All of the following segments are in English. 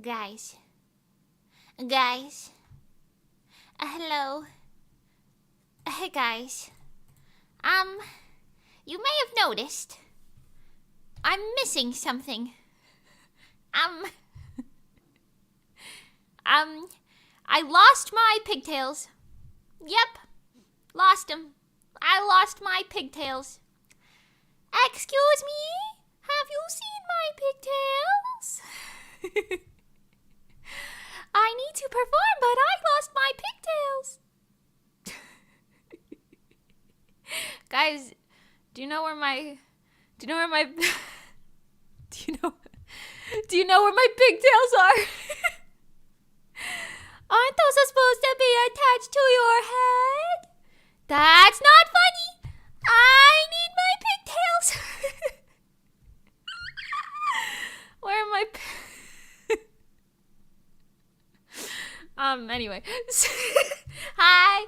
Guys. Hello. Hey, guys. You may have noticed I'm missing something. I lost my pigtails. Yep. Lost them. I lost my pigtails. Excuse me? Have you seen my pigtails? I need to perform, but I lost my pigtails. Guys, do you know where my pigtails are? Aren't those supposed to be attached to your head? That's not funny. I need my pigtails. Where are my anyway. Hi.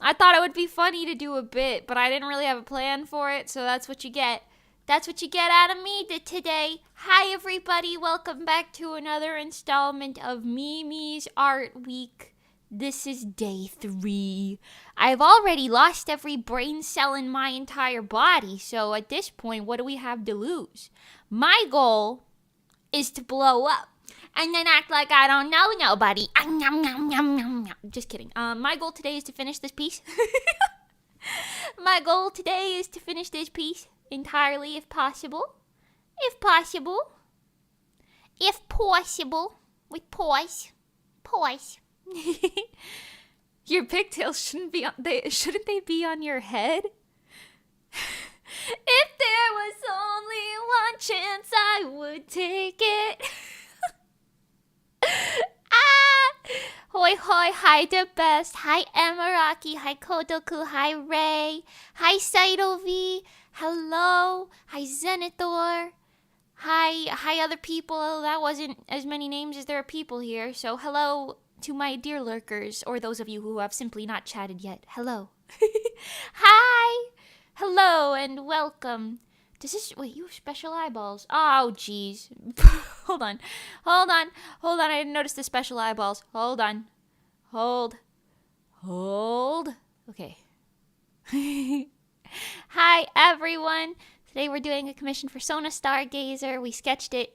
I thought it would be funny to do a bit, but I didn't really have a plan for it, so that's what you get. That's what you get out of me today. Hi, everybody. Welcome back to another installment of Mimi's Art Week. This is day 3. I've already lost every brain cell in my entire body, so at this point, what do we have to lose? My goal is to blow up and then act like I don't know nobody. Just kidding. My goal today is to finish this piece. My goal today is to finish this piece entirely, if possible. With pause. Your pigtails shouldn't they be on your head? If there was only one chance, I would take it. Hoi, hi the best. Hi Emiraki, hi Kodoku, hi Ray, hi Saidovi, hello, hi Zenithor, hi other people. That wasn't as many names as there are people here, so hello to my dear lurkers, or those of you who have simply not chatted yet. Hello. Hi, hello and welcome. Wait, you have special eyeballs. Oh, jeez. Hold on. I didn't notice the special eyeballs. Hold on. Hold. Okay. Hi, everyone. Today we're doing a commission for Sona Stargazer. We sketched it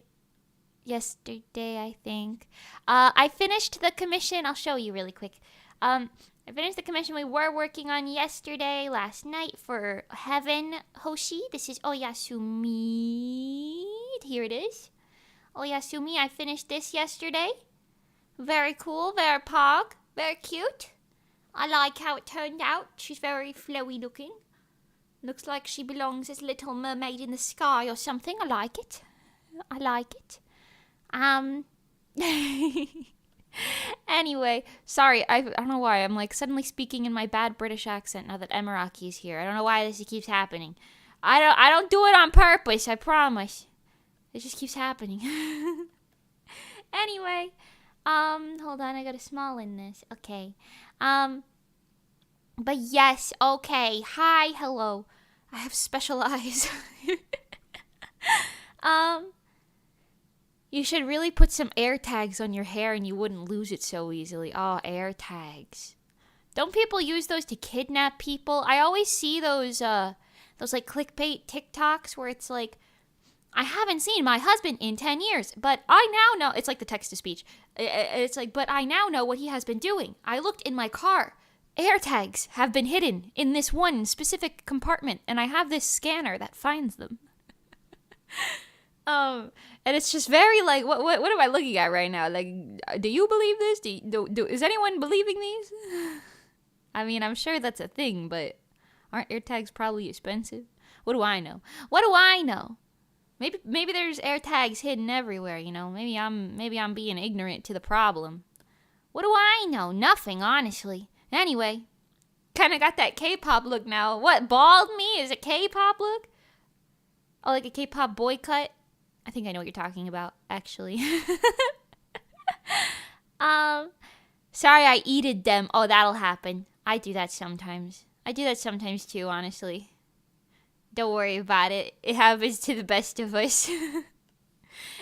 yesterday, I think. I finished the commission. I'll show you really quick. I finished the commission we were working on last night for Heaven Hoshi. This is Oyasumi. Here it is. Oyasumi, I finished this yesterday. Very cool, very pog, very cute. I like how it turned out. She's very flowy looking. Looks like she belongs as Little Mermaid in the sky or something. I like it. Anyway, sorry, I don't know why. I'm like suddenly speaking in my bad British accent now that Emiraki is here. I don't know why this keeps happening. I don't do it on purpose, I promise. It just keeps happening. Anyway, hold on, I gotta small in this. Okay. But yes, okay. Hi, hello. I have special eyes. You should really put some air tags on your hair and you wouldn't lose it so easily. Oh, air tags. Don't people use those to kidnap people? I always see those like clickbait TikToks where it's like, I haven't seen my husband in 10 years, but I now know, it's like the text-to-speech. It's like, but I now know what he has been doing. I looked in my car. Air tags have been hidden in this one specific compartment, and I have this scanner that finds them. And it's just very like, what am I looking at right now? Like, do you believe this? Is anyone believing these? I mean, I'm sure that's a thing, but aren't air tags probably expensive? What do I know? Maybe there's air tags hidden everywhere, you know? Maybe I'm being ignorant to the problem. What do I know? Nothing, honestly. Anyway, kind of got that K-pop look now. What, bald me? Is it K-pop look? Oh, like a K-pop boy cut? I think I know what you're talking about, actually. Sorry I eated them. Oh, that'll happen. I do that sometimes. Too, honestly. Don't worry about it. It happens to the best of us.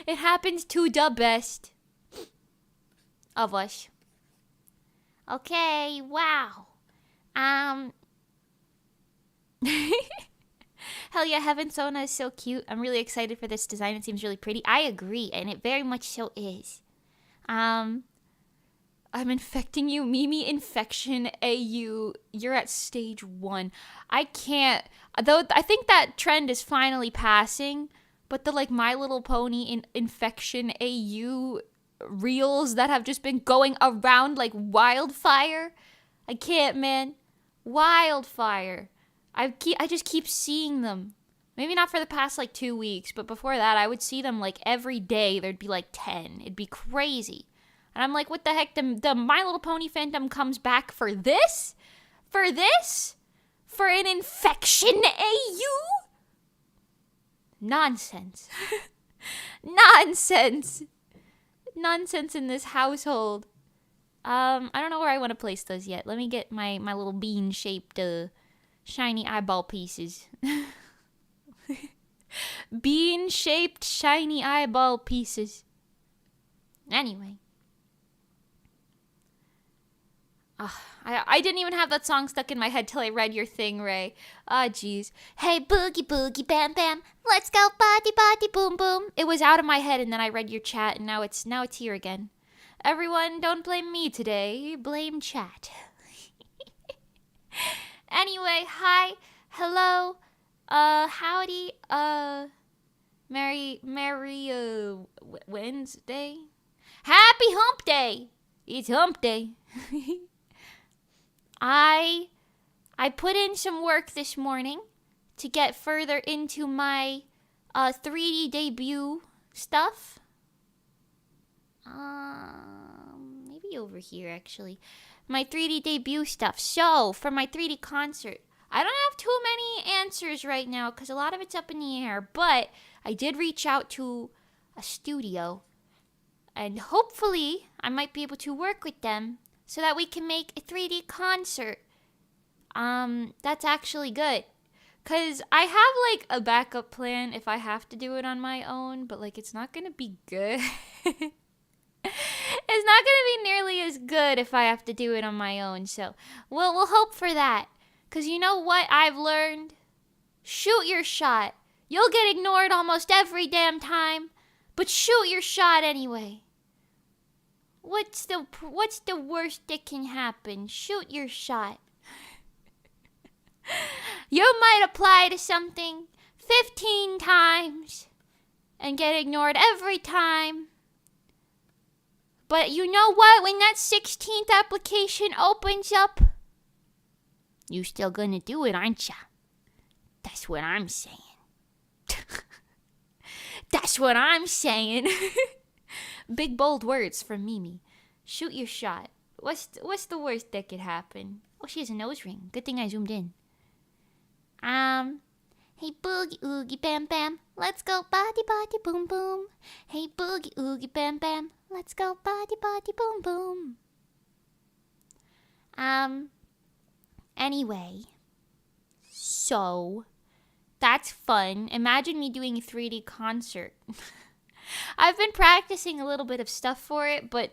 It happens to the best of us. Okay, wow. Hell yeah, Heaven Sona is so cute. I'm really excited for this design. It seems really pretty. I agree, and it very much so is. I'm infecting you. Mimi infection AU. You're at stage 1. I can't. Though I think that trend is finally passing, but the like My Little Pony infection AU reels that have just been going around like wildfire. I can't, man. Wildfire. I just keep seeing them. Maybe not for the past like 2 weeks, but before that I would see them like every day. There'd be like 10. It'd be crazy. And I'm like, what the heck? The My Little Pony fandom comes back for this? For this? For an infection AU? Nonsense. Nonsense. Nonsense in this household. I don't know where I want to place those yet. Let me get my little bean-shaped shiny eyeball pieces. Bean-shaped shiny eyeball pieces. Anyway. I didn't even have that song stuck in my head till I read your thing, Ray. Jeez. Hey, boogie, boogie, bam, bam. Let's go, body, body, boom, boom. It was out of my head, and then I read your chat, and now it's here again. Everyone, don't blame me today. Blame chat. Anyway, hi, hello, howdy, Merry Wednesday. Happy Hump Day. It's Hump Day. I put in some work this morning to get further into my 3D debut stuff. Maybe over here actually. My 3D debut stuff. So, for my 3D concert, I don't have too many answers right now because a lot of it's up in the air, but I did reach out to a studio and hopefully I might be able to work with them so that we can make a 3D concert. That's actually good. Because I have, like, a backup plan if I have to do it on my own, but, like, it's not going to be good. It's not going to be nearly as good if I have to do it on my own, so we'll hope for that. Because you know what I've learned? Shoot your shot. You'll get ignored almost every damn time, but shoot your shot anyway. What's the worst that can happen? Shoot your shot. You might apply to something 15 times and get ignored every time. But you know what? When that 16th application opens up, you still gonna do it, aren't ya? That's what I'm saying. That's what I'm saying. Big bold words from Mimi. Shoot your shot. What's the worst that could happen? Oh, she has a nose ring. Good thing I zoomed in. Hey boogie oogie bam bam, let's go body body boom boom. Hey boogie oogie bam bam, let's go body body boom boom. Anyway, so that's fun. Imagine me doing a 3D concert. I've been practicing a little bit of stuff for it, but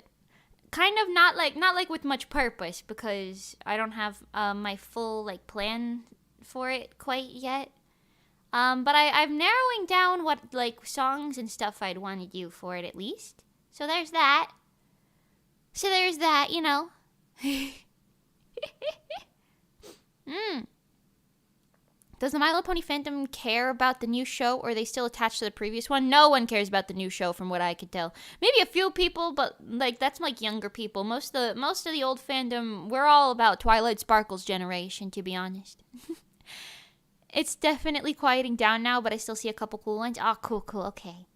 kind of not like with much purpose because I don't have my full like plan for it quite yet. But I'm narrowing down what like songs and stuff I'd want to do for it at least. So there's that. You know. Does the My Little Pony fandom care about the new show, or are they still attached to the previous one? No one cares about the new show from what I could tell. Maybe a few people, but like that's like younger people. Most of the old fandom, we're all about Twilight Sparkle's generation, to be honest. It's definitely quieting down now, but I still see a couple cool ones. Oh, cool, okay.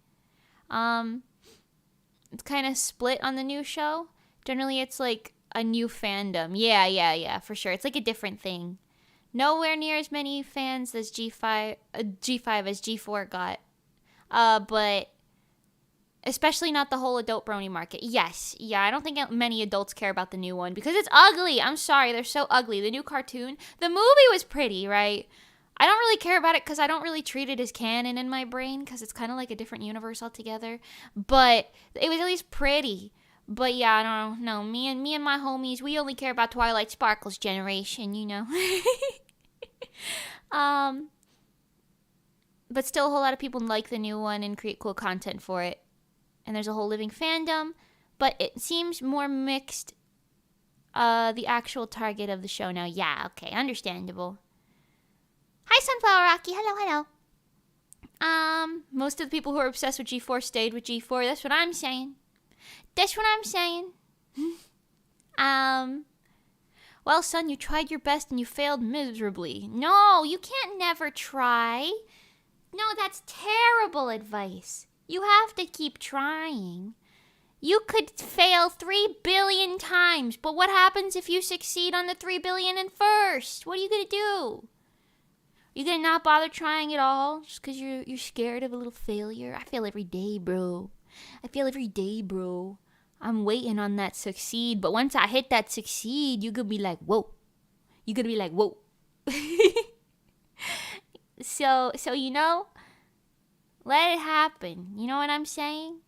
It's kind of split on the new show. Generally, it's like a new fandom. Yeah, for sure. It's like a different thing. Nowhere near as many fans as G5 as G4 got. But especially not the whole adult brony market. Yes, yeah, I don't think many adults care about the new one because it's ugly. I'm sorry, they're so ugly. The new cartoon, the movie was pretty, right? I don't really care about it because I don't really treat it as canon in my brain because it's kind of like a different universe altogether. But it was at least pretty. But yeah, no, me and my homies, we only care about Twilight Sparkle's generation, you know. But still a whole lot of people like the new one and create cool content for it. And there's a whole living fandom, but it seems more mixed, the actual target of the show now. Yeah, okay, understandable. Hi, Sunflower Rocky. Hello. Most of the people who are obsessed with G4 stayed with G4. That's what I'm saying. Well, son, you tried your best and you failed miserably. No, you can't never try. No, that's terrible advice. You have to keep trying. You could fail 3 billion times, but what happens if you succeed on the 3 billion and first? What are you going to do? You gonna not bother trying at all just because you're scared of a little failure? I fail every day, bro. I'm waiting on that succeed, but once I hit that succeed, you're gonna be like, whoa. So you know, let it happen. You know what I'm saying?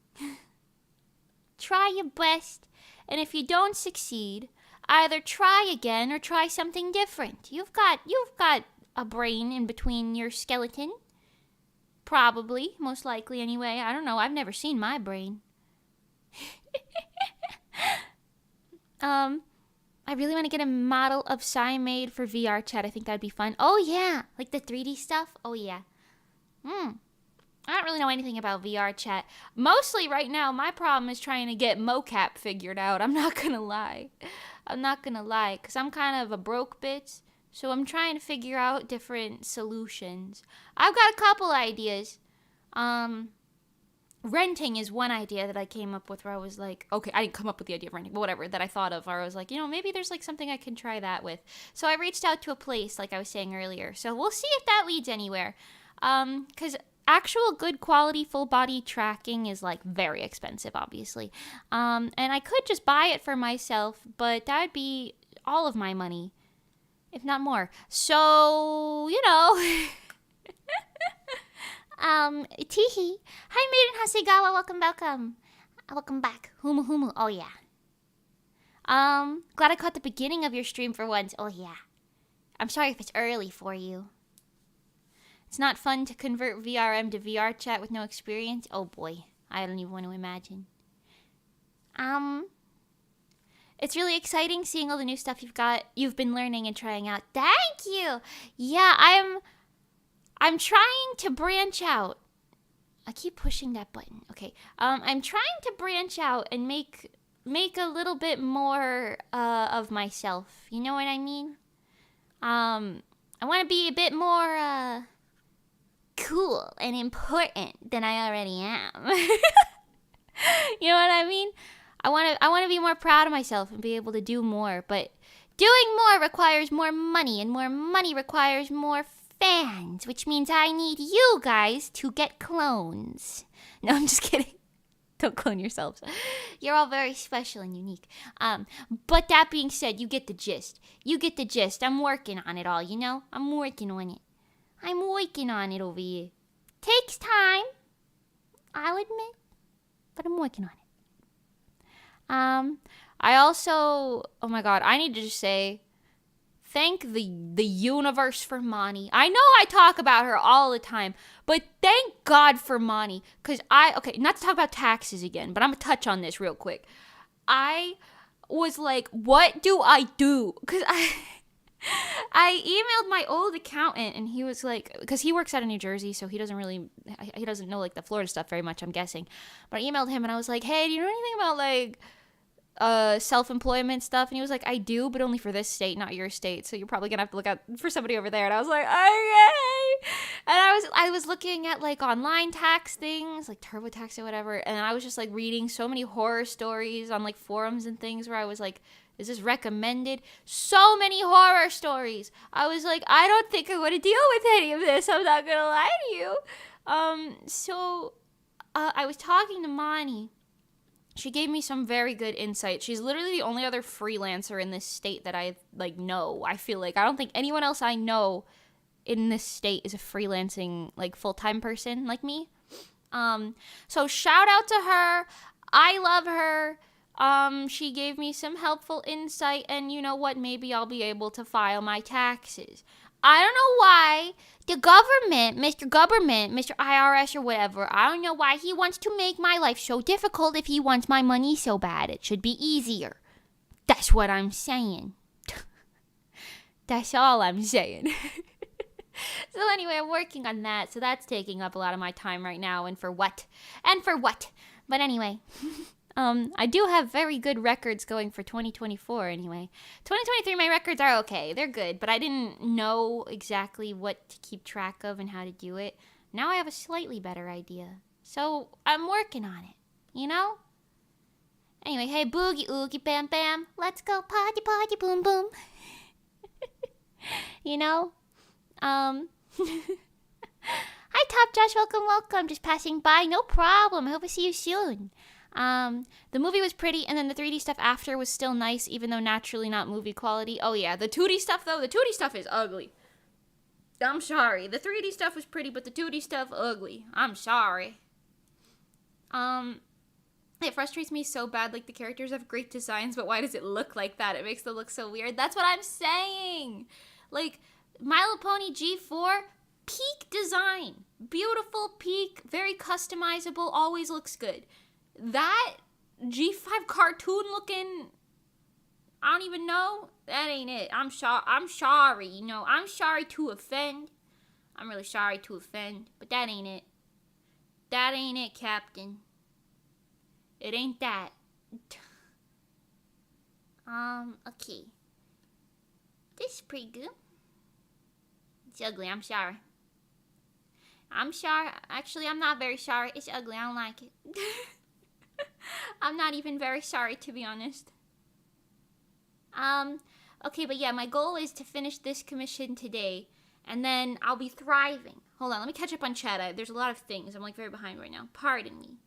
Try your best, and if you don't succeed, either try again or try something different. You've got a brain in between your skeleton. Probably, most likely anyway. I don't know. I've never seen my brain. I really want to get a model of Psy made for VR chat. I think that'd be fun. Oh yeah, like the 3D stuff. Oh yeah. I don't really know anything about VR chat. Mostly right now, my problem is trying to get mocap figured out. I'm not gonna lie, because I'm kind of a broke bitch. So I'm trying to figure out different solutions. I've got a couple ideas. Renting is one idea that I came up with where I was like, okay, I didn't come up with the idea of renting, but whatever, that I thought of, where I was like, you know, maybe there's like something I can try that with. So I reached out to a place, like I was saying earlier. So we'll see if that leads anywhere. Because actual good quality full body tracking is like very expensive, obviously. And I could just buy it for myself, but that would be all of my money, if not more. So, you know. Teehee. Hi, Maiden Hasegawa. Welcome back. Humu. Oh, yeah. Glad I caught the beginning of your stream for once. Oh, yeah. I'm sorry if it's early for you. It's not fun to convert VRM to VR chat with no experience. Oh, boy. I don't even want to imagine. It's really exciting seeing all the new stuff you've been learning and trying out. Thank you. Yeah, I'm trying to branch out. I keep pushing that button. Okay. I'm trying to branch out and make a little bit more of myself. You know what I mean? I want to be a bit more cool and important than I already am. You know what I mean? I want to be more proud of myself and be able to do more, but doing more requires more money, and more money requires more fans, which means I need you guys to get clones. No, I'm just kidding. Don't clone yourselves. You're all very special and unique. But that being said, you get the gist. I'm working on it all, you know? I'm working on it over here. Takes time, I'll admit, but I'm working on it. I also, oh my god, I need to just say, thank the universe for Moni. I know I talk about her all the time, but thank God for Moni. Because okay, not to talk about taxes again, but I'm going to touch on this real quick. I was like, what do I do? Because I emailed my old accountant, and he was like, because he works out of New Jersey, so he doesn't know like the Florida stuff very much, I'm guessing. But I emailed him, and I was like, hey, do you know anything about like self-employment stuff? And he was like, I do, but only for this state, not your state, so you're probably gonna have to look out for somebody over there. And I was like, okay. And I was looking at like online tax things, like TurboTax or whatever, and I was just like reading so many horror stories on like forums and things where I was like, is this recommended? So many horror stories. I was like, I don't think I want to deal with any of this, I'm not gonna lie to you. So I was talking to Moni. She gave me some very good insight. She's literally the only other freelancer in this state that I like know. I feel like I don't think anyone else I know in this state is a freelancing, like, full-time person like me. So shout out to her. I love her. She gave me some helpful insight, and you know what? Maybe I'll be able to file my taxes. I don't know why the government, Mr. IRS or whatever, I don't know why he wants to make my life so difficult if he wants my money so bad. It should be easier. That's what I'm saying. That's all I'm saying. So anyway, I'm working on that. So that's taking up a lot of my time right now. And for what? But anyway, I do have very good records going for 2024 anyway. 2023, my records are okay. They're good. But I didn't know exactly what to keep track of and how to do it. Now I have a slightly better idea. So I'm working on it. You know? Anyway, hey, boogie, oogie, bam, bam. Let's go party, party, boom, boom. You know? Hi, Top Josh. Welcome. Just passing by. No problem. I hope I see you soon. The movie was pretty, and then the 3D stuff after was still nice, even though naturally not movie quality. Oh, yeah. The 2D stuff, though. The 2D stuff is ugly. I'm sorry. The 3D stuff was pretty, but the 2D stuff, ugly. I'm sorry. It frustrates me so bad. Like, the characters have great designs, but why does it look like that? It makes them look so weird. That's what I'm saying. Like, My Little Pony G4, peak design. Beautiful, peak, very customizable, always looks good. That G5 cartoon looking, I don't even know. That ain't it. I'm sorry, you know. I'm sorry to offend. I'm really sorry to offend, but that ain't it. That ain't it, Captain. It ain't that. Okay. This is pretty good. It's ugly, I'm sorry. I'm sorry. Actually, I'm not very sorry. It's ugly, I don't like it. I'm not even very sorry, to be honest. Okay, but yeah, my goal is to finish this commission today, and then I'll be thriving. Hold on, let me catch up on chat. There's a lot of things. I'm, like, very behind right now. Pardon me.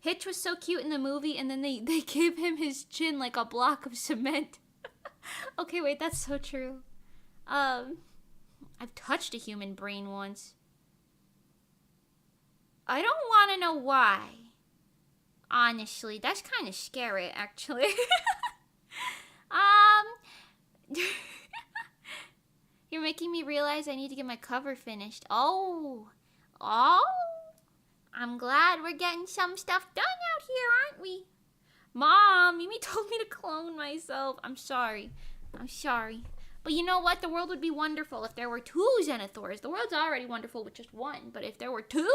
Hitch was so cute in the movie, and then they give him his chin like a block of cement. Okay, wait, that's so true. I've touched a human brain once. I don't want to know why. Honestly, that's kind of scary, actually. You're making me realize I need to get my cover finished. Oh, I'm glad we're getting some stuff done out here, aren't we? Mom, Mimi told me to clone myself. I'm sorry. But you know what? The world would be wonderful if there were 2 Zenithors. The world's already wonderful with just 1, but if there were 2?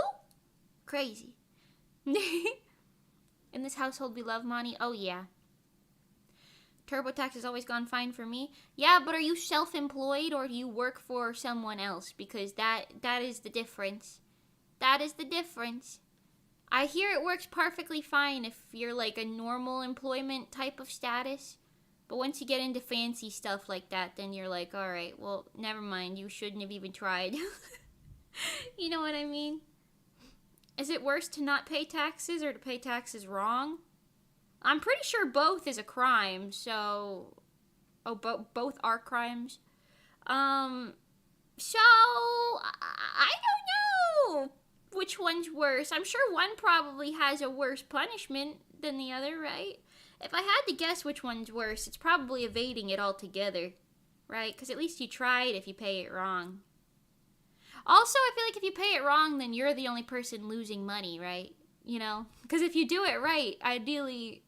Crazy. In this household, we love money. Oh, yeah. TurboTax has always gone fine for me. Yeah, but are you self-employed or do you work for someone else? Because that is the difference. That is the difference. I hear it works perfectly fine if you're like a normal employment type of status. But once you get into fancy stuff like that, then you're like, all right, well, never mind. You shouldn't have even tried. You know what I mean? Is it worse to not pay taxes or to pay taxes wrong? I'm pretty sure both is a crime, so... Oh, both are crimes. So, I don't know which one's worse. I'm sure one probably has a worse punishment than the other, right? If I had to guess which one's worse, it's probably evading it altogether, right? Because at least you tried if you pay it wrong. Also, I feel like if you pay it wrong, then you're the only person losing money, right? You know? Because if you do it right, ideally,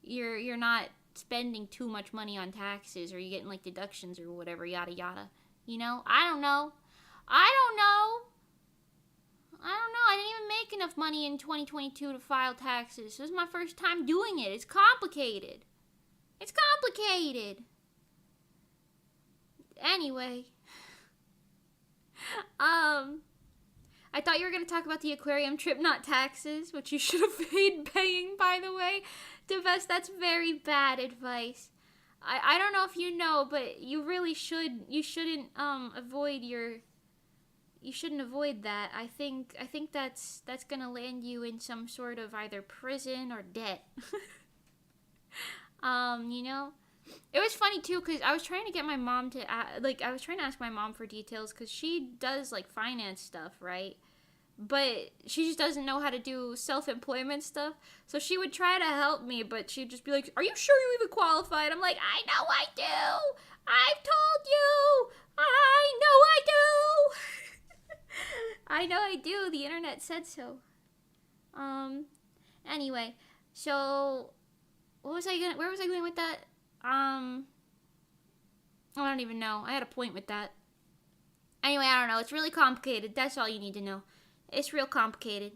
you're not spending too much money on taxes, or you're getting, like, deductions or whatever, yada yada. You know? I don't know. I didn't even make enough money in 2022 to file taxes. This is my first time doing it. It's complicated. Anyway. I thought you were going to talk about the aquarium trip, not taxes, which you should have paid paying, by the way. Divest, that's very bad advice. I don't know if you know, but you really should. You shouldn't avoid that. I think that's gonna land you in some sort of either prison or debt. You know? It was funny too because I was trying to get my mom to I was trying to ask my mom for details because she does like finance stuff, right? But she just doesn't know how to do self-employment stuff. So she would try to help me, but she'd just be like, "Are you sure you even qualified?" I'm like, "I know I do. I've told you. I know I do. I know I do. The internet said so." Anyway, so where was I going with that? I don't even know. I had a point with that. Anyway, I don't know. It's really complicated. That's all you need to know. It's real complicated.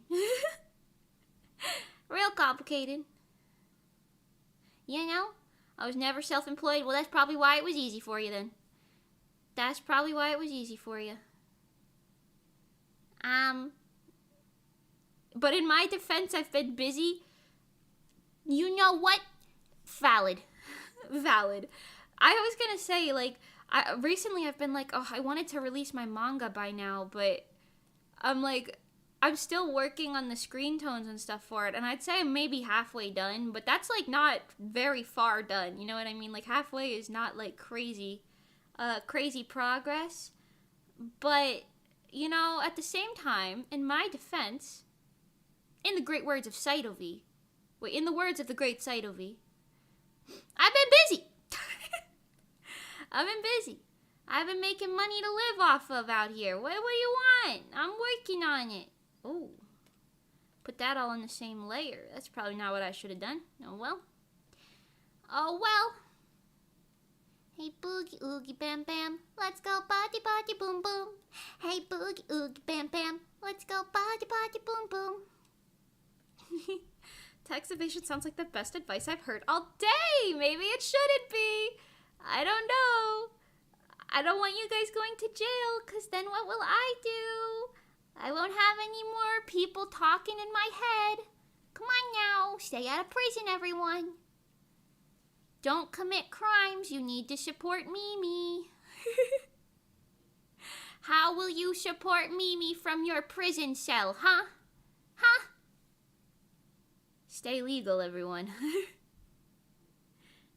Real complicated. You know? I was never self-employed. Well, that's probably why it was easy for you then. That's probably why it was easy for you. But in my defense, I've been busy. You know what? Valid. Valid. I was gonna say, like, recently I've been like, oh, I wanted to release my manga by now, but I'm still working on the screen tones and stuff for it, and I'd say I'm maybe halfway done, but that's, like, not very far done, you know what I mean? Like, halfway is not, like, crazy progress, but, you know, at the same time, in my defense, in the great words of Saitovi, in the words of the great Saitovi, I've been busy. I've been busy. I've been making money to live off of out here. What do you want? I'm working on it. Oh, put that all in the same layer. That's probably not what I should have done. Oh well. Oh well. Hey boogie oogie bam bam, let's go body body boom boom. Hey boogie oogie bam bam, let's go body body boom boom. Tax evasion sounds like the best advice I've heard all day. Maybe it shouldn't be. I don't know. I don't want you guys going to jail, because then what will I do? I won't have any more people talking in my head. Come on now. Stay out of prison, everyone. Don't commit crimes. You need to support Mimi. How will you support Mimi from your prison cell, huh? Huh? Stay legal, everyone.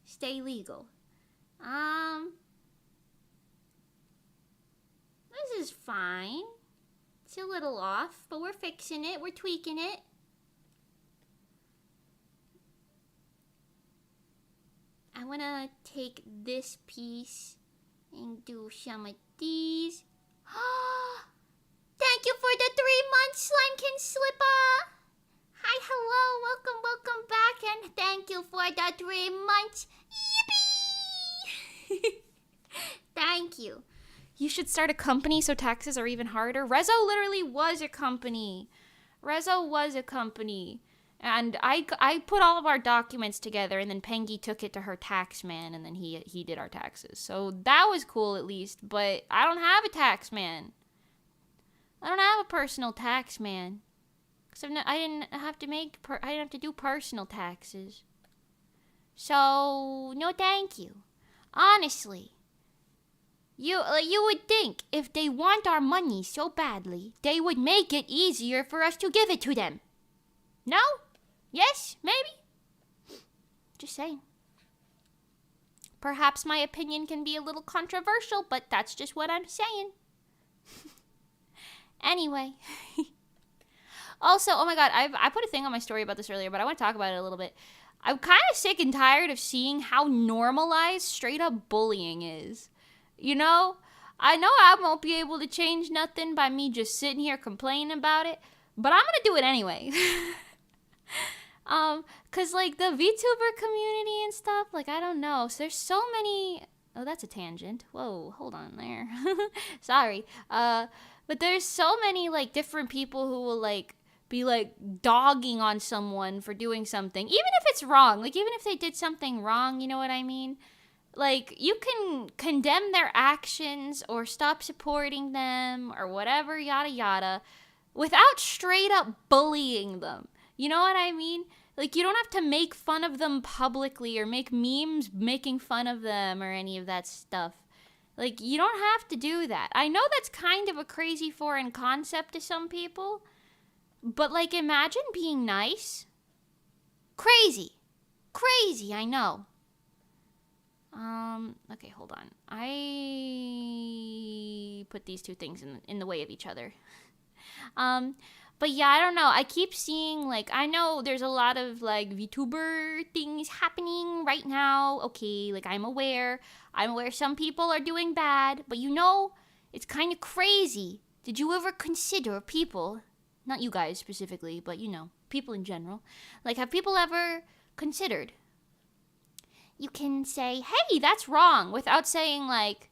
Stay legal. This is fine. It's a little off, but we're fixing it. We're tweaking it. I want to take this piece and do some of these. Thank you for the 3 months, Slimekin Slipper. Hi, hello, welcome back, and thank you for the 3 months. Yippee! Thank you. You should start a company so taxes are even harder. Rezo literally was a company. And I put all of our documents together, and then Pengy took it to her tax man, and then he did our taxes. So that was cool at least, but I don't have a tax man. I don't have a personal tax man. Because I didn't have to do personal taxes. So, no thank you. Honestly. You would think if they want our money so badly, they would make it easier for us to give it to them. No? Yes? Maybe? Just saying. Perhaps my opinion can be a little controversial, but that's just what I'm saying. Anyway. Also, oh my god, I put a thing on my story about this earlier, but I want to talk about it a little bit. I'm kind of sick and tired of seeing how normalized straight up bullying is. You know? I know I won't be able to change nothing by me just sitting here complaining about it, but I'm gonna do it anyway. Cause like the VTuber community and stuff, like I don't know. So there's so many. Oh, that's a tangent. Whoa, hold on there. Sorry. But there's so many like different people who will like be like dogging on someone for doing something, even if it's wrong. Like even if they did something wrong, you know what I mean? Like you can condemn their actions or stop supporting them or whatever, yada yada, without straight up bullying them. You know what I mean? Like, you don't have to make fun of them publicly or make memes making fun of them or any of that stuff. Like, you don't have to do that. I know that's kind of a crazy foreign concept to some people, but, like, imagine being nice. Crazy. Crazy, I know. Okay, hold on. I put these two things in the way of each other. But yeah, I don't know. I keep seeing, like, I know there's a lot of, like, VTuber things happening right now. Okay, like, I'm aware some people are doing bad, but you know, it's kind of crazy. Did you ever consider people, not you guys specifically, but you know, people in general, like, have people ever considered? You can say, hey, that's wrong, without saying, like,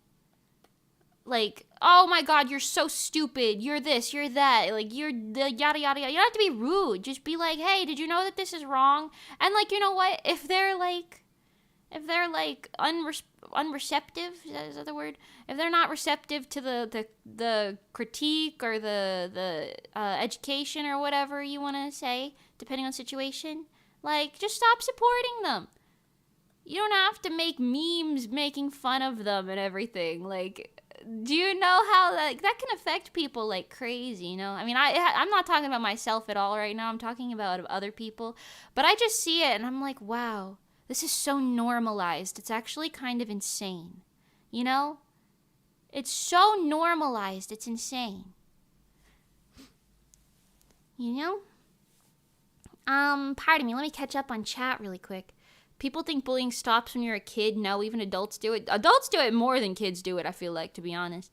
oh my god, you're so stupid, you're this, you're that, like, you're the yada yada yada. You don't have to be rude. Just be like, hey, did you know that this is wrong? And, like, you know what? If they're unreceptive, is that the word? If they're not receptive to the critique or the education or whatever you want to say, depending on the situation, like, just stop supporting them. You don't have to make memes making fun of them and everything. Like, do you know how, like, that can affect people like crazy, you know? I mean, I'm not talking about myself at all right now. I'm talking about other people. But I just see it and I'm like, wow, this is so normalized. It's actually kind of insane. You know? It's so normalized. It's insane. You know? Pardon me. Let me catch up on chat really quick. People think bullying stops when you're a kid. No, even adults do it. Adults do it more than kids do it, I feel like, to be honest.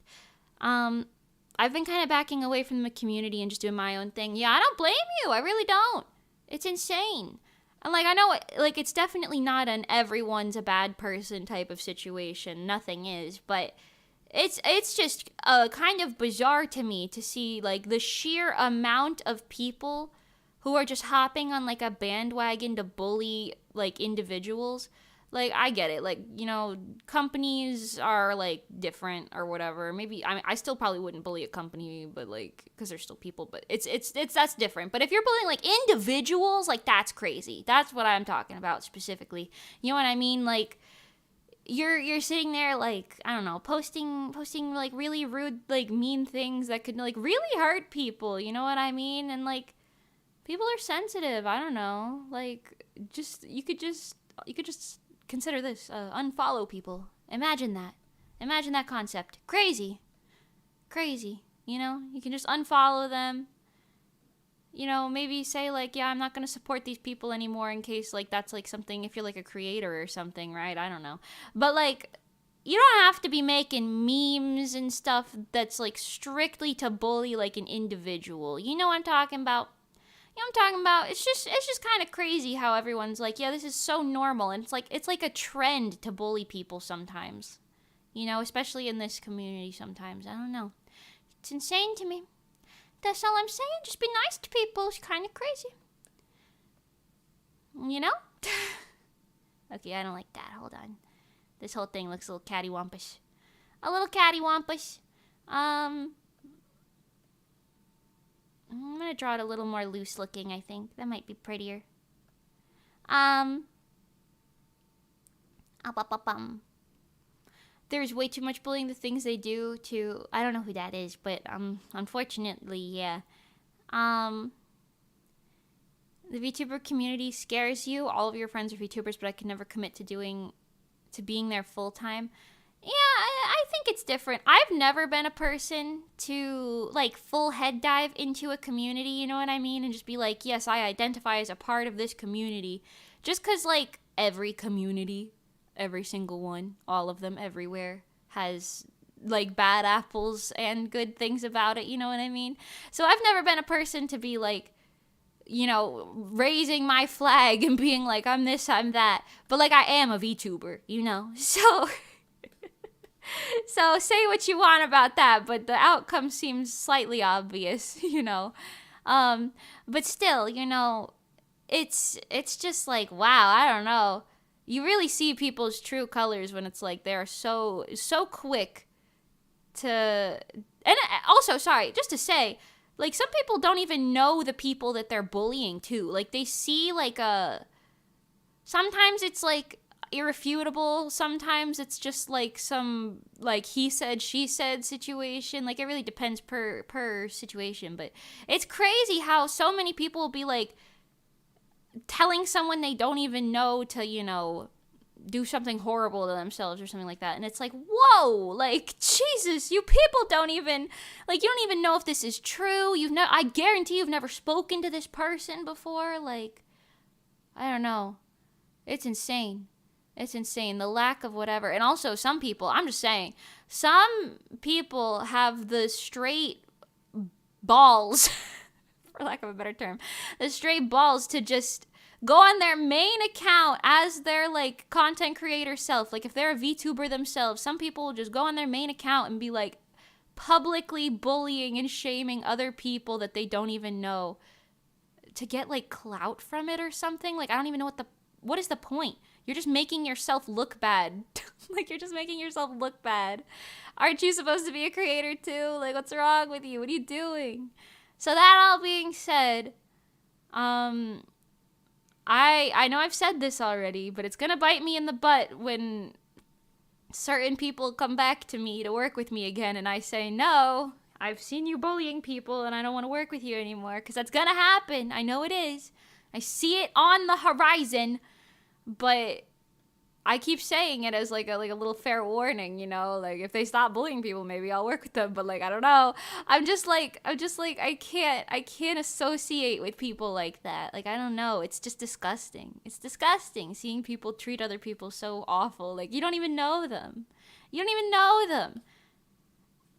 I've been kind of backing away from the community and just doing my own thing. Yeah, I don't blame you. I really don't. It's insane. And, like, I know, like, it's definitely not an everyone's a bad person type of situation. Nothing is. But it's just kind of bizarre to me to see, like, the sheer amount of people who are just hopping on, like, a bandwagon to bully, like, individuals. Like, I get it. Like, you know, companies are, like, different or whatever. Maybe, I still probably wouldn't bully a company, but, like, because they're still people. But that's different. But if you're bullying, like, individuals, like, that's crazy. That's what I'm talking about specifically. You know what I mean? Like, you're sitting there, like, I don't know, posting, like, really rude, like, mean things that could, like, really hurt people. You know what I mean? And, like, people are sensitive. I don't know. Like, you could just consider this. Unfollow people. Imagine that concept. Crazy. You know, you can just unfollow them. You know, maybe say, like, yeah, I'm not going to support these people anymore in case, like, that's, like, something, if you're, like, a creator or something, right? I don't know. But, like, you don't have to be making memes and stuff that's, like, strictly to bully, like, an individual. You know what I'm talking about? You know what I'm talking about? It's just kind of crazy how everyone's like, yeah, this is so normal. And it's like a trend to bully people sometimes. You know, especially in this community sometimes. I don't know. It's insane to me. That's all I'm saying. Just be nice to people. It's kind of crazy. You know? Okay, I don't like that. Hold on. This whole thing looks a little cattywampus. A little cattywampus. I'm going to draw it a little more loose looking, I think. That might be prettier. There's way too much bullying, the things they do to... I don't know who that is, but unfortunately, yeah. The VTuber community scares you. All of your friends are VTubers, but I can never commit to being there full time. Yeah, I think it's different. I've never been a person to, like, full head dive into a community, you know what I mean? And just be like, yes, I identify as a part of this community. Just because, like, every community, every single one, all of them, everywhere, has, like, bad apples and good things about it, you know what I mean? So I've never been a person to be, like, you know, raising my flag and being like, I'm this, I'm that. But, like, I am a VTuber, you know? So say what you want about that, but the outcome seems slightly obvious, you know. But still, you know, it's just like, wow, I don't know. You really see people's true colors when it's like they're so quick to... And also, sorry, just to say, like, some people don't even know the people that they're bullying, too. Like, they see, like, sometimes it's, like, irrefutable. Sometimes it's just, like, some, like, he said, she said situation. Like, it really depends per situation. But it's crazy how so many people will be, like, telling someone they don't even know to, you know, do something horrible to themselves or something like that. And it's like, whoa, like, Jesus, you people don't even, like, you don't even know if this is true. I guarantee you've never spoken to this person before. Like, I don't know. It's insane. It's insane. The lack of whatever. And also some people, I'm just saying, some people have the straight balls, for lack of a better term, the straight balls to just go on their main account as their, like, content creator self. Like, if they're a VTuber themselves, some people will just go on their main account and be, like, publicly bullying and shaming other people that they don't even know to get, like, clout from it or something. Like, I don't even know what is the point? You're just making yourself look bad. Like, you're just making yourself look bad. Aren't you supposed to be a creator too? Like, what's wrong with you? What are you doing? So that all being said, I know I've said this already, but it's gonna bite me in the butt when certain people come back to me to work with me again and I say, no, I've seen you bullying people and I don't want to work with you anymore, because that's gonna happen. I know it is. I see it on the horizon, but I keep saying it as like a little fair warning, you know, like, if they stop bullying people, maybe I'll work with them, but, like, I don't know. I'm just like, I can't associate with people like that. Like, I don't know. It's just disgusting. It's disgusting seeing people treat other people so awful. Like, you don't even know them. You don't even know them.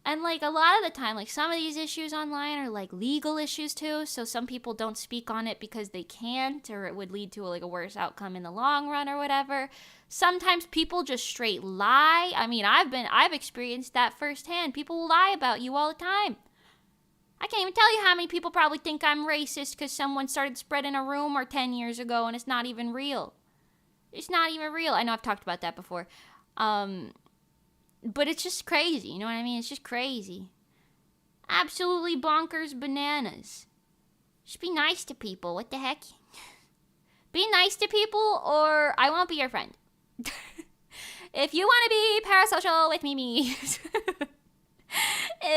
And, like, a lot of the time, like, some of these issues online are, like, legal issues, too. So some people don't speak on it because they can't, or it would lead to, like, a worse outcome in the long run or whatever. Sometimes people just straight lie. I mean, I've experienced that firsthand. People will lie about you all the time. I can't even tell you how many people probably think I'm racist because someone started spreading a rumor 10 years ago and it's not even real. It's not even real. I know I've talked about that before. But it's just crazy, you know what I mean? It's just crazy. Absolutely bonkers bananas. Just be nice to people, what the heck? Be nice to people or I won't be your friend. If you want to be parasocial with me. If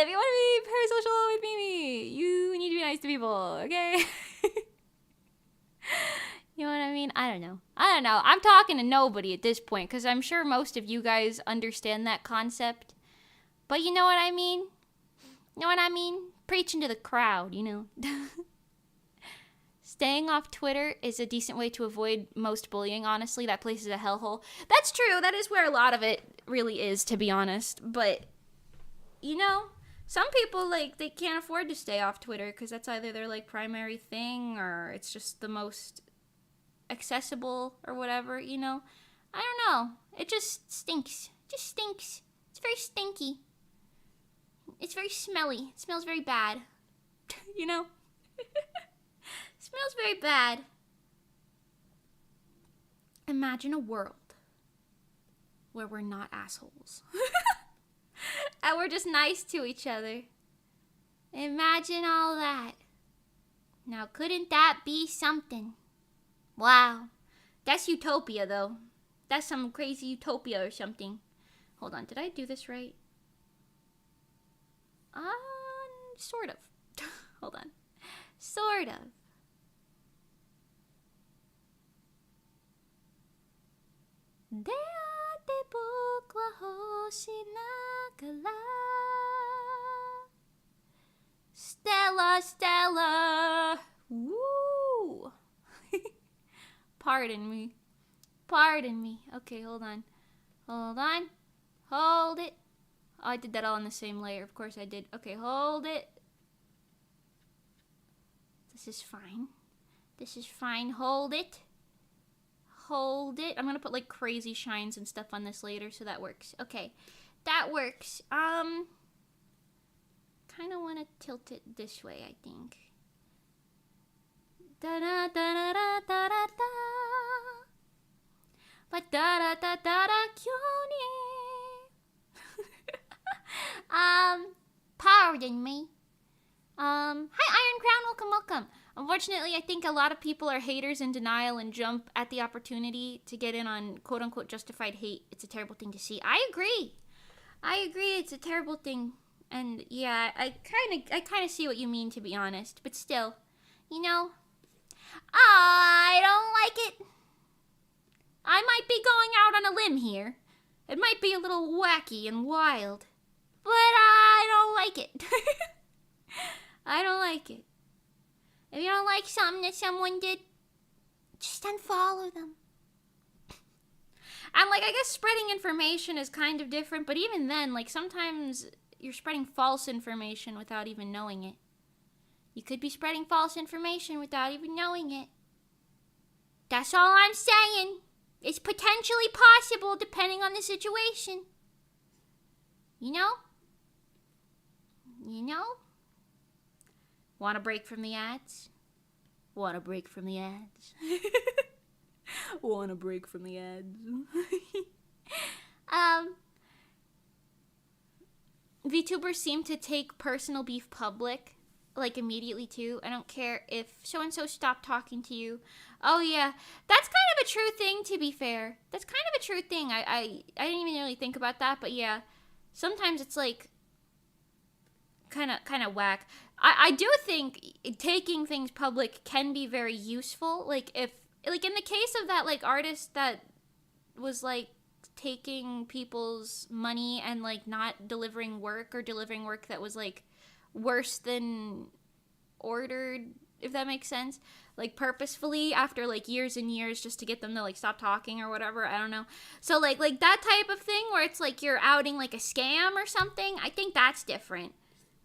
you want to be parasocial with me, you need to be nice to people, okay? You know what I mean? I don't know. I'm talking to nobody at this point because I'm sure most of you guys understand that concept. But you know what I mean? You know what I mean? Preaching to the crowd, you know? Staying off Twitter is a decent way to avoid most bullying, honestly. That place is a hellhole. That's true. That is where a lot of it really is, to be honest. But, you know, some people, like, they can't afford to stay off Twitter because that's either their, like, primary thing or it's just the most accessible or whatever, you know? I don't know. It just stinks. It just stinks. It's very stinky. It's very smelly. It smells very bad. You know? It smells very bad. Imagine a world where we're not assholes. And we're just nice to each other. Imagine all that. Now, couldn't that be something? Wow. That's utopia, though. That's some crazy utopia or something. Hold on, did I do this right? Sort of. Hold on. Sort of. Deate boku wa hoshi nagara. Stella, Stella. Woo. Pardon me. Pardon me. Okay, hold on. Hold on. Hold it. Oh, I did that all on the same layer. Of course I did. Okay, hold it. This is fine. This is fine. Hold it. Hold it. I'm gonna put like crazy shines and stuff on this later, so that works. Okay, that works. Kind of want to tilt it this way, I think. Da da da da da da da da. But da da da da da kyoni. Pardon me. Hi Iron Crown, welcome, welcome. Unfortunately, I think a lot of people are haters in denial and jump at the opportunity to get in on quote-unquote justified hate. It's a terrible thing to see. I agree. It's a terrible thing. And yeah, I kind of see what you mean, to be honest. But still, you know, I don't like it. I might be going out on limb here. It might be a little wacky and wild, but I don't like it. I don't like it. If you don't like something that someone did, just unfollow them. And, like, I guess spreading information is kind of different, but even then, like, sometimes you're spreading false information without even knowing it. You could be spreading false information without even knowing it. That's all I'm saying. It's potentially possible depending on the situation. You know? You know? Want a break from the ads? Want a break from the ads? Want a break from the ads? VTubers seem to take personal beef public, like, immediately, too. I don't care if so-and-so stopped talking to you. Oh, yeah. That's kind of a true thing, to be fair. That's kind of a true thing. I didn't even really think about that, but yeah. Sometimes it's, like, kind of whack. I do think taking things public can be very useful. Like, if, like, in the case of that, like, artist that was, like, taking people's money and, like, not delivering work, or delivering work that was, like, worse than ordered, if that makes sense, like, purposefully, after, like, years and years, just to get them to, like, stop talking or whatever. I don't know. So, like that type of thing where it's like you're outing, like, a scam or something, I think that's different.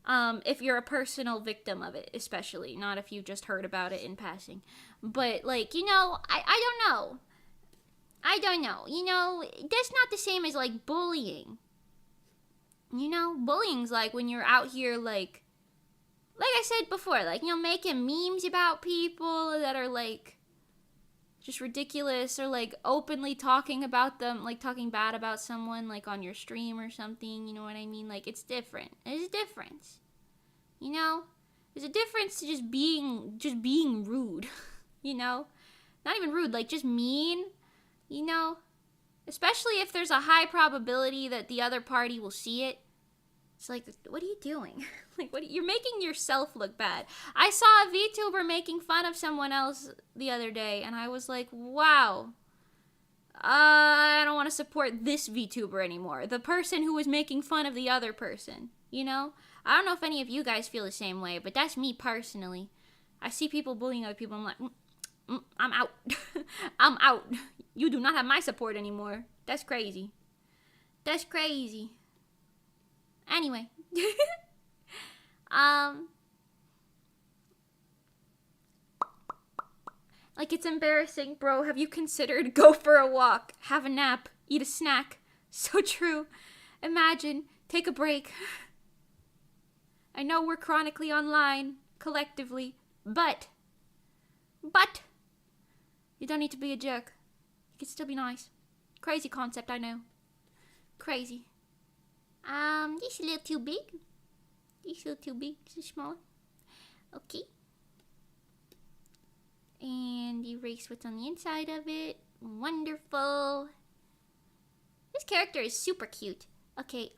If you're a personal victim of it, especially, not if you just heard about it in passing. But, like, you know, I don't know. I don't know. You know, that's not the same as, like, bullying. You know, bullying's like when you're out here, like I said before, like, you know, making memes about people that are, like, just ridiculous, or, like, openly talking about them, like, talking bad about someone, like, on your stream or something, you know what I mean? Like, it's different. There's a difference. You know? There's a difference to just being rude, you know? Not even rude, like, just mean, you know? Especially if there's a high probability that the other party will see it. It's like, what are you doing? Like, you're making yourself look bad. I saw a VTuber making fun of someone else the other day, and I was like, wow. I don't want to support this VTuber anymore. The person who was making fun of the other person, you know? I don't know if any of you guys feel the same way, but that's me personally. I see people bullying other people, I'm like, I'm out. I'm out. You do not have my support anymore. That's crazy. That's crazy. Anyway. Like, it's embarrassing, bro. Have you considered go for a walk, have a nap, eat a snack? So true. Imagine, take a break. I know we're chronically online, collectively, but you don't need to be a jerk. You can still be nice. Crazy concept, I know. Crazy. This is a little too big. This is a little too big. This is smaller. Okay. And erase what's on the inside of it. Wonderful. This character is super cute. Okay,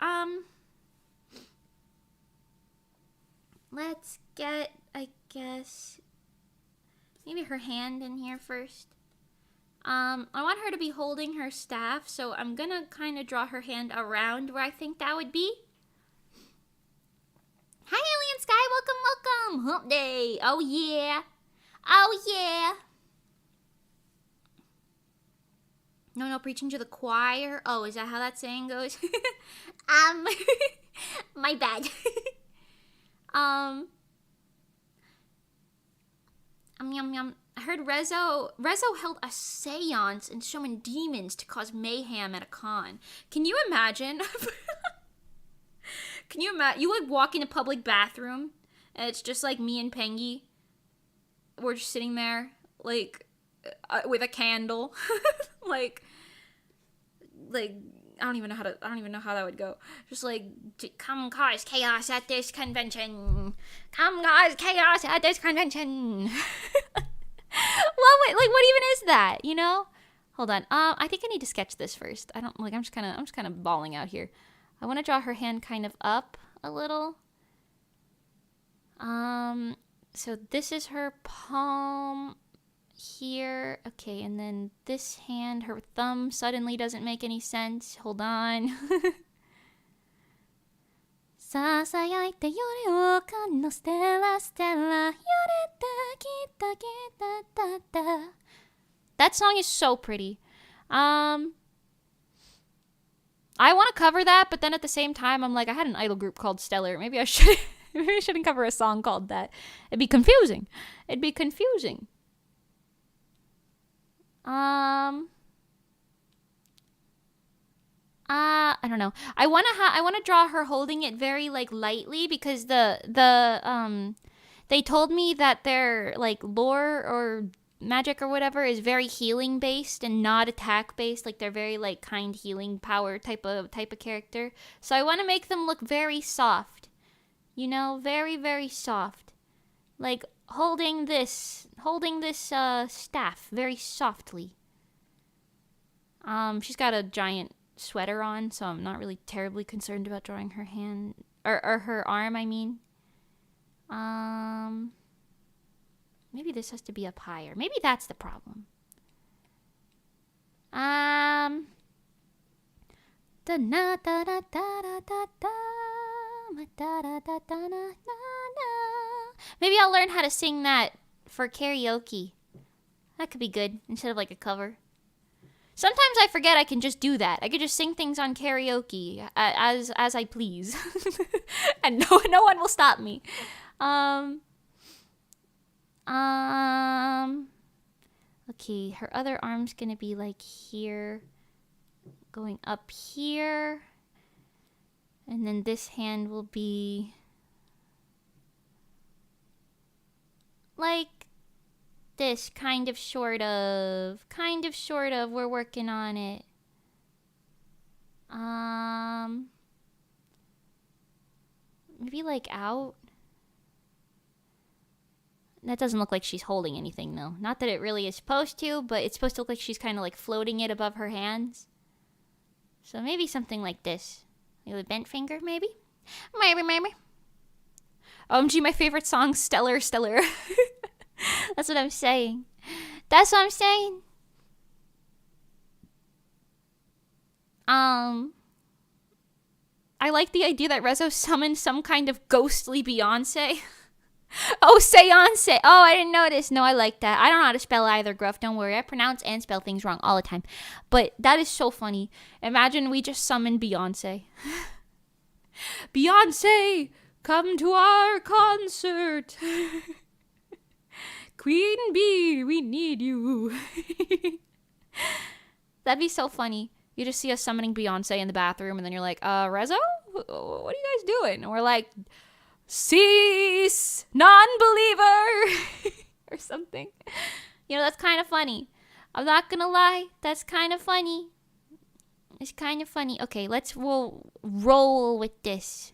let's get, I guess, maybe her hand in here first. I want her to be holding her staff, so I'm gonna kind of draw her hand around where I think that would be. Hi, Alien Sky, welcome, welcome! Hump Day! Oh yeah! Oh yeah! No, preaching to the choir. Oh, is that how that saying goes? My bad. Yum yum. I heard Rezo held a seance and summoned demons to cause mayhem at a con. Can you imagine? Can you imagine? You like walk in a public bathroom and it's just like me and Pengy. We're just sitting there like with a candle, like I don't even know how that would go. Just like, come cause chaos at this convention. Come cause chaos at this convention. What even is that? You know? Hold on. I think I need to sketch this first. I'm just kind of balling out here. I want to draw her hand kind of up a little. So this is her palm, here. Okay, and then this hand, her thumb suddenly doesn't make any sense. Hold on. ささやいて夜をかのステラステラ揺れてきたきたたた That song is so pretty. I want to cover that, but then at the same time, I'm like, I had an idol group called Stellar. Maybe I shouldn't cover a song called that. It'd be confusing. I don't know. I wanna draw her holding it very like lightly because they told me that their like lore or magic or whatever is very healing based and not attack based. Like they're very like kind healing power type of character. So I want to make them look very soft. You know, very very soft. Like holding this staff very softly. She's got a giant sweater on, so I'm not really terribly concerned about drawing her hand or her arm, I mean. Maybe this has to be up higher. Maybe that's the problem. Maybe I'll learn how to sing that for karaoke. That could be good instead of like a cover. Sometimes I forget I can just do that. I could just sing things on karaoke as I please. And no one will stop me. Okay, her other arm's gonna be like here, going up here, and then this hand will be like this, kind of, sort of, we're working on it. Maybe like out. That doesn't look like she's holding anything, though. Not that it really is supposed to, but it's supposed to look like she's kind of like floating it above her hands. So maybe something like this. Like a bent finger, maybe? Maybe. OMG, my favorite song, Stellar. That's what I'm saying. I like the idea that Rezo summoned some kind of ghostly Beyonce. Oh, Seance. Oh, I didn't notice. No, I like that. I don't know how to spell either, Gruff. Don't worry. I pronounce and spell things wrong all the time. But that is so funny. Imagine we just summon Beyonce. Beyonce, come to our concert. Queen Bee, we need you. That'd be so funny. You just see us summoning Beyonce in the bathroom, and then you're like, Rezo? What are you guys doing? And we're like, cease, non-believer. Or something. You know, that's kind of funny. I'm not gonna lie. That's kind of funny. It's kind of funny. Okay, we'll roll with this.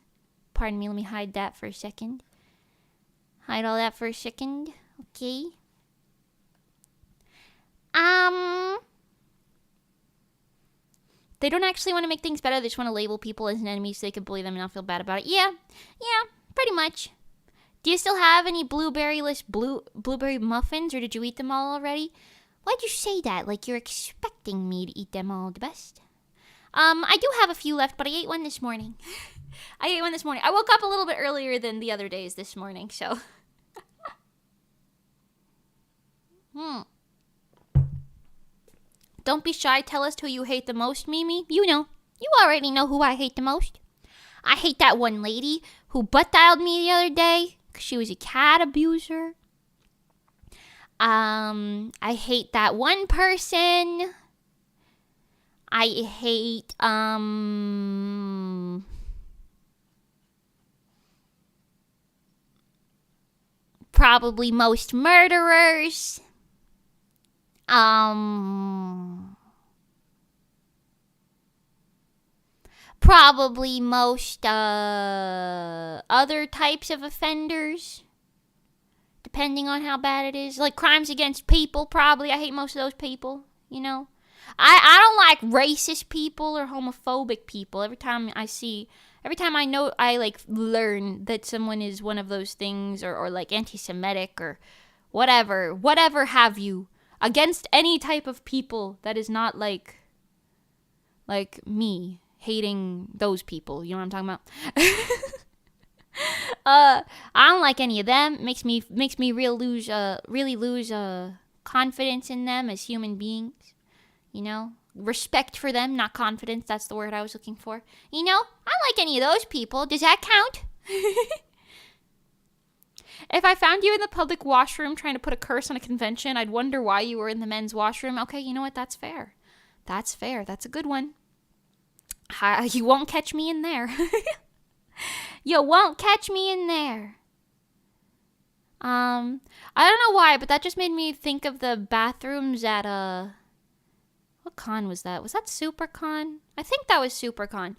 Pardon me, let me hide that for a second. Hide all that for a second. Okay. They don't actually want to make things better. They just want to label people as an enemy so they can bully them and not feel bad about it. Yeah, pretty much. Do you still have any blueberry-less blueberry muffins, or did you eat them all already? Why'd you say that? Like you're expecting me to eat them all the best? I do have a few left, but I ate one this morning. I woke up a little bit earlier than the other days this morning, so. Don't be shy. Tell us who you hate the most, Mimi. You know. You already know who I hate the most. I hate that one lady who butt-dialed me the other day because she was a cat abuser. I hate that one person. I hate, probably most murderers. Probably most, other types of offenders. Depending on how bad it is. Like crimes against people, probably. I hate most of those people, you know. I don't like racist people or homophobic people. Every time I learn that someone is one of those things or like anti-Semitic or whatever have you. against any type of people that is not like me hating those people. You know what I'm talking about? I don't like any of them. Makes me really lose confidence in them as human beings. You know, respect for them, not confidence. That's the word I was looking for. You know, I don't like any of those people. Does that count? If I found you in the public washroom trying to put a curse on a convention, I'd wonder why you were in the men's washroom. Okay, you know what? That's fair. That's fair. That's a good one. You won't catch me in there. You won't catch me in there. I don't know why, but that just made me think of the bathrooms at what con was that? Was that SuperCon? I think that was SuperCon.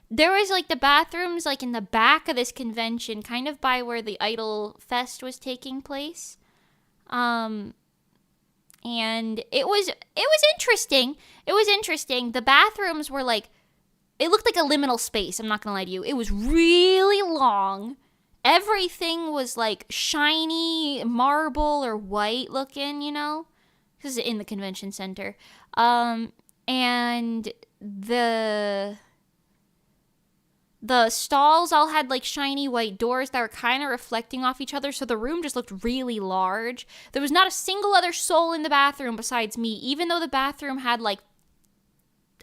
There was like the bathrooms like in the back of this convention, kind of by where the Idol Fest was taking place. And it was interesting. It was interesting. The bathrooms were like, it looked like a liminal space. I'm not gonna lie to you. It was really long. Everything was like shiny marble or white looking, you know, because it's in the convention center. And the stalls all had like shiny white doors that were kind of reflecting off each other, so the room just looked really large. There was not a single other soul in the bathroom besides me, even though the bathroom had like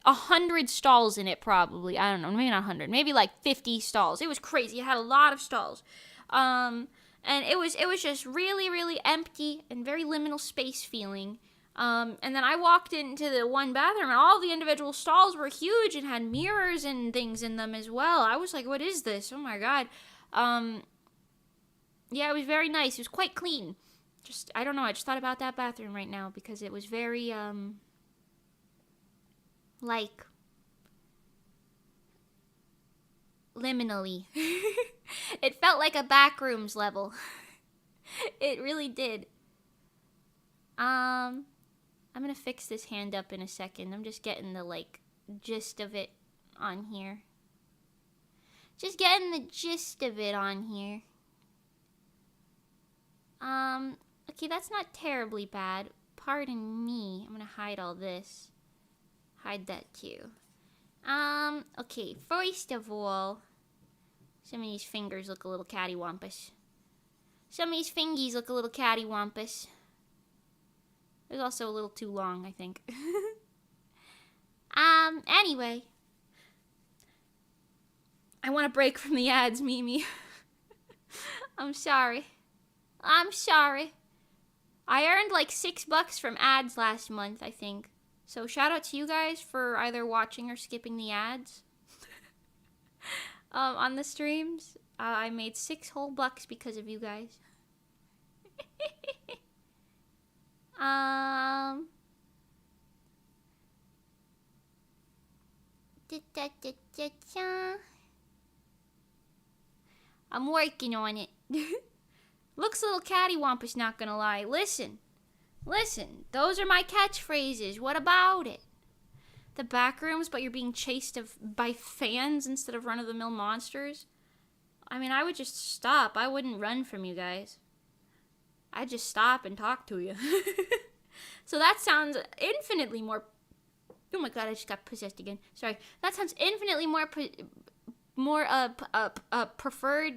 100 stalls in it, probably. I don't know, maybe not 100, maybe like 50 stalls. It was crazy. It had a lot of stalls. And it was just really, really empty and very liminal space feeling. And then I walked into the one bathroom, and all the individual stalls were huge and had mirrors and things in them as well. I was like, what is this? Oh my god. Yeah, it was very nice. It was quite clean. I don't know, I just thought about that bathroom right now because it was very, like, liminally. It felt like a backrooms level. It really did. I'm gonna fix this hand up in a second. I'm just getting the, like, gist of it on here. Just getting the gist of it on here. Okay, that's not terribly bad. Pardon me. I'm gonna hide all this. Hide that too. Okay, first of all, some of these fingers look a little cattywampus. Some of these fingies look a little cattywampus. It was also a little too long, I think. Anyway. I want a break from the ads, Mimi. I'm sorry. I earned like $6 from ads last month, I think. So shout out to you guys for either watching or skipping the ads. On the streams. I made $6 whole because of you guys. I'm working on it. Looks a little cattywampus, not gonna lie. Listen, those are my catchphrases. What about it? The back rooms, but you're being chased by fans instead of run-of-the-mill monsters? I mean, I would just stop. I wouldn't run from you guys. I'd just stop and talk to you. So that sounds infinitely more... Oh my god, I just got possessed again. Sorry. That sounds infinitely more preferred,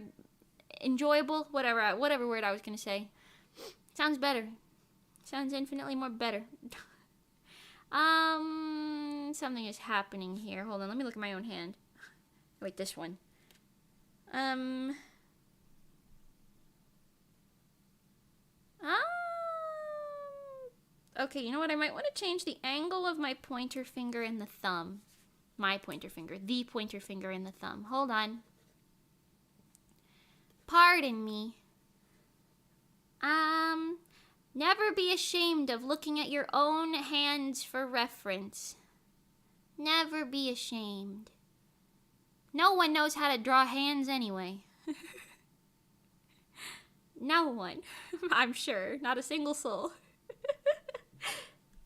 enjoyable, whatever word I was gonna say. Sounds better. Sounds infinitely more better. Something is happening here. Hold on, let me look at my own hand. Wait, this one. Okay, you know what? I might want to change the angle of my pointer finger and the thumb. My pointer finger. The pointer finger and the thumb. Hold on. Pardon me. Never be ashamed of looking at your own hands for reference. Never be ashamed. No one knows how to draw hands anyway. No one. I'm sure. Not a single soul.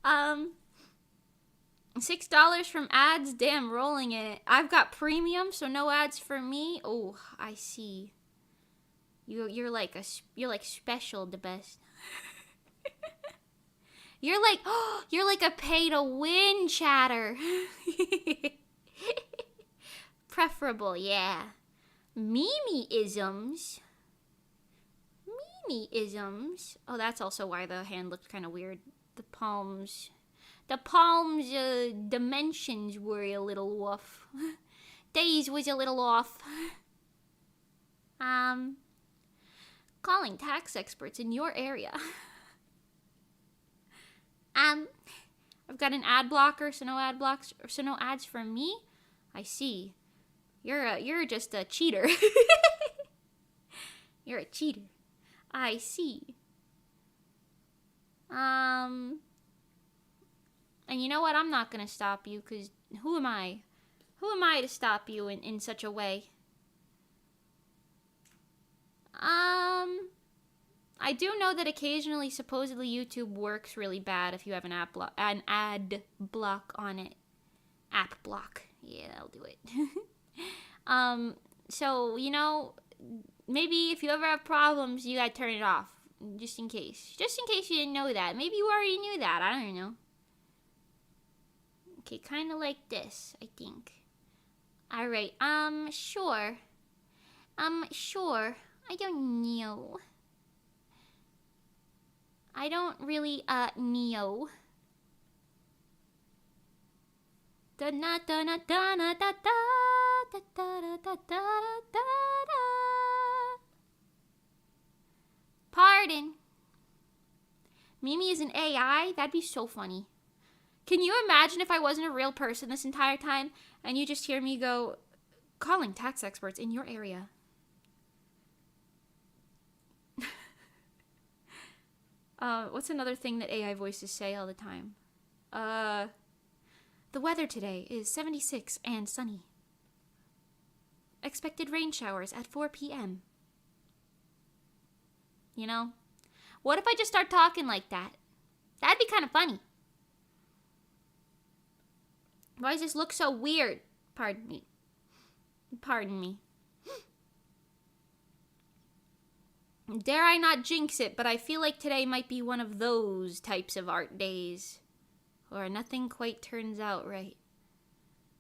$6 from ads? Damn, rolling in it. I've got premium, so no ads for me. Oh, I see. You're like special, the best. you're like a pay-to-win chatter. Preferable, yeah. Mimi-isms. Mimi-isms. Oh, that's also why the hand looked kind of weird. The palms, dimensions were a little off. Days was a little off. Calling tax experts in your area. I've got an ad blocker, so no ad blocks, so no ads from me. I see. You're just a cheater. You're a cheater. I see. And you know what? I'm not gonna stop you, because who am I? Who am I to stop you in such a way? I do know that occasionally, supposedly, YouTube works really bad if you have an ad block on it. App block. Yeah, that'll do it. So, you know, maybe if you ever have problems, you gotta turn it off. Just in case. Just in case you didn't know that. Maybe you already knew that. I don't know. Okay, kind of like this, I think. Alright, sure. Sure. I don't know. I don't really, know. Pardon. Mimi is an AI? That'd be so funny. Can you imagine if I wasn't a real person this entire time and you just hear me go, calling tax experts in your area? What's another thing that AI voices say all the time? The weather today is 76 and sunny. Expected rain showers at 4 p.m. You know? What if I just start talking like that? That'd be kind of funny. Why does this look so weird? Pardon me. Pardon me. Dare I not jinx it, but I feel like today might be one of those types of art days. Or nothing quite turns out right.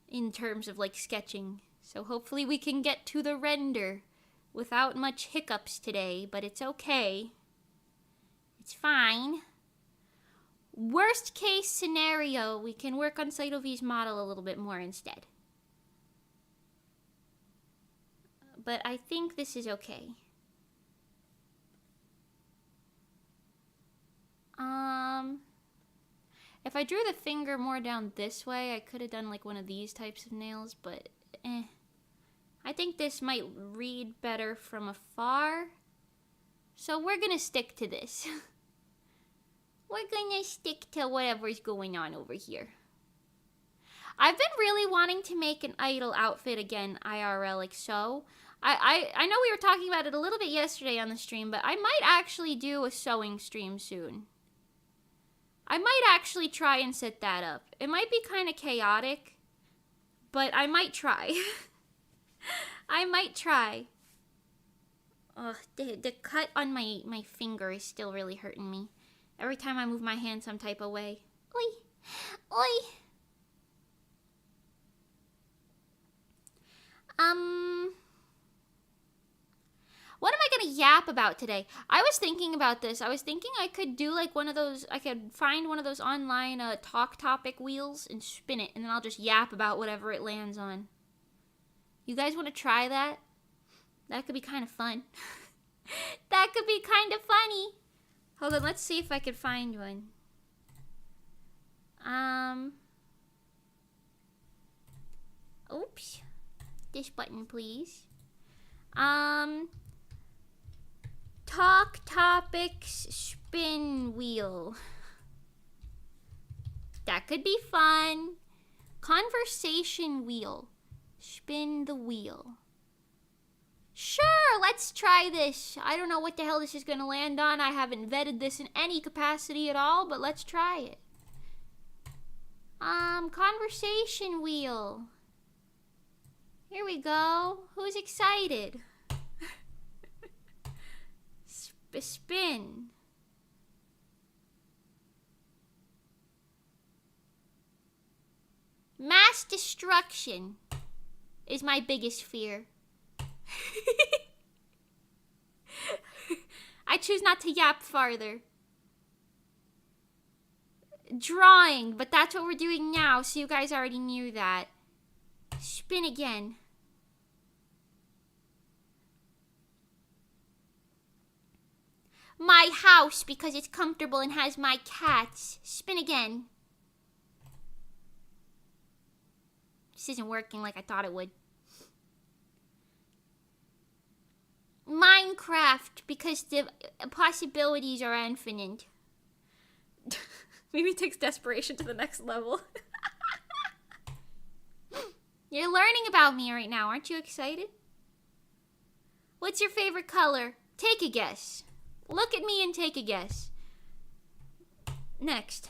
In terms of, like, sketching. So hopefully we can get to the render without much hiccups today, but it's okay. It's fine. Worst case scenario, we can work on Cytov's model a little bit more instead. But I think this is okay. If I drew the finger more down this way, I could have done like one of these types of nails, but I think this might read better from afar. So we're gonna stick to this. We're gonna stick to whatever's going on over here. I've been really wanting to make an idol outfit again, IRL, like so. I know we were talking about it a little bit yesterday on the stream, but I might actually do a sewing stream soon. I might actually try and set that up. It might be kind of chaotic, but I might try. I might try. Ugh, the cut on my finger is still really hurting me. Every time I move my hand some type of way. Oi! Oi! What am I gonna yap about today? I was thinking about this. I was thinking I could do like one of those, I could find one of those online talk topic wheels and spin it, and then I'll just yap about whatever it lands on. You guys want to try that? That could be kind of fun. That could be kind of funny. Hold on, let's see if I could find one. Oops. This button, please. Talk topics spin wheel. That could be fun. Conversation wheel. Spin the wheel. Sure, let's try this. I don't know what the hell this is going to land on. I haven't vetted this in any capacity at all, but let's try it. Conversation wheel. Here we go. Who's excited? Spin. Mass destruction is my biggest fear. I choose not to yap farther. Drawing, but that's what we're doing now, so you guys already knew that. Spin again. My house, because it's comfortable and has my cats. Spin again. This isn't working like I thought it would. Minecraft, because the possibilities are infinite. Maybe it takes desperation to the next level. You're learning about me right now. Aren't you excited? What's your favorite color? Take a guess. Look at me and take a guess. Next.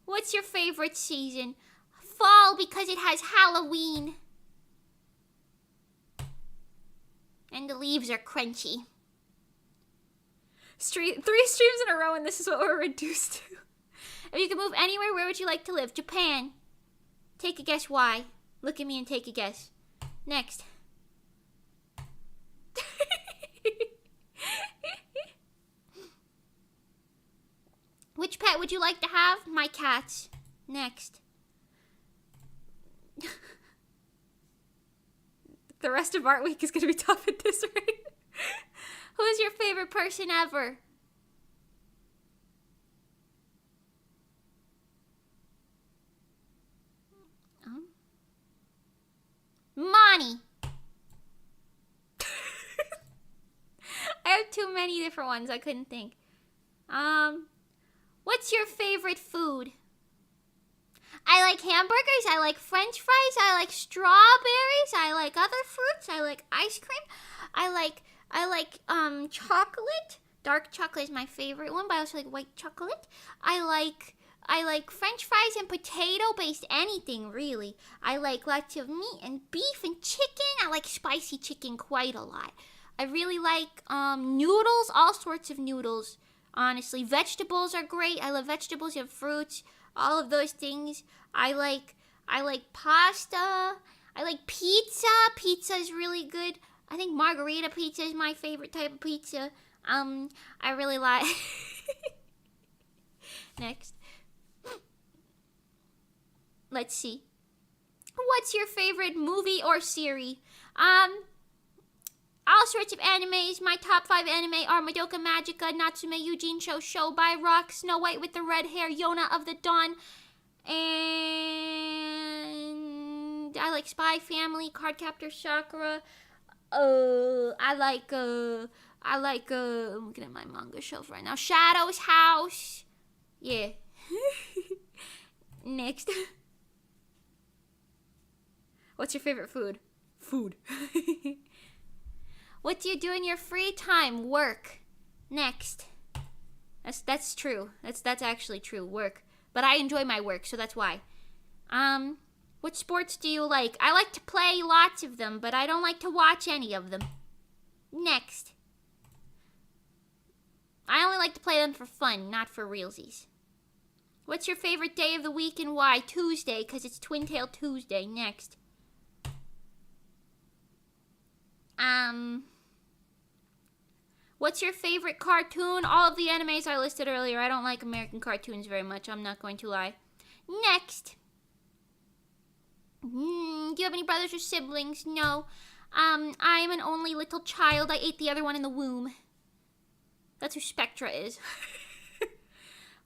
What's your favorite season? Fall, because it has Halloween. And the leaves are crunchy. 3 streams in a row, and this is what we're reduced to. If you could move anywhere, where would you like to live? Japan. Take a guess why. Look at me and take a guess. Next. Which pet would you like to have? My cats. Next. The rest of Art Week is going to be tough at this rate. Who's your favorite person ever? Monty. I have too many different ones. I couldn't think. What's your favorite food? I like hamburgers. I like French fries. I like strawberries. I like other fruits. I like ice cream. I like chocolate. Dark chocolate is my favorite one, but I also like white chocolate. I like French fries and potato-based anything, really. I like lots of meat and beef and chicken. I like spicy chicken quite a lot. I really like noodles, all sorts of noodles, honestly. Vegetables are great. I love vegetables and fruits, all of those things. I like pasta. I like pizza. Pizza is really good. I think margarita pizza is my favorite type of pizza. I really like... Next. Let's see. What's your favorite movie or series? All sorts of animes. My top 5 anime are Madoka Magica, Natsume Yujin Show by Rock, Snow White with the Red Hair, Yona of the Dawn, and I like Spy Family, Cardcaptor Sakura. I like I'm looking at my manga shelf right now. Shadow's House. Yeah. Next. What's your favorite food? Food. What do you do in your free time? Work. Next. That's true. That's actually true. Work. But I enjoy my work, so that's why. What sports do you like? I like to play lots of them, but I don't like to watch any of them. Next. I only like to play them for fun, not for realsies. What's your favorite day of the week and why? Tuesday, because it's Twin Tail Tuesday. Next. What's your favorite cartoon? All of the animes I listed earlier. I don't like American cartoons very much. I'm not going to lie. Next. Do you have any brothers or siblings? No. I'm an only little child. I ate the other one in the womb. That's who Spectra is.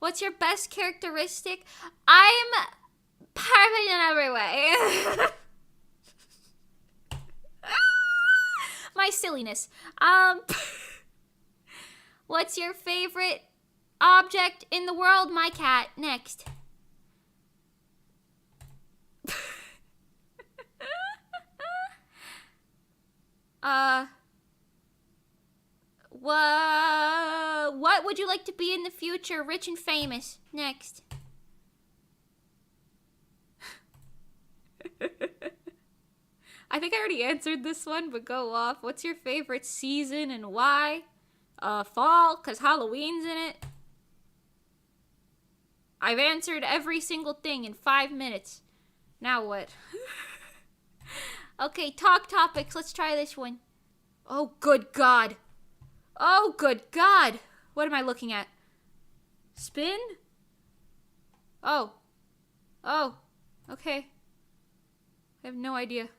What's your best characteristic? I'm perfect in every way. My silliness. What's your favorite object in the world? My cat. Next. What would you like to be in the future? Rich and famous. Next. I think I already answered this one, but go off. What's your favorite season and why? Fall, because Halloween's in it. I've answered every single thing in 5 minutes. Now what? Okay, talk topics. Let's try this one. Oh, good God. Oh, good God. What am I looking at? Spin? Oh. Oh. Okay. I have no idea.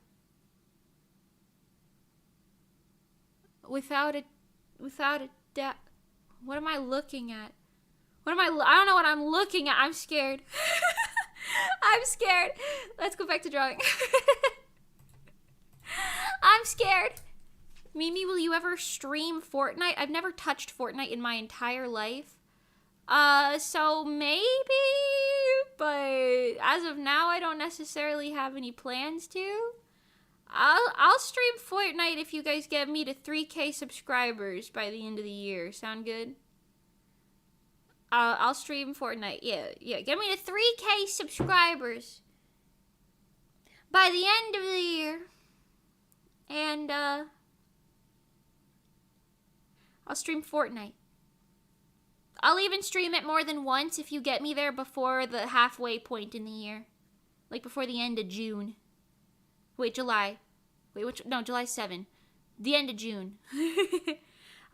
Without a doubt. What am I looking at? I don't know what I'm looking at. I'm scared. I'm scared. Let's go back to drawing. I'm scared. Mimi, will you ever stream Fortnite? I've never touched Fortnite in my entire life. So maybe, but as of now, I don't necessarily have any plans to. I'll stream Fortnite if you guys get me to 3K subscribers by the end of the year. Sound good? I'll stream Fortnite. Yeah. Get me to 3K subscribers by the end of the year. And, I'll stream Fortnite. I'll even stream it more than once if you get me there before the halfway point in the year. Like before the end of June. Wait, July. No, July 7. The end of June.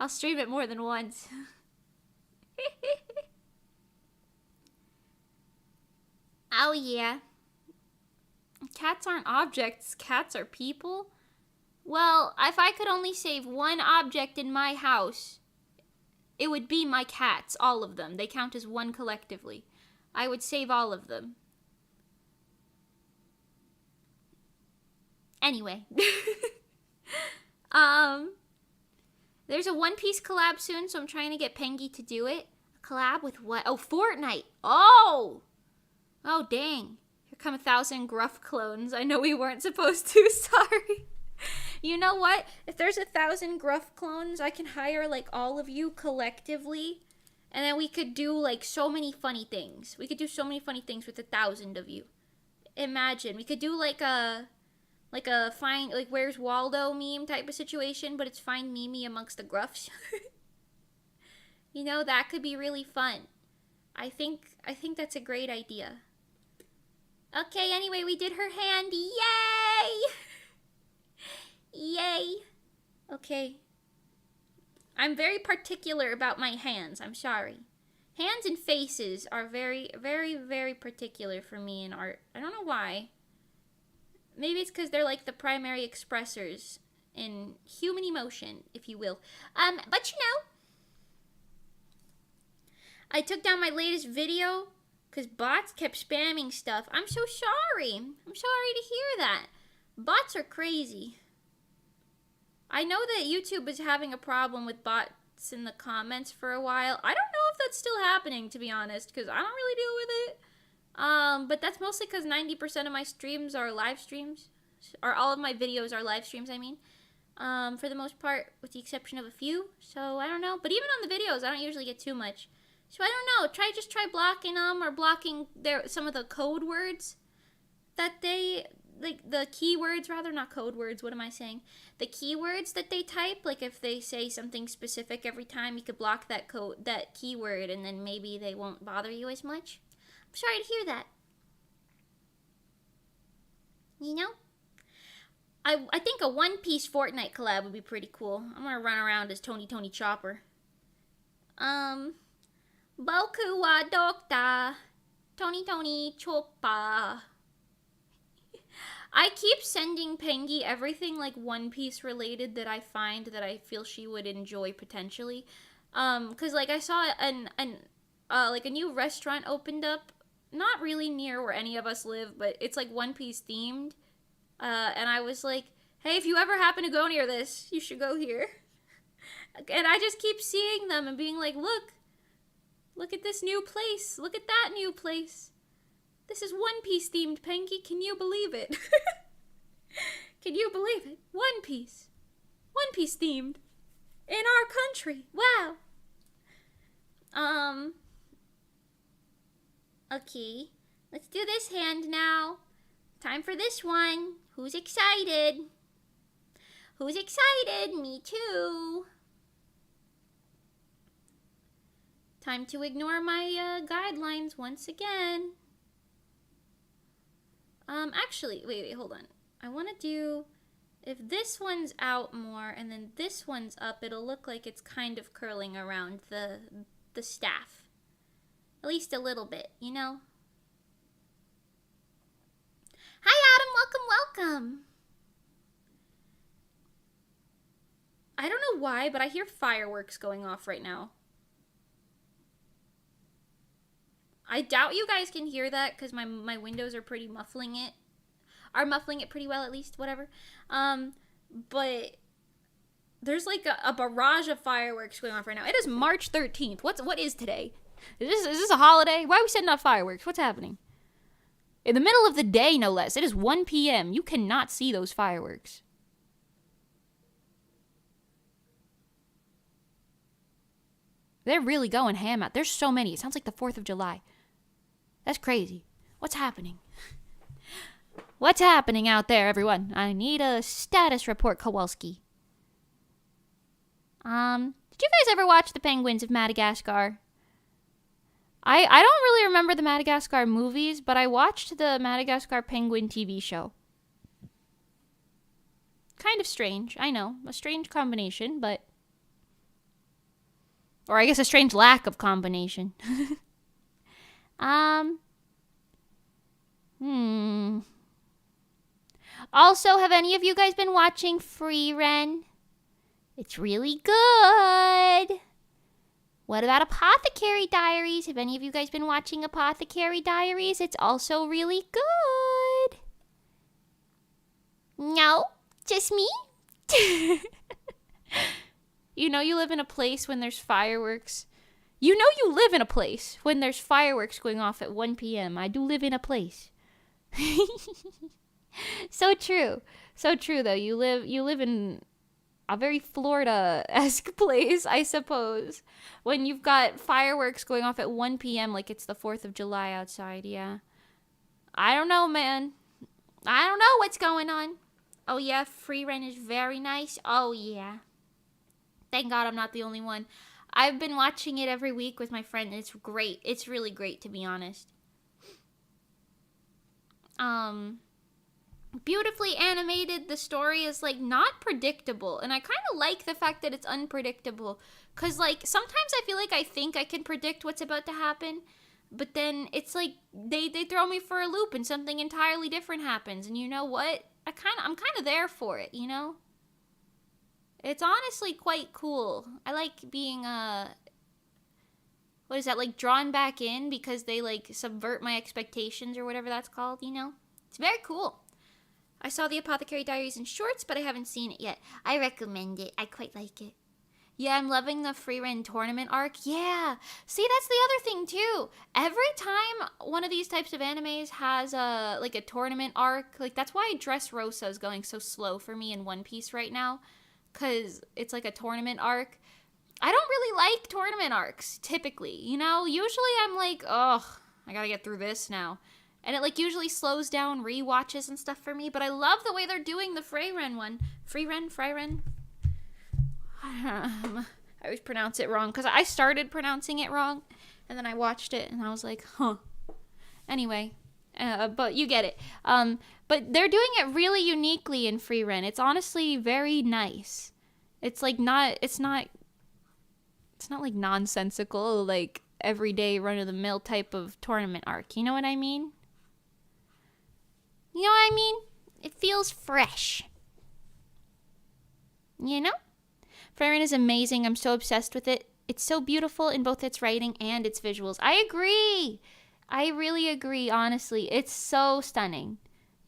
I'll stream it more than once. Oh, yeah. Cats aren't objects. Cats are people. Well, if I could only save one object in my house, it would be my cats, all of them. They count as one collectively. I would save all of them. Anyway. There's a One Piece collab soon, so I'm trying to get Pengy to do it. A collab with what? Oh, Fortnite. Oh, dang. Here come 1,000 Gruff clones. I know we weren't supposed to. Sorry. You know what? If there's 1,000 Gruff clones, I can hire, like, all of you collectively. And then we could do, like, so many funny things. We could do so many funny things with 1,000 of you. Imagine. We could do, like a find, like, Where's Waldo meme type of situation, but it's Find Mimi amongst the Gruffs. You know, that could be really fun. I think that's a great idea. Okay, anyway, we did her hand. Yay! Yay. Okay. I'm very particular about my hands. I'm sorry. Hands and faces are very, very, very particular for me in art. I don't know why. Maybe it's because they're like the primary expressors in human emotion, if you will. But you know, I took down my latest video because bots kept spamming stuff. I'm so sorry. I'm sorry to hear that. Bots are crazy. I know that YouTube is having a problem with bots in the comments for a while. I don't know if that's still happening, to be honest, because I don't really deal with it. But that's mostly because 90% of my streams are live streams. Or all of my videos are live streams, I mean. For the most part, with the exception of a few. So, I don't know. But even on the videos, I don't usually get too much. So, I don't know. Just try blocking them or blocking some of the code words that they... Like, the keywords, rather, not code words, what am I saying? The keywords that they type, like, if they say something specific every time, you could block that keyword, and then maybe they won't bother you as much. I'm sorry to hear that. You know? I think a One Piece Fortnite collab would be pretty cool. I'm gonna run around as Tony Chopper. Boku wa dokta. Tony Chopper. I keep sending Pengy everything like One Piece related that I find that I feel she would enjoy potentially. Cause like I saw like a new restaurant opened up, not really near where any of us live, but it's like One Piece themed. And I was like, hey, if you ever happen to go near this, you should go here. And I just keep seeing them and being like, look at this new place. Look at that new place. This is One Piece themed, Pengy. Can you believe it? Can you believe it? One Piece. One Piece themed. In our country. Wow. Okay. Let's do this hand now. Time for this one. Who's excited? Who's excited? Me too. Time to ignore my guidelines once again. Actually, wait, hold on. I want to do, if this one's out more and then this one's up, it'll look like it's kind of curling around the staff. At least a little bit, you know? Hi, Adam. Welcome. I don't know why, but I hear fireworks going off right now. I doubt you guys can hear that because my windows are pretty muffling it. Are muffling it pretty well, at least, whatever. But there's like a barrage of fireworks going off right now. It is March 13th. What is today? Is this a holiday? Why are we setting off fireworks? What's happening? In the middle of the day, no less. It is 1 p.m. You cannot see those fireworks. They're really going ham out. There's so many. It sounds like the 4th of July. That's crazy. What's happening? What's happening out there, everyone? I need a status report, Kowalski. Did you guys ever watch The Penguins of Madagascar? I don't really remember the Madagascar movies, but I watched the Madagascar Penguin TV show. Kind of strange, I know. A strange combination, but... Or I guess a strange lack of combination. Also, have any of you guys been watching Refrain? It's really good. What about Apothecary Diaries? Have any of you guys been watching Apothecary Diaries? It's also really good. No? Just me? You know you live in a place when there's fireworks. You know you live in a place when there's fireworks going off at 1 p.m. I do live in a place. So true. So true, though. You live in a very Florida-esque place, I suppose. When you've got fireworks going off at 1 p.m. like it's the 4th of July outside, yeah. I don't know, man. I don't know what's going on. Oh, yeah, Refrain is very nice. Oh, yeah. Thank God I'm not the only one. I've been watching it every week with my friend, and it's great. It's really great, to be honest. Beautifully animated. The story is, like, not predictable. And I kind of like the fact that it's unpredictable. Because, like, sometimes I feel like I think I can predict what's about to happen. But then it's like they throw me for a loop and something entirely different happens. And you know what? I'm kind of there for it, you know? It's honestly quite cool. I like being, what is that, like, drawn back in because they, like, subvert my expectations or whatever that's called, you know? It's very cool. I saw the Apothecary Diaries in shorts, but I haven't seen it yet. I recommend it. I quite like it. Yeah, I'm loving the Refrain tournament arc. Yeah. See, that's the other thing, too. Every time one of these types of animes has, a tournament arc, like, that's why Dressrosa is going so slow for me in One Piece right now. Because it's like a tournament arc. I don't really like tournament arcs, typically. You know, usually I'm like, ugh, I gotta get through this now. And it, like, usually slows down rewatches and stuff for me. But I love the way they're doing the Refrain one. Refrain. I always pronounce it wrong. Because I started pronouncing it wrong. And then I watched it and I was like, huh. Anyway. But you get it. But they're doing it really uniquely in Refrain. It's honestly very nice. It's like it's not like nonsensical, like everyday run-of-the-mill type of tournament arc. You know what I mean? You know what I mean? It feels fresh. You know? Refrain is amazing. I'm so obsessed with it. It's so beautiful in both its writing and its visuals. I agree. I really agree, honestly. It's so stunning.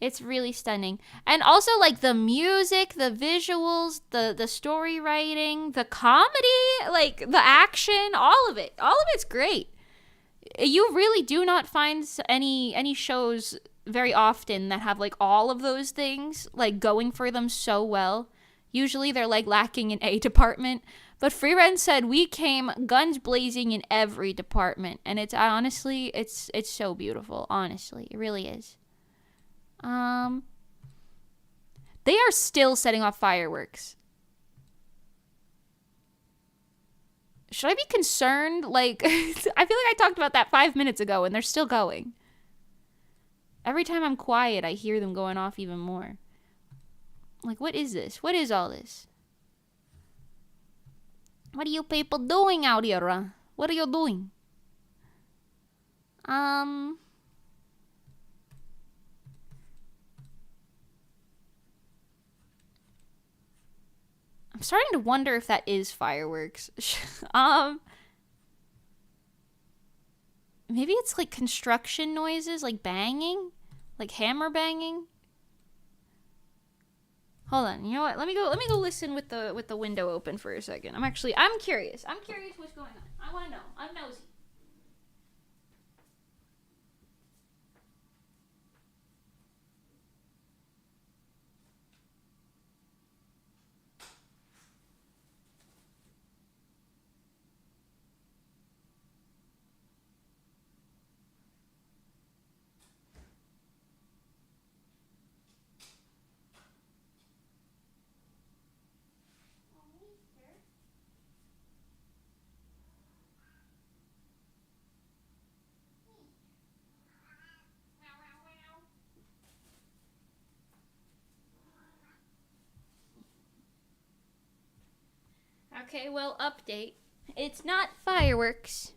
It's really stunning. And also, like, the music, the visuals, the story writing, the comedy, like, the action, all of it. All of it's great. You really do not find any shows very often that have, like, all of those things, like, going for them so well. Usually they're, like, lacking in a department. But Refrain said we came guns blazing in every department. And it's honestly, it's so beautiful. Honestly, it really is. They are still setting off fireworks. Should I be concerned? Like, I feel like I talked about that 5 minutes ago and they're still going. Every time I'm quiet, I hear them going off even more. Like, what is this? What is all this? What are you people doing out here? What are you doing? I'm starting to wonder if that is fireworks. Maybe it's like construction noises, like banging, like hammer banging. Hold on, you know what? Let me go listen with the window open for a second. I'm curious. I'm curious what's going on. I want to know. I'm nosy. Okay, well, update. It's not fireworks.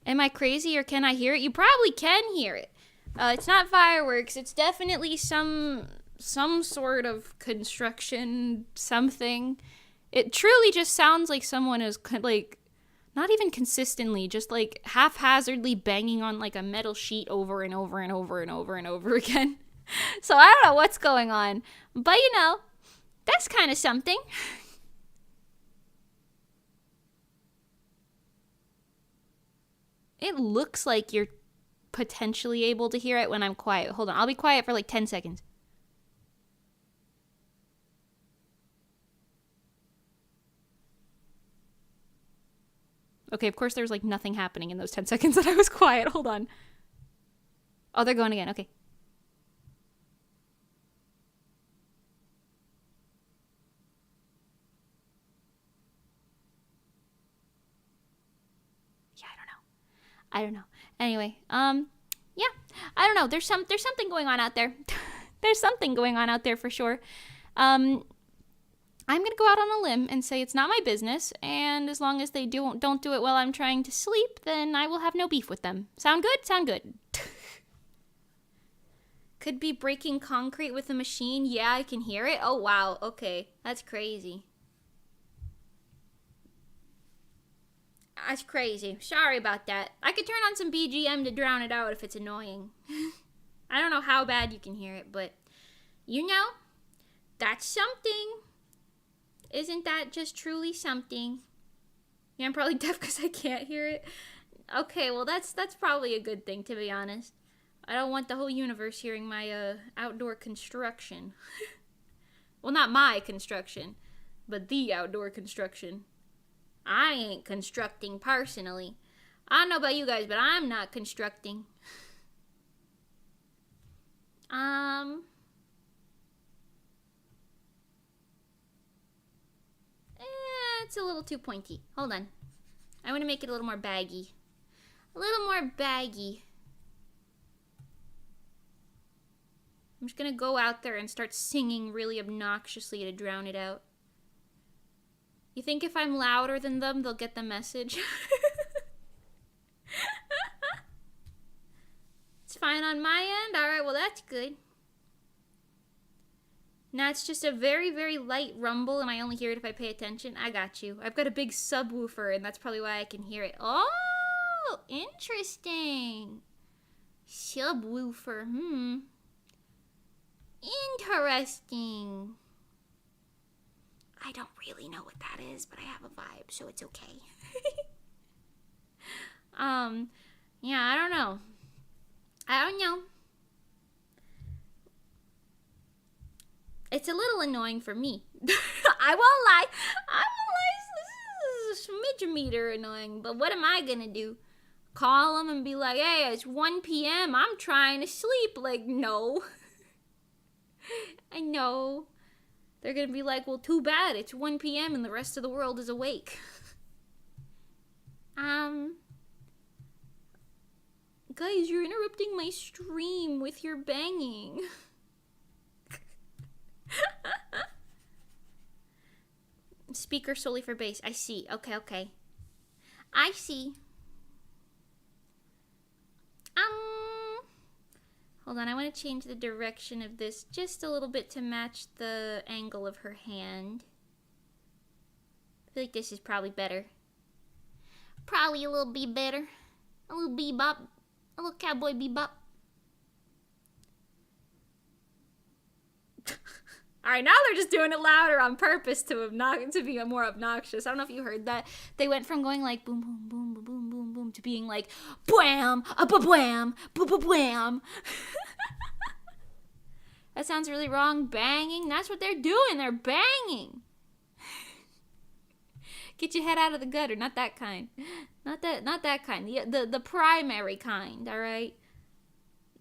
Am I crazy or can I hear it? You probably can hear it. It's not fireworks. It's definitely some sort of construction something. It truly just sounds like someone is like not even consistently, just like haphazardly banging on like a metal sheet over and over and over and over and over again. So I don't know what's going on, but you know, that's kind of something. It looks like you're potentially able to hear it when I'm quiet. Hold on, I'll be quiet for like 10 seconds. Okay, of course there's like nothing happening in those 10 seconds that I was quiet. Hold on. Oh, they're going again. Okay. Yeah, I don't know. Anyway, yeah, I don't know. There's something going on out there. There's something going on out there for sure. I'm gonna go out on a limb and say it's not my business, and as long as they don't do it while I'm trying to sleep, then I will have no beef with them. Sound good? Sound good. Could be breaking concrete with a machine. Yeah, I can hear it. Oh wow. Okay, that's crazy. That's crazy. Sorry about that. I could turn on some BGM to drown it out if it's annoying. I don't know how bad you can hear it, but you know, that's something. Isn't that just truly something? Yeah, I'm probably deaf because I can't hear it. Okay, well that's probably a good thing, to be honest. I don't want the whole universe hearing my outdoor construction. Well, not my construction, but the outdoor construction. I ain't constructing personally. I don't know about you guys, but I'm not constructing. It's a little too pointy. Hold on. I want to make it a little more baggy. A little more baggy. I'm just gonna go out there and start singing really obnoxiously to drown it out. You think if I'm louder than them, they'll get the message? It's fine on my end? Alright, well that's good. Now it's just a very, very light rumble and I only hear it if I pay attention. I got you. I've got a big subwoofer and that's probably why I can hear it. Oh, interesting. Subwoofer, Interesting. I don't really know what that is, but I have a vibe, so it's okay. Yeah, I don't know. It's a little annoying for me. I won't lie. This is a smidge meter annoying, but what am I gonna do? Call them and be like, hey, it's 1 p.m. I'm trying to sleep. Like, no. I know. They're gonna be like, well, too bad. It's 1 p.m. and the rest of the world is awake. Guys, you're interrupting my stream with your banging. Speaker solely for bass. I see. Okay. I see. Hold on, I want to change the direction of this just a little bit to match the angle of her hand. I feel like this is probably better. Probably a little bit better. A little bebop. A little cowboy bebop. Alright, now they're just doing it louder on purpose to be more obnoxious. I don't know if you heard that. They went from going like boom, boom, boom, boom, boom, boom, boom to being like bwam, ba-bwam, ba-bwam. That sounds really wrong. Banging. That's what they're doing. They're banging. Get your head out of the gutter. Not that kind. Not that kind. The primary kind, alright?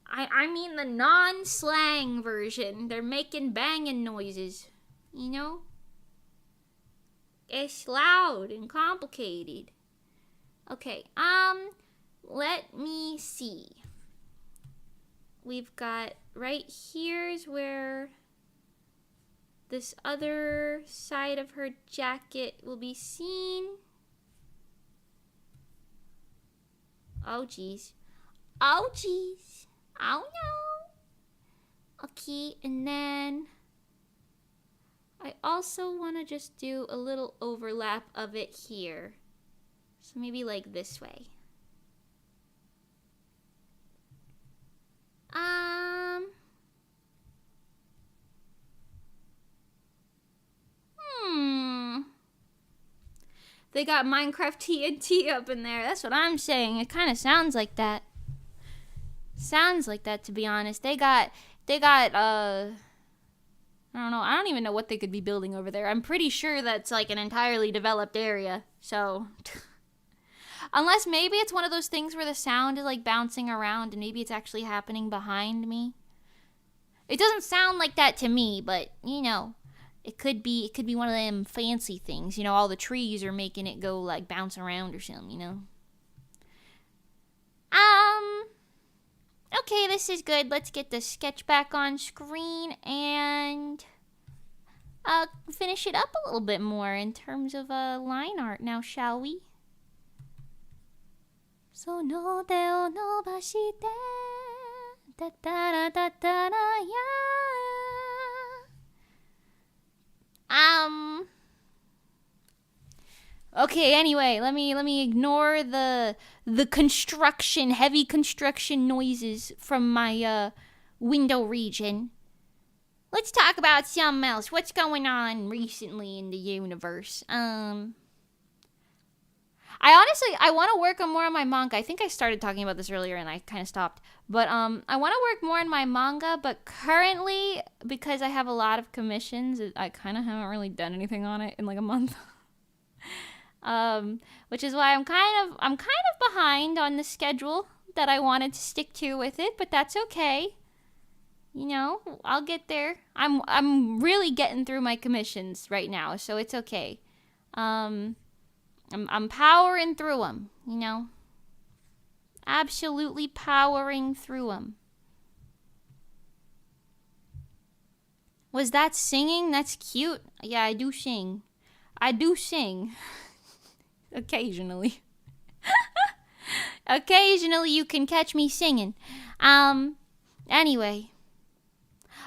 I mean the non-slang version. They're making banging noises. You know? It's loud and complicated. Okay, let me see. We've got right here's where this other side of her jacket will be seen. Oh, jeez. Oh, jeez. Oh, no. Okay, and then I also want to just do a little overlap of it here. So maybe like this way. They got Minecraft TNT up in there. That's what I'm saying. It kind of sounds like that. Sounds like that, to be honest. They got I don't know. I don't even know what they could be building over there. I'm pretty sure that's like an entirely developed area. So unless maybe it's one of those things where the sound is like bouncing around and maybe it's actually happening behind me. It doesn't sound like that to me, but you know, it could be one of them fancy things. You know, all the trees are making it go like bounce around or something, you know. Okay, this is good. Let's get the sketch back on screen and finish it up a little bit more in terms of line art now, shall we? So no deo no bashite da da da da da da ya. Okay, anyway, let me ignore the heavy construction noises from my window region. Let's talk about something else. What's going on recently in the universe? I want to work on more on my manga. I think I started talking about this earlier and I kind of stopped. But I want to work more on my manga, but currently, because I have a lot of commissions, I kind of haven't really done anything on it in like a month. Which is why I'm kind of behind on the schedule that I wanted to stick to with it, but that's okay. You know, I'll get there. I'm really getting through my commissions right now, so it's okay. I'm powering through them, you know. Absolutely powering through them. Was that singing? That's cute. Yeah, I do sing. Occasionally. Occasionally you can catch me singing. Anyway.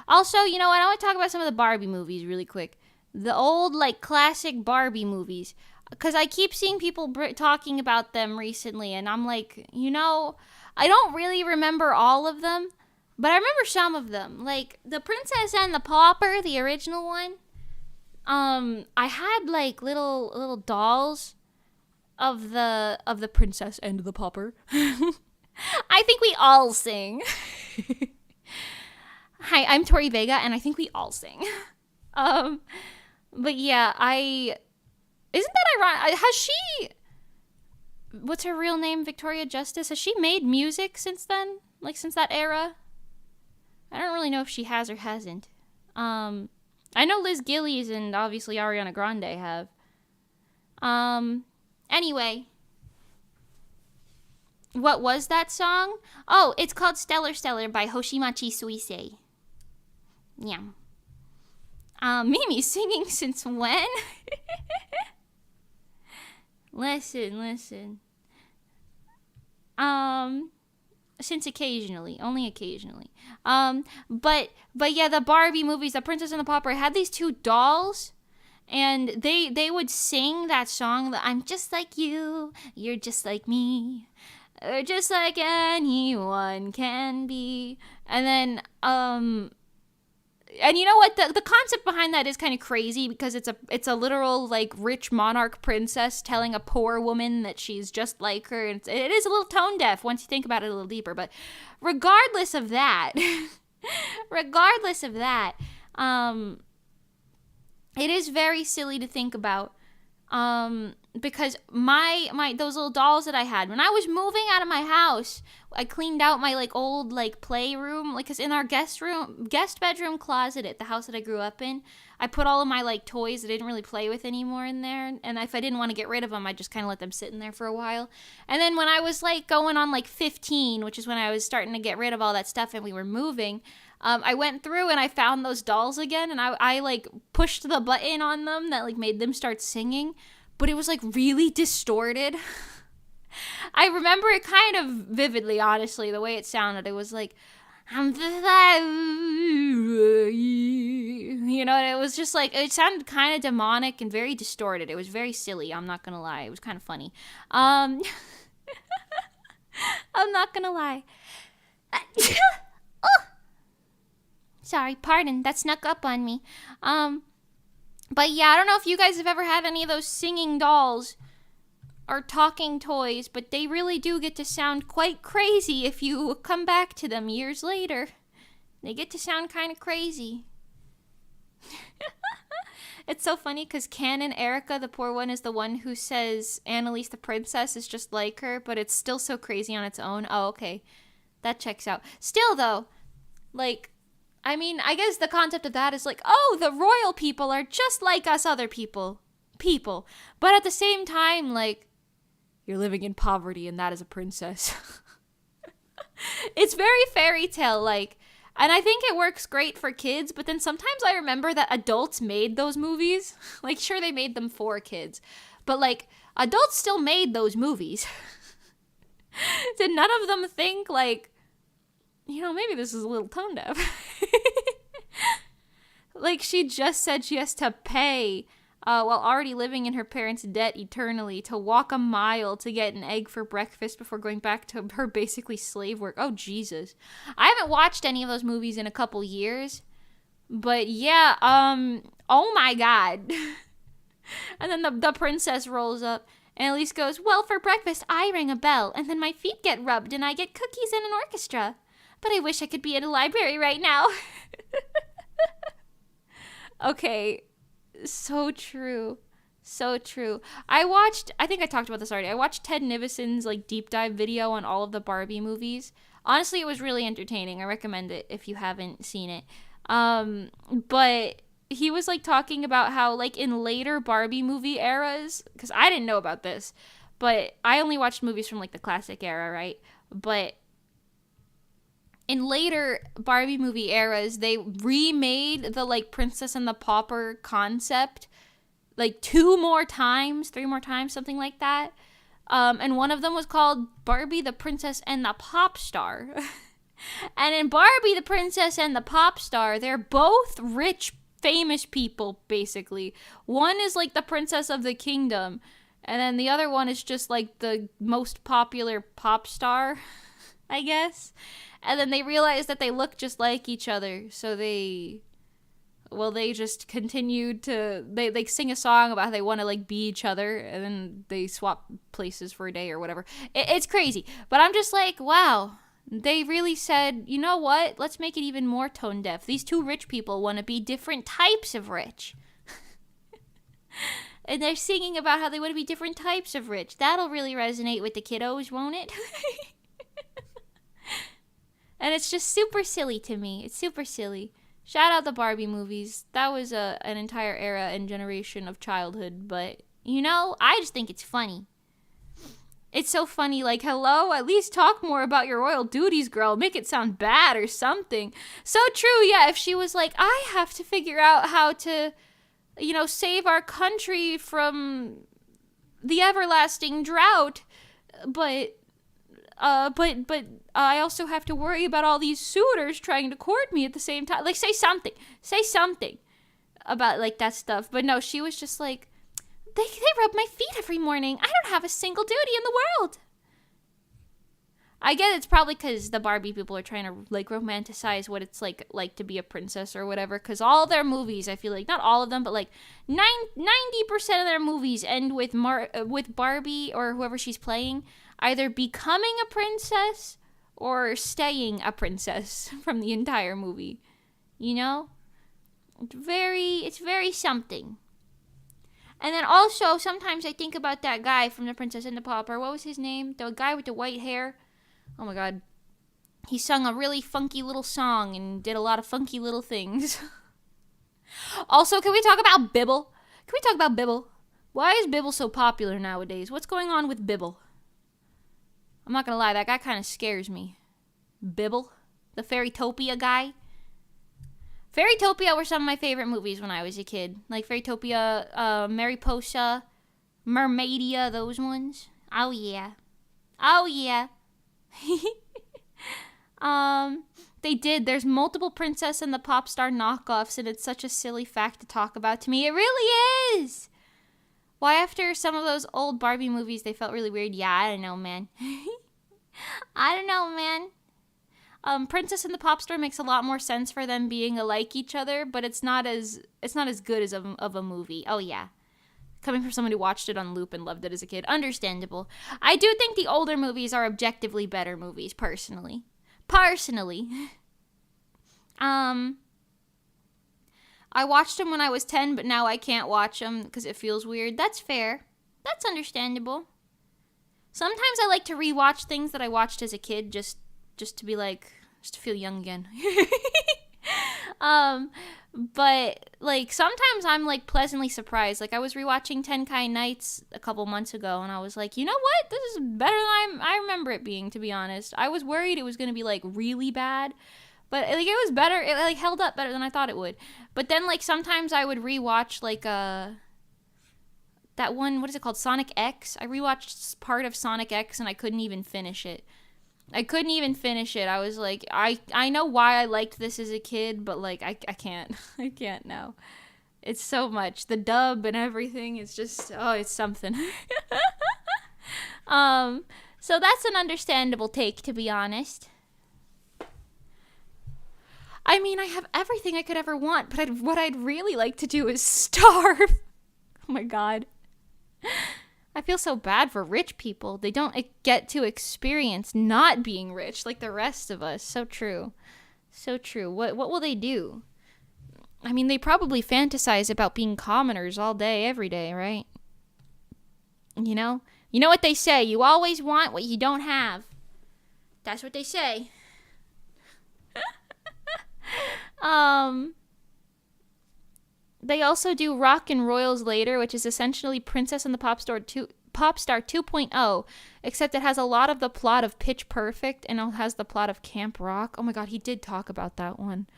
Also, you know what? I want to talk about some of the Barbie movies really quick. The old, like, classic Barbie movies. Because I keep seeing people talking about them recently, and I'm like, you know, I don't really remember all of them, but I remember some of them. Like, The Princess and the Pauper, the original one. I had, like, little dolls of the Princess and the Pauper. I think we all sing. Hi, I'm Tori Vega, and I think we all sing. But yeah, isn't that ironic? Has she... What's her real name? Victoria Justice? Has she made music since then? Like, since that era? I don't really know if she has or hasn't. I know Liz Gillies and obviously Ariana Grande have. Anyway. What was that song? Oh, it's called Stellar Stellar by Hoshimachi Suisei. Yeah. Mimi, singing since when? Listen. Since occasionally, only occasionally. But yeah, the Barbie movies, The Princess and the Pauper, had these two dolls, and they would sing that song that I'm just like you, you're just like me, or just like anyone can be. And then and you know what, the concept behind that is kind of crazy, because it's a literal like rich monarch princess telling a poor woman that she's just like her, and it is a little tone deaf once you think about it a little deeper. But regardless of that, it is very silly to think about, because my those little dolls that I had when I was moving out of my house, I cleaned out my like old like playroom, like, cause in our guest bedroom closet at the house that I grew up in, I put all of my like toys that I didn't really play with anymore in there, and if I didn't want to get rid of them, I just kind of let them sit in there for a while. And then when I was like going on like 15, which is when I was starting to get rid of all that stuff and we were moving, I went through and I found those dolls again, and I like pushed the button on them that like made them start singing, but it was like really distorted. I remember it kind of vividly, honestly, the way it sounded. It was like, you know, and it was just like, it sounded kind of demonic and very distorted. It was very silly, I'm not gonna lie. It was kind of funny. I'm not gonna lie. Oh. Sorry, pardon, that snuck up on me. But yeah, I don't know if you guys have ever had any of those singing dolls or talking toys, but they really do get to sound quite crazy if you come back to them years later. They get to sound kind of crazy. It's so funny because Canon Erica, the poor one, is the one who says Annalise the princess is just like her, but it's still so crazy on its own. Oh, okay. That checks out. Still, though, like, I mean, I guess the concept of that is like, oh, the royal people are just like us other people. But at the same time, like, you're living in poverty and that is a princess. It's very fairy tale like, and I think it works great for kids, but then sometimes I remember that adults made those movies. Like, sure, they made them for kids, but like, adults still made those movies. Did none of them think like, you know, maybe this is a little tone deaf? Like, she just said she has to pay while already living in her parents' debt eternally to walk a mile to get an egg for breakfast before going back to her basically slave work. Oh, Jesus. I haven't watched any of those movies in a couple years. But yeah, oh my God. And then the princess rolls up and Elise goes, well, for breakfast, I ring a bell and then my feet get rubbed and I get cookies and an orchestra. But I wish I could be at a library right now. Okay. So true. I think I talked about this already. I watched Ted Nivison's like deep dive video on all of the Barbie movies. Honestly, it was really entertaining. I recommend it if you haven't seen it. But he was like talking about how like in later Barbie movie eras, because I didn't know about this, but I only watched movies from like the classic era, right? But in later Barbie movie eras, they remade the like Princess and the Pauper concept like 3 more times, something like that. And one of them was called Barbie the Princess and the Pop Star. And in Barbie the Princess and the Pop Star, they're both rich, famous people, basically. One is like the princess of the kingdom, and then the other one is just like the most popular pop star, I guess. And then they realized that they look just like each other, so they just continued to, they sing a song about how they want to like be each other, and then they swap places for a day or whatever. It's crazy, but I'm just like, wow, they really said, you know what, let's make it even more tone deaf. These two rich people want to be different types of rich. And they're singing about how they want to be different types of rich. That'll really resonate with the kiddos, won't it? And it's just super silly to me. It's super silly. Shout out the Barbie movies. That was an entire era and generation of childhood. But, you know, I just think it's funny. It's so funny, like, hello, at least talk more about your royal duties, girl. Make it sound bad or something. So true, yeah, if she was like, I have to figure out how to, save our country from the everlasting drought, but I also have to worry about all these suitors trying to court me at the same time. Like, say something about, like, that stuff. But no, she was just like, they rub my feet every morning. I don't have a single duty in the world. I get it's probably because the Barbie people are trying to, like, romanticize what it's like to be a princess or whatever. Because all their movies, I feel like, not all of them, but like 90% of their movies end with Barbie or whoever she's playing either becoming a princess or staying a princess from the entire movie. You know? It's very something. And then also, sometimes I think about that guy from The Princess and the Pauper. What was his name? The guy with the white hair. Oh my god. He sung a really funky little song and did a lot of funky little things. Also, can we talk about Bibble? Why is Bibble so popular nowadays? What's going on with Bibble? I'm not gonna lie, that guy kind of scares me. Bibble? The Fairytopia guy? Fairytopia were some of my favorite movies when I was a kid. Like Fairytopia, Mariposa, Mermaidia, those ones. Oh yeah. They did. There's multiple Princess and the Pop Star knockoffs, and it's such a silly fact to talk about to me. It really is! Why after some of those old Barbie movies they felt really weird? Yeah, I don't know, man. Princess and the Pop Star makes a lot more sense for them being alike each other, but it's not as good as of a movie. Oh yeah. Coming from someone who watched it on loop and loved it as a kid. Understandable. I do think the older movies are objectively better movies, personally. I watched them when I was 10, but now I can't watch them because it feels weird. That's fair. That's understandable. Sometimes I like to rewatch things that I watched as a kid just to be like, just to feel young again. But like sometimes I'm like pleasantly surprised. Like I was rewatching 10 Kind Nights a couple months ago and I was like, you know what? This is better than I remember it being, to be honest. I was worried it was going to be like really bad, but like it was better. It like held up better than I thought it would. But then like sometimes I would rewatch like that one, what is it called? Sonic X. I rewatched part of Sonic X and I couldn't even finish it. I was like, I know why I liked this as a kid, but like I can't. I can't now. It's so much. The dub and everything, it's just, oh, it's something. So that's an understandable take, to be honest. I mean, I have everything I could ever want, but what I'd really like to do is starve. Oh my god. I feel so bad for rich people. They don't get to experience not being rich like the rest of us. So true. So true. What will they do? I mean, they probably fantasize about being commoners all day, every day, right? You know? You know what they say. You always want what you don't have. That's what they say. They also do Rock and Royals Later, which is essentially Princess and the Pop Star 2.0, except it has a lot of the plot of Pitch Perfect and it has the plot of Camp Rock. Oh my god, he did talk about that one.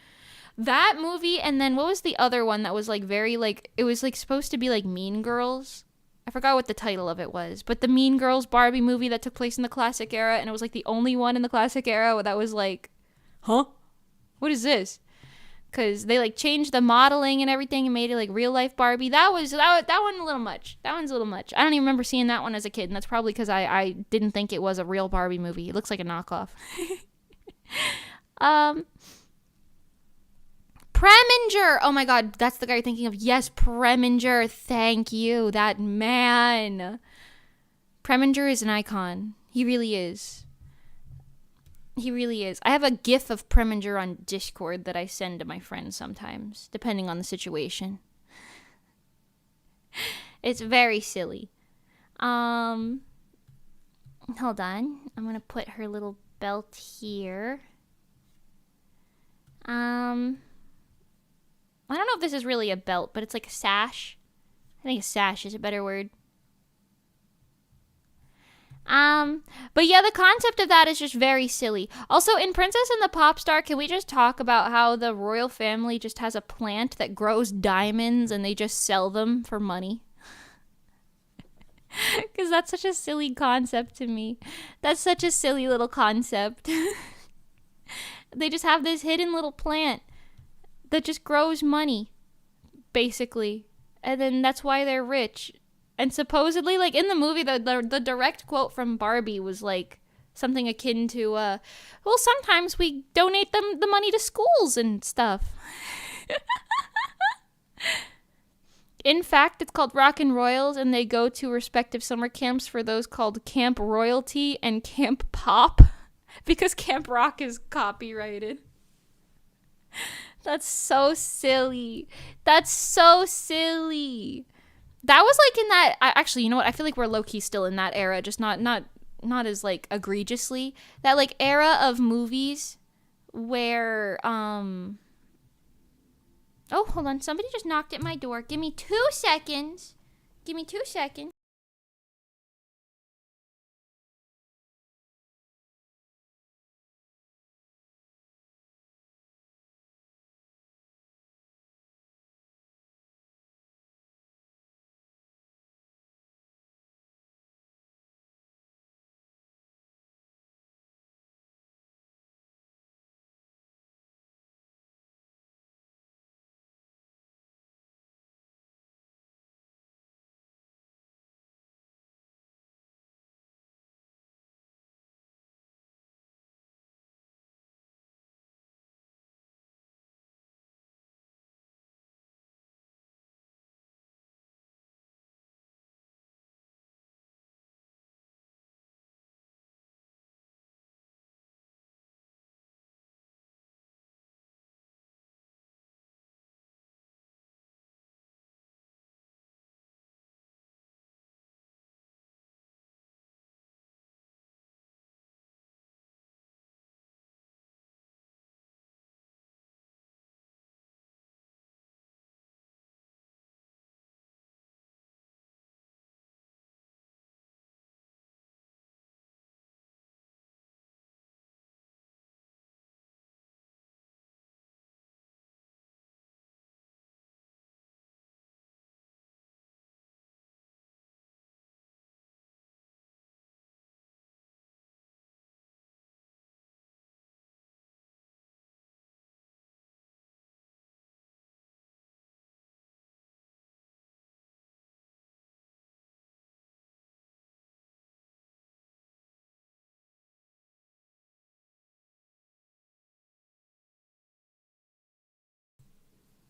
That movie, and then what was the other one that was like very like, it was like supposed to be like Mean Girls? I forgot what the title of it was, but the Mean Girls Barbie movie that took place in the classic era, and it was like the only one in the classic era that was like, huh? What is this? Because they like changed the modeling and everything and made it like real life Barbie. That one a little much. That one's a little much. I don't even remember seeing that one as a kid, and that's probably because I didn't think it was a real Barbie movie. It looks like a knockoff. Preminger! Oh my god, that's the guy you're thinking of. Yes, Preminger. Thank you. That man. Preminger is an icon. He really is. He really is. I have a GIF of Preminger on Discord that I send to my friends sometimes, depending on the situation. It's very silly. Hold on. I'm gonna put her little belt here. I don't know if this is really a belt, but it's like a sash. I think a sash is a better word. But yeah, the concept of that is just very silly. Also, in Princess and the Pop Star, can we just talk about how the royal family just has a plant that grows diamonds and they just sell them for money? Because that's such a silly concept to me. That's such a silly little concept. They just have this hidden little plant that just grows money, basically. And then that's why they're rich. And supposedly, like, in the movie, the direct quote from Barbie was, like, something akin to, well, sometimes we donate them the money to schools and stuff. In fact, it's called Rock and Royals, and they go to respective summer camps for those called Camp Royalty and Camp Pop, because Camp Rock is copyrighted. That's so silly. That's so silly. That was like in that, actually, you know what? I feel like we're low-key still in that era, just not as like egregiously. That like era of movies where oh, hold on. Somebody just knocked at my door. Give me 2 seconds. Give me 2 seconds.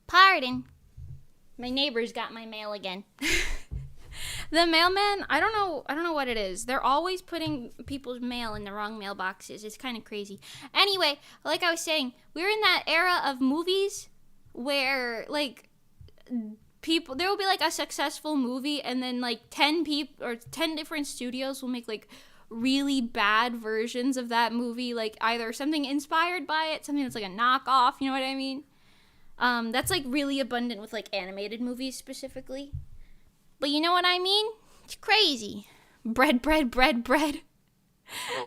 Pardon. My neighbors got my mail again. The mailman, I don't know what it is. They're always putting people's mail in the wrong mailboxes. It's kind of crazy. Anyway, like I was saying, we're in that era of movies where like people, there will be like a successful movie and then like 10 people or 10 different studios will make like really bad versions of that movie, like either something inspired by it, something that's like a knockoff, you know what I mean? That's like really abundant with like animated movies specifically. But you know what I mean? It's crazy. Bread, bread, bread, bread.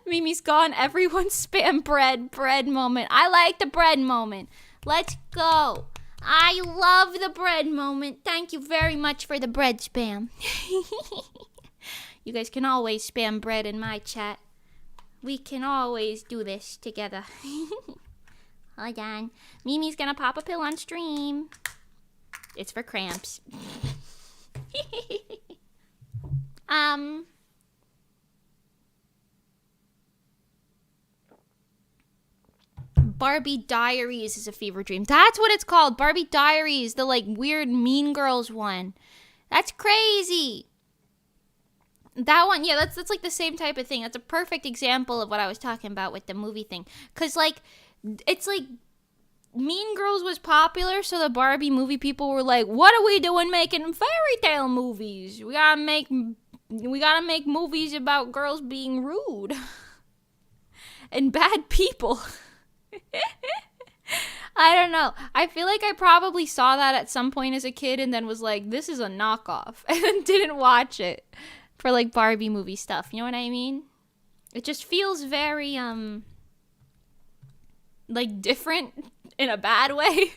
Mimi's gone. Everyone spam bread moment. I like the bread moment. Let's go. I love the bread moment. Thank you very much for the bread spam. You guys can always spam bread in my chat. We can always do this together. Hold on. Mimi's gonna pop a pill on stream. It's for cramps. Barbie Diaries is a fever dream. That's what it's called. Barbie Diaries, the like weird Mean Girls one. That's crazy. That one, yeah, that's like the same type of thing. That's a perfect example of what I was talking about with the movie thing. Cause like, it's like Mean Girls was popular, so the Barbie movie people were like, "What are we doing making fairy tale movies? We gotta make movies about girls being rude and bad people." I don't know. I feel like I probably saw that at some point as a kid and then was like, "This is a knockoff," and then didn't watch it. for like Barbie movie stuff. You know what I mean? It just feels very like different in a bad way.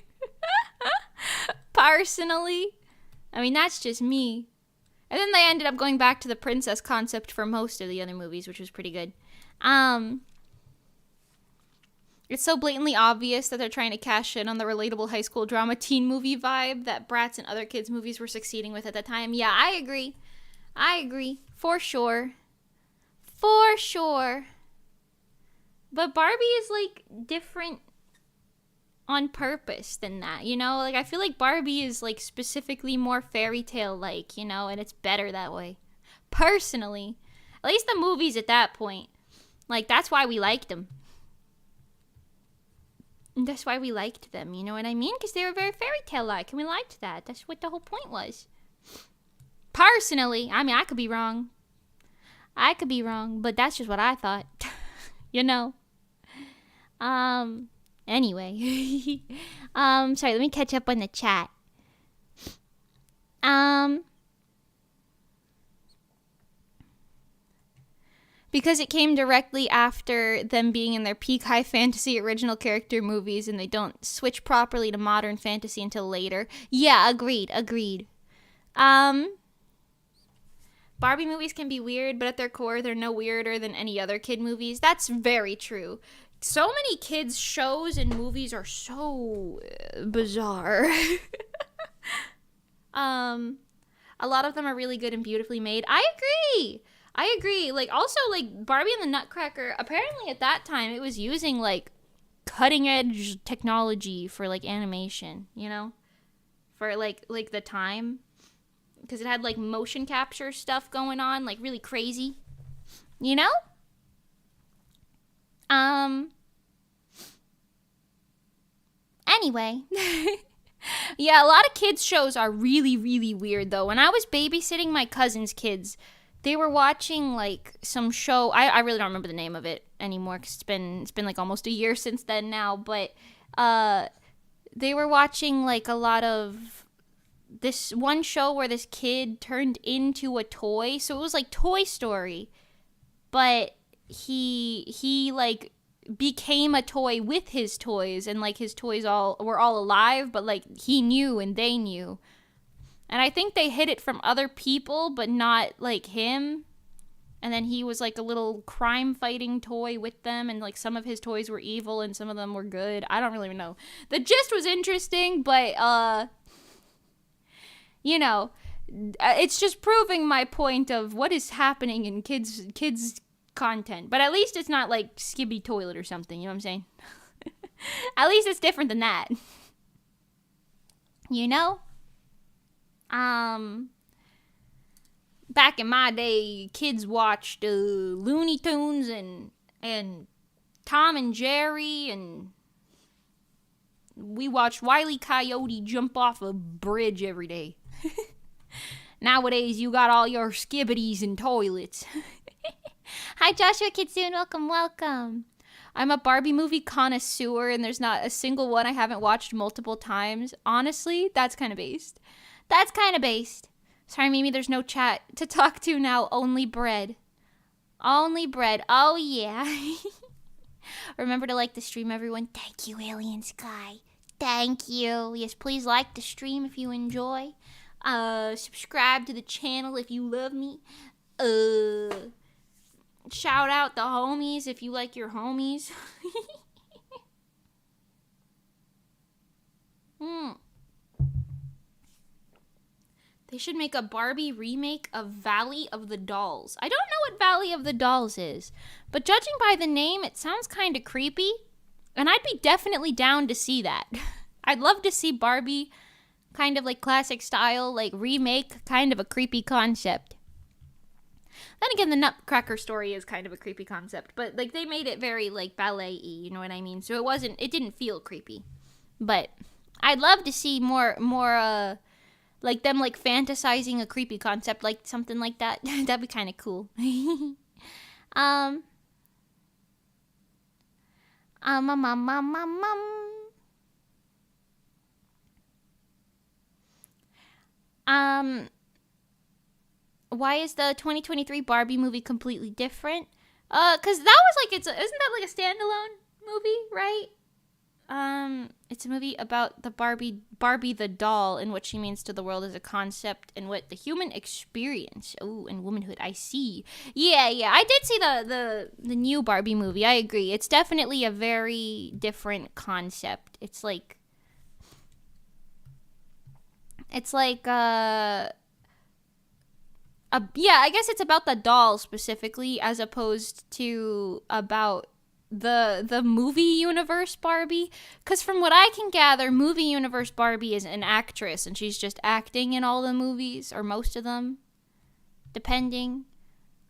Personally, I mean, that's just me. And then they ended up going back to the princess concept for most of the other movies, which was pretty good. It's so blatantly obvious that they're trying to cash in on the relatable high school drama teen movie vibe that Bratz and other kids' movies were succeeding with at the time. Yeah, I agree. For sure. But Barbie is, like, different on purpose than that, you know? Like, I feel like Barbie is, like, specifically more fairy tale-like, you know? And it's better that way. Personally. At least the movies at that point. Like, that's why we liked them. And that's why we liked them, you know what I mean? Because they were very fairy tale-like, and we liked that. That's what the whole point was. Personally, I mean, I could be wrong. But that's just what I thought. You know? Anyway. Sorry, let me catch up on the chat. Because it came directly after them being in their peak high fantasy original character movies and they don't switch properly to modern fantasy until later. Yeah, agreed. Barbie movies can be weird, but at their core, they're no weirder than any other kid movies. That's very true. So many kids' shows and movies are so bizarre. A lot of them are really good and beautifully made. I agree. Like, also, like, Barbie and the Nutcracker, apparently at that time, it was using, like, cutting-edge technology for, like, animation, you know? For, like the time. Because it had, like, motion capture stuff going on, like, really crazy. You know? Anyway. Yeah, a lot of kids' shows are really, really weird, though. When I was babysitting my cousin's kids, they were watching, like, some show. I really don't remember the name of it anymore, because it's been, like, almost a year since then now. But, they were watching, like, a lot of this one show where this kid turned into a toy. So it was like Toy Story, but he like became a toy with his toys, and like his toys were all alive, but like he knew and they knew. And I think they hid it from other people, but not like him. And then he was like a little crime fighting toy with them, and like some of his toys were evil and some of them were good. I don't really know. The gist was interesting, but you know, it's just proving my point of what is happening in kids content. But at least it's not like Skibby Toilet or something, you know what I'm saying? At least it's different than that. You know? Back in my day, kids watched Looney Tunes and Tom and Jerry, and we watched Wile E. Coyote jump off a bridge every day. Nowadays, you got all your skibbities and toilets. Hi, Joshua Kitsune. Welcome. I'm a Barbie movie connoisseur, and there's not a single one I haven't watched multiple times. Honestly, that's kind of based. Sorry, Mimi, there's no chat to talk to now. Only bread. Oh, yeah. Remember to like the stream, everyone. Thank you, Alien Sky. Thank you. Yes, please like the stream if you enjoy. Subscribe to the channel if you love me. Shout out the homies if you like your homies. They should make a Barbie remake of Valley of the Dolls. I don't know what Valley of the Dolls is, but judging by the name, it sounds kind of creepy, and I'd be definitely down to see that. I'd love to see Barbie kind of like classic style, like remake kind of a creepy concept. Then again, the Nutcracker story is kind of a creepy concept, but like they made it very like ballet-y, you know what I mean? So it didn't feel creepy. But I'd love to see more like them like fantasizing a creepy concept, like something like that. That'd be kind of cool. why is the 2023 Barbie movie completely different? Cause that was like isn't that like a standalone movie, right? It's a movie about the Barbie the doll, and what she means to the world as a concept, and what the human experience. Oh, and womanhood. I see. Yeah. I did see the new Barbie movie. I agree. It's definitely a very different concept. It's like yeah, I guess it's about the doll specifically, as opposed to about the movie universe Barbie. Because from what I can gather, movie universe Barbie is an actress, and she's just acting in all the movies, or most of them, depending.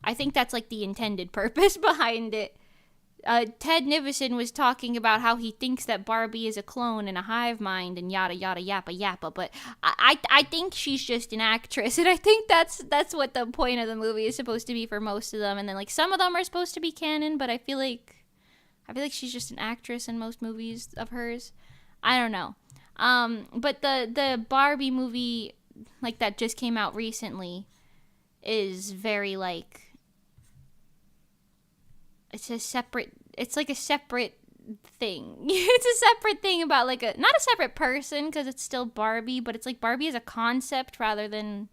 I think that's like the intended purpose behind it. Ted Nivison was talking about how he thinks that Barbie is a clone and a hive mind and yada yada yappa yappa, but I think she's just an actress, and I think that's what the point of the movie is supposed to be for most of them. And then like some of them are supposed to be canon, but I feel like she's just an actress in most movies of hers. I don't know. But the Barbie movie, like, that just came out recently is very like, it's like a separate thing. It's a separate thing about like not a separate person, because it's still Barbie, but it's like Barbie as a concept rather than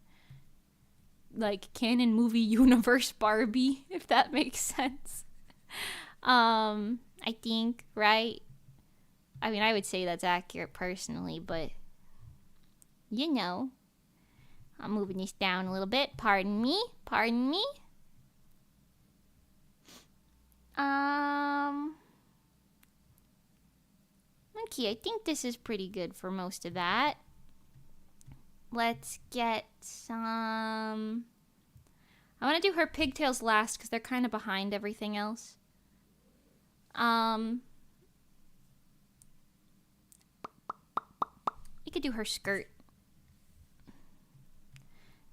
like canon movie universe Barbie, if that makes sense. I think, right? I mean, I would say that's accurate personally, but you know, I'm moving this down a little bit. Pardon me. Okay, I think this is pretty good for most of that. Let's get some... I want to do her pigtails last, because they're kind of behind everything else. You could do her skirt.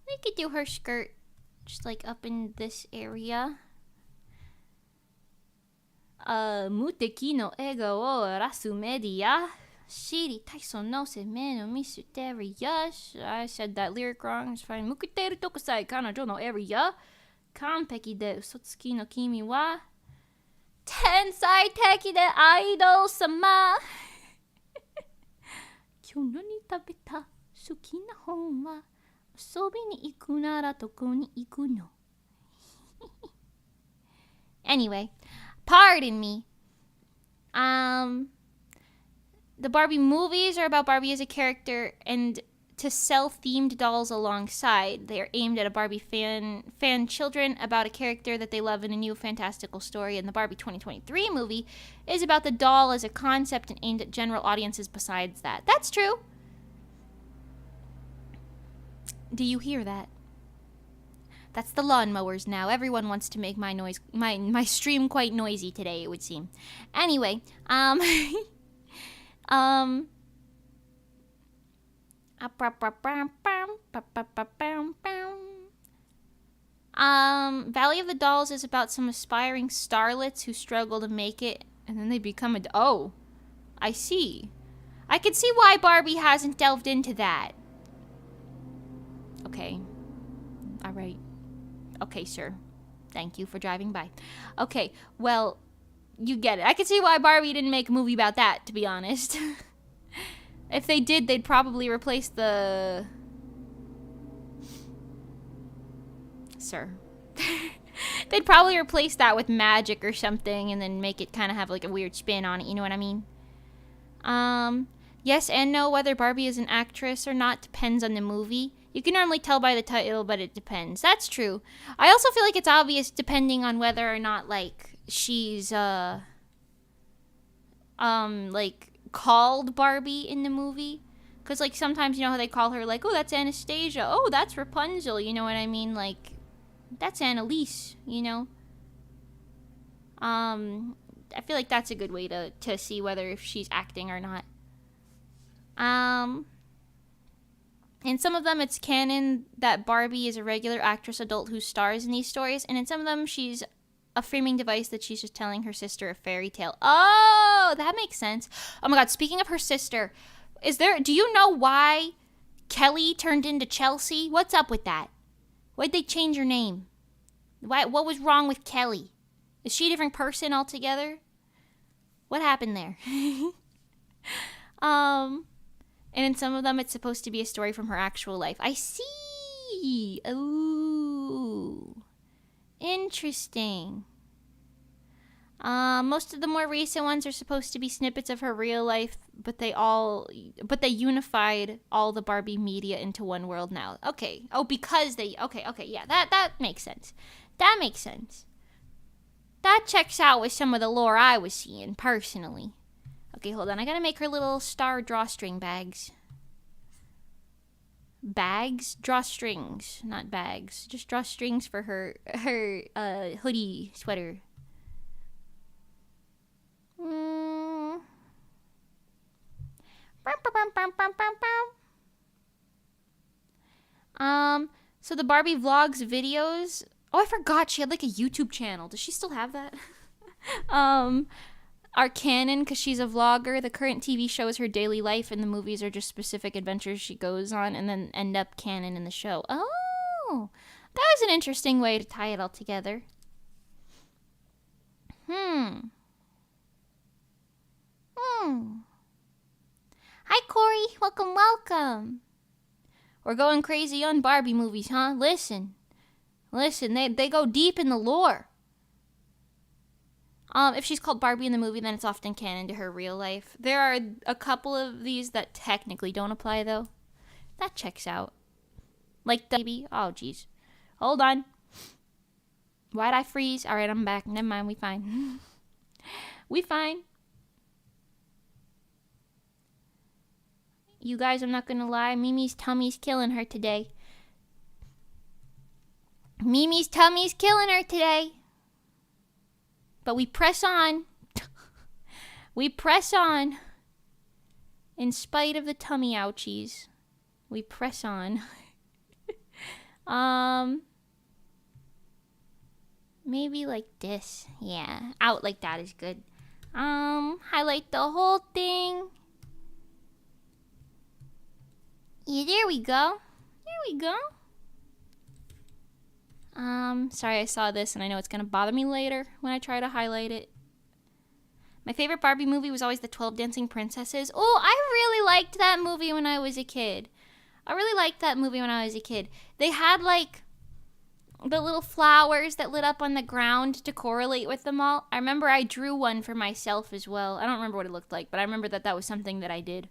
We could do her skirt just like up in this area. 無敵の笑顔を荒らすメディア。知りたいその攻めのミステリアス。I said that lyric wrong. It's fine. 向けてるとこさえ彼女のエリア。完璧で嘘つきの君は天才的でアイドル様。今日何食べた？好きな本は遊びに行くならどこに行くの？ Anyway, pardon me. The Barbie movies are about Barbie as a character and to sell themed dolls alongside. They are aimed at a Barbie fan children about a character that they love in a new fantastical story. And the Barbie 2023 movie is about the doll as a concept and aimed at general audiences besides that. That's true. Do you hear that? That's the lawnmowers now. Everyone wants to make my noise, my stream quite noisy today, it would seem. Anyway, Valley of the Dolls is about some aspiring starlets who struggle to make it, and then they become oh, I see. I can see why Barbie hasn't delved into that. Okay. All right. Okay, sir. Thank you for driving by. Okay, well, you get it. I can see why Barbie didn't make a movie about that, to be honest. If they did, they'd probably replace the... Sir. They'd probably replace that with magic or something and then make it kind of have like a weird spin on it, you know what I mean? Yes and no, whether Barbie is an actress or not depends on the movie. You can normally tell by the title, but it depends. That's true. I also feel like it's obvious depending on whether or not, like, she's, like, called Barbie in the movie. Because, like, sometimes, you know how they call her, like, oh, that's Anastasia. Oh, that's Rapunzel. You know what I mean? Like, that's Annalise, you know? I feel like that's a good way to see whether if she's acting or not. In some of them, it's canon that Barbie is a regular actress adult who stars in these stories. And in some of them, she's a framing device that she's just telling her sister a fairy tale. Oh, that makes sense. Oh my God, speaking of her sister, do you know why Kelly turned into Chelsea? What's up with that? Why'd they change her name? What was wrong with Kelly? Is she a different person altogether? What happened there? And in some of them, it's supposed to be a story from her actual life. I see. Ooh. Interesting. Most of the more recent ones are supposed to be snippets of her real life, but they unified all the Barbie media into one world now. Okay. Oh, because okay, yeah, that makes sense. That makes sense. That checks out with some of the lore I was seeing, personally. Okay, hold on. I gotta make her little star drawstring bags. Bags? Drawstrings, not bags. Just drawstrings for her hoodie sweater. So the Barbie vlogs videos. Oh, I forgot she had like a YouTube channel. Does she still have that? Are canon because she's a vlogger. The current TV show is her daily life, and the movies are just specific adventures she goes on, and then end up canon in the show. Oh, that was an interesting way to tie it all together. Hi, Corey. Welcome. We're going crazy on Barbie movies, huh? Listen, they go deep in the lore. If she's called Barbie in the movie, then it's often canon to her real life. There are a couple of these that technically don't apply, though. That checks out. Like the baby. Oh, jeez. Hold on. Why'd I freeze? All right, I'm back. Never mind. We fine. We fine. You guys, I'm not gonna lie. Mimi's tummy's killing her today. Mimi's tummy's killing her today. But we press on. We press on. In spite of the tummy ouchies. We press on. Maybe like this. Yeah, out like that is good. Highlight the whole thing. Yeah, there we go. Sorry I saw this and I know it's gonna bother me later when I try to highlight it. My favorite Barbie movie was always the 12 Dancing Princesses. Oh, I really liked that movie when I was a kid. They had like the little flowers that lit up on the ground to correlate with them all. I remember I drew one for myself as well. I don't remember what it looked like, but I remember that was something that I did.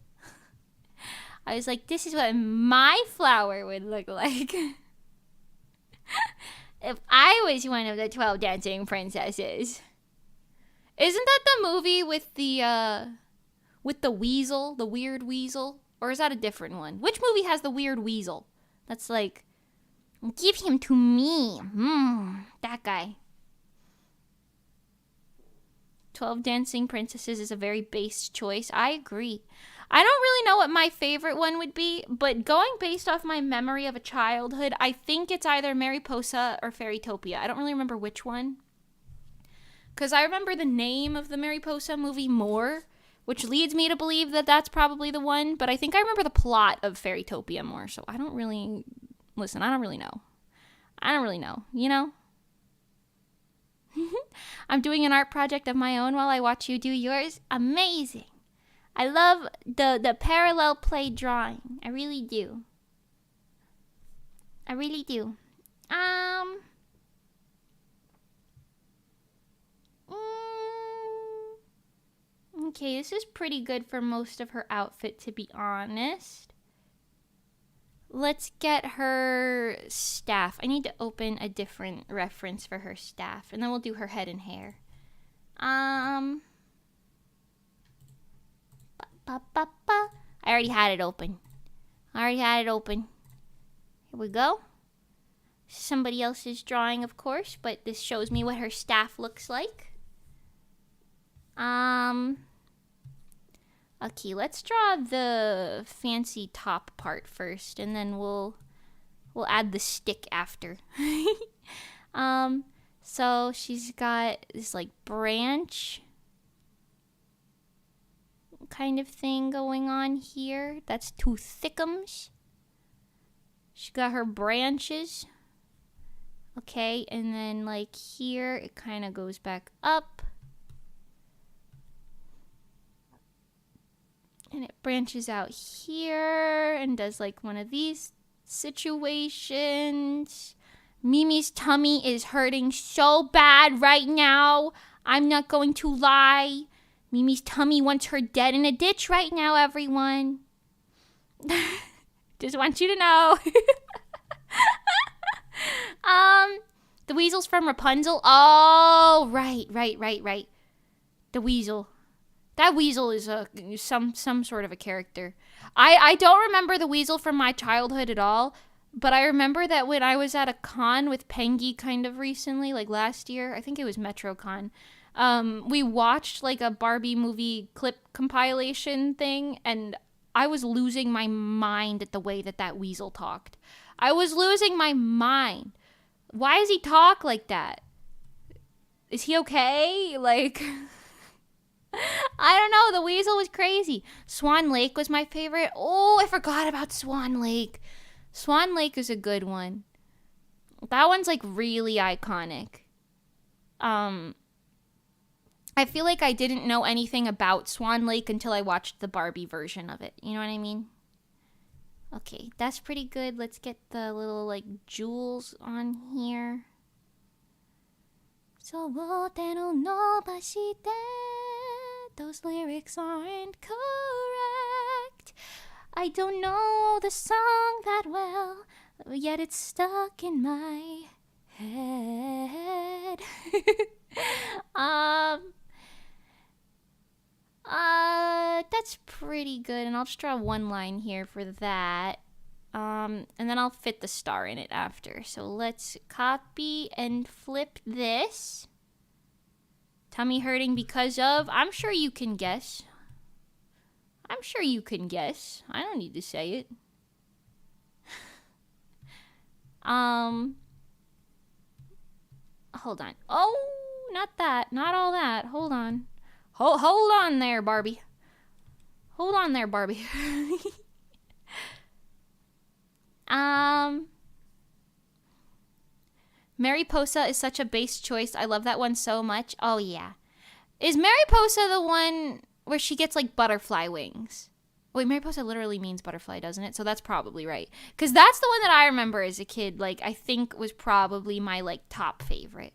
I was like, this is what my flower would look like. If I was one of the 12 Dancing Princesses. Isn't that the movie with the weasel, the weird weasel? Or is that a different one? Which movie has the weird weasel? That's like, give him to me. That guy. 12 Dancing Princesses is a very base choice. I agree. I don't really know what my favorite one would be, but going based off my memory of a childhood, I think it's either Mariposa or Fairytopia. I don't really remember which one. Because I remember the name of the Mariposa movie more, which leads me to believe that that's probably the one, but I think I remember the plot of Fairytopia more, so I don't really... Listen, I don't really know, you know? I'm doing an art project of my own while I watch you do yours. Amazing. I love the parallel play drawing. I really do. Okay, this is pretty good for most of her outfit, to be honest. Let's get her staff. I need to open a different reference for her staff, and then we'll do her head and hair. I already had it open. Here we go. Somebody else's drawing, of course, but this shows me what her staff looks like. Okay, let's draw the fancy top part first, and then we'll add the stick after. So she's got this like branch kind of thing going on here. That's two thickums. She got her branches. Okay, and then like here, it kind of goes back up. And it branches out here and does like one of these situations. Mimi's tummy is hurting so bad right now. I'm not going to lie. Mimi's tummy wants her dead in a ditch right now, everyone. Just want you to know. The weasel's from Rapunzel. Oh, right. The weasel. That weasel is some sort of a character. I don't remember the weasel from my childhood at all, but I remember that when I was at a con with Pengy kind of recently, like last year, I think it was MetroCon, we watched like a Barbie movie clip compilation thing, and I was losing my mind at the way that weasel talked. I was losing my mind. Why does he talk like that? Is he okay? Like... I don't know. The weasel was crazy. Swan Lake was my favorite. Oh, I forgot about Swan Lake. Swan Lake is a good one. That one's like really iconic. I feel like I didn't know anything about Swan Lake until I watched the Barbie version of it. You know what I mean? Okay, that's pretty good. Let's get the little like jewels on here. So those lyrics aren't correct. I don't know the song that well, yet it's stuck in my head. That's pretty good, and I'll just draw one line here for that. And then I'll fit the star in it after. So let's copy and flip this. Tummy hurting because of... I'm sure you can guess. I don't need to say it. Hold on. Oh, not that. Not all that. Hold on. Hold on there, Barbie. Mariposa is such a base choice. I love that one so much. Oh, yeah. Is Mariposa the one where she gets, like, butterfly wings? Wait, Mariposa literally means butterfly, doesn't it? So that's probably right. Because that's the one that I remember as a kid, like, I think was probably my, like, top favorite.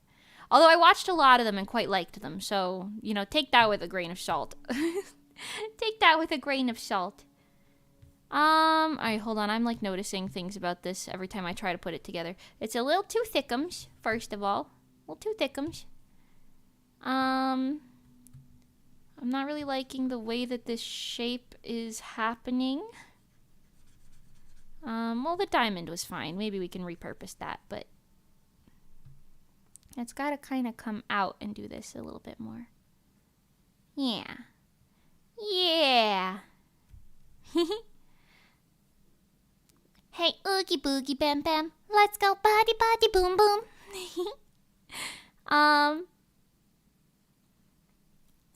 Although I watched a lot of them and quite liked them. So, you know, take that with a grain of salt. Alright, hold on. I'm like noticing things about this every time I try to put it together. It's a little too thickums, first of all. A little too thickums. I'm not really liking the way that this shape is happening. Well, the diamond was fine. Maybe we can repurpose that, but it's gotta kind of come out and do this a little bit more. Yeah. Hey, oogie boogie bam bam, let's go body body boom boom.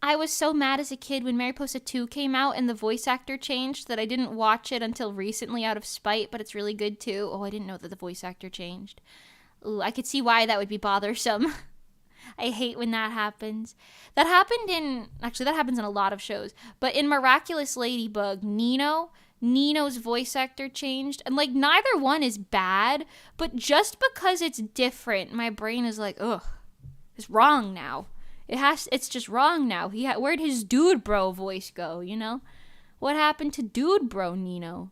I was so mad as a kid when Mariposa 2 came out and the voice actor changed that I didn't watch it until recently out of spite, but it's really good too. Oh, I didn't know that the voice actor changed. Ooh, I could see why that would be bothersome. I hate when that happens. That happens in a lot of shows, but in Miraculous Ladybug, Nino's voice actor changed, and like neither one is bad, but just because it's different, my brain is like, ugh, it's wrong now. It's just wrong now. Where'd his dude bro voice go, you know? What happened to dude bro Nino?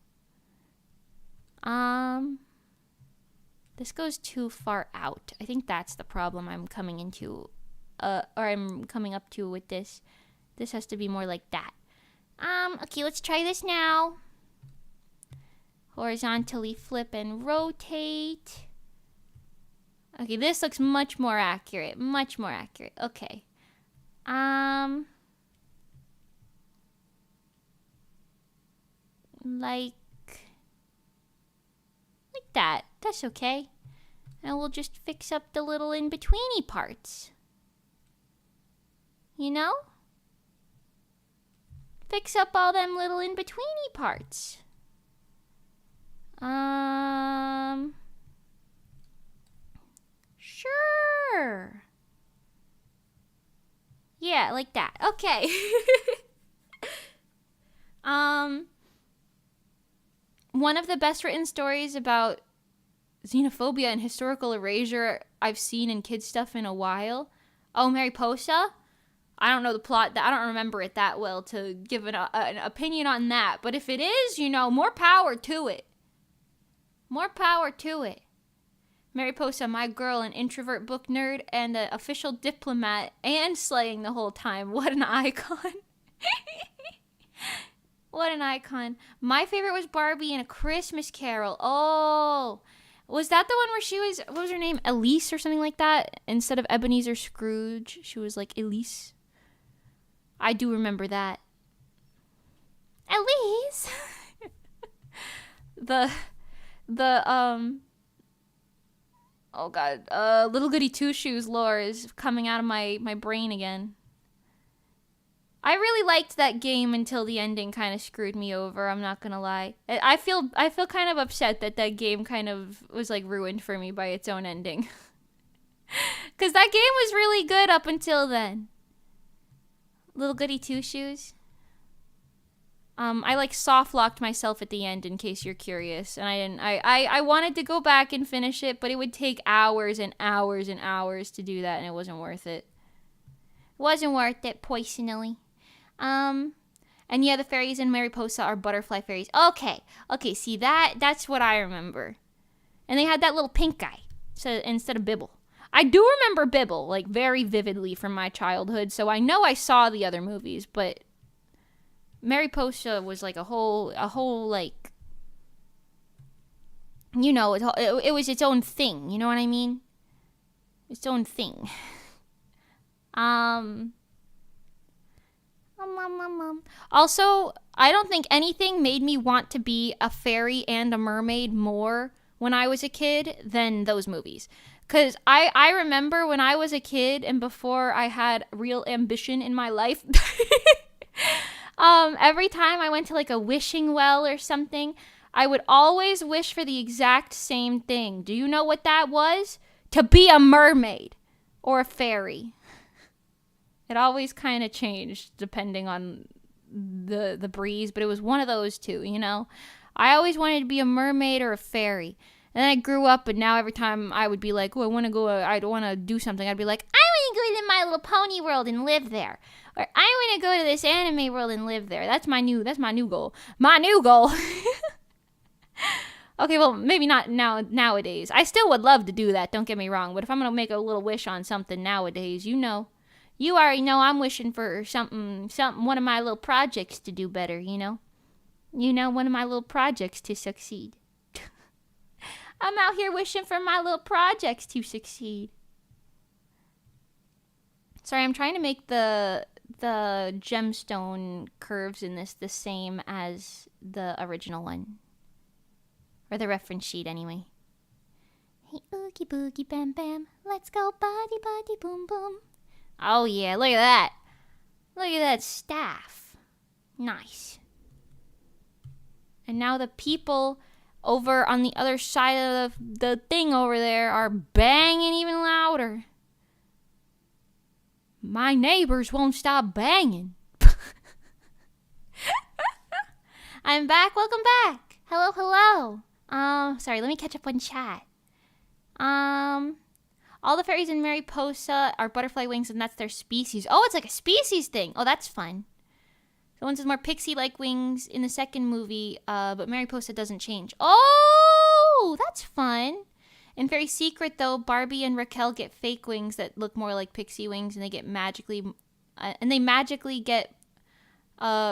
This goes too far out. I think that's the problem I'm coming into, or I'm coming up to with this. This has to be more like that. Okay, let's try this now. Horizontally flip and rotate. Okay, this looks much more accurate. Okay. Like that. That's okay. And we'll just fix up the little in-betweeny parts. You know? Fix up all them little in-betweeny parts. Sure. Yeah, like that. Okay. One of the best written stories about xenophobia and historical erasure I've seen in kids stuff in a while. Oh, Mariposa? I don't know the plot. I don't remember it that well to give an opinion on that. But if it is, more power to it. More power to it. Mariposa, my girl, an introvert book nerd and an official diplomat and slaying the whole time. What an icon. What an icon. My favorite was Barbie and A Christmas Carol. Oh, was that the one where she was, what was her name? Elise or something like that? Instead of Ebenezer Scrooge, she was like Elise. I do remember that. Elise! Oh god, Little Goody Two Shoes lore is coming out of my brain again. I really liked that game until the ending kind of screwed me over, I'm not gonna lie. I feel kind of upset that game kind of was like ruined for me by its own ending. Cause that game was really good up until then. Little Goody Two Shoes. I like soft locked myself at the end in case you're curious, and I didn't. I wanted to go back and finish it, but it would take hours and hours and hours to do that, and it wasn't worth it. Wasn't worth it, personally. And yeah, the fairies in Mariposa are butterfly fairies. Okay, see that's what I remember. And they had that little pink guy, so instead of Bibble. I do remember Bibble, like, very vividly from my childhood, so I know I saw the other movies, but Mariposa was like a whole like, it was its own thing, you know what I mean? Its own thing. Also, I don't think anything made me want to be a fairy and a mermaid more when I was a kid than those movies. Because I remember when I was a kid and before I had real ambition in my life, every time I went to like a wishing well or something, I would always wish for the exact same thing. Do you know what that was? To be a mermaid or a fairy. It always kind of changed depending on the breeze, but it was one of those two, I always wanted to be a mermaid or a fairy. And then I grew up, and now every time I would be like, oh, I want to do something, I'd be like, I want to go to My Little Pony world and live there. Or I want to go to this anime world and live there. That's my new goal. My new goal. Okay, well, maybe not nowadays. I still would love to do that, don't get me wrong. But if I'm going to make a little wish on something nowadays, you already know I'm wishing for something, one of my little projects to do better, one of my little projects to succeed. I'm out here wishing for my little projects to succeed. Sorry, I'm trying to make the gemstone curves in this the same as the original one. Or the reference sheet, anyway. Hey, oogie boogie bam bam, let's go body body boom boom. Oh yeah, look at that. Look at that staff. Nice. And now the people over on the other side of the thing over there are banging even louder. My neighbors won't stop banging. I'm back. Welcome back. Hello. Sorry, let me catch up on chat. All the fairies in Mariposa are butterfly wings, and that's their species. Oh, it's like a species thing. Oh, that's fun. The ones with more pixie-like wings in the second movie, but Mariposa doesn't change. Oh, that's fun. In Fairy Secret, though, Barbie and Raquel get fake wings that look more like pixie wings, and they get magically get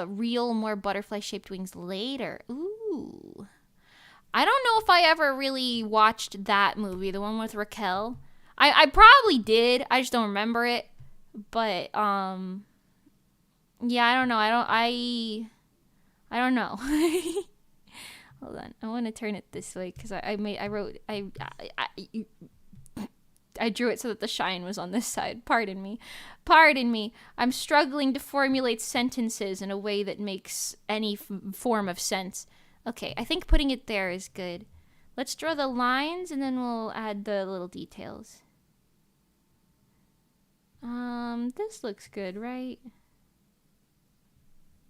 real, more butterfly-shaped wings later. Ooh. I don't know if I ever really watched that movie, the one with Raquel. I probably did. I just don't remember it. But yeah, I don't know. I don't know. Hold on. I want to turn it this way because I drew it so that the shine was on this side. Pardon me. I'm struggling to formulate sentences in a way that makes any form of sense. Okay, I think putting it there is good. Let's draw the lines and then we'll add the little details. this looks good, right?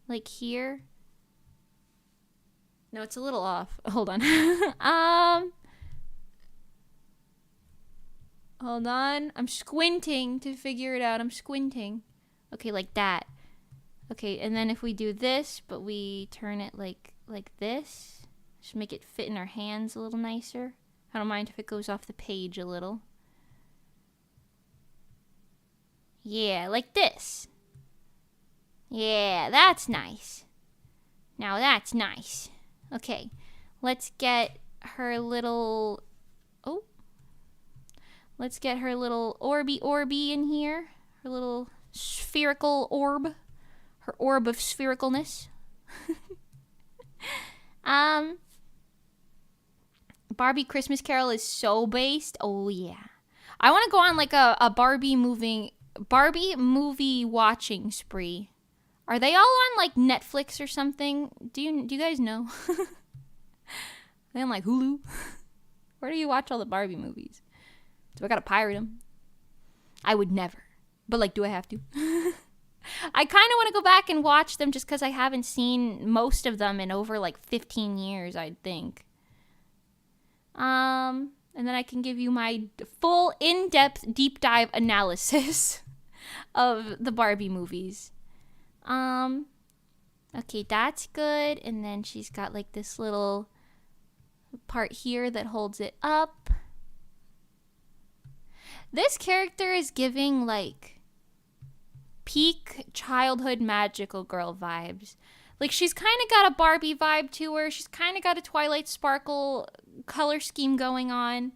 Like here. No, it's a little off. Hold on. Hold on. I'm squinting to figure it out. I'm squinting. Okay, like that. Okay, and then if we do this, but we turn it like this, just make it fit in our hands a little nicer. I don't mind if it goes off the page a little. Yeah, like this. Yeah, that's nice. Now that's nice. Okay, let's get her little... Oh. Let's get her little orby in here. Her little spherical orb. Her orb of sphericalness. Barbie Christmas Carol is so based. Oh, yeah. I want to go on like a Barbie movie watching spree. Are they all on like Netflix or something? Do you guys know? Are they on like Hulu? Where do you watch all the Barbie movies? Do I gotta pirate them? I would never. But like, do I have to? I kind of want to go back and watch them just because I haven't seen most of them in over like 15 years, I'd think. And then I can give you my full in-depth deep dive analysis of the Barbie movies. Okay, that's good. And then she's got like this little part here that holds it up. This character is giving like peak childhood magical girl vibes. Like she's kind of got a Barbie vibe to her. She's kind of got a Twilight Sparkle color scheme going on.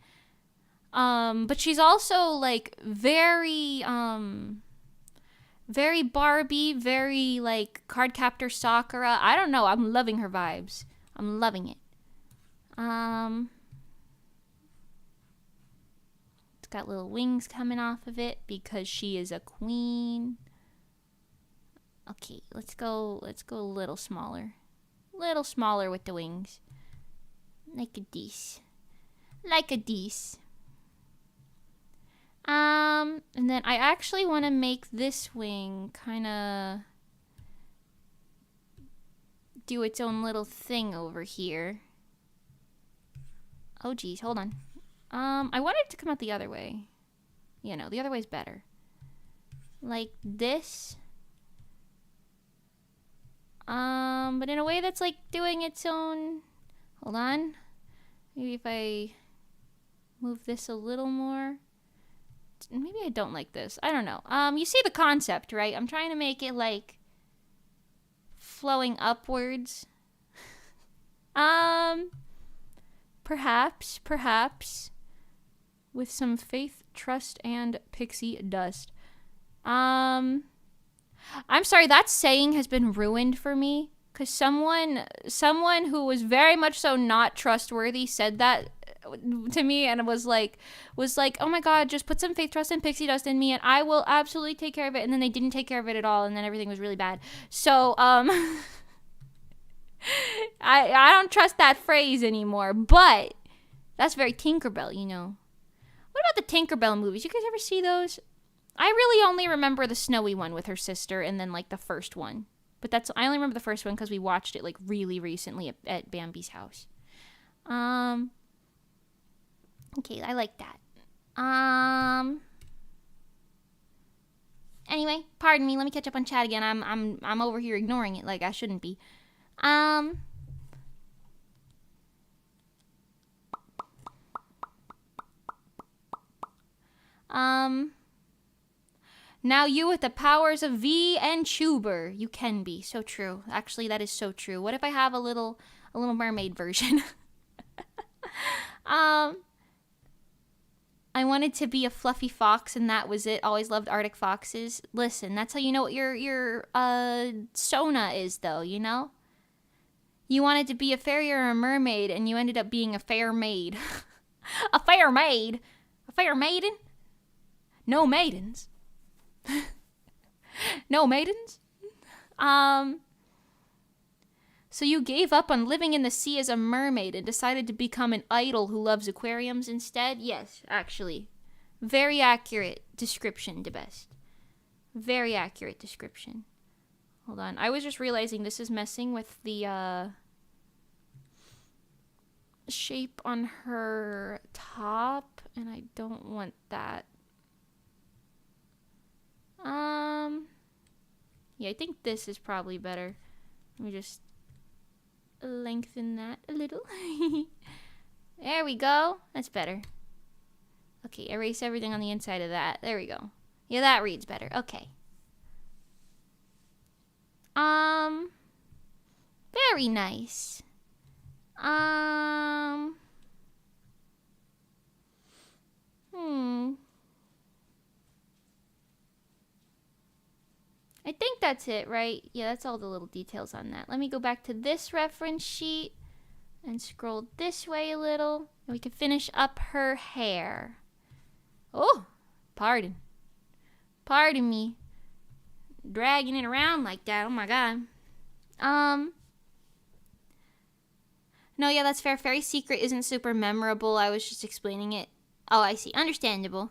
But she's also like very Barbie, very like Cardcaptor Sakura. I don't know. I'm loving her vibes. I'm loving it. It's got little wings coming off of it because she is a queen. Okay, let's go a little smaller. Little smaller with the wings. Like a this. Like a this. And then I actually want to make this wing kind of do its own little thing over here. Oh, geez, hold on. I want it to come out the other way. You know, the other way's better. Like this. But in a way that's like doing its own... Hold on. Maybe if I move this a little more. Maybe I don't like this. I don't know. You see the concept, right? I'm trying to make it like flowing upwards. Perhaps with some faith, trust, and pixie dust. I'm sorry, that saying has been ruined for me because someone who was very much so not trustworthy said that to me and was like, oh my god, just put some faith, trust, and pixie dust in me and I will absolutely take care of it. And then they didn't take care of it at all, and then everything was really bad. So I don't trust that phrase anymore, but that's very Tinkerbell, you know. What about the Tinkerbell movies? You guys ever see those? I really only remember the snowy one with her sister and then like the first one. But I only remember the first one because we watched it like really recently at Bambi's house. Okay, I like that. Anyway, pardon me. Let me catch up on chat again. I'm over here ignoring it like I shouldn't be. Now you with the powers of V and Chuber. You can be. So true. Actually, that is so true. What if I have a little mermaid version? I wanted to be a fluffy fox and that was it. Always loved Arctic foxes. Listen, that's how you know what your Sona is though, you know? You wanted to be a fairy or a mermaid and you ended up being a fair maid. A fair maid? A fair maiden? No maidens. No maidens? So you gave up on living in the sea as a mermaid and decided to become an idol who loves aquariums instead? Yes, actually. Very accurate description, de best. Very accurate description. Hold on. I was just realizing this is messing with the shape on her top, and I don't want that. Yeah, I think this is probably better. Let me just lengthen that a little. There we go. That's better. Okay, erase everything on the inside of that. There we go. Yeah, that reads better. Okay. Very nice. I think that's it, right? Yeah, that's all the little details on that. Let me go back to this reference sheet and scroll this way a little. And we can finish up her hair. Oh, pardon. Pardon me. Dragging it around like that. Oh my god. No, yeah, that's fair. Fairy Secret isn't super memorable. I was just explaining it. Oh, I see. Understandable.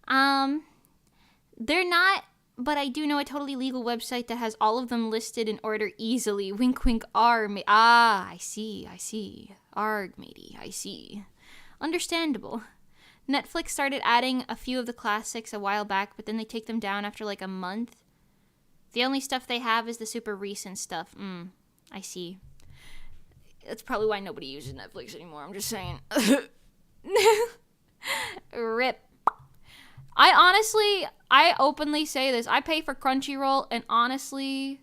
They're not, but I do know a totally legal website that has all of them listed in order easily. Wink, wink, I see. Arg, matey, I see. Understandable. Netflix started adding a few of the classics a while back, but then they take them down after like a month. The only stuff they have is the super recent stuff. I see. That's probably why nobody uses Netflix anymore. I'm just saying. Rip. I openly say this. I pay for Crunchyroll, and honestly,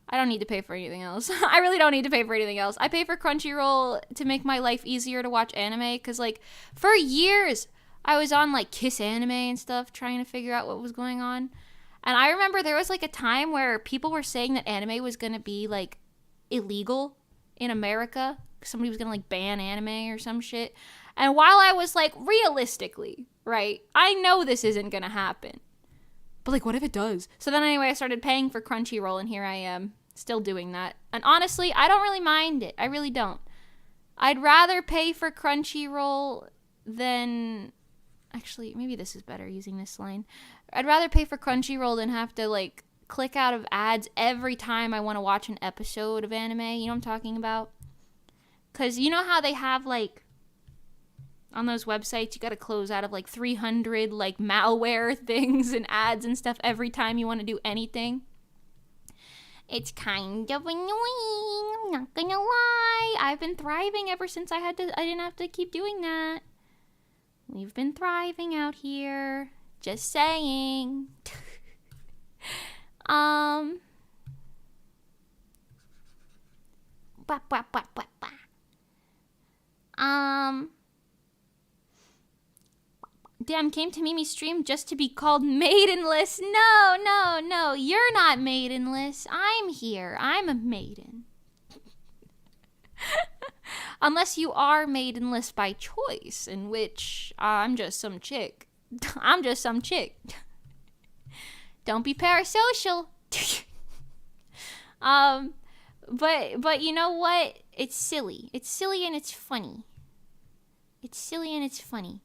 I don't need to pay for anything else. I really don't need to pay for anything else. I pay for Crunchyroll to make my life easier to watch anime, because, like, for years, I was on, like, Kiss Anime and stuff, trying to figure out what was going on. And I remember there was, like, a time where people were saying that anime was going to be, like, illegal in America. Somebody was going to, like, ban anime or some shit. And while I was like, realistically, right, I know this isn't going to happen. But, like, what if it does? So then anyway, I started paying for Crunchyroll, and here I am, still doing that. And honestly, I don't really mind it. I really don't. I'd rather pay for Crunchyroll than... Actually, maybe this is better using this line. I'd rather pay for Crunchyroll than have to, like, click out of ads every time I want to watch an episode of anime. You know what I'm talking about? Because you know how they have, like... on those websites, you gotta close out of like 300 like malware things and ads and stuff every time you want to do anything. It's kind of annoying, I'm not gonna lie. I've been thriving ever since I didn't have to keep doing that. We've been thriving out here. Just saying. Damn, came to Mimi's stream just to be called maidenless. No, you're not maidenless. I'm here. I'm a maiden. Unless you are maidenless by choice, in which I'm just some chick. I'm just some chick. Don't be parasocial. But you know what? It's silly. It's silly and it's funny. It's silly and it's funny.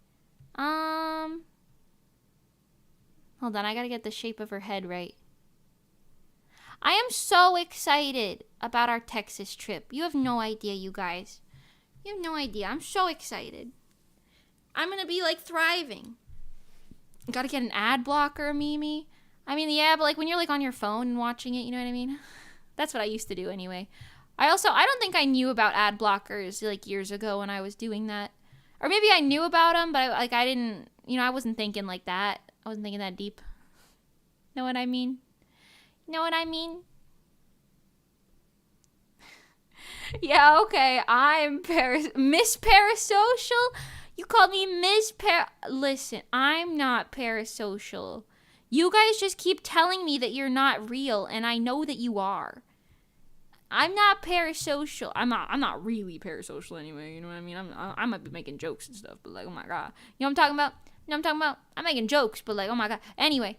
Hold on, I gotta get the shape of her head right. I am so excited about our Texas trip. You have no idea, you guys. You have no idea. I'm so excited. I'm gonna be, like, thriving. Gotta get an ad blocker, Mimi. I mean, yeah, but, like, when you're, like, on your phone and watching it, you know what I mean? That's what I used to do anyway. I don't think I knew about ad blockers, like, years ago when I was doing that. Or maybe I knew about them, but, I didn't, I wasn't thinking like that. I wasn't thinking that deep. Know what I mean? Know what I mean? Yeah, okay, I'm Miss Parasocial? You called me Miss Listen, I'm not parasocial. You guys just keep telling me that you're not real, and I know that you are. I'm not parasocial. I'm not really parasocial anyway, you know what I mean? I might be making jokes and stuff, but, like, oh my god. You know what I'm talking about? You know what I'm talking about? I'm making jokes, but, like, oh my god. Anyway.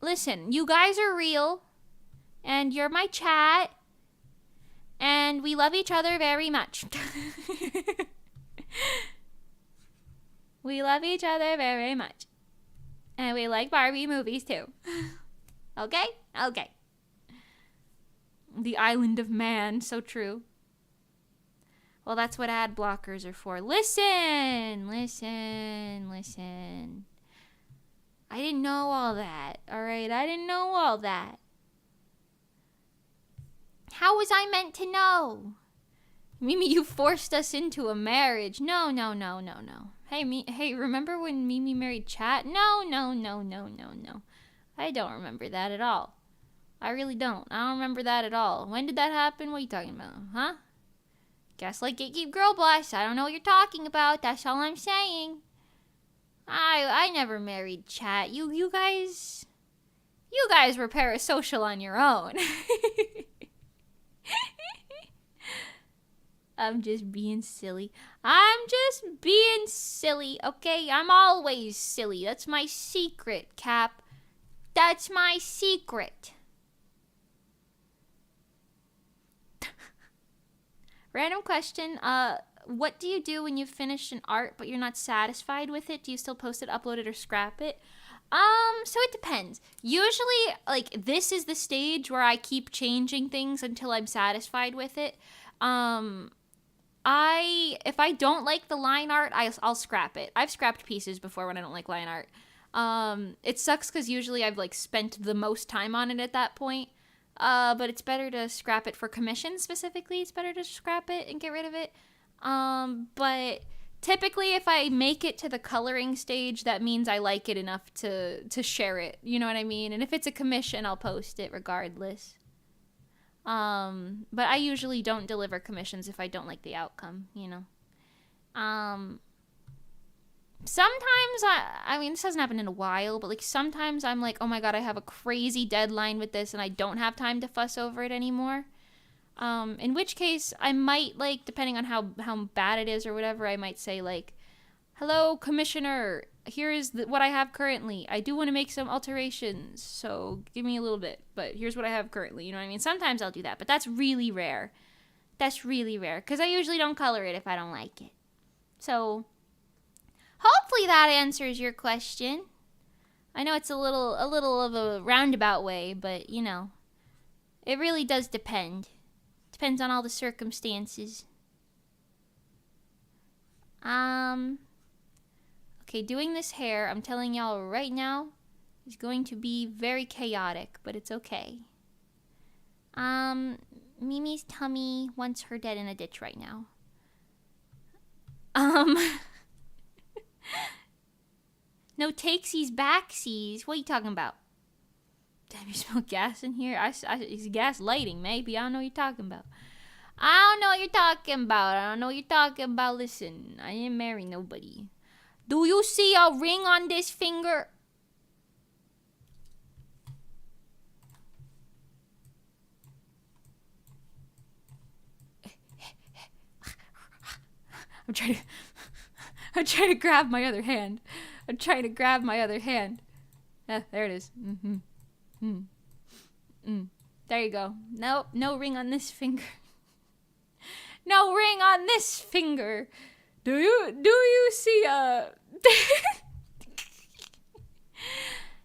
Listen, you guys are real, and you're my chat, and we love each other very much. We love each other very much. And we like Barbie movies too. Okay? Okay. The island of man, so true. Well, that's what ad blockers are for. Listen, listen, listen. I didn't know all that, alright? I didn't know all that. How was I meant to know? Mimi, you forced us into a marriage. No, no, no, no, no. Hey, remember when Mimi married Chat? No, no, no, no, no, no. I don't remember that at all. I really don't. I don't remember that at all. When did that happen? What are you talking about? Huh? Gaslight Gatekeep Girl Boss. I don't know what you're talking about. That's all I'm saying. I never married Chat. You guys were parasocial on your own. I'm just being silly. I'm just being silly, okay? I'm always silly. That's my secret, Cap. That's my secret. Random question. What do you do when you've finished an art but you're not satisfied with it? Do you still post it, upload it, or scrap it? So it depends. Usually, like, this is the stage where I keep changing things until I'm satisfied with it. If I don't like the line art, I'll scrap it. I've scrapped pieces before when I don't like line art. It sucks because usually I've, like, spent the most time on it at that point. But it's better to scrap it for commission specifically. It's better to scrap it and get rid of it. But typically if I make it to the coloring stage, that means I like it enough to share it. You know what I mean? And if it's a commission, I'll post it regardless. But I usually don't deliver commissions if I don't like the outcome, you know. Sometimes, I mean, this hasn't happened in a while, but, like, sometimes I'm like, oh my god, I have a crazy deadline with this, and I don't have time to fuss over it anymore. In which case, I might, like, depending on how bad it is or whatever, I might say, like, hello, commissioner, here is what I have currently. I do want to make some alterations, so give me a little bit, but here's what I have currently, you know what I mean? Sometimes I'll do that, but that's really rare. That's really rare, because I usually don't color it if I don't like it. So hopefully that answers your question. I know it's a little of a roundabout way, but, you know, it really does depend. Depends on all the circumstances. Okay, doing this hair, I'm telling y'all right now, is going to be very chaotic, but it's okay. Mimi's tummy wants her dead in a ditch right now. No takesies, backsies. What are you talking about? Damn, you smell gas in here? It's gas lighting, maybe. I don't know what you're talking about. I don't know what you're talking about. I don't know what you're talking about. Listen, I didn't marry nobody. Do you see a ring on this finger? I'm trying to grab my other hand. There it is. There you go. Nope, no ring on this finger. No ring on this finger. Do you see a...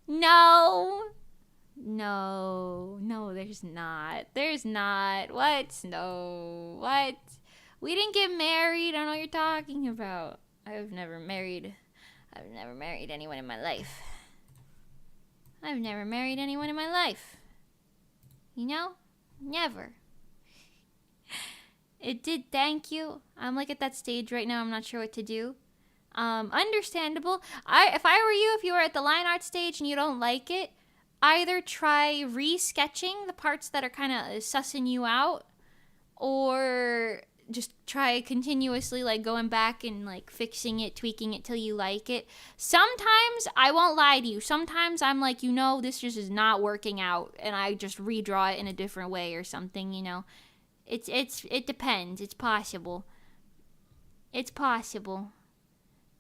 No, there's not. There's not. What? No. What? We didn't get married. I don't know what you're talking about. I've never married anyone in my life. You know? Never. It did, thank you. I'm like at that stage right now, I'm not sure what to do. Understandable. If I were you, if you were at the line art stage and you don't like it, either try re-sketching the parts that are kind of sussing you out, or just try continuously, like, going back and, like, fixing it, tweaking it till you like it. Sometimes, I won't lie to you, sometimes I'm like, you know, this just is not working out, and I just redraw it in a different way or something, you know. It depends. It's possible.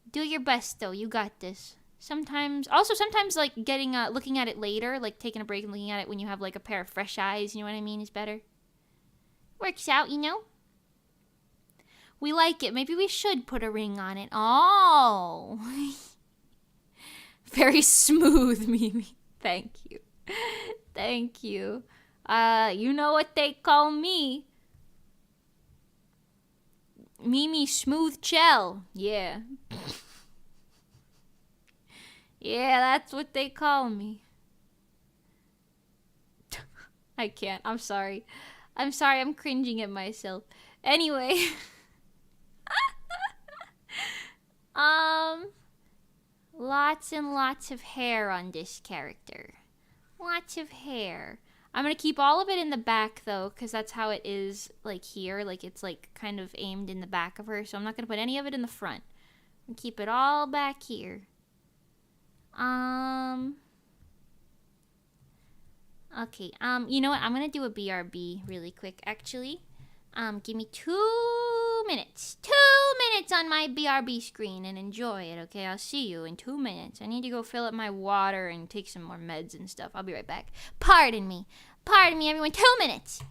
Do your best, though. You got this. Sometimes, like, looking at it later, like, taking a break and looking at it when you have, like, a pair of fresh eyes, you know what I mean, is better. Works out, you know? We like it. Maybe we should put a ring on it. Oh. Very smooth, Mimi. Thank you. Thank you. You know what they call me. Mimi Smooth Chell. Yeah. Yeah, that's what they call me. I can't. I'm sorry. I'm cringing at myself. Anyway. Lots and lots of hair on this character. Lots of hair. I'm gonna keep all of it in the back though, because that's how it is like here. Like it's like kind of aimed in the back of her. So I'm not gonna put any of it in the front. And keep it all back here. Okay, you know what? I'm gonna do a BRB really quick, actually. Give me 2 minutes. 2 minutes on my BRB screen and enjoy it, okay? I'll see you in 2 minutes. I need to go fill up my water and take some more meds and stuff. I'll be right back. Pardon me. Pardon me, everyone. 2 minutes.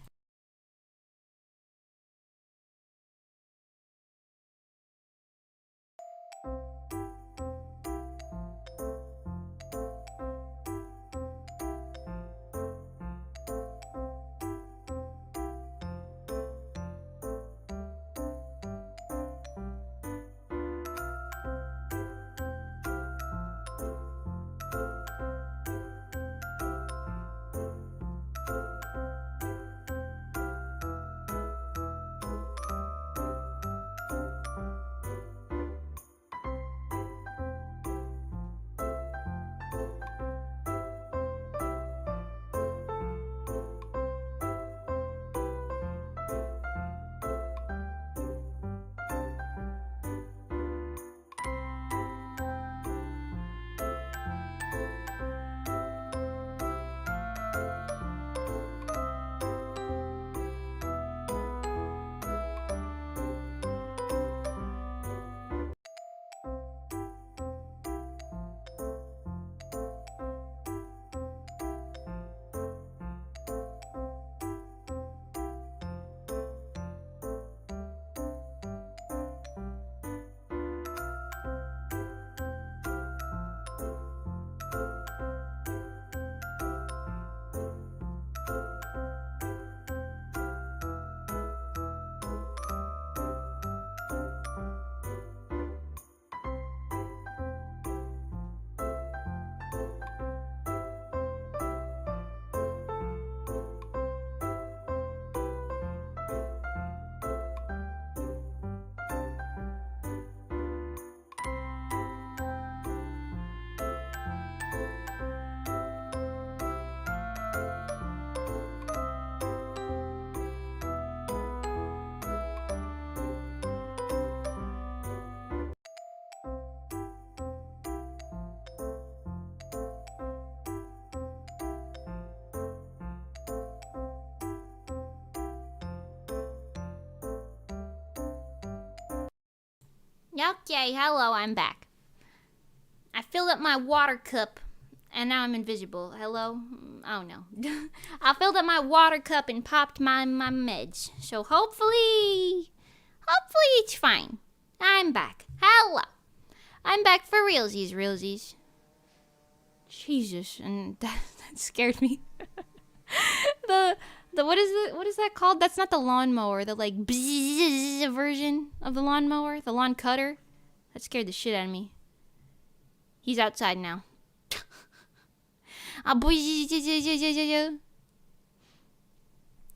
Okay, hello, I'm back. I filled up my water cup, and now I'm invisible. Hello? Oh no. I filled up my water cup and popped my meds. So hopefully it's fine. I'm back. Hello. I'm back for realsies. Jesus, and that scared me. What is that called? That's not the lawnmower. The like bzzz version of the lawnmower, the lawn cutter. That scared the shit out of me. He's outside now.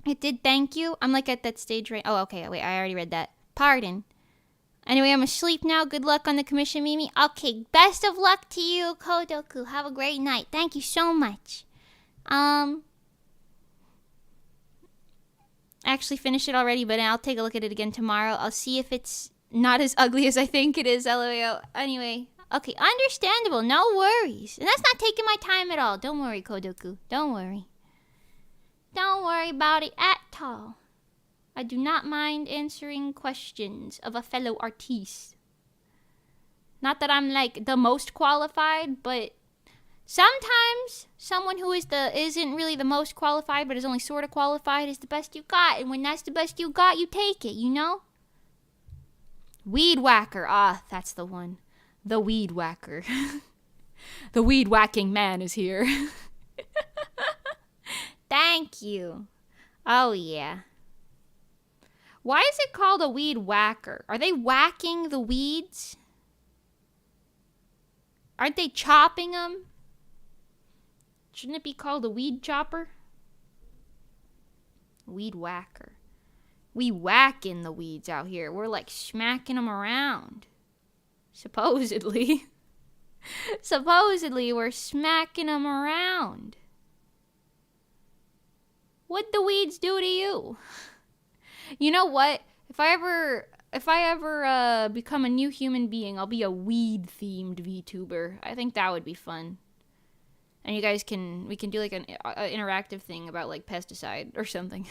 It did. Thank you. I'm like at that stage right. Oh, okay. Wait, I already read that. Pardon. Anyway, I'm asleep now. Good luck on the commission, Mimi. Okay, best of luck to you, Kodoku. Have a great night. Thank you so much. I actually finished it already, but I'll take a look at it again tomorrow. I'll see if it's not as ugly as I think it is, LOL. Anyway, okay, understandable. No worries. And that's not taking my time at all. Don't worry, Kodoku. Don't worry. Don't worry about it at all. I do not mind answering questions of a fellow artiste. Not that I'm like the most qualified, but sometimes someone who isn't really the most qualified but is only sort of qualified is the best you got. And when that's the best you got, you take it, you know? Weed whacker. Ah, that's the one. The weed whacker. The weed whacking man is here. Thank you. Oh, yeah. Why is it called a weed whacker? Are they whacking the weeds? Aren't they chopping them? Shouldn't it be called a weed chopper? Weed whacker. We whacking the weeds out here. We're like smacking them around. Supposedly. Supposedly we're smacking them around. What'd the weeds do to you? You know what? If I ever become a new human being, I'll be a weed-themed VTuber. I think that would be fun. And you guys we can do like an interactive thing about like pesticide or something.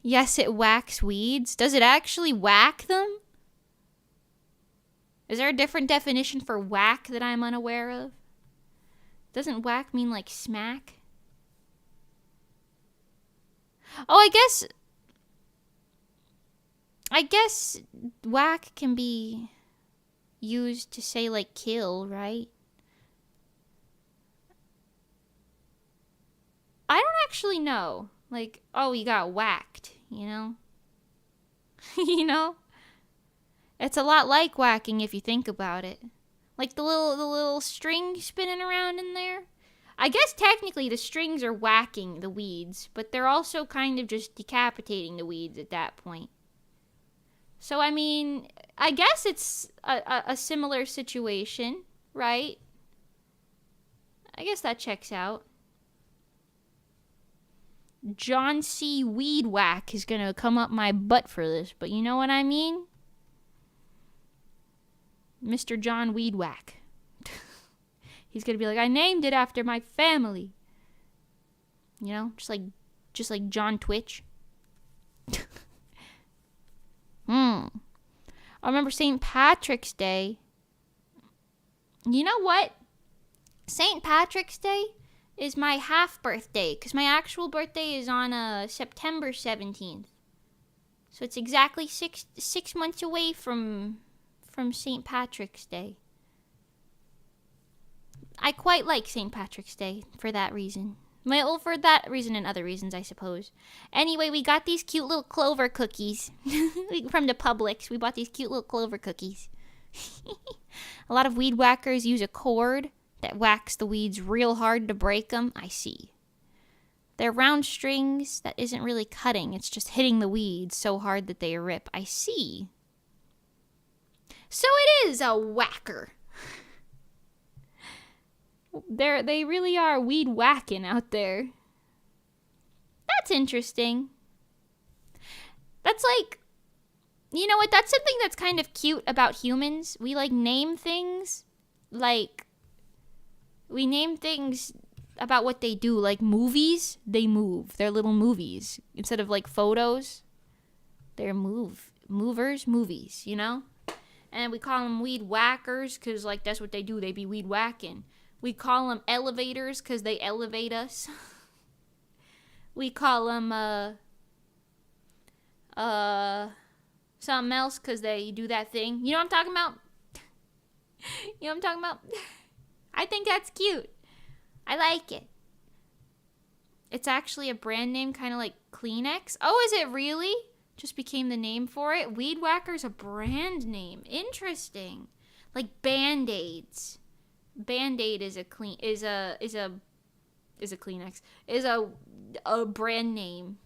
Yes, it whacks weeds. Does it actually whack them? Is there a different definition for whack that I'm unaware of? Doesn't whack mean like smack? Oh, I guess whack can be used to say like kill, right? I don't actually know. Like, oh, you got whacked, you know? You know? It's a lot like whacking if you think about it. Like the little string spinning around in there. I guess technically the strings are whacking the weeds, but they're also kind of just decapitating the weeds at that point. So, I mean, I guess it's a similar situation, right? I guess that checks out. John C. Weed Whack is gonna come up my butt for this, but you know what I mean? Mr. John Weed Whack. He's gonna be like, I named it after my family. You know, just like John Twitch. I remember St. Patrick's Day. You know what? St. Patrick's Day is my half birthday, because my actual birthday is on September 17th. So it's exactly six months away from St. Patrick's Day. I quite like St. Patrick's Day for that reason. Well, for that reason and other reasons, I suppose. Anyway, we got these cute little clover cookies from the Publix. We bought these cute little clover cookies. A lot of weed whackers use a cord that whacks the weeds real hard to break them. I see. They're round strings that isn't really cutting. It's just hitting the weeds so hard that they rip. I see. So it is a whacker. They really are weed whacking out there. That's interesting. That's like, you know what? That's something that's kind of cute about humans. We like name things like, we name things about what they do. Like movies, they move. They're little movies. Instead of like photos, they're movers, movies, you know? And we call them weed whackers because like that's what they do. They be weed whacking. We call them elevators because they elevate us. We call them something else because they do that thing. You know what I'm talking about? You know what I'm talking about? I think that's cute. I like it. It's actually a brand name, kind of like Kleenex. Oh, is it really? Just became the name for it. Weed Whacker's a brand name. Interesting. Like Band-Aids. Band-Aid is a Kleenex. Is a brand name.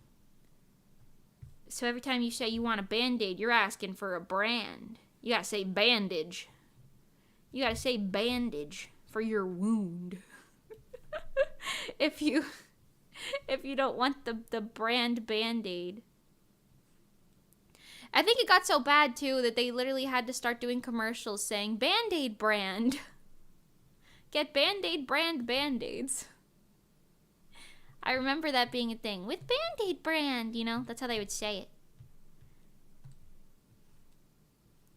So every time you say you want a Band-Aid, you're asking for a brand. You gotta say bandage. You gotta say bandage for your wound. If you don't want the brand Band-Aid. I think it got so bad too that they literally had to start doing commercials saying Band-Aid brand. Get Band-Aid brand Band-Aids. I remember that being a thing. With Band-Aid brand, you know? That's how they would say it.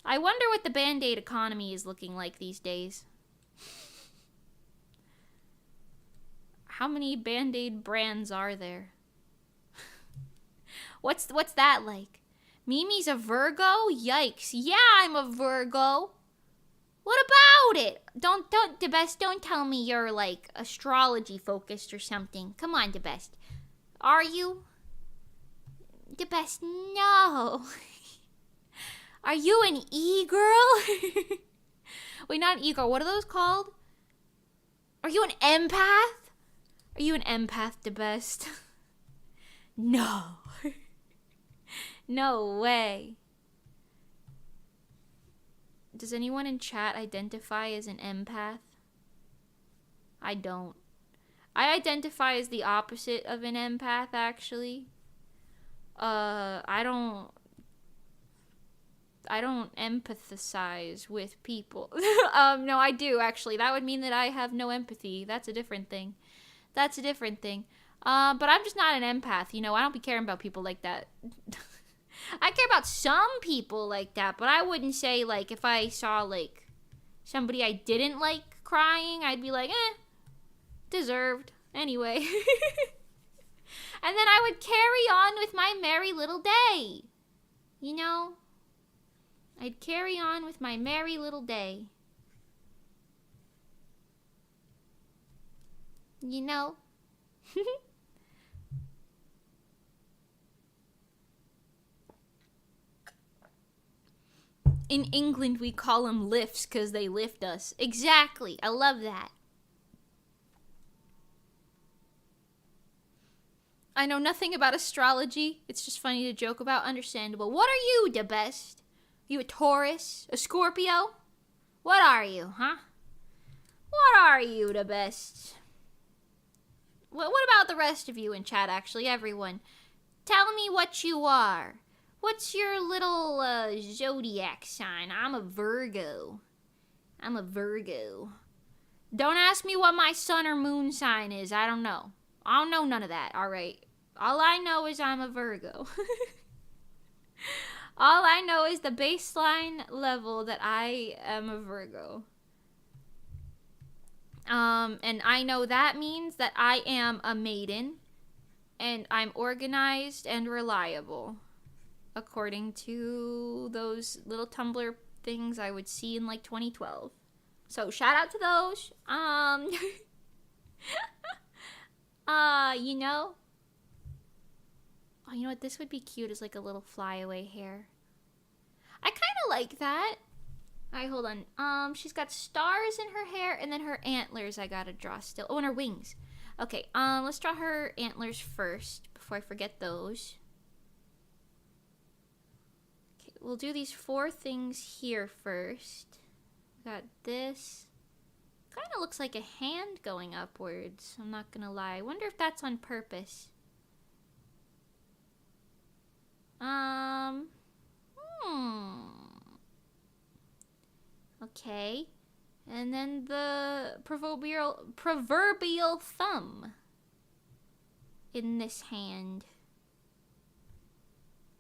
I wonder what the Band-Aid economy is looking like these days. How many Band-Aid brands are there? What's that like? Mimi's a Virgo? Yikes. Yeah, I'm a Virgo. What doubt it. Don't, the best, don't tell me you're, like, astrology focused or something. Come on, the best. Are you? The best, no. Are you an e-girl? Wait, not an e-girl. What are those called? Are you an empath? Are you an empath, the best? No. No way. Does anyone in chat identify as an empath? I don't. I identify as the opposite of an empath, actually. I don't empathize with people. No, I do, actually. That would mean that I have no empathy. That's a different thing. But I'm just not an empath, you know? I don't be caring about people like that. I care about some people like that, but I wouldn't say, like, if I saw, like, somebody I didn't like crying, I'd be like, deserved. Anyway. And then I would carry on with my merry little day. You know? I'd carry on with my merry little day. You know? In England, we call them lifts because they lift us. Exactly. I love that. I know nothing about astrology. It's just funny to joke about. Understandable. What are you, the best? You a Taurus? A Scorpio? What are you, huh? What are you, the best? What about the rest of you in chat, actually? Everyone. Tell me what you are. What's your little zodiac sign? I'm a Virgo. Don't ask me what my sun or moon sign is. I don't know. I don't know none of that, alright? All I know is I'm a Virgo. All I know is the baseline level that I am a Virgo. And I know that means that I am a maiden, and I'm organized and reliable, according to those little Tumblr things I would see in, like, 2012. So, shout out to those. You know? Oh, you know what? This would be cute as, like, a little flyaway hair. I kind of like that. Alright, hold on. She's got stars in her hair, and then her antlers I gotta draw still. Oh, and her wings. Okay, let's draw her antlers first, before I forget those. Okay, we'll do these 4 things here first. Got this. Kind of looks like a hand going upwards, I'm not gonna lie. I wonder if that's on purpose. Okay. And then the proverbial thumb in this hand.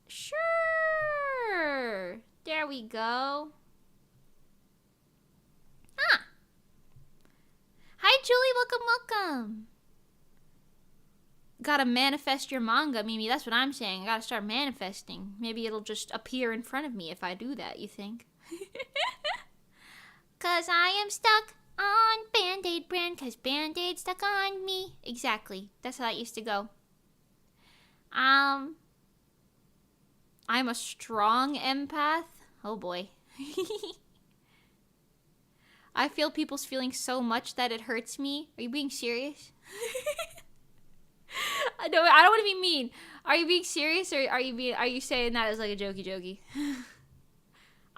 Sure. There we go. Ah. Hi, Julie. Welcome. Gotta manifest your manga, Mimi. That's what I'm saying. I gotta start manifesting. Maybe it'll just appear in front of me if I do that, you think? 'Cause I am stuck on Band-Aid brand, 'cause Band-Aid stuck on me. Exactly. That's how that used to go. I'm a strong empath. Oh boy. I feel people's feelings so much that it hurts me. Are you being serious? I don't want to be mean. Are you being serious, or are you saying that as like a jokey?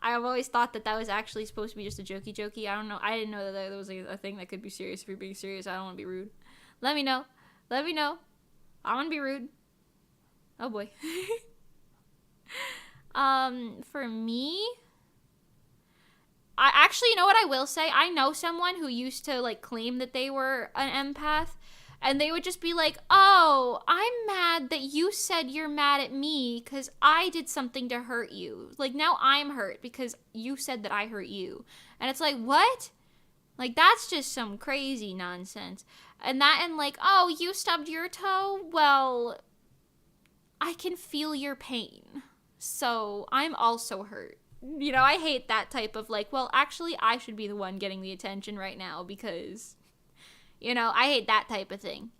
I've always thought that was actually supposed to be just a jokey. I don't know. I didn't know that there was a thing that could be serious. If you're being serious, I don't want to be rude. Let me know. I want to be rude. Oh boy. For me, I actually, you know what I will say? I know someone who used to like claim that they were an empath, and they would just be like, "Oh, I'm mad that you said you're mad at me because I did something to hurt you. Like, now I'm hurt because you said that I hurt you." And it's like, what? Like, that's just some crazy nonsense. And like, "Oh, you stubbed your toe? Well, I can feel your pain. So I'm also hurt." You know, I hate that type of like, well, actually, I should be the one getting the attention right now because, you know, I hate that type of thing.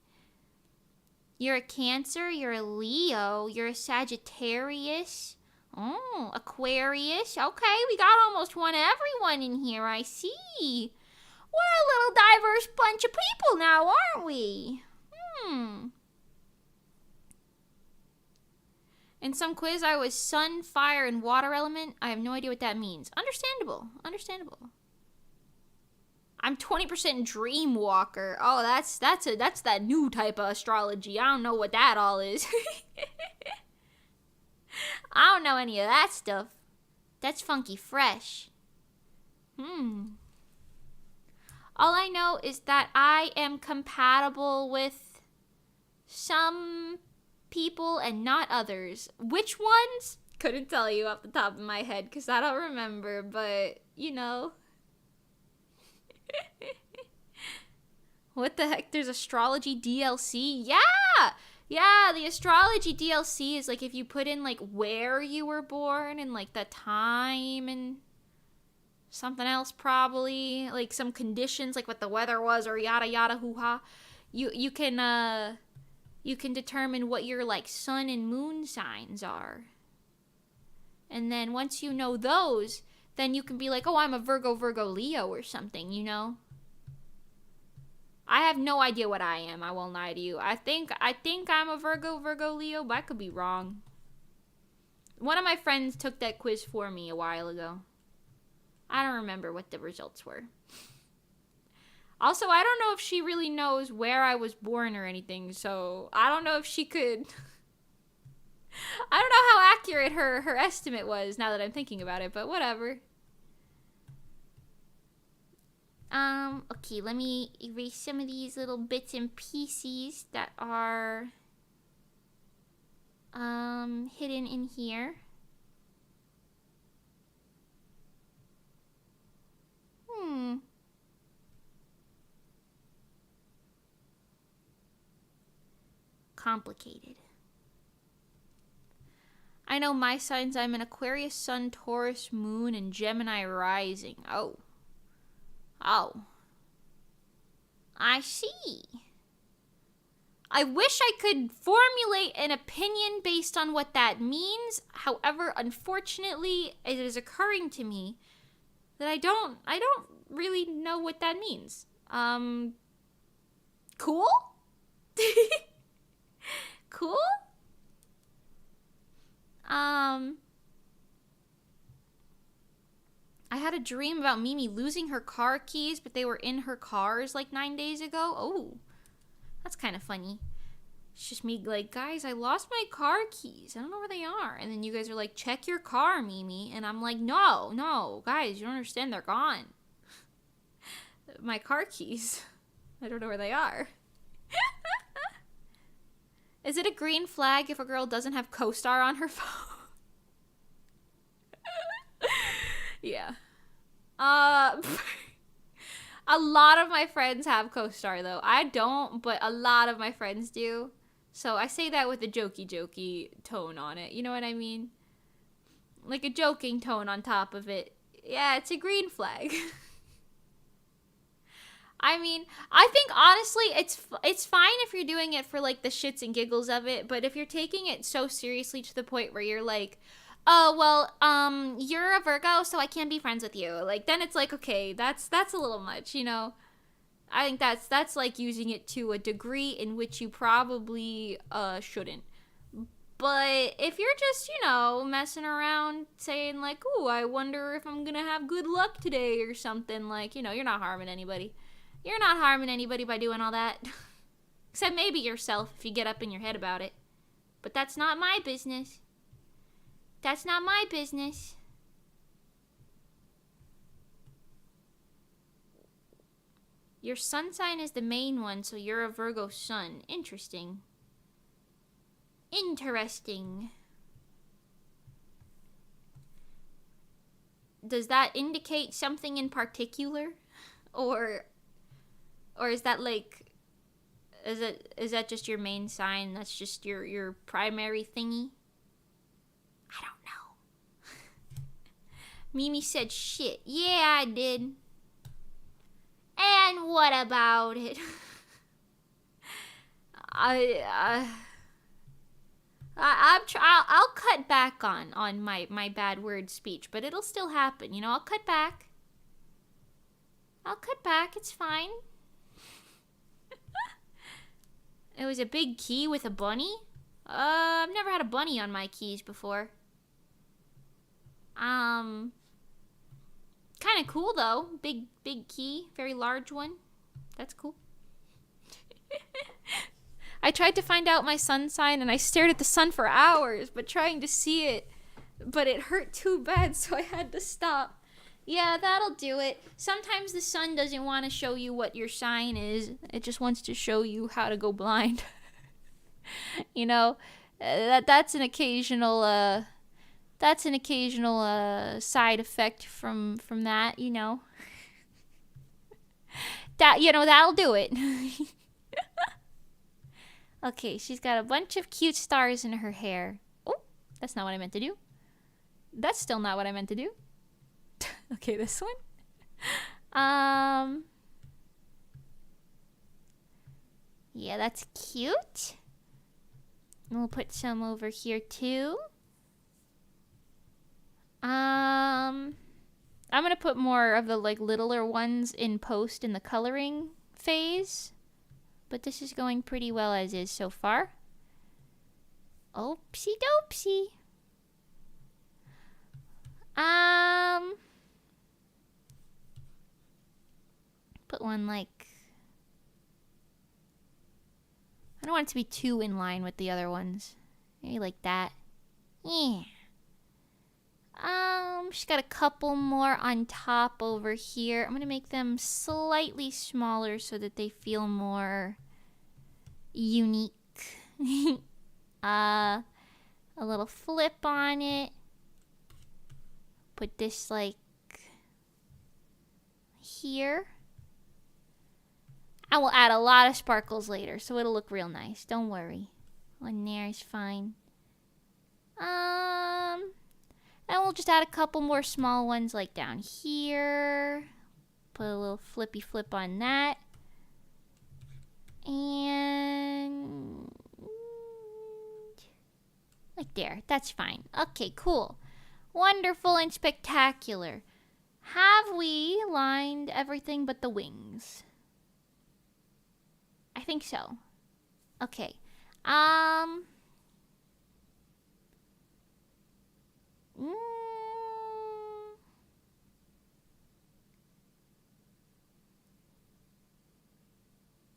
You're a Cancer, you're a Leo, you're a Sagittarius. Oh, Aquarius. Okay, we got almost everyone in here, I see. We're a little diverse bunch of people now, aren't we? In some quiz, I was sun, fire, and water element. I have no idea what that means. Understandable. I'm 20% dream walker. Oh, that's that new type of astrology. I don't know what that all is. I don't know any of that stuff. That's funky fresh. All I know is that I am compatible with some people and not others. Which ones? Couldn't tell you off the top of my head because I don't remember, but you know. What the heck? There's astrology DLC? Yeah, the astrology DLC is like if you put in like where you were born and like the time and something else probably, like some conditions like what the weather was or yada yada hoo ha. You can determine what your like sun and moon signs are. And then once you know those, then you can be like, "Oh, I'm a Virgo Leo or something," you know? I have no idea what I am. I won't lie to you. I think I'm a Virgo Leo, but I could be wrong. One of my friends took that quiz for me a while ago. I don't remember what the results were. Also, I don't know if she really knows where I was born or anything, so I don't know if she could... I don't know how accurate her estimate was now that I'm thinking about it, but whatever. Okay, let me erase some of these little bits and pieces that are hidden in here. Complicated. I know my signs. I'm an Aquarius Sun, Taurus Moon, and Gemini Rising. Oh. I see. I wish I could formulate an opinion based on what that means. However, unfortunately, it is occurring to me that I don't really know what that means. Cool? Cool? I had a dream about Mimi losing her car keys, but they were in her cars like 9 days ago. Oh, that's kind of funny. It's just me like, guys, I lost my car keys. I don't know where they are. And then you guys are like, check your car, Mimi. And I'm like, no, guys, you don't understand. They're gone. My car keys. I don't know where they are. Is it a green flag if a girl doesn't have co-star on her phone? Yeah. A lot of my friends have co-star though. I don't, but a lot of my friends do. So I say that with a jokey tone on it. You know what I mean? Like a joking tone on top of it. Yeah, it's a green flag. I mean, I think honestly it's fine if you're doing it for like the shits and giggles of it, but if you're taking it so seriously to the point where you're like, "Oh, well, you're a Virgo, so I can't be friends with you." Like then it's like, okay, that's a little much, you know. I think that's like using it to a degree in which you probably shouldn't. But if you're just, you know, messing around saying like, "Ooh, I wonder if I'm going to have good luck today" or something, like, you know, you're not harming anybody. You're not harming anybody by doing all that. Except maybe yourself if you get up in your head about it. But that's not my business. That's not my business. Your sun sign is the main one, so you're a Virgo sun. Interesting. Interesting. Does that indicate something in particular? Or is that like, is that just your main sign? That's just your primary thingy? I don't know. Mimi said shit. Yeah, I did. And what about it? I'll cut back on my bad word speech, but it'll still happen. You know, I'll cut back. It's fine. It was a big key with a bunny? I've never had a bunny on my keys before. Kind of cool though. Big key, very large one. That's cool. I tried to find out my sun sign and I stared at the sun for hours, but trying to see it, but it hurt too bad, so I had to stop. Yeah, that'll do it. Sometimes the sun doesn't want to show you what your sign is. It just wants to show you how to go blind. You know, that's an occasional side effect from that, you know. That'll do it. Okay, she's got a bunch of cute stars in her hair. Oh, that's not what I meant to do. That's still not what I meant to do. Okay, this one. Yeah, that's cute. And we'll put some over here too. I'm gonna put more of the littler ones in post in the coloring phase. But this is going pretty well as is so far. Oopsie doopsie. Put one I don't want it to be too in line with the other ones. Maybe like that. Yeah. She's got a couple more on top over here. I'm gonna make them slightly smaller so that they feel more unique. A little flip on it. Put this here. I will add a lot of sparkles later, so it'll look real nice. Don't worry. One there is fine. And we'll just add a couple more small ones down here. Put a little flippy flip on that. And there. That's fine. Okay, cool. Wonderful and spectacular. Have we lined everything but the wings? I think so. Okay.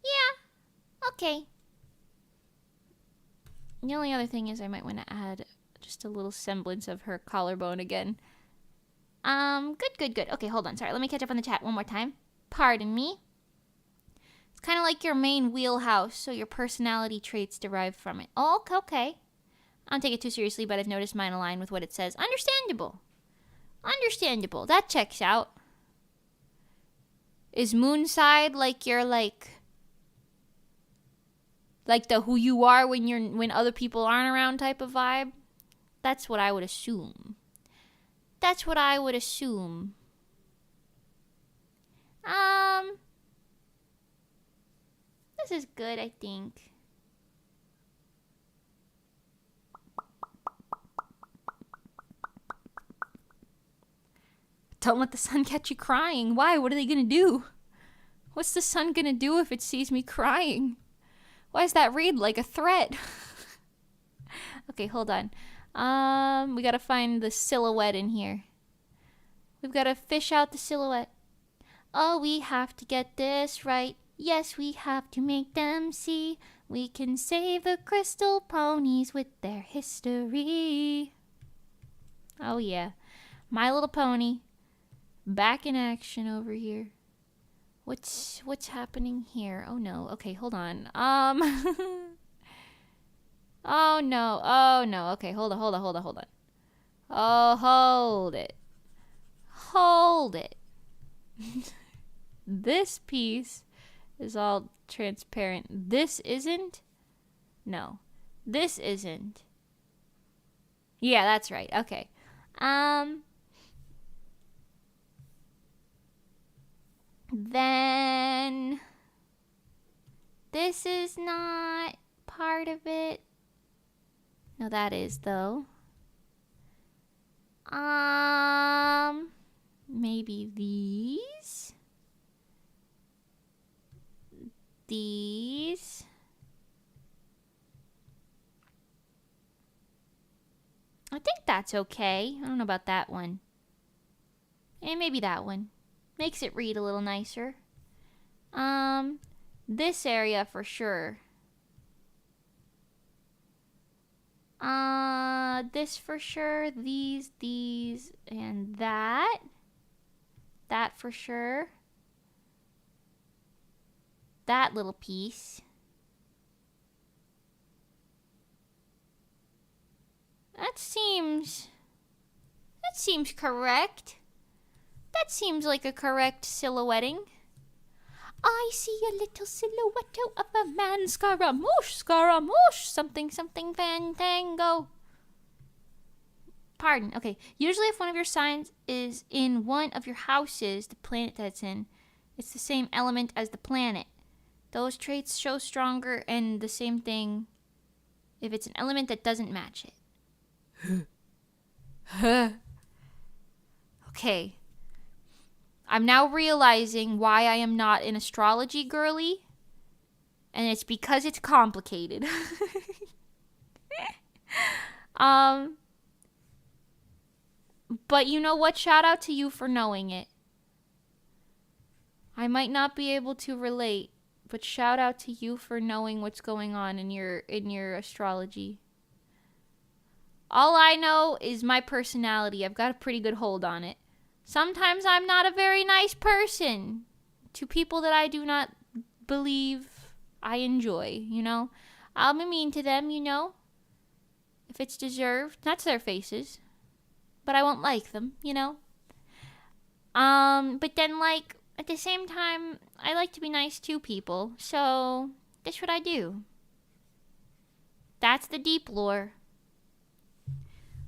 Yeah. Okay. The only other thing is I might want to add just a little semblance of her collarbone again. Good. Okay, hold on. Sorry, let me catch up on the chat one more time. Pardon me. It's kind of like your main wheelhouse, so your personality traits derive from it. Oh, okay. I don't take it too seriously, but I've noticed mine align with what it says. Understandable. That checks out. Is Moonside your the who you are when other people aren't around type of vibe? That's what I would assume. This is good, I think. Don't let the sun catch you crying. Why? What are they gonna do? What's the sun gonna do if it sees me crying? Why does that read like a threat? Okay, hold on. We gotta find the silhouette in here. We've gotta fish out the silhouette. Oh, we have to get this right. Yes, we have to make them see. We can save the crystal ponies with their history. Oh yeah. My Little Pony. Back in action over here. What's happening here? Oh no. Okay, hold on. Oh no. Okay, hold on. Oh, hold it. This piece is all transparent. This isn't? No. This isn't. Yeah, that's right. Okay. Then this is not part of it. No, that is though. Maybe these. These. I think that's okay. I don't know about that one. And maybe that one. Makes it read a little nicer. This area for sure. This for sure. These, and that. That for sure. That little piece. That seems correct. That seems like a correct silhouetting. I see a little silhouette of a man, Scaramouche, Scaramouche, something, something, fantango. Pardon, okay. Usually if one of your signs is in one of your houses, the planet that it's in, it's the same element as the planet. Those traits show stronger, and the same thing if it's an element that doesn't match it. Okay. I'm now realizing why I am not an astrology girly. And it's because it's complicated. But you know what? Shout out to you for knowing it. I might not be able to relate, but shout out to you for knowing what's going on in your astrology. All I know is my personality. I've got a pretty good hold on it. Sometimes I'm not a very nice person to people that I do not believe I enjoy, you know? I'll be mean to them, you know? If it's deserved. Not to their faces. But I won't like them, you know? But then, like, at the same time, I like to be nice to people. So, that's what I do. That's the deep lore.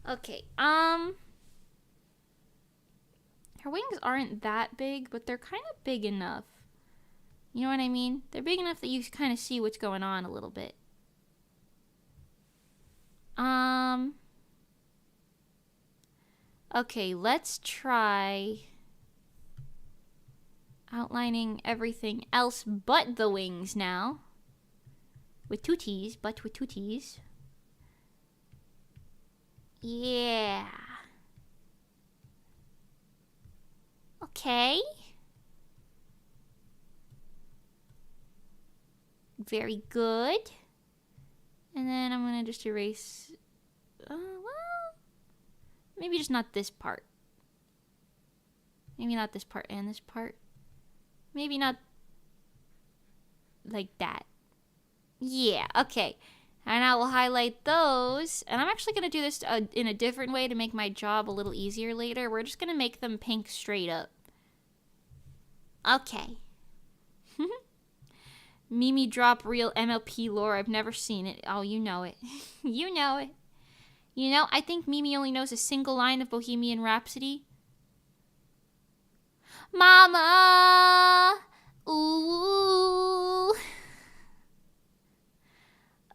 Okay, her wings aren't that big, but they're kind of big enough. You know what I mean? They're big enough that you kind of see what's going on a little bit. Okay, let's try outlining everything else but the wings now. With two T's, but with two T's. Yeah. Okay. Very good. And then I'm gonna just erase, well, maybe just not this part. Maybe not this part and this part. Maybe not like that. Yeah, okay. And I will highlight those. And I'm actually going to do this in a different way to make my job a little easier later. We're just going to make them pink straight up. Okay. Mimi drop real MLP lore. I've never seen it. Oh, you know it. You know it. You know, I think Mimi only knows a single line of Bohemian Rhapsody. Mama! Ooh!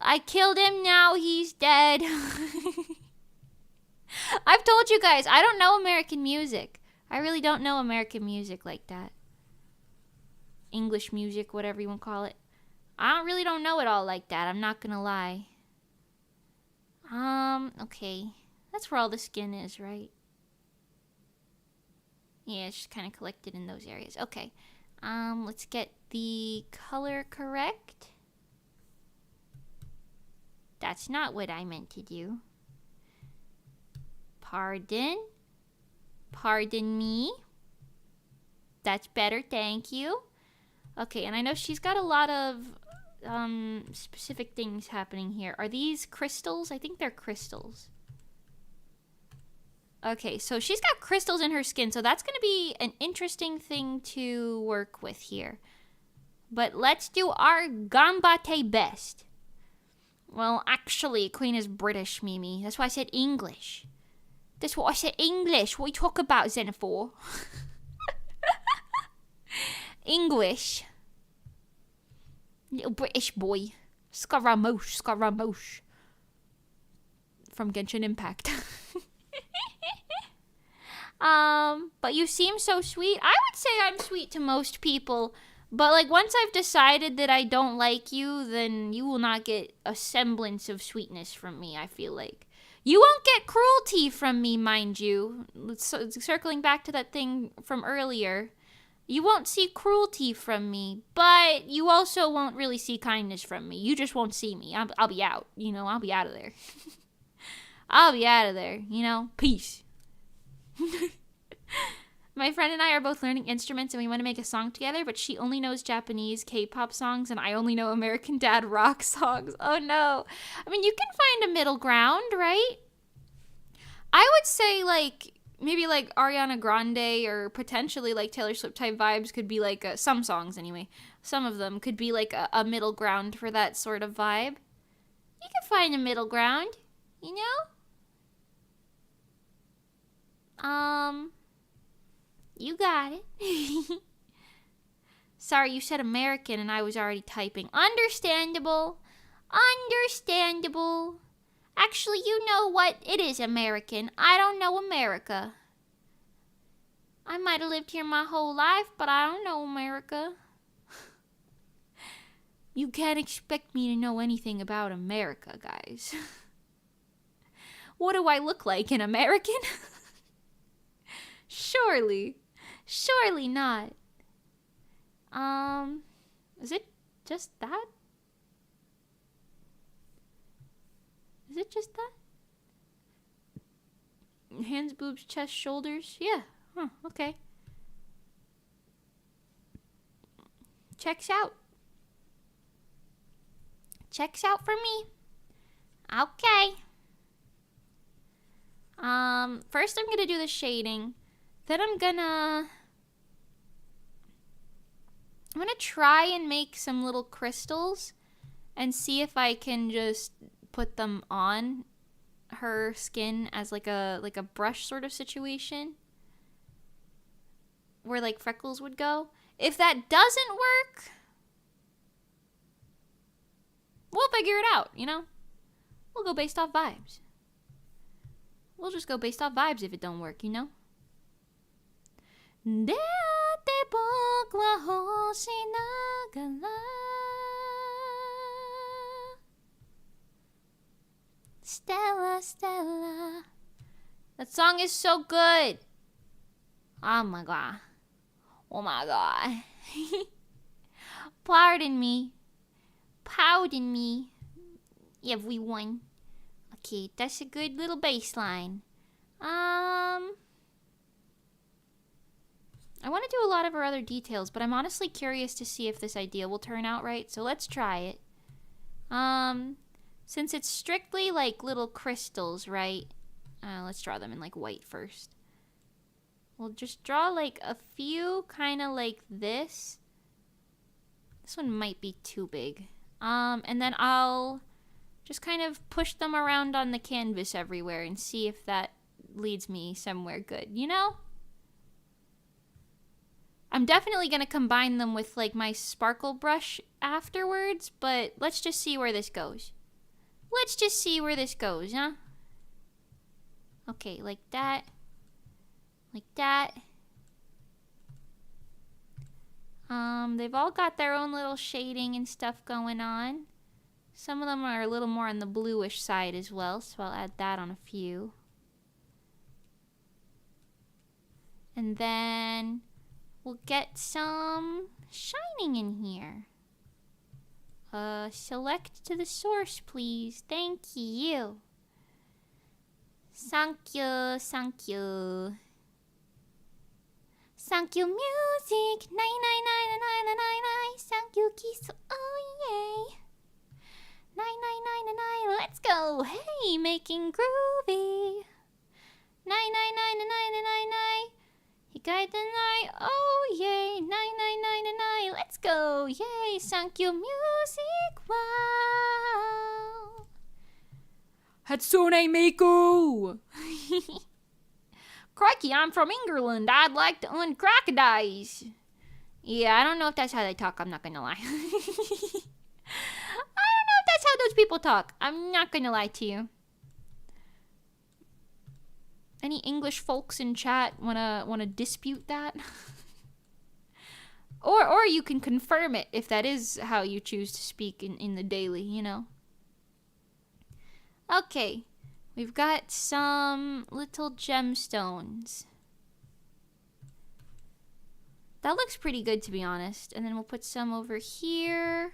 I killed him, now he's dead. I've told you guys, I don't know American music. I really don't know American music like that. English music, whatever you want to call it. I really don't know it all like that, I'm not gonna lie. Okay. That's where all the skin is, right? Yeah, it's just kind of collected in those areas. Okay. Let's get the color correct. That's not what I meant to do. Pardon. Pardon me. That's better, thank you. Okay, and I know she's got a lot of specific things happening here. Are these crystals? I think they're crystals. Okay, so she's got crystals in her skin, so that's going to be an interesting thing to work with here. But let's do our gambate best. Well, actually, Queen is British, Mimi. That's why I said English. That's what I said, English. What you talk about, Xenophore? English. Little British boy. Scaramouche, Scaramouche. From Genshin Impact. But you seem so sweet. I would say I'm sweet to most people. But, like, once I've decided that I don't like you, then you will not get a semblance of sweetness from me, I feel like. You won't get cruelty from me, mind you. Circling back to that thing from earlier. You won't see cruelty from me, but you also won't really see kindness from me. You just won't see me. I'll be out, you know? I'll be out of there. I'll be out of there, you know? Peace. My friend and I are both learning instruments and we want to make a song together, but she only knows Japanese K-pop songs and I only know American Dad rock songs. Oh no. I mean, you can find a middle ground, right? I would say, like, maybe like Ariana Grande or potentially like Taylor Swift type vibes could be like some songs anyway. Some of them could be like a middle ground for that sort of vibe. You can find a middle ground, you know? You got it. Sorry, you said American and I was already typing. Understandable. Understandable. Actually, you know what? It is American. I don't know America. I might have lived here my whole life, but I don't know America. You can't expect me to know anything about America, guys. What do I look like, an American? Surely not. Is it just that? Is it just that? Hands, boobs, chest, shoulders? Yeah. Huh, okay. Checks out. Checks out for me. Okay. First I'm gonna do the shading. Then I'm gonna try and make some little crystals and see if I can just put them on her skin as like a brush sort of situation where like freckles would go. If that doesn't work, we'll figure it out, you know? We'll go based off vibes. We'll just go based off vibes if it don't work, you know? Stella, Stella. That song is so good. Oh my god. Oh my god. Pardon me. Pardon me, everyone. Okay, that's a good little bass line. I want to do a lot of her other details, but I'm honestly curious to see if this idea will turn out right, so let's try it. Since it's strictly like little crystals, right? Let's draw them in like white first. We'll just draw like a few kind of like this. This one might be too big. And then I'll just kind of push them around on the canvas everywhere and see if that leads me somewhere good, you know? I'm definitely going to combine them with like my sparkle brush afterwards, but let's just see where this goes. Let's just see where this goes, huh? Okay, like that. Like that. They've all got their own little shading and stuff going on. Some of them are a little more on the bluish side as well, so I'll add that on a few. And then we'll get some shining in here. Select to the source, please. Thank you. Thank you, thank you. Thank you, music. Nine, nine, nine, nine, nine, nine, nine. Thank you, kiss. Oh, yay. 99999, let's go. Hey, making groovy. 9999999. You guide the night. Oh, yay. 99999, let's go. Yay, thank you, music. Wow. Hatsune Miku. Crikey, I'm from England. I'd like to uncrocodize. Yeah, I don't know if that's how they talk. I'm not gonna lie. I don't know if that's how those people talk. I'm not gonna lie to you. Any English folks in chat wanna dispute that? Or you can confirm it if that is how you choose to speak in the daily, you know. Okay, we've got some little gemstones. That looks pretty good, to be honest. And then we'll put some over here.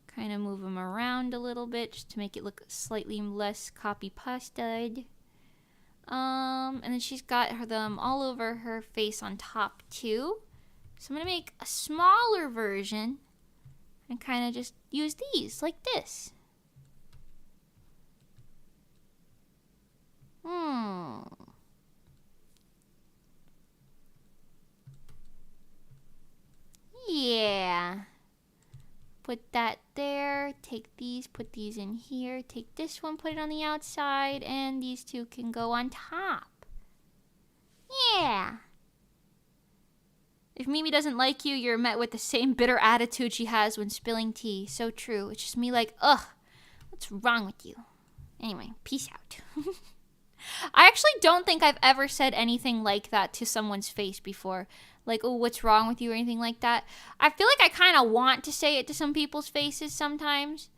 Kind of move them around a little bit just to make it look slightly less copy-pasted. And then she's got them all over her face on top, too. So I'm going to make a smaller version and kind of just use these like this. Yeah. Put that there. Take these, put these in here. Take this one, put it on the outside. And these two can go on top. Yeah. If Mimi doesn't like you, you're met with the same bitter attitude she has when spilling tea. So true. It's just me like, ugh, what's wrong with you? Anyway, peace out. I actually don't think I've ever said anything like that to someone's face before. Like, oh, what's wrong with you or anything like that. I feel like I kind of want to say it to some people's faces sometimes.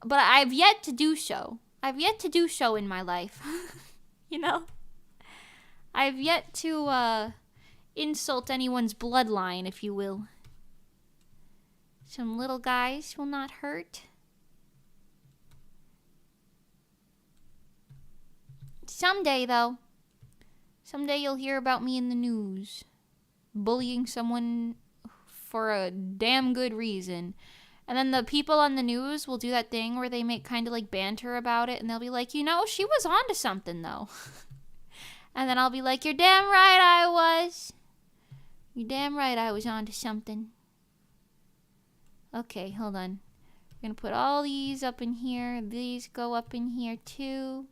But I've yet to do so. I've yet to do so in my life. You know? I've yet to, insult anyone's bloodline, if you will. Some little guys will not hurt. Someday, though. Someday you'll hear about me in the news. Bullying someone for a damn good reason. And then the people on the news will do that thing where they make kind of like banter about it. And they'll be like, you know, she was onto something, though. And then I'll be like, you're damn right I was. You're damn right I was onto something. Okay, hold on. I'm going to put all these up in here. These go up in here too.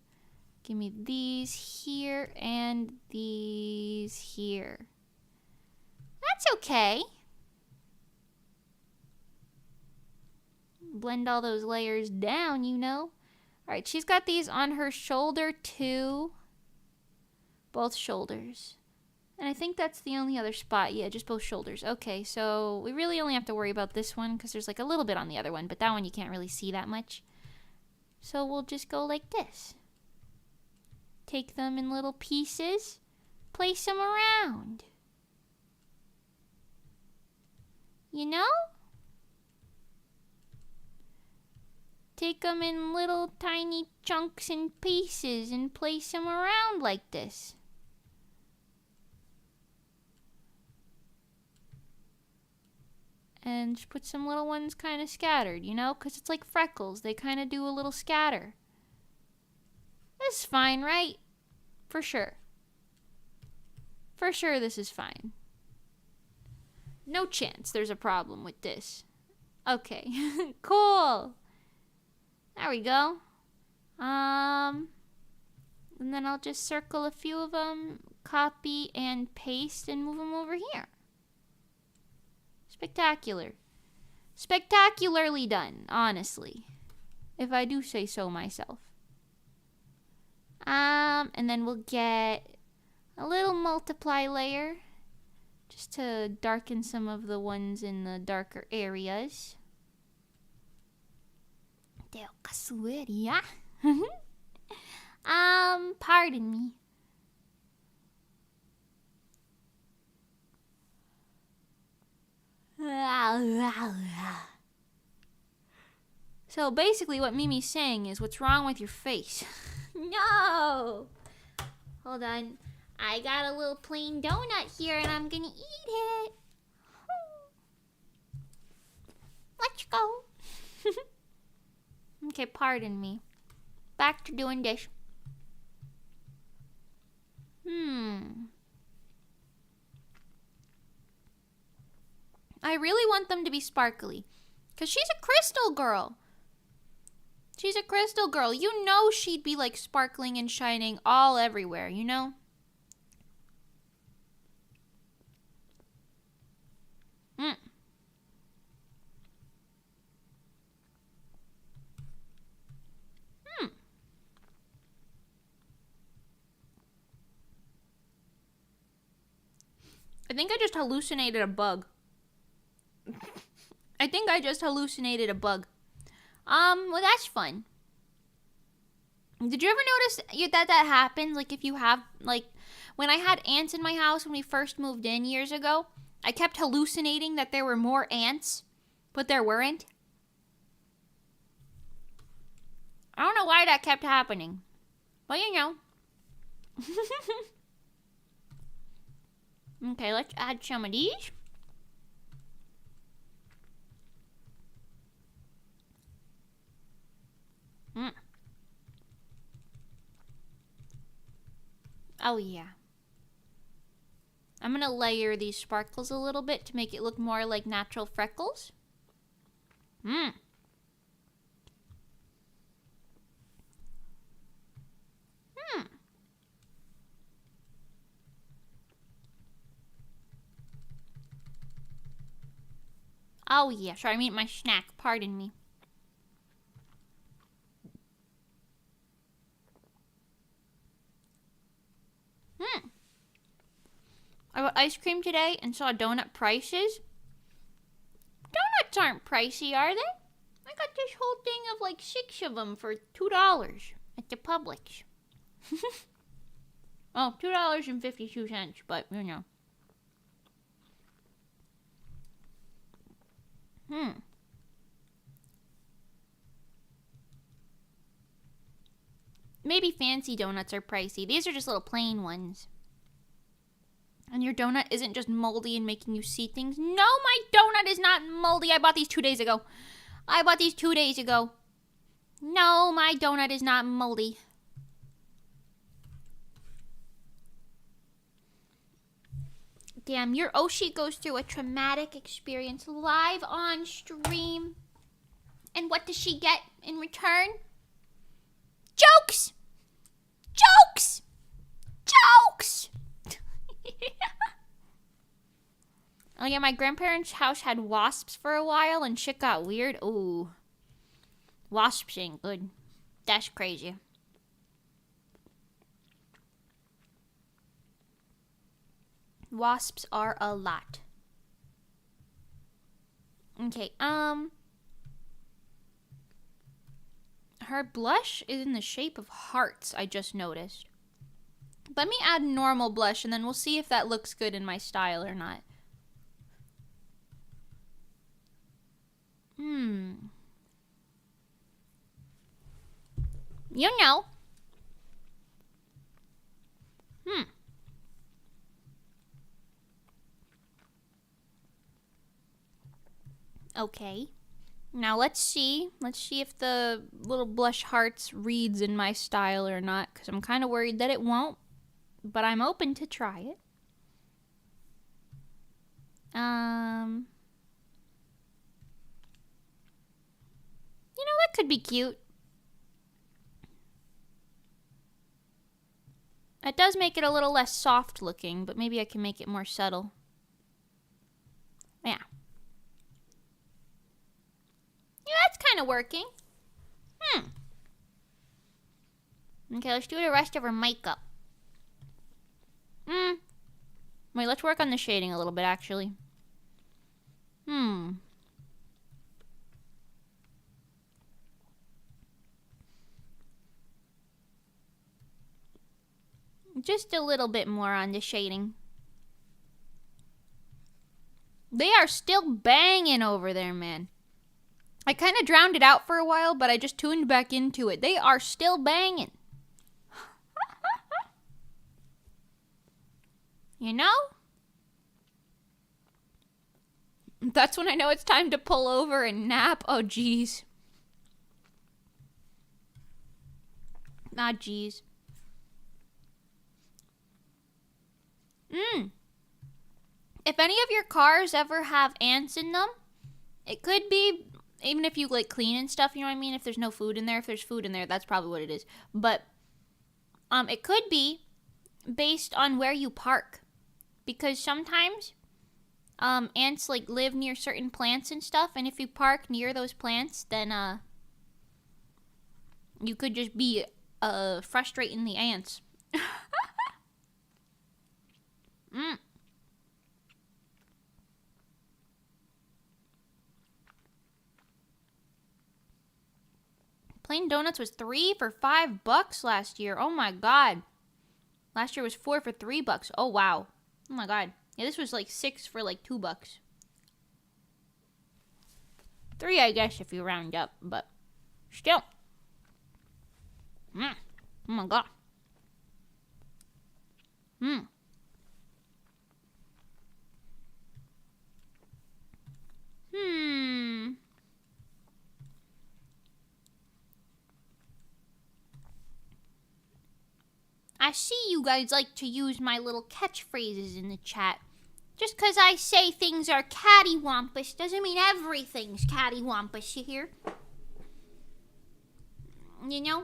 Give me these here and these here. That's okay. Blend all those layers down, you know. Alright, she's got these on her shoulder too. Both shoulders. And I think that's the only other spot. Yeah, just both shoulders. Okay, so we really only have to worry about this one because there's like a little bit on the other one, but that one you can't really see that much. So we'll just go like this. Take them in little pieces. Place them around. You know? Take them in little tiny chunks and pieces and place them around like this. And just put some little ones kind of scattered, you know? Because it's like freckles. They kind of do a little scatter. This is fine, right? For sure. For sure this is fine. No chance there's a problem with this. Okay. Cool. There we go. And then I'll just circle a few of them, copy and paste, and move them over here. Spectacular. Spectacularly done, honestly. If I do say so myself. And then we'll get a little multiply layer just to darken some of the ones in the darker areas. Pardon me. So basically what Mimi's saying is, what's wrong with your face? No! Hold on. I got a little plain donut here and I'm gonna eat it. Let's go. Okay, pardon me. Back to doing this. I really want them to be sparkly. Because she's a crystal girl. She's a crystal girl. You know she'd be like sparkling and shining all everywhere, you know? Hmm. Hmm. I think I just hallucinated a bug. I think I just hallucinated a bug. Well, that's fun. Did you ever notice that happens? Like, if you have, like, when I had ants in my house when we first moved in years ago, I kept hallucinating that there were more ants, but there weren't. I don't know why that kept happening, but you know. Okay, let's add some of these. Oh, yeah. I'm gonna layer these sparkles a little bit to make it look more like natural freckles. Mmm. Hmm. Oh, yeah. Sorry, I mean my snack. Pardon me. I bought ice cream today and saw donut prices. Donuts aren't pricey, are they? I got this whole thing of like 6 of them for $2 at the Publix. Oh, $2.52, but you know. Maybe fancy donuts are pricey. These are just little plain ones. And your donut isn't just moldy and making you see things. No, my donut is not moldy. I bought these 2 days ago. No, my donut is not moldy. Damn, your Oshi goes through a traumatic experience live on stream. And what does she get in return? Jokes! Jokes! Jokes! Oh yeah, my grandparents' house had wasps for a while and shit got weird. Ooh. Wasps ain't good. That's crazy. Wasps are a lot. Okay, her blush is in the shape of hearts, I just noticed. Let me add normal blush and then we'll see if that looks good in my style or not. You know. Okay. Now let's see. Let's see if the little blush hearts reads in my style or not, because I'm kind of worried that it won't. But I'm open to try it. You know, that could be cute. It does make it a little less soft looking, but maybe I can make it more subtle. Yeah. Yeah, that's kind of working. Okay, let's do the rest of her makeup. Wait, let's work on the shading a little bit, actually. Just a little bit more on the shading. They are still banging over there, man. I kind of drowned it out for a while, but I just tuned back into it. They are still banging. You know? That's when I know it's time to pull over and nap. Oh, jeez. Ah, jeez. If any of your cars ever have ants in them, it could be, even if you like clean and stuff, you know what I mean? If there's no food in there, if there's food in there, that's probably what it is. But it could be based on where you park. Because sometimes ants like live near certain plants and stuff, and if you park near those plants, then you could just be frustrating the ants. Plain donuts was $3 for $5 last year. Oh my god. Last year was 4 for $3. Oh wow. Oh my god. Yeah, this was like 6 for like $2. 3, I guess, if you round up, but still. Oh my god. I see you guys like to use my little catchphrases in the chat. Just because I say things are cattywampus doesn't mean everything's cattywampus, you hear? You know?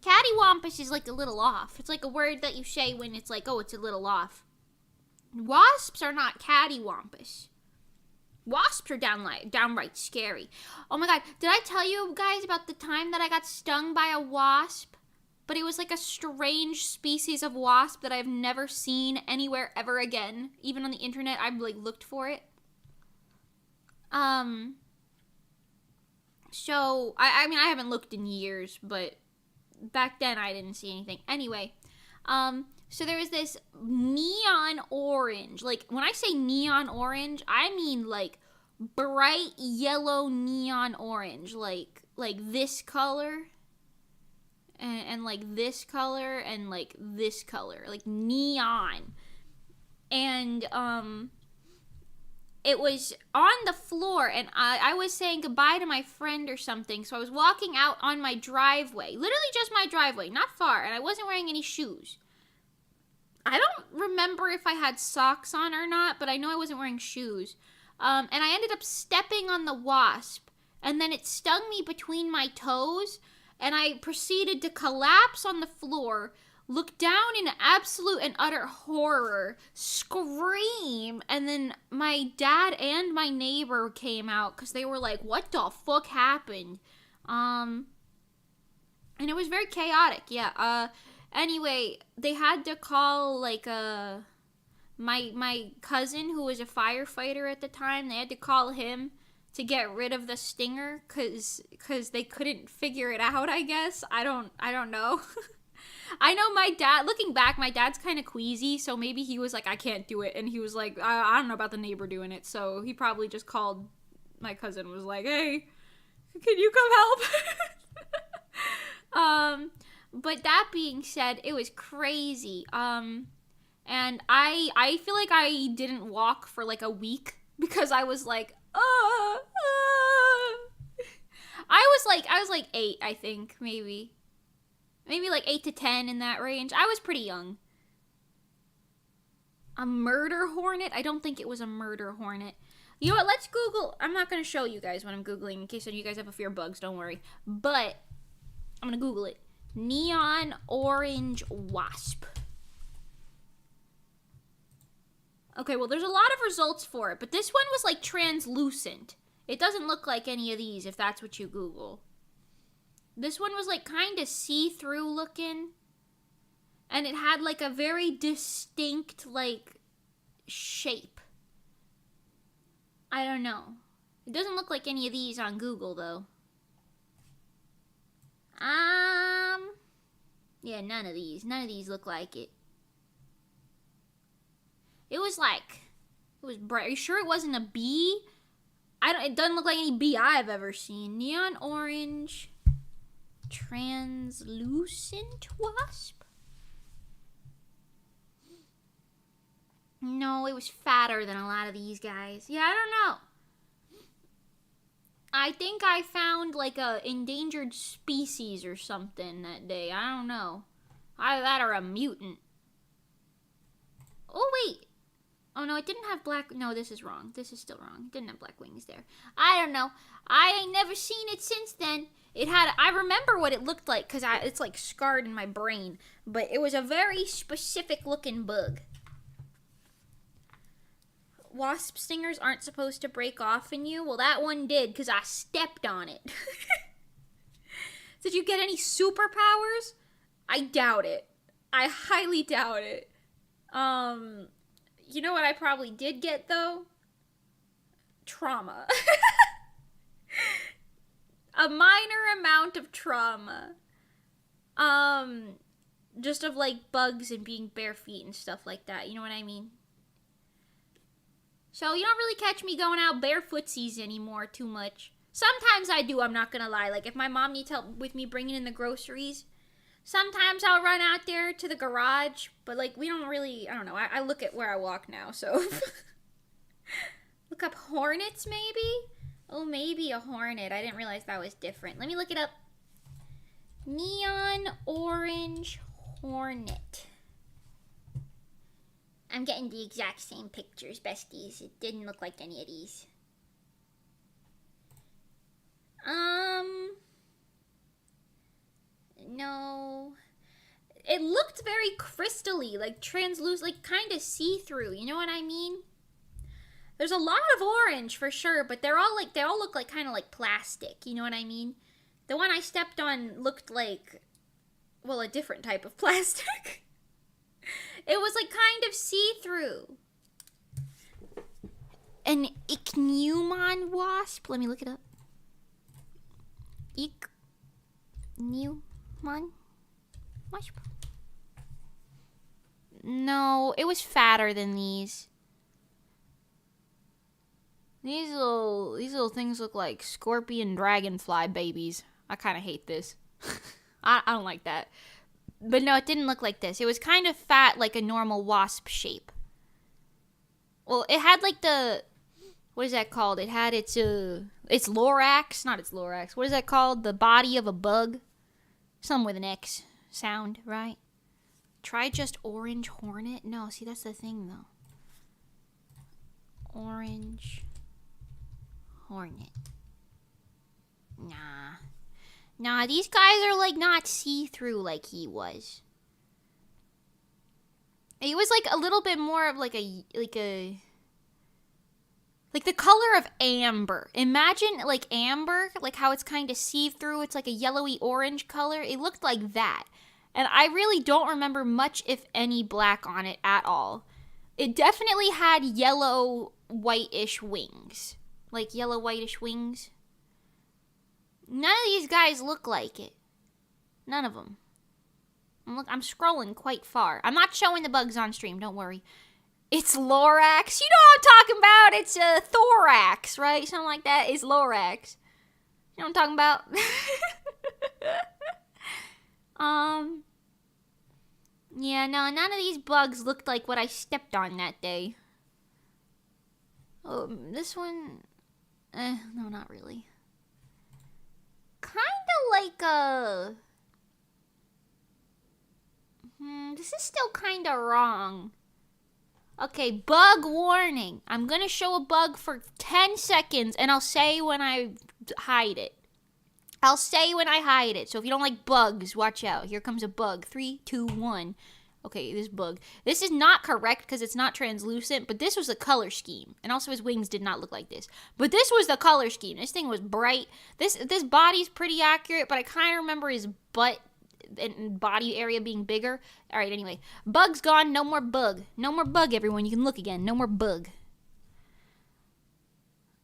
Cattywampus is like a little off. It's like a word that you say when it's like, oh, it's a little off. Wasps are not cattywampus. Wasps are downright scary. Oh my god, did I tell you guys about the time that I got stung by a wasp? But it was like a strange species of wasp that I've never seen anywhere ever again. Even on the internet, I've like looked for it. So, I mean, I haven't looked in years, but back then I didn't see anything. Anyway, so there was this neon orange. Like, when I say neon orange, I mean like bright yellow neon orange. Like this color. And like this color and like this color, like neon. And it was on the floor, and I was saying goodbye to my friend or something, so I was walking out on my driveway, literally just my driveway, not far, and I wasn't wearing any shoes. I don't remember if I had socks on or not, but I know I wasn't wearing shoes. And I ended up stepping on the wasp, and then it stung me between my toes. And I proceeded to collapse on the floor, look down in absolute and utter horror, scream, and then my dad and my neighbor came out because they were like, what the fuck happened? And it was very chaotic, yeah. Anyway, they had to call, like, my cousin, who was a firefighter at the time, they had to call him to get rid of the stinger, cause they couldn't figure it out, I guess. I don't know. I know my dad, looking back, my dad's kind of queasy, so maybe he was like, I can't do it, and he was like, I don't know about the neighbor doing it, so he probably just called my cousin, was like, hey, can you come help? But that being said, it was crazy, and I feel like I didn't walk for like a week, because I was like, I was like 8, I think, maybe like 8 to 10 in that range. I was pretty young. A murder hornet? I don't think it was a murder hornet. You know what? Let's Google. I'm not going to show you guys what I'm Googling in case you guys have a fear of bugs. Don't worry. But I'm going to Google it. Neon orange wasp. Okay, well, there's a lot of results for it, but this one was, like, translucent. It doesn't look like any of these, if that's what you Google. This one was, like, kind of see-through looking. And it had, like, a very distinct, like, shape. I don't know. It doesn't look like any of these on Google, though. Yeah, none of these. None of these look like it. It was bright. Are you sure it wasn't a bee? It doesn't look like any bee I've ever seen. Neon orange, translucent wasp? No, it was fatter than a lot of these guys. Yeah, I don't know. I think I found like a endangered species or something that day. I don't know. Either that or a mutant. Oh, wait. Oh, no, it didn't have black... No, this is wrong. This is still wrong. It didn't have black wings there. I don't know. I ain't never seen it since then. It had... I remember what it looked like because it's, like, scarred in my brain. But it was a very specific-looking bug. wasp stingers aren't supposed to break off in you. Well, that one did because I stepped on it. Did you get any superpowers? I doubt it. I highly doubt it. You know what I probably did get, though? Trauma. A minor amount of trauma. Just of, like, bugs and being bare feet and stuff like that. You know what I mean? So, you don't really catch me going out barefootsies anymore too much. Sometimes I do, I'm not gonna lie. Like, if my mom needs help with me bringing in the groceries, sometimes I'll run out there to the garage. But, like, we don't really, I don't know. I look at where I walk now, so. Look up hornets, maybe? Oh, maybe a hornet. I didn't realize that was different. Let me look it up. Neon orange hornet. I'm getting the exact same pictures, besties. It didn't look like any of these. No. It looked very crystally, like translucent, like kind of see-through. You know what I mean? There's a lot of orange for sure, but they all look like kind of like plastic. You know what I mean? The one I stepped on looked like, well, a different type of plastic. It was like kind of see-through. An ichneumon wasp. Let me look it up. Ichneumon wasp. No, it was fatter than these. These little things look like scorpion dragonfly babies. I kind of hate this. I don't like that. But no, it didn't look like this. It was kind of fat, like a normal wasp shape. Well, it had like the, what is that called? It had its thorax, not its thorax. What is that called? The body of a bug. Something with an X sound, right? Try just orange hornet. No, see, that's the thing though. Orange hornet. Nah, these guys are like not see-through like he was. He was like a little bit more of like the color of amber. Imagine like amber, like how it's kind of see-through. It's like a yellowy orange color. It looked like that. And I really don't remember much, if any, black on it at all. It definitely had yellow whitish wings. Like yellow whitish wings. None of these guys look like it. None of them. I'm scrolling quite far. I'm not showing the bugs on stream, don't worry. It's Lorax. You know what I'm talking about. It's a thorax, right? Something like that. It's Lorax. You know what I'm talking about? Yeah, no, none of these bugs looked like what I stepped on that day. Oh, this one... no, not really. Kinda like a... this is still kinda wrong. Okay, bug warning. I'm gonna show a bug for 10 seconds, and I'll say when I hide it. I'll say when I hide it. So if you don't like bugs, watch out. Here comes a bug. 3, 2, 1. Okay, this bug. This is not correct because it's not translucent, but this was the color scheme. And also his wings did not look like this. But this was the color scheme. This thing was bright. This body's pretty accurate, but I kind of remember his butt and body area being bigger. All right, anyway. Bug's gone. No more bug. No more bug, everyone. You can look again. No more bug.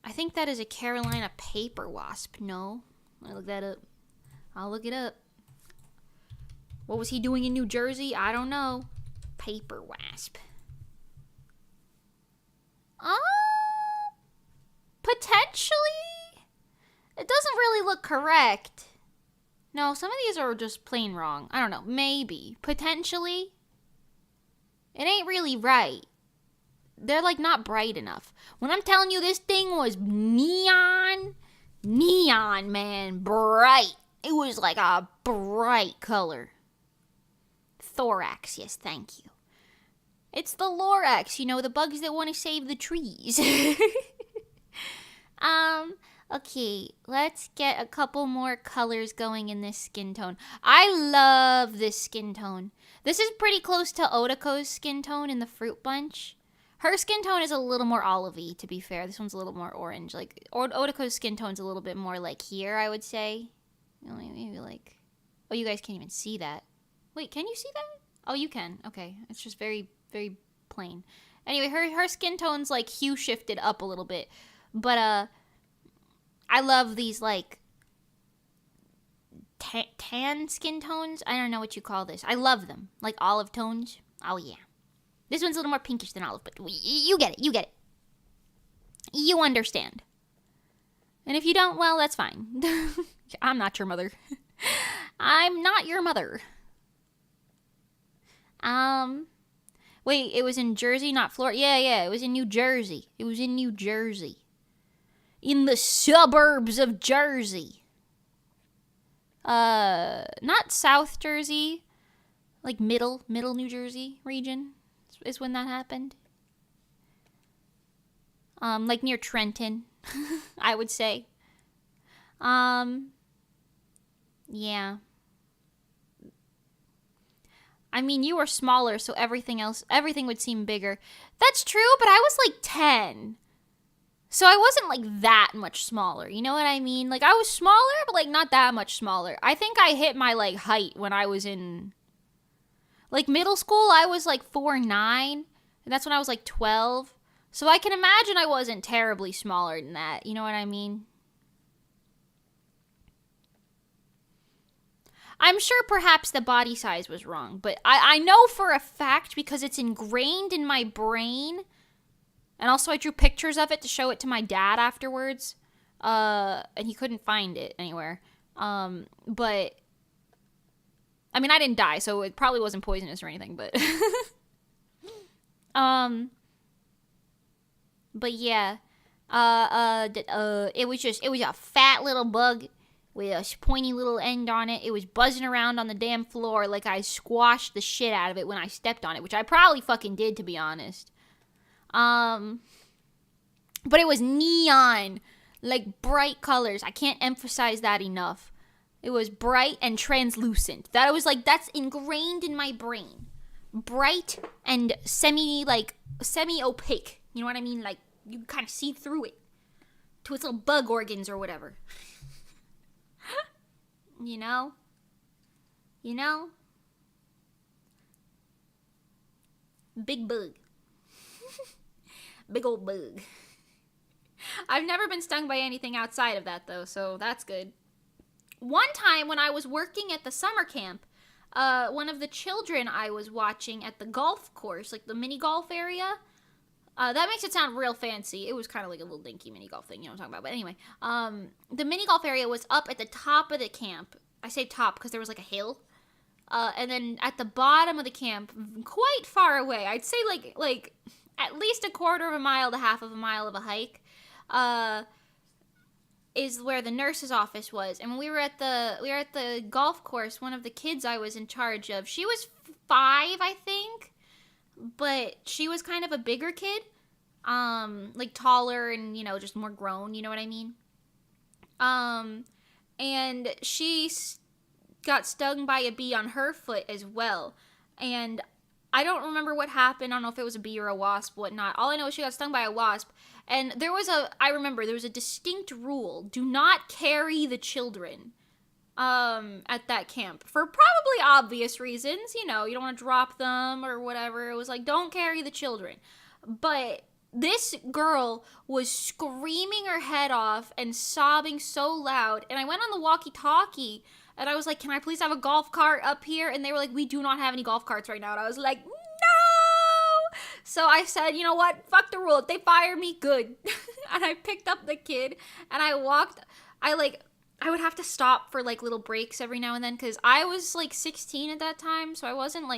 I think that is a Carolina paper wasp. No. Let me look that up. I'll look it up. What was he doing in New Jersey? I don't know. Paper wasp. Potentially? It doesn't really look correct. No, some of these are just plain wrong. I don't know. Maybe. Potentially. It ain't really right. They're like not bright enough. When I'm telling you this thing was neon, man, bright. It was like a bright color. Thorax, yes, thank you. It's the Lorax, you know, the bugs that want to save the trees. Okay, let's get a couple more colors going in this skin tone. I love this skin tone. This is pretty close to Otako's skin tone in the Fruit Bunch. Her skin tone is a little more olivey, to be fair. This one's a little more orange. Like, Otako's skin tone's a little bit more like here, I would say. Maybe like... Oh, you guys can't even see that. Wait, can you see that? Oh, you can. Okay. It's just very, very plain. Anyway, her skin tone's like hue shifted up a little bit. But, I love these, like, tan skin tones. I don't know what you call this. I love them. Like olive tones. Oh, yeah. This one's a little more pinkish than olive, but you get it. You get it. You understand. And if you don't, well, that's fine. I'm not your mother. I'm not your mother. Wait, it was in Jersey, not Florida? Yeah, it was in New Jersey. It was in New Jersey. In the suburbs of Jersey. Not South Jersey. Like middle New Jersey region is when that happened. Like near Trenton, I would say. Yeah. I mean, you were smaller, so everything would seem bigger. That's true, but I was like 10. So I wasn't like that much smaller. You know what I mean? Like I was smaller, but like not that much smaller. I think I hit my like height when I was in like middle school. I was like 4'9", and that's when I was like 12. So I can imagine I wasn't terribly smaller than that. You know what I mean? I'm sure perhaps the body size was wrong, but I know for a fact because it's ingrained in my brain. And also I drew pictures of it to show it to my dad afterwards. And he couldn't find it anywhere. But, I mean, I didn't die, so it probably wasn't poisonous or anything, but. But yeah. It was a fat little bug with a pointy little end on it. It was buzzing around on the damn floor like I squashed the shit out of it when I stepped on it, which I probably fucking did, to be honest. But it was neon, like bright colors. I can't emphasize that enough. It was bright and translucent. That was like, that's ingrained in my brain. Bright and semi-opaque. You know what I mean? Like, you can kind of see through it to its little bug organs or whatever. You know? Big bug. Big old bug. I've never been stung by anything outside of that, though, so that's good. One time when I was working at the summer camp, one of the children I was watching at the golf course, like the mini golf area, that makes it sound real fancy. It was kind of like a little dinky mini golf thing, you know what I'm talking about. But anyway, the mini golf area was up at the top of the camp. I say top because there was like a hill. And then at the bottom of the camp, quite far away, I'd say like at least a quarter of a mile to half of a mile of a hike, is where the nurse's office was. And when we were at the golf course, one of the kids I was in charge of, she was 5, I think, but she was kind of a bigger kid, like taller and, you know, just more grown, you know what I mean? And she got stung by a bee on her foot as well. And I don't remember what happened. I don't know if it was a bee or a wasp, whatnot. All I know is she got stung by a wasp. And there was a distinct rule. Do not carry the children at that camp. For probably obvious reasons. You know, you don't want to drop them or whatever. It was like, don't carry the children. But this girl was screaming her head off and sobbing so loud. And I went on the walkie-talkie and I was like, can I please have a golf cart up here? And they were like, we do not have any golf carts right now. And I was like, no! So I said, you know what? Fuck the rule. If they fire me, good. And I picked up the kid and I walked. I would have to stop for like little breaks every now and then because I was like 16 at that time. So I wasn't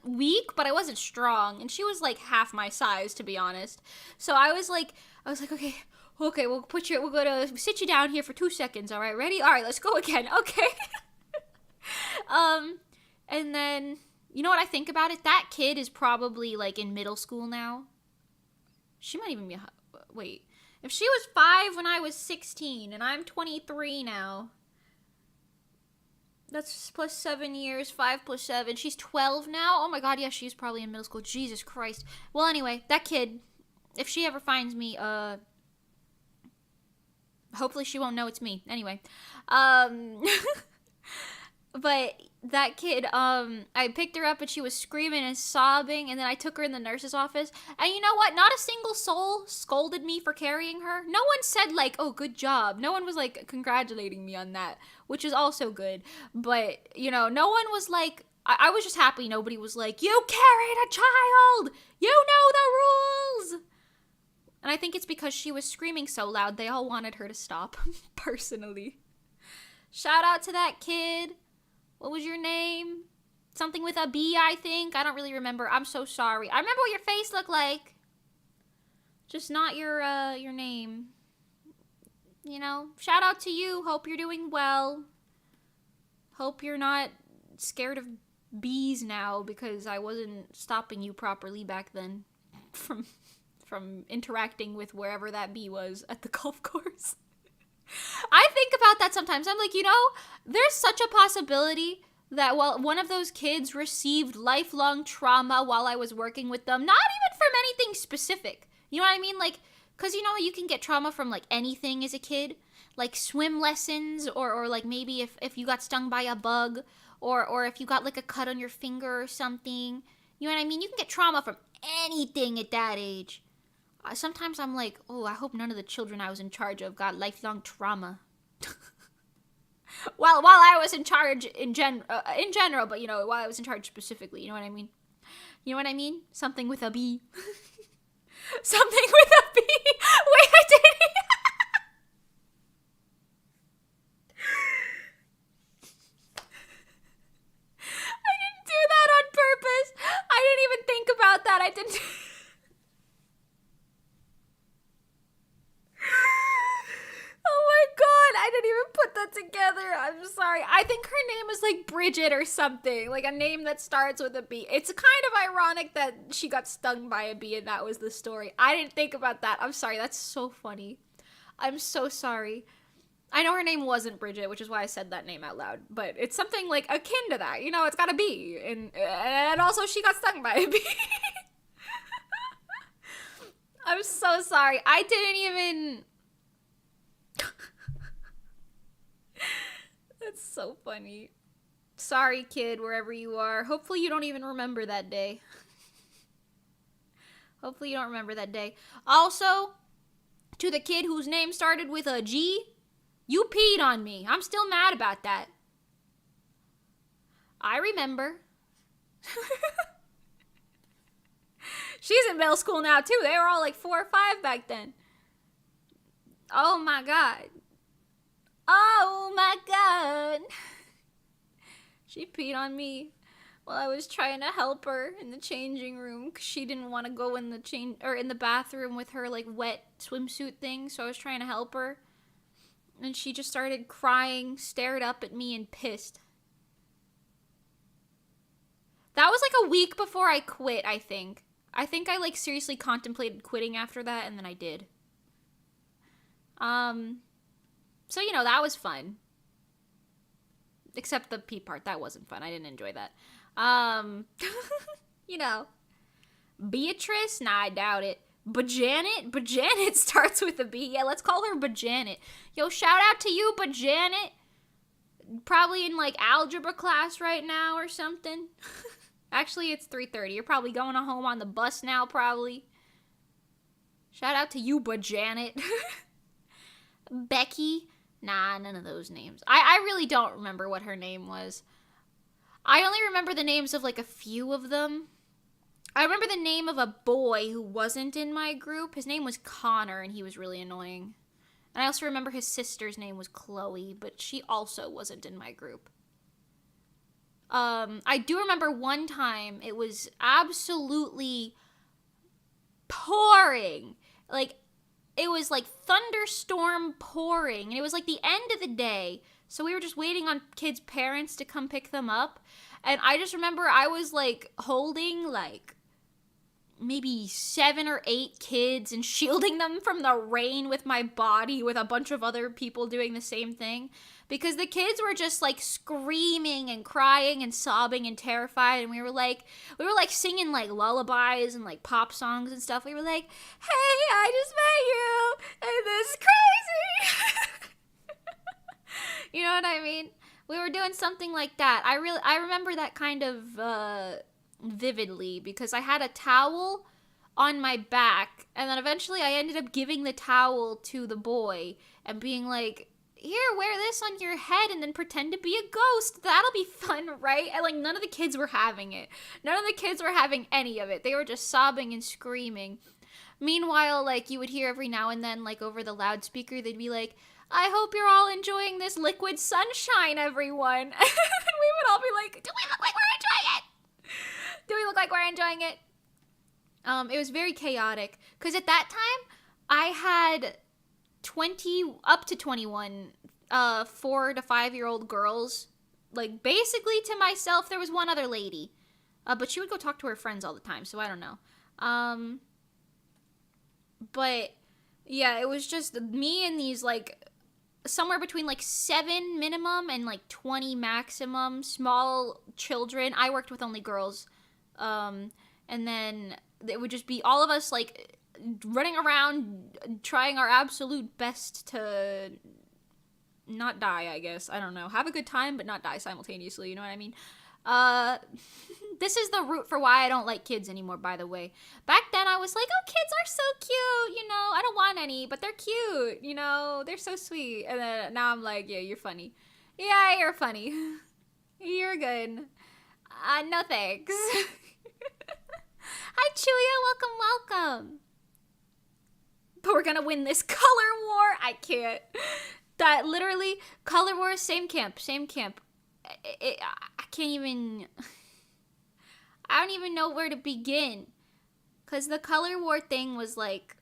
weak, but I wasn't strong. And she was like half my size, to be honest. So I was like, okay, we'll sit you down here for 2 seconds. All right, ready? All right, let's go again. Okay. And then, you know what I think about it? That kid is probably like in middle school now. She might even be, wait. If she was 5 when I was 16 and I'm 23 now, That's plus 7 years, 5 plus 7. She's 12 now? Oh my god, yeah, she's probably in middle school. Jesus Christ. Well, anyway, that kid, if she ever finds me, hopefully she won't know it's me. Anyway, but that kid, I picked her up and she was screaming and sobbing, and then I took her in the nurse's office. And you know what? Not a single soul scolded me for carrying her. No one said, like, oh, good job. No one was, like, congratulating me on that, which is also good. But, you know, no one was like, I was just happy nobody was like, you carried a child! You know the rules! And I think it's because she was screaming so loud, they all wanted her to stop, personally. Shout out to that kid. What was your name? Something with a B, I think. I don't really remember. I'm so sorry. I remember what your face looked like. Just not your name. You know, shout out to you. Hope you're doing well. Hope you're not scared of bees now because I wasn't stopping you properly back then from interacting with wherever that bee was at the golf course. I think about that sometimes. I'm like, you know, there's such a possibility that one of those kids received lifelong trauma while I was working with them, not even from anything specific. You know what I mean? Like, because you know, you can get trauma from like anything as a kid, like swim lessons, or like maybe if you got stung by a bug, or if you got like a cut on your finger or something. You know what I mean? You can get trauma from anything at that age. Sometimes I'm like, oh, I hope none of the children I was in charge of got lifelong trauma. while I was in charge in general, but you know, while I was in charge specifically, you know what I mean? You know what I mean? Something with a B. Something with a B. Wait, I didn't. I didn't do that on purpose. I didn't even think about that. I didn't. Oh my god, I didn't even put that together. I'm sorry. I think her name is like Bridget or something. Like a name that starts with a B. It's kind of ironic that she got stung by a bee and that was the story. I didn't think about that. I'm sorry. That's so funny. I'm so sorry. I know her name wasn't Bridget, which is why I said that name out loud. But it's something like akin to that. You know, it's got a B. And also she got stung by a bee. I'm so sorry. I didn't even... That's so funny. Sorry, kid, wherever you are. Hopefully you don't even remember that day. Hopefully you don't remember that day. Also, to the kid whose name started with a G, you peed on me. I'm still mad about that. I remember. She's in middle school now, too. They were all like 4 or 5 back then. Oh, my God. Oh, my God. She peed on me while I was trying to help her in the changing room because she didn't want to go in the bathroom with her, like, wet swimsuit thing, so I was trying to help her. And she just started crying, stared up at me, and pissed. That was, like, a week before I quit, I think. I think I, like, seriously contemplated quitting after that, and then I did. So, you know, that was fun. Except the pee part, that wasn't fun. I didn't enjoy that. You know. Beatrice? Nah, I doubt it. Bajanet? Bajanet starts with a B. Yeah, let's call her Bajanet. Yo, shout out to you, Bajanet. Probably in, like, algebra class right now or something. Actually, it's 3:30. You're probably going home on the bus now, probably. Shout out to you, Bajanet. Becky? Nah, none of those names. I really don't remember what her name was. I only remember the names of, like, a few of them. I remember the name of a boy who wasn't in my group. His name was Connor, and he was really annoying. And I also remember his sister's name was Chloe, but she also wasn't in my group. I do remember one time it was absolutely pouring. Like, it was like thunderstorm pouring, and it was like the end of the day. So we were just waiting on kids' parents to come pick them up. And I just remember I was like holding like maybe 7 or 8 kids and shielding them from the rain with my body with a bunch of other people doing the same thing. Because the kids were just like screaming and crying and sobbing and terrified, and we were like singing like lullabies and like pop songs and stuff. We were like, "Hey, I just met you, and this is crazy." You know what I mean? We were doing something like that. I remember that kind of vividly, because I had a towel on my back, and then eventually I ended up giving the towel to the boy and being like, "Here, wear this on your head and then pretend to be a ghost. That'll be fun, right?" And like none of the kids were having it. None of the kids were having any of it. They were just sobbing and screaming. Meanwhile, like you would hear every now and then, like over the loudspeaker, they'd be like, "I hope you're all enjoying this liquid sunshine, everyone." And we would all be like, "Do we look like we're enjoying it? Do we look like we're enjoying it?" It was very chaotic, because at that time I had 20 up to 21 4 to 5-year-old girls, like basically to myself. There was one other lady, but she would go talk to her friends all the time, so I don't know. But yeah, it was just me and these like somewhere between like 7 minimum and like 20 maximum small children. I worked with only girls, and then it would just be all of us like running around trying our absolute best to not die, I guess. I don't know. Have a good time, but not die simultaneously, you know what I mean? This is the root for why I don't like kids anymore, by the way. Back then, I was like, "Oh, kids are so cute, you know? I don't want any, but they're cute, you know? They're so sweet." And then now I'm like, "Yeah, you're funny. Yeah, you're funny. You're good. No thanks." Hi, Chuya. Welcome. But we're gonna win this color war. I can't. That literally, color war, same camp. I can't even, I don't even know where to begin. Because the color war thing was like,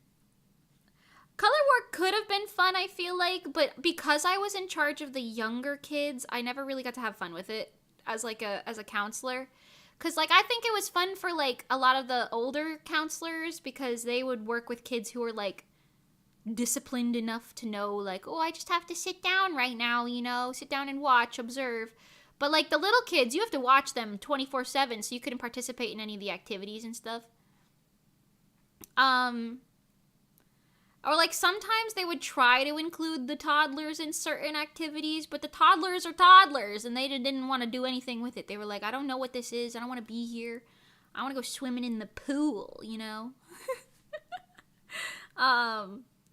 color war could have been fun, I feel like, but because I was in charge of the younger kids, I never really got to have fun with it as like as a counselor. Because like I think it was fun for like a lot of the older counselors, because they would work with kids who were like disciplined enough to know like, "Oh, I just have to sit down right now, you know, sit down and watch, observe." But like the little kids, you have to watch them 24/7, so you couldn't participate in any of the activities and stuff. Or like sometimes they would try to include the toddlers in certain activities, but the toddlers are toddlers and they didn't want to do anything with it. They were like, "I don't know what this is. I don't want to be here. I want to go swimming in the pool," you know?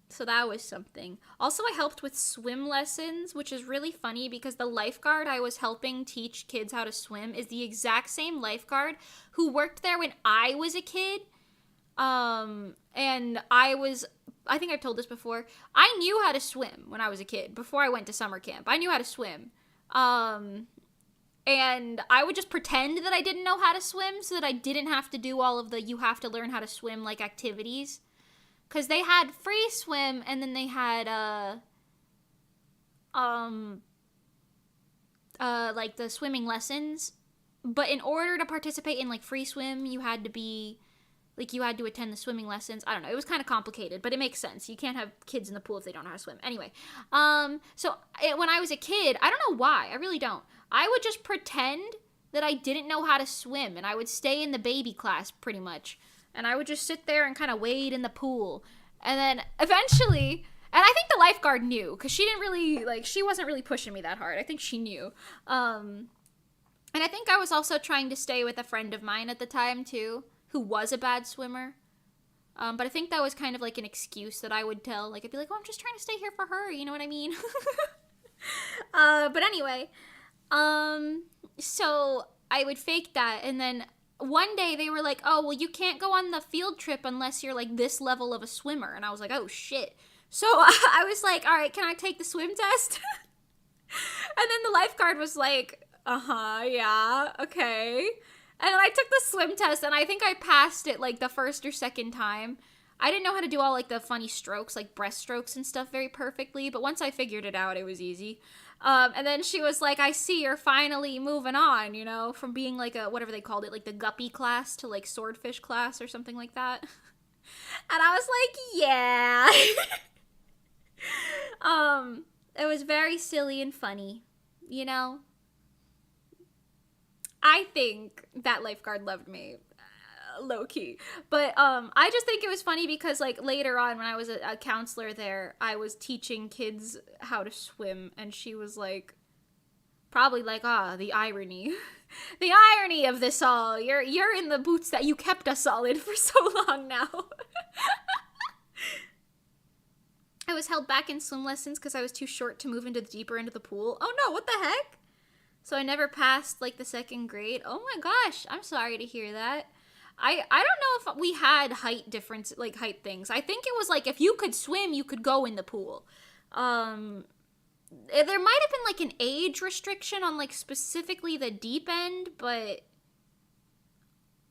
So that was something. Also, I helped with swim lessons, which is really funny because the lifeguard I was helping teach kids how to swim is the exact same lifeguard who worked there when I was a kid. And I think I've told this before, I knew how to swim when I was a kid, before I went to summer camp. I knew how to swim. And I would just pretend that I didn't know how to swim so that I didn't have to do all of the you have to learn how to swim like activities. Because they had free swim, and then they had, like the swimming lessons. But in order to participate in like free swim, you had to attend the swimming lessons. I don't know. It was kind of complicated, but it makes sense. You can't have kids in the pool if they don't know how to swim. Anyway, when I was a kid, I don't know why. I really don't. I would just pretend that I didn't know how to swim, and I would stay in the baby class pretty much. And I would just sit there and kind of wade in the pool. And then eventually, and I think the lifeguard knew, because she wasn't really pushing me that hard. I think she knew. And I think I was also trying to stay with a friend of mine at the time, too, who was a bad swimmer. But I think that was kind of like an excuse that I would tell. Like, I'd be like, "Oh, I'm just trying to stay here for her," you know what I mean? But anyway, so I would fake that, and then one day they were like, "Oh, well, you can't go on the field trip unless you're like this level of a swimmer." And I was like, "Oh, shit." So I was like, "All right, can I take the swim test?" And then the lifeguard was like, "Yeah, okay." And then I took the swim test, and I think I passed it like the first or second time. I didn't know how to do all like the funny strokes, like breaststrokes and stuff very perfectly, but once I figured it out, it was easy. And then she was like, I see you're finally moving on, you know, from being like a, whatever they called it, like the guppy class to like swordfish class or something like that. And I was like, yeah. It was very silly and funny, you know? I think that lifeguard loved me, low key. But I just think it was funny because like later on when I was a counselor there, I was teaching kids how to swim, and she was like, probably like, the irony. The irony of this all. You're in the boots that you kept us all in for so long now. I was held back in swim lessons because I was too short to move into the deeper end of the pool. Oh no, what the heck? So I never passed like the 2nd grade. Oh my gosh, I'm sorry to hear that. I don't know if we had height difference, like height things. I think it was like if you could swim, you could go in the pool. There might have been like an age restriction on like specifically the deep end, but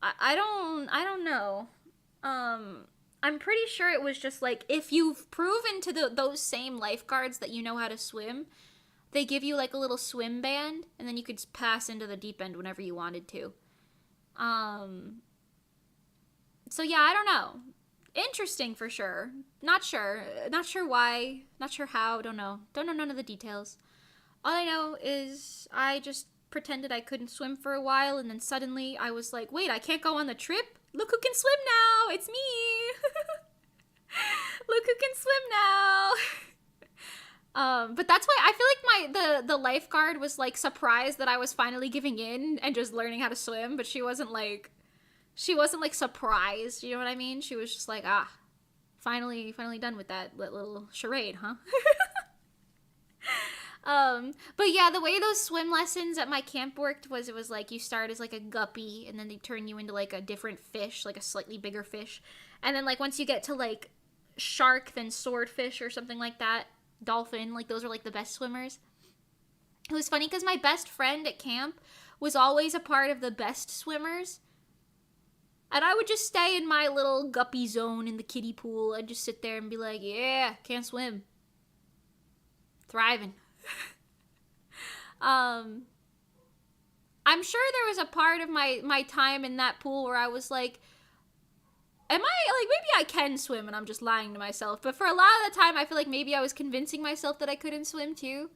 I don't know. I'm pretty sure it was just like if you've proven to those same lifeguards that you know how to swim, they give you like a little swim band, and then you could pass into the deep end whenever you wanted to. So yeah, I don't know. Interesting for sure. Not sure why. Not sure how. Don't know none of the details. All I know is I just pretended I couldn't swim for a while, and then suddenly I was like, wait, I can't go on the trip? Look who can swim now! It's me! Look who can swim now! But that's why I feel like the lifeguard was like surprised that I was finally giving in and just learning how to swim, but she wasn't like surprised, you know what I mean? She was just like, finally done with that little charade, huh? But yeah, the way those swim lessons at my camp worked was it was like you start as like a guppy, and then they turn you into like a different fish, like a slightly bigger fish. And then like once you get to like shark, then swordfish or something like that, dolphin, like those are like the best swimmers. It was funny because my best friend at camp was always a part of the best swimmers. And I would just stay in my little guppy zone in the kiddie pool. I'd just sit there and be like, yeah, can't swim. Thriving. I'm sure there was a part of my time in that pool where I was like, am I, like, maybe I can swim and I'm just lying to myself. But for a lot of the time, I feel like maybe I was convincing myself that I couldn't swim too.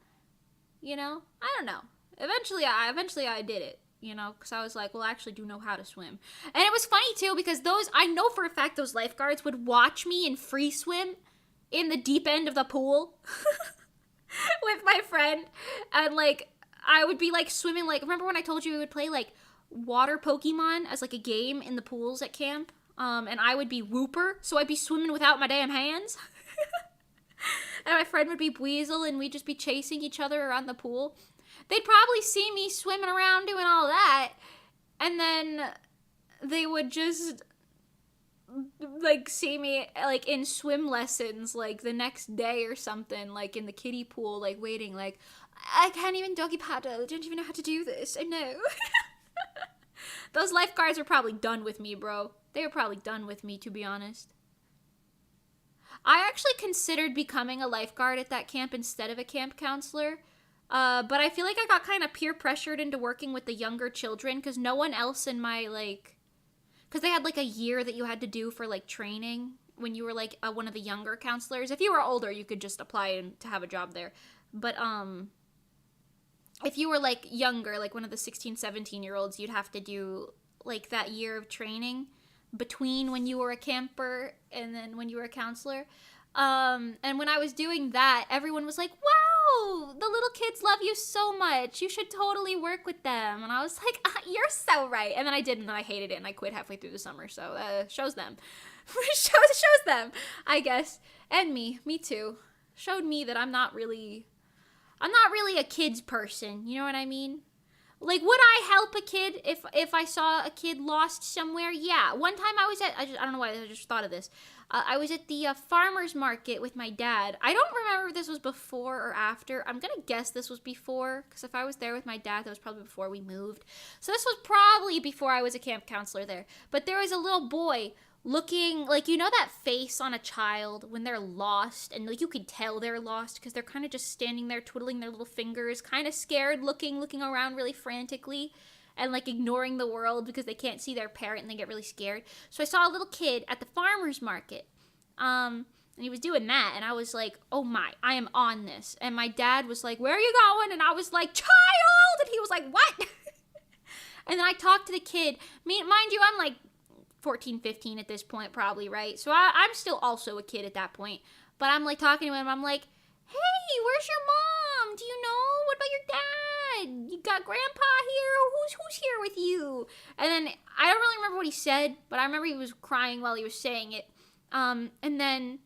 You know? I don't know. Eventually I did it. You know, because I was like, well, I actually do know how to swim. And it was funny, too, because I know for a fact those lifeguards would watch me in free swim in the deep end of the pool with my friend. And, like, I would be, like, swimming, like, remember when I told you we would play, like, water Pokemon as, like, a game in the pools at camp? And I would be Whooper, so I'd be swimming without my damn hands. And my friend would be Weasel, and we'd just be chasing each other around the pool. They'd probably see me swimming around doing all that, and then they would just, like, see me, like, in swim lessons, like, the next day or something, like, in the kiddie pool, like, waiting, like, I can't even doggy paddle, I don't even know how to do this, I know. Those lifeguards were probably done with me, bro. They were probably done with me, to be honest. I actually considered becoming a lifeguard at that camp instead of a camp counselor. But I feel like I got kind of peer pressured into working with the younger children because no one else in my, like, because they had, like, a year that you had to do for, like, training when you were, like, one of the younger counselors. If you were older, you could just apply to have a job there. But, if you were, like, younger, like one of the 16, 17-year-olds, you'd have to do, like, that year of training between when you were a camper and then when you were a counselor. And when I was doing that, everyone was like, wow, the little kids love you so much. You should totally work with them. And I was like, you're so right. And then I did, and then I hated it, and I quit halfway through the summer. So, shows them. shows them, I guess. And me too. Showed me that I'm not really a kids person. You know what I mean? Like, would I help a kid if I saw a kid lost somewhere? Yeah. One time I was at, I don't know why I just thought of this. I was at the farmer's market with my dad. I don't remember if this was before or after. I'm going to guess this was before, because if I was there with my dad, that was probably before we moved. So this was probably before I was a camp counselor there. But there was a little boy looking, like, you know that face on a child when they're lost, and like you can tell they're lost because they're kind of just standing there twiddling their little fingers, kind of scared looking around really frantically, and like ignoring the world because they can't see their parent and they get really scared. So I saw a little kid at the farmer's market, and he was doing that, and I was like, oh my, I am on this. And my dad was like, where are you going? And I was like, child! And he was like, what? And then I talked to the kid. Mind you, I'm like 14, 15 at this point, probably, right? So I'm still also a kid at that point. But I'm like talking to him. I'm like, hey, where's your mom? Do you know? What about your dad? You got grandpa here? Who's here with you? And then I don't really remember what he said, but I remember he was crying while he was saying it. And then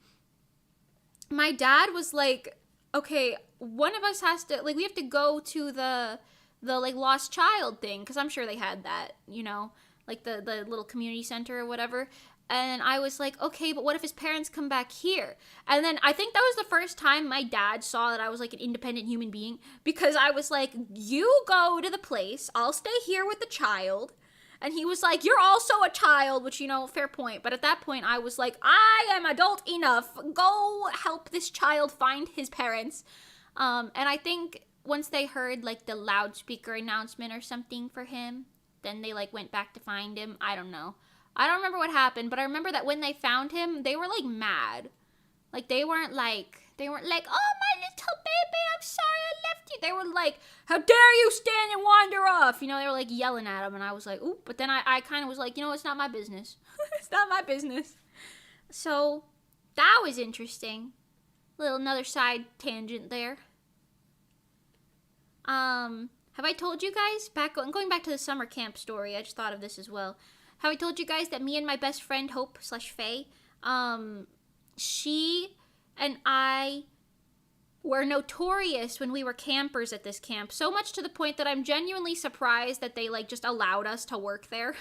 my dad was like, okay, one of us has to, like, we have to go to the like lost child thing, because I'm sure they had that, you know, like the little community center or whatever. And I was like, okay, but what if his parents come back here? And then I think that was the first time my dad saw that I was like an independent human being, because I was like, you go to the place, I'll stay here with the child. And he was like, you're also a child, which, you know, fair point. But at that point, I was like, I am adult enough. Go help this child find his parents. And I think once they heard like the loudspeaker announcement or something for him, then they like went back to find him. I don't know. I don't remember what happened, but I remember that when they found him, they were like mad. Like they weren't like, oh, my little baby, I'm sorry I left you. They were like, how dare you stand and wander off? You know, they were like yelling at him, and I was like, ooh. But then I kind of was like, you know, it's not my business. It's not my business. So that was interesting. Another side tangent there. Have I told you guys, going back to the summer camp story, I just thought of this as well. Have I told you guys that me and my best friend, Hope/Faye, she and I were notorious when we were campers at this camp, so much to the point that I'm genuinely surprised that they like just allowed us to work there.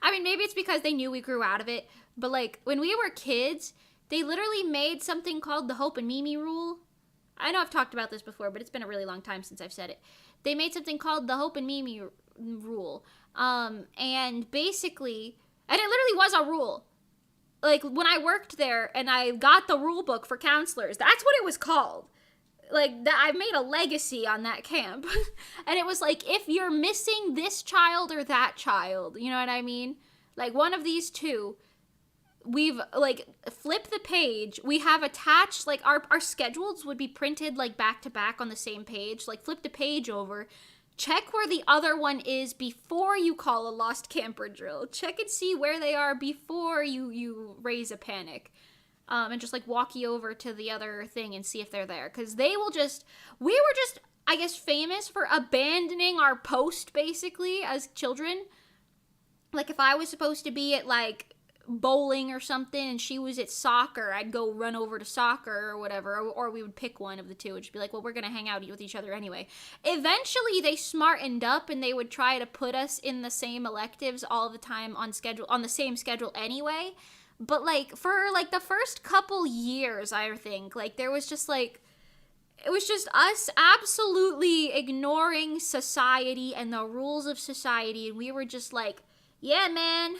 I mean, maybe it's because they knew we grew out of it, but like when we were kids, they literally made something called the Hope and Mimi rule. I know I've talked about this before, but it's been a really long time since I've said it. They made something called the Hope and Mimi rule. And basically, and it literally was a rule. Like, when I worked there and I got the rule book for counselors, that's what it was called. Like, I've made a legacy on that camp. And it was like, if you're missing this child or that child, you know what I mean? Like, one of these two, we've, like, flipped the page. We have attached, like, our schedules would be printed, like, back to back on the same page. Like, flip the page over. Check where the other one is before you call a lost camper drill. Check and see where they are before you raise a panic. And just, like, walk you over to the other thing and see if they're there. Because we were just, I guess, famous for abandoning our post, basically, as children. Like, if I was supposed to be at, like, bowling or something and she was at soccer, I'd go run over to soccer or whatever, or we would pick one of the two and just be like, well, we're gonna hang out with each other anyway. Eventually they smartened up and they would try to put us in the same electives all the time on the same schedule anyway. But like for like the first couple years, I think, like there was just like, it was just us absolutely ignoring society and the rules of society, and we were just like, yeah, man,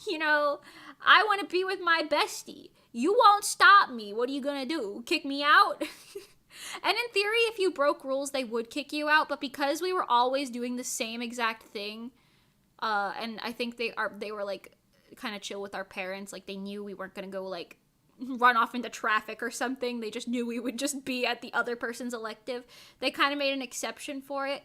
you know, I want to be with my bestie. You won't stop me. What are you going to do? Kick me out? And in theory, if you broke rules, they would kick you out. But because we were always doing the same exact thing, and I think they were like kind of chill with our parents. Like they knew we weren't going to go like run off into traffic or something. They just knew we would just be at the other person's elective. They kind of made an exception for it.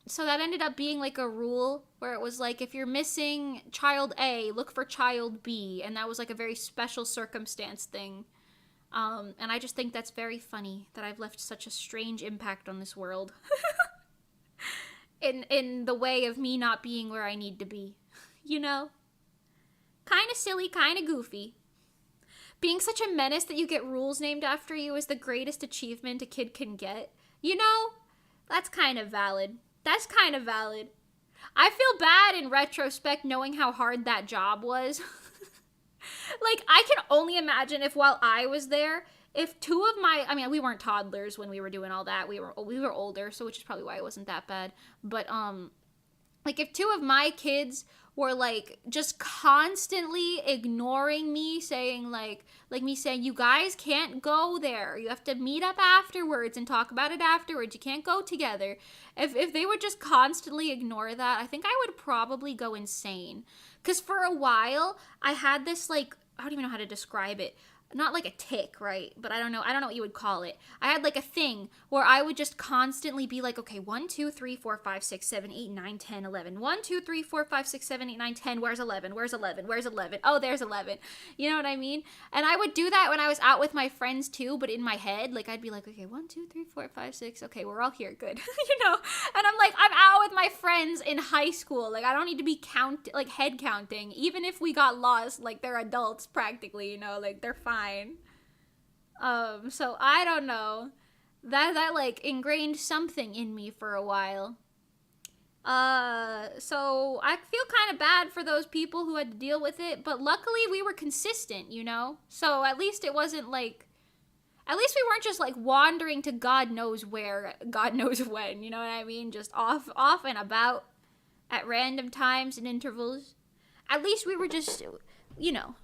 So that ended up being like a rule where it was like, if you're missing child A, look for child B. And that was like a very special circumstance thing. And I just think that's very funny that I've left such a strange impact on this world. in the way of me not being where I need to be. You know? Kind of silly, kind of goofy. Being such a menace that you get rules named after you is the greatest achievement a kid can get. You know? That's kind of valid. That's kind of valid. I feel bad in retrospect knowing how hard that job was. Like, I can only imagine if while I was there, if two of my, I mean, we weren't toddlers when we were doing all that. We were older, so which is probably why it wasn't that bad. But, Like, if two of my kids were, like, just constantly ignoring me, saying, like me saying, you guys can't go there. You have to meet up afterwards and talk about it afterwards. You can't go together. If they would just constantly ignore that, I think I would probably go insane. Because for a while, I had this, like, I don't even know how to describe it. Not like a tick, right? But I don't know what you would call it. I had like a thing where I would just constantly be like, okay, 1, 2, 3, 4, 5, 6, 7, 8, 9, 10, 11. 1, 2, 3, 4, 5, 6, 7, 8, 9, 10. Where's 11? Where's 11? Where's 11? Oh, there's 11. You know what I mean? And I would do that when I was out with my friends too, but in my head, like I'd be like, okay, 1, 2, 3, 4, 5, 6. Okay, we're all here. Good. You know? And I'm like, I'm out with my friends in high school. Like I don't need to be head counting. Even if we got lost, like they're adults practically, you know, like they're fine. So I don't know. That like ingrained something in me for a while. So I feel kind of bad for those people who had to deal with it, but luckily we were consistent, you know? So at least it wasn't like, at least we weren't just like wandering to God knows where, God knows when, you know what I mean? Just off and about at random times and intervals. At least we were just, you know,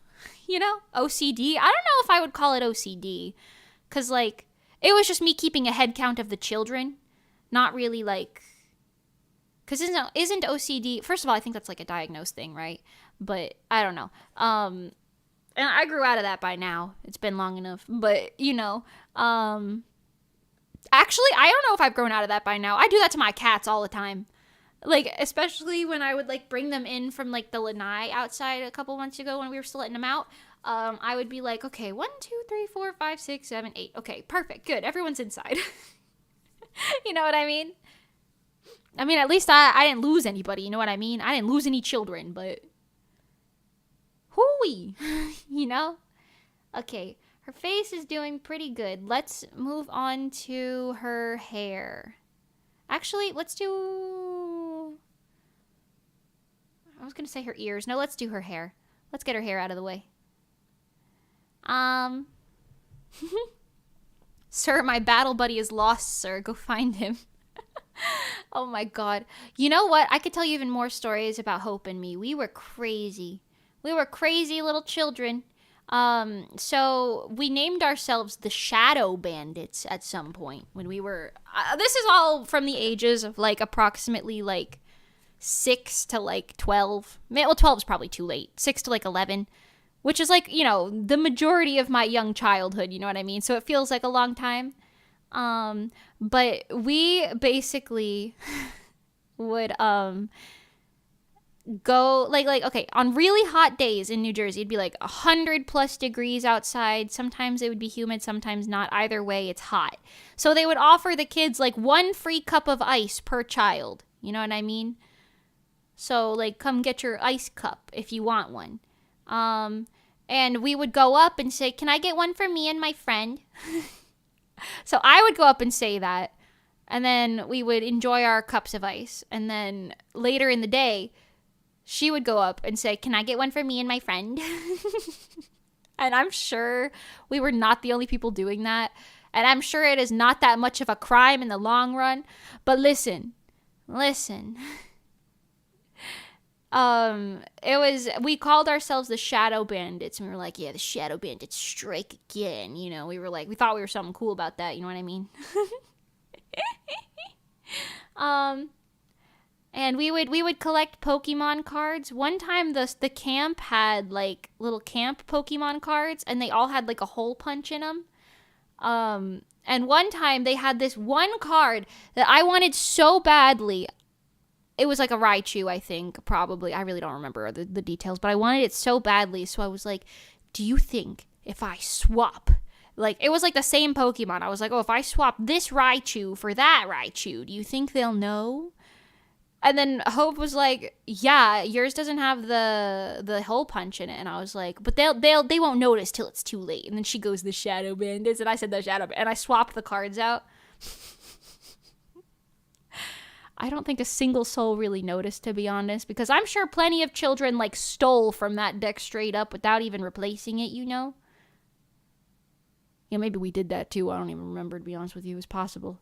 OCD. I don't know if I would call it OCD, because, like, it was just me keeping a head count of the children, not really, like, because isn't OCD, first of all, I think that's, like, a diagnosed thing, right? But, I don't know. And I grew out of that by now. It's been long enough. But, you know, actually, I don't know if I've grown out of that by now. I do that to my cats all the time. Like, especially when I would, like, bring them in from, like, the lanai outside a couple months ago when we were still letting them out. I would be like, okay, 1, 2, 3, 4, 5, 6, 7, 8. Okay, perfect, good. Everyone's inside. You know what I mean? I mean, at least I didn't lose anybody, you know what I mean? I didn't lose any children, but... hooey! You know? Okay, her face is doing pretty good. Let's move on to her hair. Actually, let's do... I was going to say her ears. No, let's do her hair. Let's get her hair out of the way. Sir, my battle buddy is lost, sir. Go find him. Oh my god. You know what? I could tell you even more stories about Hope and me. We were crazy. We were crazy little children. So we named ourselves the Shadow Bandits at some point when we were, this is all from the ages of like approximately like 6 to like 12. Well, 12 is probably too late. 6 to like 11, which is like, you know, the majority of my young childhood, you know what I mean? So it feels like a long time. But we basically would, go like okay, on really hot days in New Jersey, it'd be like 100+ degrees outside. Sometimes it would be humid, sometimes not. Either way, it's hot. So they would offer the kids like 1 free cup of ice per child. You know what I mean? So like, come get your ice cup if you want one. And we would go up and say, "Can I get one for me and my friend?" So I would go up and say that, and then we would enjoy our cups of ice. And then later in the day, she would go up and say, "Can I get one for me and my friend?" And I'm sure we were not the only people doing that. And I'm sure it is not that much of a crime in the long run. But listen. We called ourselves the Shadow Bandits. And we were like, yeah, the Shadow Bandits strike again. You know, we thought we were something cool about that. You know what I mean? And we would collect Pokemon cards. One time the camp had like little camp Pokemon cards, and they all had like a hole punch in them. And one time they had this one card that I wanted so badly. It was like a Raichu, I think, probably. I really don't remember the details, but I wanted it so badly. So I was like, do you think if I swap, like, it was like the same Pokemon. I was like, oh, if I swap this Raichu for that Raichu, do you think they'll know? And then Hope was like, yeah, yours doesn't have the hole punch in it. And I was like, but they won't notice till it's too late. And then she goes, the Shadow Bandits. And I said the Shadow Bandits. And I swapped the cards out. I don't think a single soul really noticed, to be honest. Because I'm sure plenty of children, like, stole from that deck straight up without even replacing it, you know? Yeah, maybe we did that too. I don't even remember, to be honest with you. It's possible.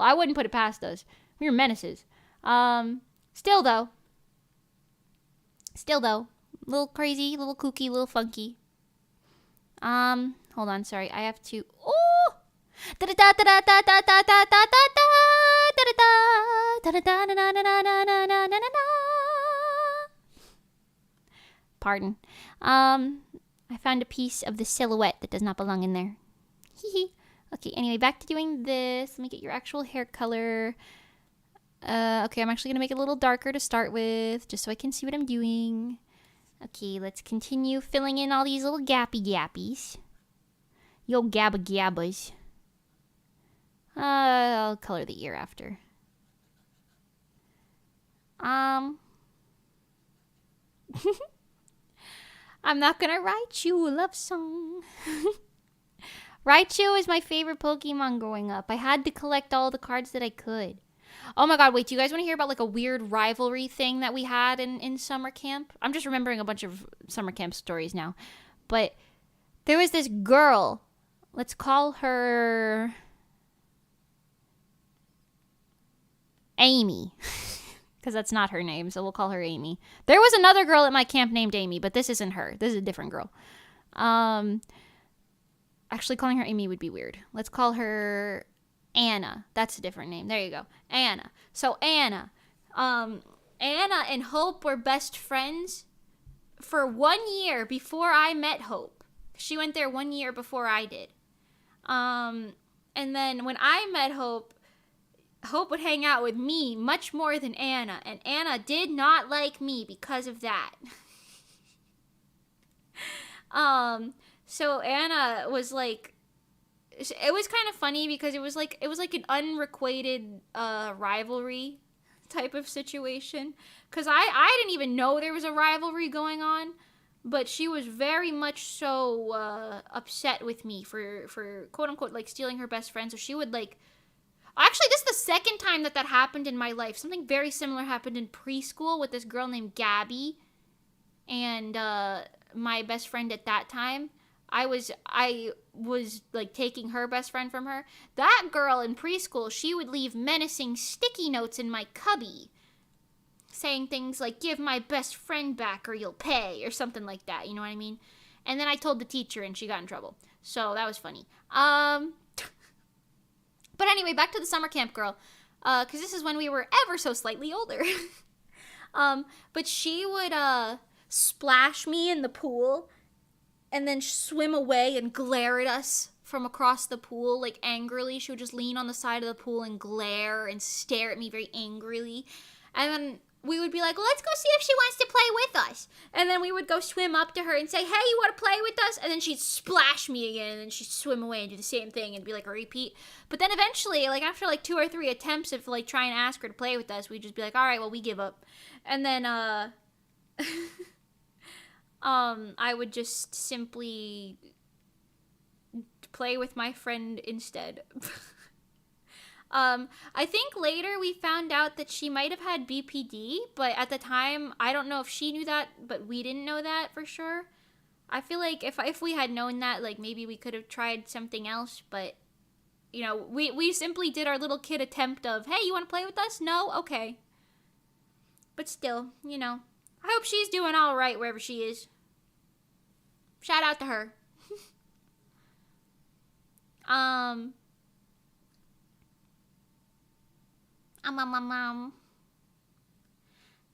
I wouldn't put it past us. We were menaces. Still though. Little crazy, little kooky, little funky. Hold on, sorry. I have to. Oh! Pardon. I found a piece of the silhouette that does not belong in there. Okay, anyway, back to doing this. Let me get your actual hair color. Okay, I'm actually going to make it a little darker to start with, just so I can see what I'm doing. Okay, let's continue filling in all these little gappy gappies. Yo gabba gabbas. I'll color the ear after. I'm not gonna write you a love song. Raichu is my favorite Pokemon growing up. I had to collect all the cards that I could. Oh my god, wait, do you guys want to hear about like a weird rivalry thing that we had in summer camp? I'm just remembering a bunch of summer camp stories now. But there was this girl. Let's call her Amy. Because that's not her name, so we'll call her Amy. There was another girl at my camp named Amy, but this isn't her. This is a different girl. Actually, calling her Amy would be weird. Let's call her Anna. That's a different name. There you go. Anna. So Anna. Anna and Hope were best friends for 1 year before I met Hope. She went there 1 year before I did. And then when I met Hope, Hope would hang out with me much more than Anna. And Anna did not like me because of that. So Anna was like, it was kind of funny because it was like an unrequited rivalry type of situation. Because I didn't even know there was a rivalry going on. But she was very much so upset with me for quote unquote like stealing her best friend. So she would like, actually this is the second time that happened in my life. Something very similar happened in preschool with this girl named Gabby. And my best friend at that time. I was like taking her best friend from her. That girl in preschool, she would leave menacing sticky notes in my cubby, saying things like, give my best friend back or you'll pay, or something like that, you know what I mean? And then I told the teacher and she got in trouble. So that was funny. But anyway, back to the summer camp girl, because this is when we were ever so slightly older. But she would splash me in the pool and then swim away and glare at us from across the pool, like angrily. She would just lean on the side of the pool and glare and stare at me very angrily. And then we would be like, let's go see if she wants to play with us. And then we would go swim up to her and say, hey, you want to play with us? And then she'd splash me again, and then she'd swim away and do the same thing and be like a repeat. But then eventually, like after like 2 or 3 attempts of like trying to ask her to play with us, we'd just be like, all right, well, we give up. And then I would just simply play with my friend instead. I think later we found out that she might have had BPD, but at the time, I don't know if she knew that, but we didn't know that for sure. I feel like if we had known that, like maybe we could have tried something else, but you know, we simply did our little kid attempt of, hey, you want to play with us? No? Okay. But still, you know, I hope she's doing all right wherever she is. Shout out to her.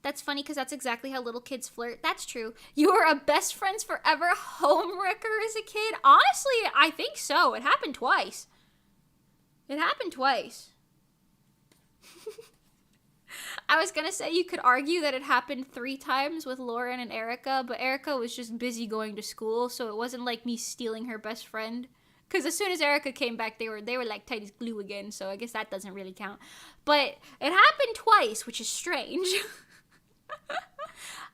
That's funny because that's exactly how little kids flirt. That's true. You were a best friends forever homewrecker as a kid? Honestly, I think so. It happened twice. I was going to say you could argue that it happened 3 times with Lauren and Erica, but Erica was just busy going to school, so it wasn't like me stealing her best friend. Because as soon as Erica came back, they were like tight as glue again, so I guess that doesn't really count. But it happened twice, which is strange.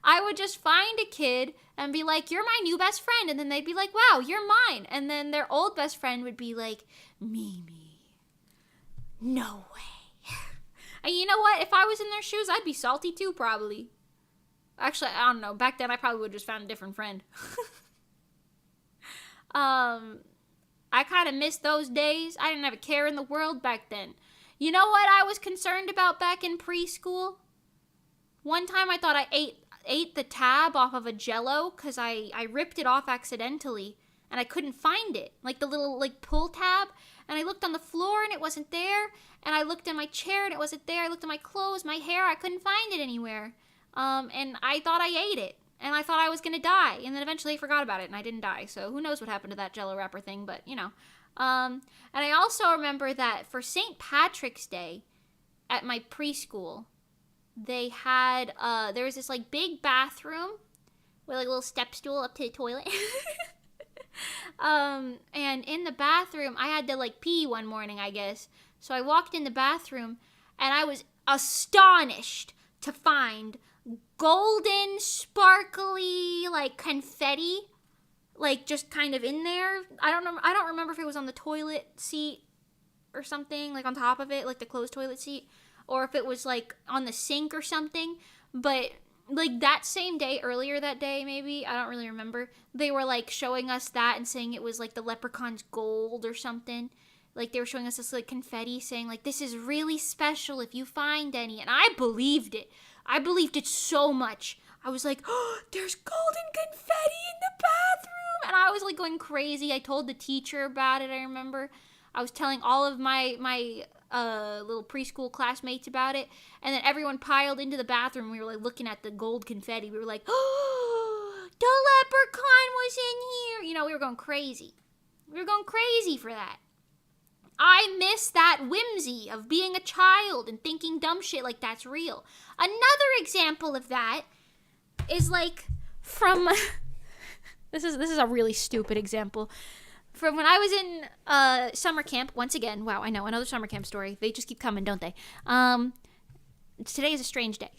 I would just find a kid and be like, you're my new best friend. And then they'd be like, wow, you're mine. And then their old best friend would be like, Mimi, no way. And you know what? If I was in their shoes, I'd be salty too, probably. Actually, I don't know. Back then, I probably would have just found a different friend. I kind of miss those days. I didn't have a care in the world back then. You know what I was concerned about back in preschool? One time I thought I ate the tab off of a Jello because I ripped it off accidentally and I couldn't find it, like the little like pull tab. And I looked on the floor and it wasn't there. And I looked in my chair and it wasn't there. I looked at my clothes, my hair. I couldn't find it anywhere. And I thought I ate it. And I thought I was going to die. And then eventually I forgot about it and I didn't die. So who knows what happened to that Jello wrapper thing. But, you know. And I also remember that for St. Patrick's Day at my preschool, they had, there was this like big bathroom with like a little step stool up to the toilet. And in the bathroom, I had to like pee one morning, I guess. So I walked in the bathroom and I was astonished to find golden, sparkly, like confetti, like just kind of in there. I don't remember if it was on the toilet seat or something, like on top of it, like the closed toilet seat, or if it was like on the sink or something. But like that same day, earlier that day, maybe, I don't really remember, they were like showing us that and saying it was like the leprechaun's gold or something. Like they were showing us this like confetti saying like, this is really special if you find any. And I believed it. I believed it so much. I was like, oh, there's golden confetti in the bathroom. And I was like going crazy. I told the teacher about it, I remember. I was telling all of my little preschool classmates about it. And then everyone piled into the bathroom. We were like looking at the gold confetti. We were like, oh, the leprechaun was in here. You know, we were going crazy. We were going crazy for that. I miss that whimsy of being a child and thinking dumb shit like that's real. Another example of that is like from this is a really stupid example. From when I was in summer camp, once again, wow, I know, another summer camp story. They just keep coming, don't they? Today is a strange day.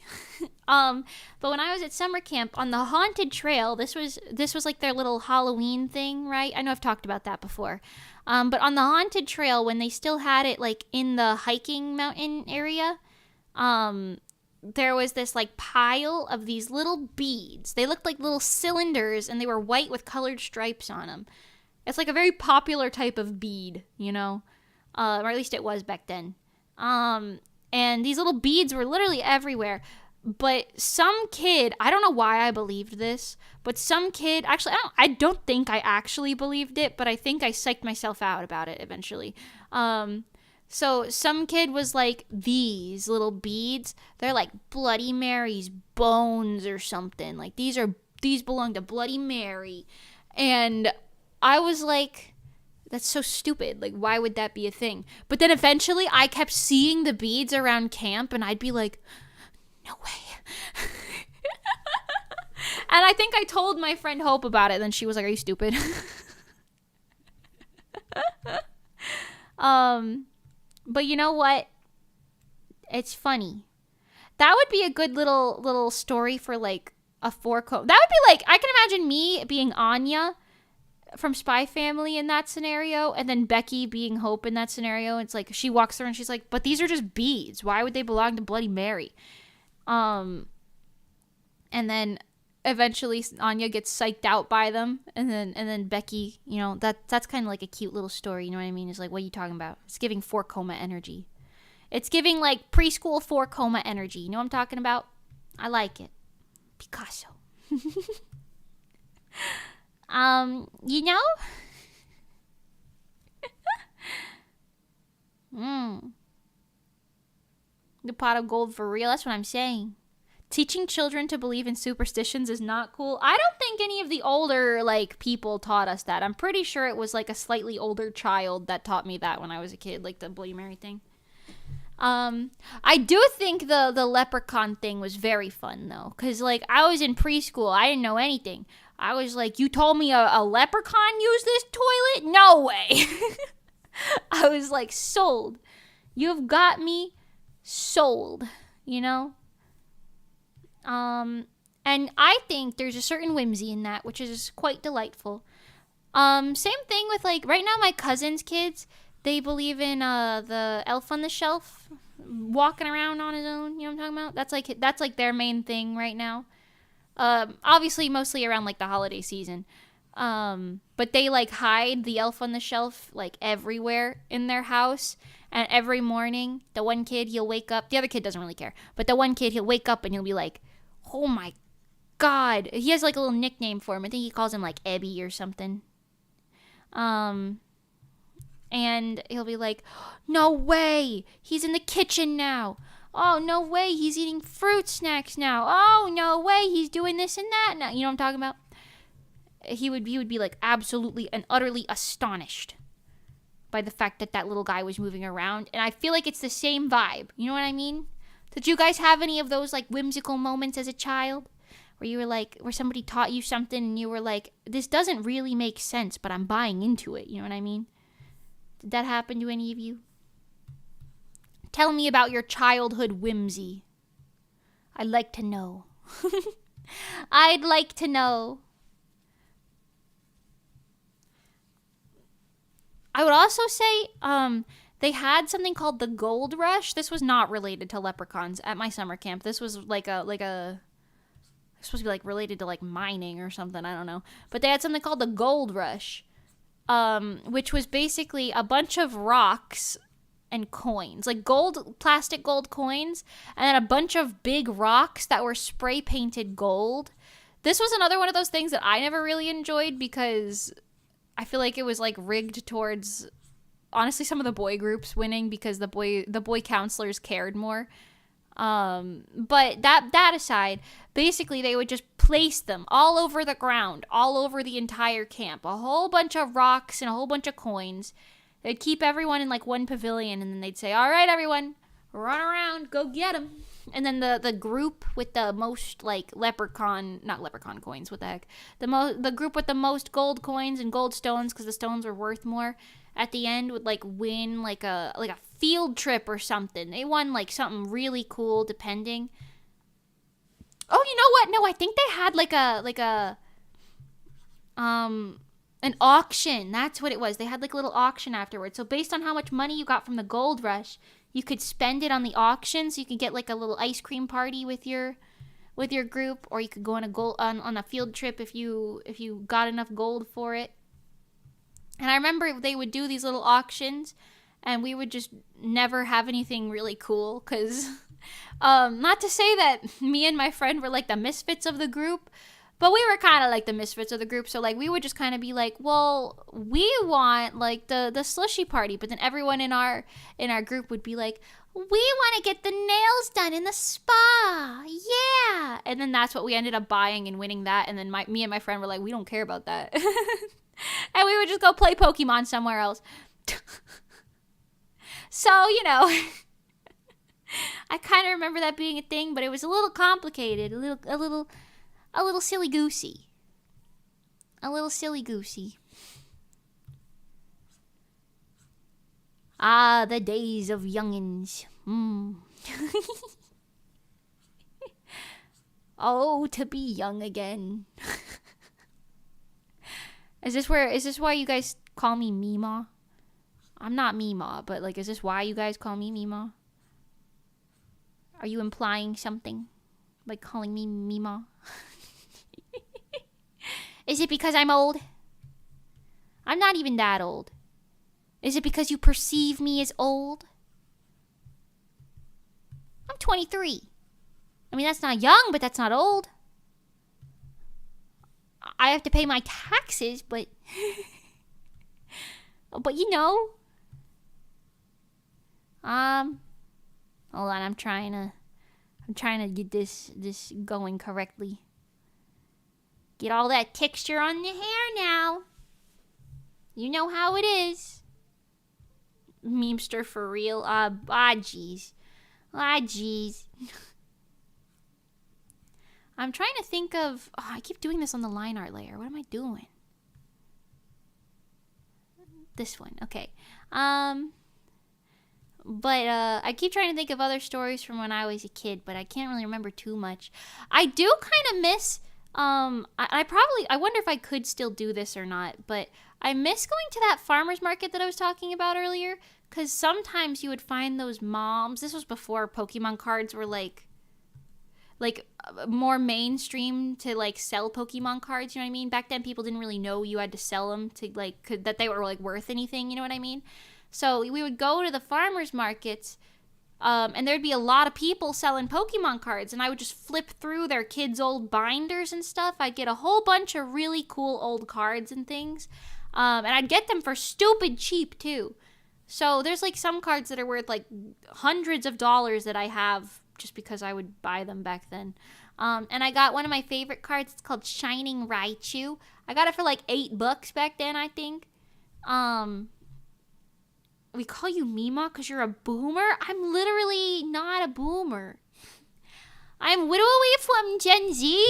But when I was at summer camp on the haunted trail, this was like their little Halloween thing, right? I know I've talked about that before. But on the haunted trail, when they still had it like in the hiking mountain area, there was this like pile of these little beads. They looked like little cylinders and they were white with colored stripes on them. It's like a very popular type of bead, you know, or at least it was back then. And these little beads were literally everywhere. But some kid, I don't know why I believed this, but some kid, actually, I don't think I actually believed it, but I think I psyched myself out about it eventually. So some kid was like, these little beads, they're like Bloody Mary's bones or something. Like these belong to Bloody Mary. And I was like, that's so stupid. Like, why would that be a thing? But then eventually I kept seeing the beads around camp and I'd be like, no way. And I think I told my friend Hope about it. And then she was like, are you stupid? But you know what? It's funny. That would be a good little story for like a four-coma. That would be like, I can imagine me being Anya from Spy Family in that scenario, and then Becky being Hope in that scenario. It's like she walks through and she's like, but these are just beads. Why would they belong to Bloody Mary? And then eventually Anya gets psyched out by them, and then Becky, you know, that's kind of like a cute little story, you know what I mean? It's like, what are you talking about? It's giving 4-coma energy. It's giving like preschool 4-coma energy. You know what I'm talking about? I like it. Picasso. You know? The pot of gold for real, that's what I'm saying. Teaching children to believe in superstitions is not cool. I don't think any of the older, like, people taught us that. I'm pretty sure it was, like, a slightly older child that taught me that when I was a kid, like the Bloody Mary thing. I do think the leprechaun thing was very fun, though. Because, like, I was in preschool. I didn't know anything. I was like, you told me a leprechaun used this toilet? No way. I was, like, sold. You've got me sold, you know? And I think there's a certain whimsy in that, which is quite delightful. Same thing with, like, right now my cousin's kids, they believe in, the elf on the shelf walking around on his own, you know what I'm talking about? That's like their main thing right now. Obviously mostly around, like, the holiday season. But they, like, hide the elf on the shelf, like, everywhere in their house. And every morning, the one kid, he'll wake up. The other kid doesn't really care. But the one kid, he'll wake up and he'll be like, oh my God. He has like a little nickname for him. I think he calls him like Ebby or something. And he'll be like, no way. He's in the kitchen now. Oh, no way. He's eating fruit snacks now. Oh, no way. He's doing this and that now. You know what I'm talking about? He would be like absolutely and utterly astonished by the fact that that little guy was moving around. And I feel like it's the same vibe. You know what I mean? Did you guys have any of those like whimsical moments as a child where you were like, where somebody taught you something and you were like, this doesn't really make sense, but I'm buying into it. You know what I mean? Did that happen to any of you? Tell me about your childhood whimsy. I'd like to know. I'd like to know. I would also say they had something called the Gold Rush. This was not related to leprechauns at my summer camp. This was like a it's supposed to be like related to like mining or something. I don't know. But they had something called the Gold Rush, which was basically a bunch of rocks and coins, like plastic gold coins, and then a bunch of big rocks that were spray painted gold. This was another one of those things that I never really enjoyed because I feel like it was like rigged towards, honestly, some of the boy groups winning because the boy counselors cared more. But that aside, basically they would just place them all over the ground, all over the entire camp, a whole bunch of rocks and a whole bunch of coins. They'd keep everyone in like one pavilion, and then they'd say, "All right, everyone, run around, go get them." And then the group with the most like not leprechaun coins, what the heck? The group with the most gold coins and gold stones, because the stones were worth more, at the end would like win like a field trip or something. They won like something really cool, depending. Oh, you know what? No, I think they had like an auction. That's what it was. They had like a little auction afterwards. So based on how much money you got from the gold rush, you could spend it on the auction, so you could get like a little ice cream party with your group, or you could go on a field trip if you got enough gold for it. And I remember they would do these little auctions, and we would just never have anything really cool, because not to say that me and my friend were like the misfits of the group, but we were kind of like the misfits of the group. So like we would just kind of be like, well, we want like the slushy party, but then everyone in our group would be like, we want to get the nails done in the spa, yeah. And then that's what we ended up buying and winning that. And then me and my friend were like, we don't care about that. And we would just go play Pokemon somewhere else. So, you know, I kind of remember that being a thing, but it was a little complicated, a little silly goosey. A little silly goosey. Ah, the days of youngins. Oh, to be young again. Is this why you guys call me Meemaw? I'm not Meemaw, but like, is this why you guys call me Meemaw? Are you implying something by calling me Meemaw? Is it because I'm old? I'm not even that old. Is it because you perceive me as old? I'm 23. I mean, that's not young, but that's not old. I have to pay my taxes, but but you know. Hold on, I'm trying to get this going correctly. Get all that texture on the hair now. You know how it is. Memester for real. Jeez. Jeez. I'm trying to think of... Oh, I keep doing this on the line art layer. What am I doing? This one. Okay. But I keep trying to think of other stories from when I was a kid, but I can't really remember too much. I do kind of miss... I wonder if I could still do this or not, but I miss going to that farmer's market that I was talking about earlier, because sometimes you would find those moms. This was before Pokemon cards were like more mainstream to like sell Pokemon cards, you know what I mean? Back then people didn't really know you had to sell them to like that they were like worth anything, you know what I mean? So we would go to the farmers markets, and there'd be a lot of people selling Pokemon cards, and I would just flip through their kids' old binders and stuff. I'd get a whole bunch of really cool old cards and things, and I'd get them for stupid cheap too. So there's like some cards that are worth like hundreds of dollars that I have just because I would buy them back then. And I got one of my favorite cards. It's called Shining Raichu. I got it for like $8 back then, I think. We call you Mima because you're a boomer? I'm literally not a boomer. I'm literally from Gen Z.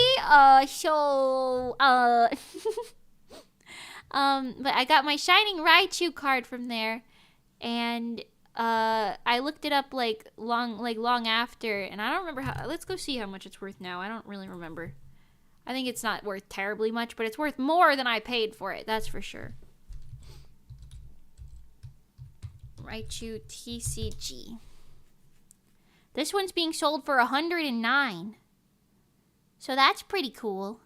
But I got my Shining Raichu card from there, and I looked it up like long after, and I don't remember how. Let's go see how much it's worth now. I don't really remember. I think it's not worth terribly much, but it's worth more than I paid for it. That's for sure. Raichu TCG. This one's being sold for $109. So that's pretty cool.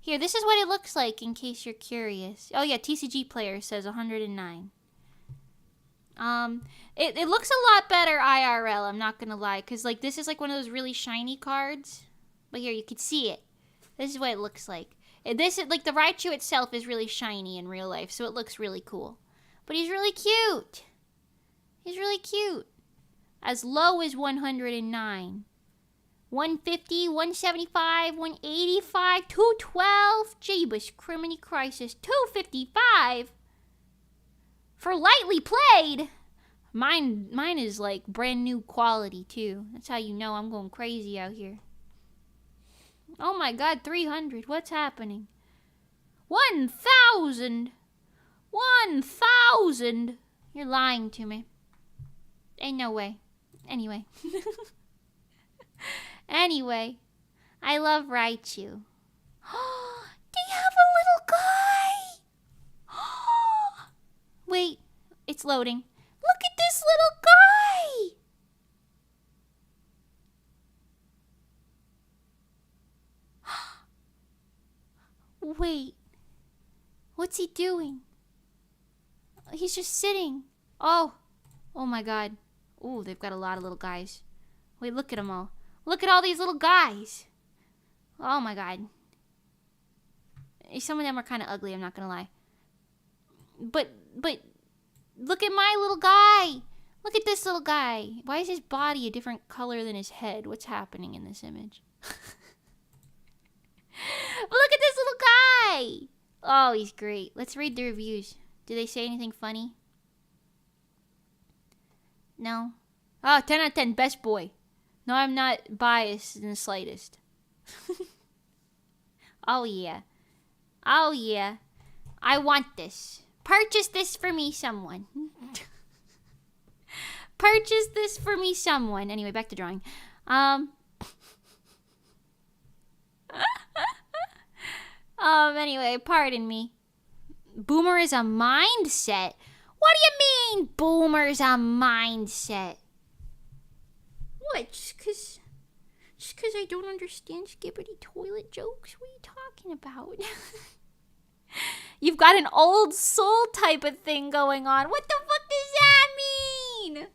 Here, this is what it looks like in case you're curious. Oh yeah, TCG Player says $109. It looks a lot better IRL, I'm not gonna lie, because like this is like one of those really shiny cards. But here, you can see it. This is what it looks like. This is like the Raichu itself is really shiny in real life, so it looks really cool. But he's really cute. He's really cute. As low as 109. 150, 175, 185, 212. Jeebus, Criminy Crisis. 255. For lightly played. Mine is like brand new quality too. That's how you know I'm going crazy out here. Oh my god, 300. What's happening? 1,000. 1,000. You're lying to me. Ain't no way. Anyway. Anyway. I love Raichu. Do you have a little guy? Wait. It's loading. Look at this little guy. Wait. What's he doing? He's just sitting. Oh my god. Ooh, they've got a lot of little guys. Wait, look at them all. Look at all these little guys. Oh my god. Some of them are kind of ugly, I'm not gonna lie. But look at my little guy. Look at this little guy. Why is his body a different color than his head? What's happening in this image? Look at this little guy. Oh, he's great. Let's read the reviews. Do they say anything funny? No? Oh, 10 out of 10. Best boy. No, I'm not biased in the slightest. Oh, yeah. Oh, yeah. I want this. Purchase this for me, someone. Purchase this for me, someone. Anyway, back to drawing. Anyway, pardon me. Boomer is a mindset? What do you mean, boomer's a mindset? What, just cause I don't understand skibbity toilet jokes? What are you talking about? You've got an old soul type of thing going on. What the fuck does that mean?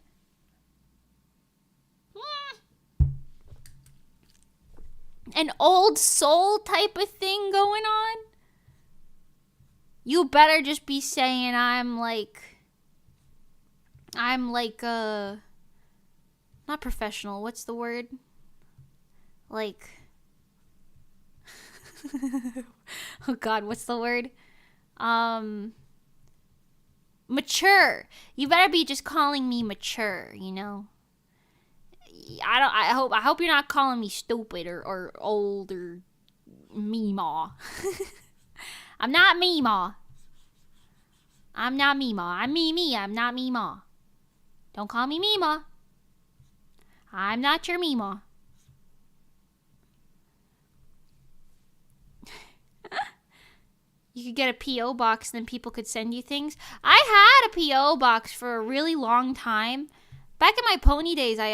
An old soul type of thing going on? You better just be saying I'm like, not professional, what's the word? Like, oh god, what's the word? Mature. You better be just calling me mature, you know? I hope you're not calling me stupid or old or Meemaw. I'm not Meemaw. I'm not Meemaw. I'm me. I'm not Meemaw. Don't call me Meemaw. I'm not your Meemaw. You could get a P.O. box, then people could send you things. I had a P.O. box for a really long time. Back in my pony days, I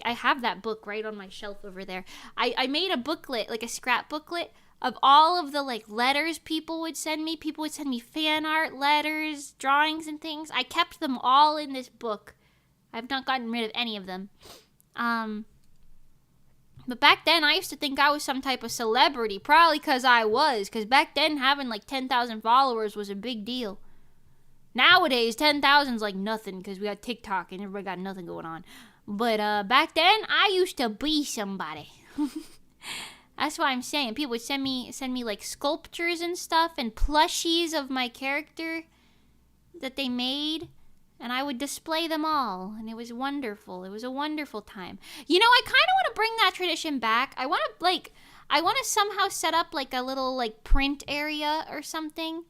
have that book right on my shelf over there. I made a booklet, like a scrap booklet, of all of the like letters people would send me. People would send me fan art, letters, drawings, and things. I kept them all in this book. I've not gotten rid of any of them. But back then, I used to think I was some type of celebrity. Probably because I was. Because back then, having like 10,000 followers was a big deal. Nowadays, 10,000 is like nothing because we got TikTok and everybody got nothing going on. But back then, I used to be somebody. That's what I'm saying. People would send me like sculptures and stuff and plushies of my character that they made. And I would display them all. And it was wonderful. It was a wonderful time. You know, I kind of want to bring that tradition back. I want to somehow set up like a little like print area or something.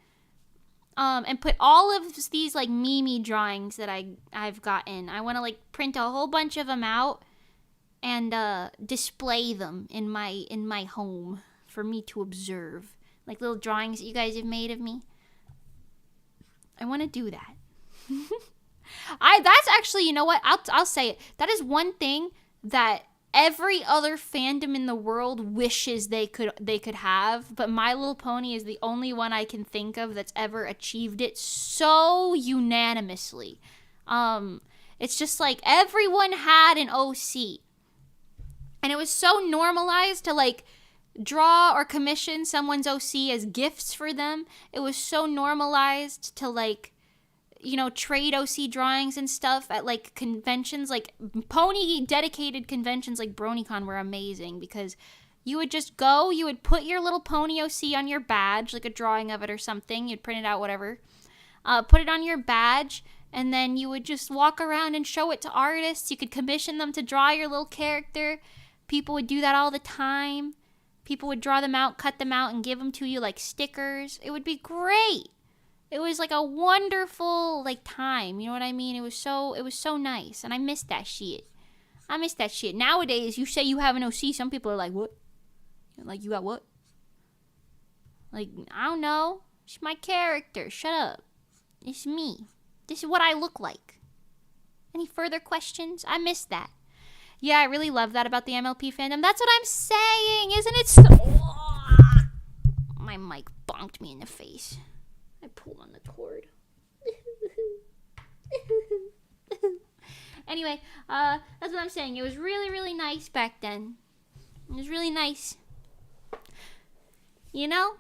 And put all of these like Mimi drawings that I've gotten. I want to like print a whole bunch of them out and display them in my home for me to observe. Like little drawings that you guys have made of me. I want to do that. That's actually, you know what? I'll say it. That is one thing that every other fandom in the world wishes they could have, but My Little Pony is the only one I can think of that's ever achieved it so unanimously. It's just like everyone had an OC. And it was so normalized to like draw or commission someone's OC as gifts for them. It was so normalized to like, you know, trade OC drawings and stuff at like conventions, like pony dedicated conventions like BronyCon were amazing because you would just go, you would put your little pony OC on your badge, like a drawing of it or something, you'd print it out, whatever, put it on your badge, and then you would just walk around and show it to artists. You could commission them to draw your little character. People would do that all the time. People would draw them out, cut them out, and give them to you like stickers. It would be great. It was like a wonderful like time, you know what I mean? It was so nice, and I miss that shit. Nowadays, you say you have an OC, some people are like, what? Like, you got what? Like, I don't know. It's my character. Shut up. It's me. This is what I look like. Any further questions? I miss that. Yeah, I really love that about the MLP fandom. That's what I'm saying, isn't it? My mic bonked me in the face. I pulled on the cord. Anyway, that's what I'm saying. It was really, really nice back then. It was really nice. You know?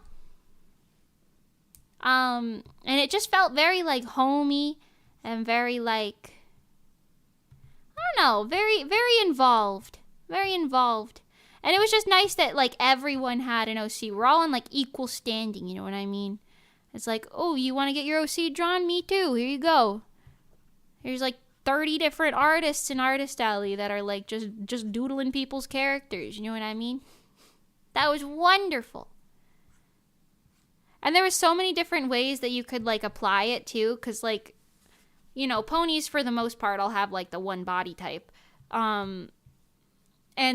And it just felt very, like, homey and very, like, I don't know, very, very involved. Very involved. And it was just nice that, like, everyone had an OC. We're all in, like, equal standing, you know what I mean? It's like, oh, you want to get your OC drawn? Me too. Here you go. There's like 30 different artists in Artist Alley that are like just doodling people's characters. You know what I mean? That was wonderful. And there were so many different ways that you could like apply it too. Because like, you know, ponies for the most part all have like the one body type. And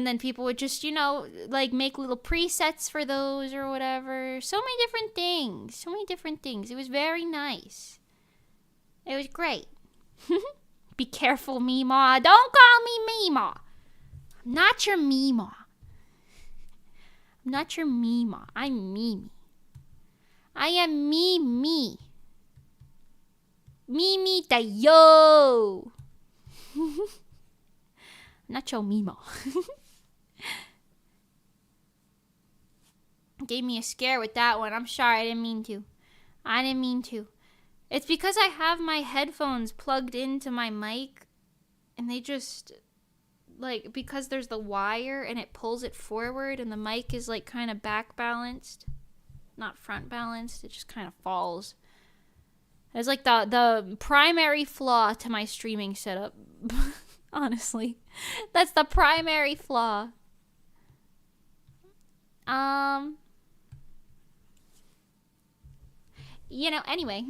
then people would just, you know, like make little presets for those or whatever. So many different things. So many different things. It was very nice. It was great. Be careful, Meemaw. Don't call me Meemaw. I'm not your Meemaw. I'm not your Meemaw. I'm Mimi. I am Mimi. Mimi da yo. Not your Mimo. Gave me a scare with that one. I'm sorry. I didn't mean to. It's because I have my headphones plugged into my mic. And they just, like, because there's the wire and it pulls it forward. And the mic is, like, kind of back balanced. Not front balanced. It just kind of falls. It's like the primary flaw to my streaming setup. Honestly, that's the primary flaw. You know, anyway.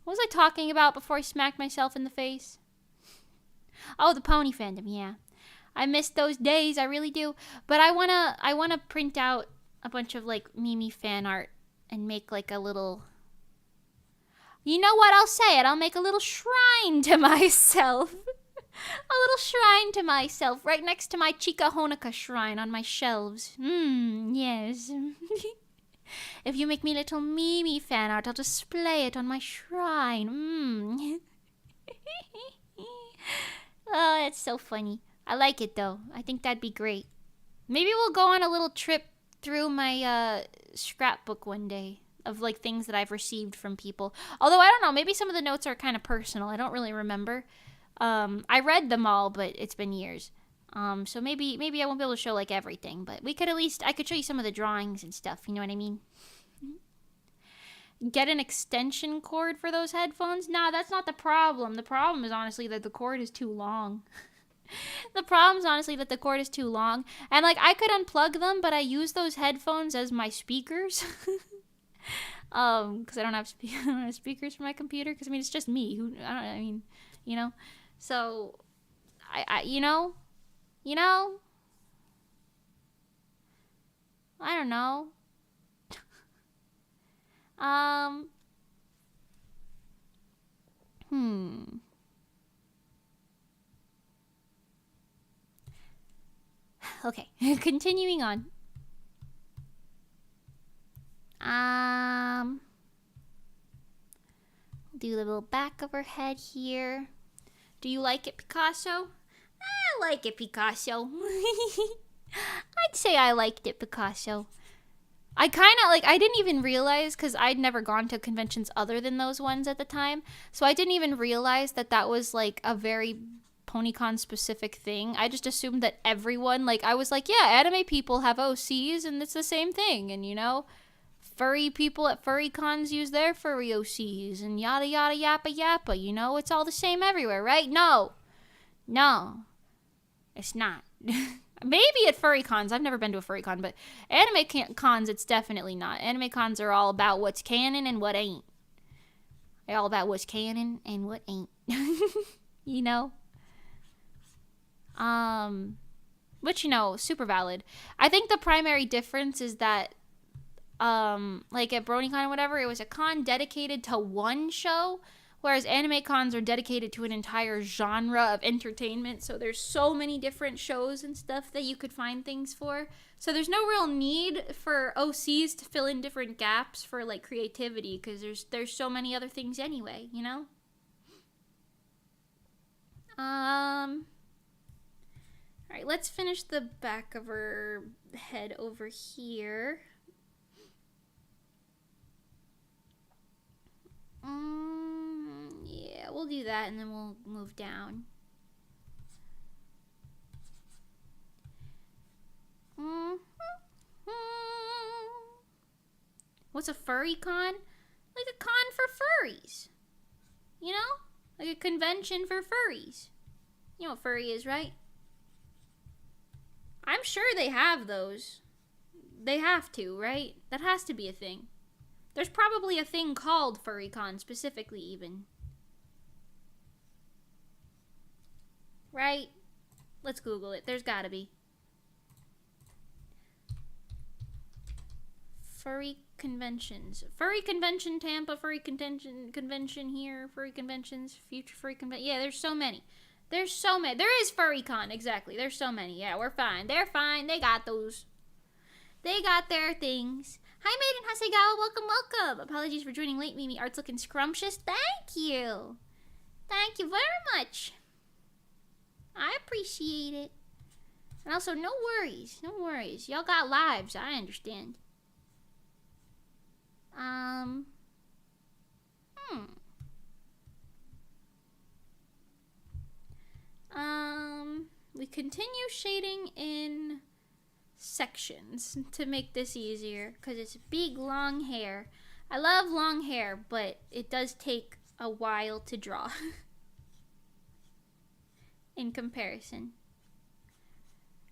What was I talking about before I smacked myself in the face? Oh, the pony fandom, yeah. I miss those days, I really do. But I wanna print out a bunch of like Mimi fan art and make like a little You know what? I'll say it. I'll make a little shrine to myself. A little shrine to myself right next to my Chica Honica shrine on my shelves. Yes. If you make me little Mimi fan art, I'll display it on my shrine. Oh, that's so funny. I like it, though. I think that'd be great. Maybe we'll go on a little trip through my scrapbook one day of, like, things that I've received from people. Although, I don't know. Maybe some of the notes are kind of personal. I don't really remember. I read them all, but it's been years. So maybe I won't be able to show, like, everything. But we could at least... I could show you some of the drawings and stuff. You know what I mean? Get an extension cord for those headphones? Nah, that's not the problem. The problem is honestly that the cord is too long. The problem is honestly that the cord is too long. And like I could unplug them, but I use those headphones as my speakers. Because I don't have speakers for my computer. Because I mean, it's just me. I mean, you know. So, you know, I don't know. Okay, continuing on. Do the little back of her head here. Do you like it, Picasso? I like it, Picasso. I'd say I liked it, Picasso. I kind of, like, I didn't even realize, because I'd never gone to conventions other than those ones at the time, so I didn't even realize that that was, like, a very PonyCon specific thing. I just assumed that everyone, like, I was like, yeah, anime people have OCs, and it's the same thing, and, you know, furry people at furry cons use their furry OCs, and yada yada yappa yappa, you know, it's all the same everywhere, right? No, it's not. Maybe at furry cons. I've never been to a furry con, but anime cons, it's definitely not. Anime cons are all about what's canon and what ain't. They're all about what's canon and what ain't. You know? Which, you know, super valid. I think the primary difference is that, like at BronyCon or whatever, it was a con dedicated to one show, whereas anime cons are dedicated to an entire genre of entertainment. So there's so many different shows and stuff that you could find things for. So there's no real need for OCs to fill in different gaps for like creativity, because there's so many other things anyway, you know? Alright, let's finish the back of her head over here. Yeah, we'll do that and then we'll move down. What's a furry con? Like a con for furries. You know? Like a convention for furries. You know what furry is, right? I'm sure they have those. They have to, right? That has to be a thing. There's probably a thing called FurryCon specifically even. Right? Let's Google it. There's gotta be. Furry conventions. Furry convention Tampa, furry convention here, furry conventions, future furry convention. Yeah, there's so many. There's so many. There is FurryCon, exactly. There's so many. Yeah, we're fine. They're fine. They got those. They got their things. Hi, Maiden Hasegawa. Welcome, welcome. Apologies for joining late, Mimi. Art's looking scrumptious. Thank you. Thank you very much. I appreciate it. And also, no worries. No worries. Y'all got lives. I understand. We continue shading in sections to make this easier, because it's big long hair. I love long hair, but it does take a while to draw in comparison.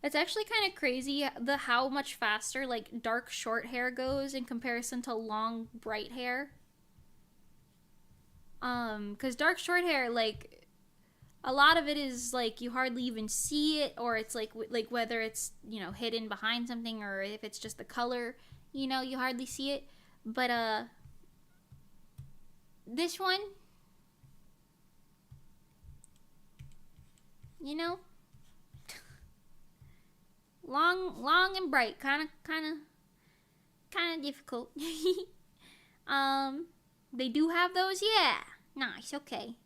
It's actually kind of crazy how much faster like dark short hair goes in comparison to long bright hair. Because dark short hair, like, a lot of it is like you hardly even see it, or it's like whether it's, you know, hidden behind something, or if it's just the color, you know, you hardly see it. But this one, you know, long and bright, kind of difficult. They do have those, yeah. Nice, okay.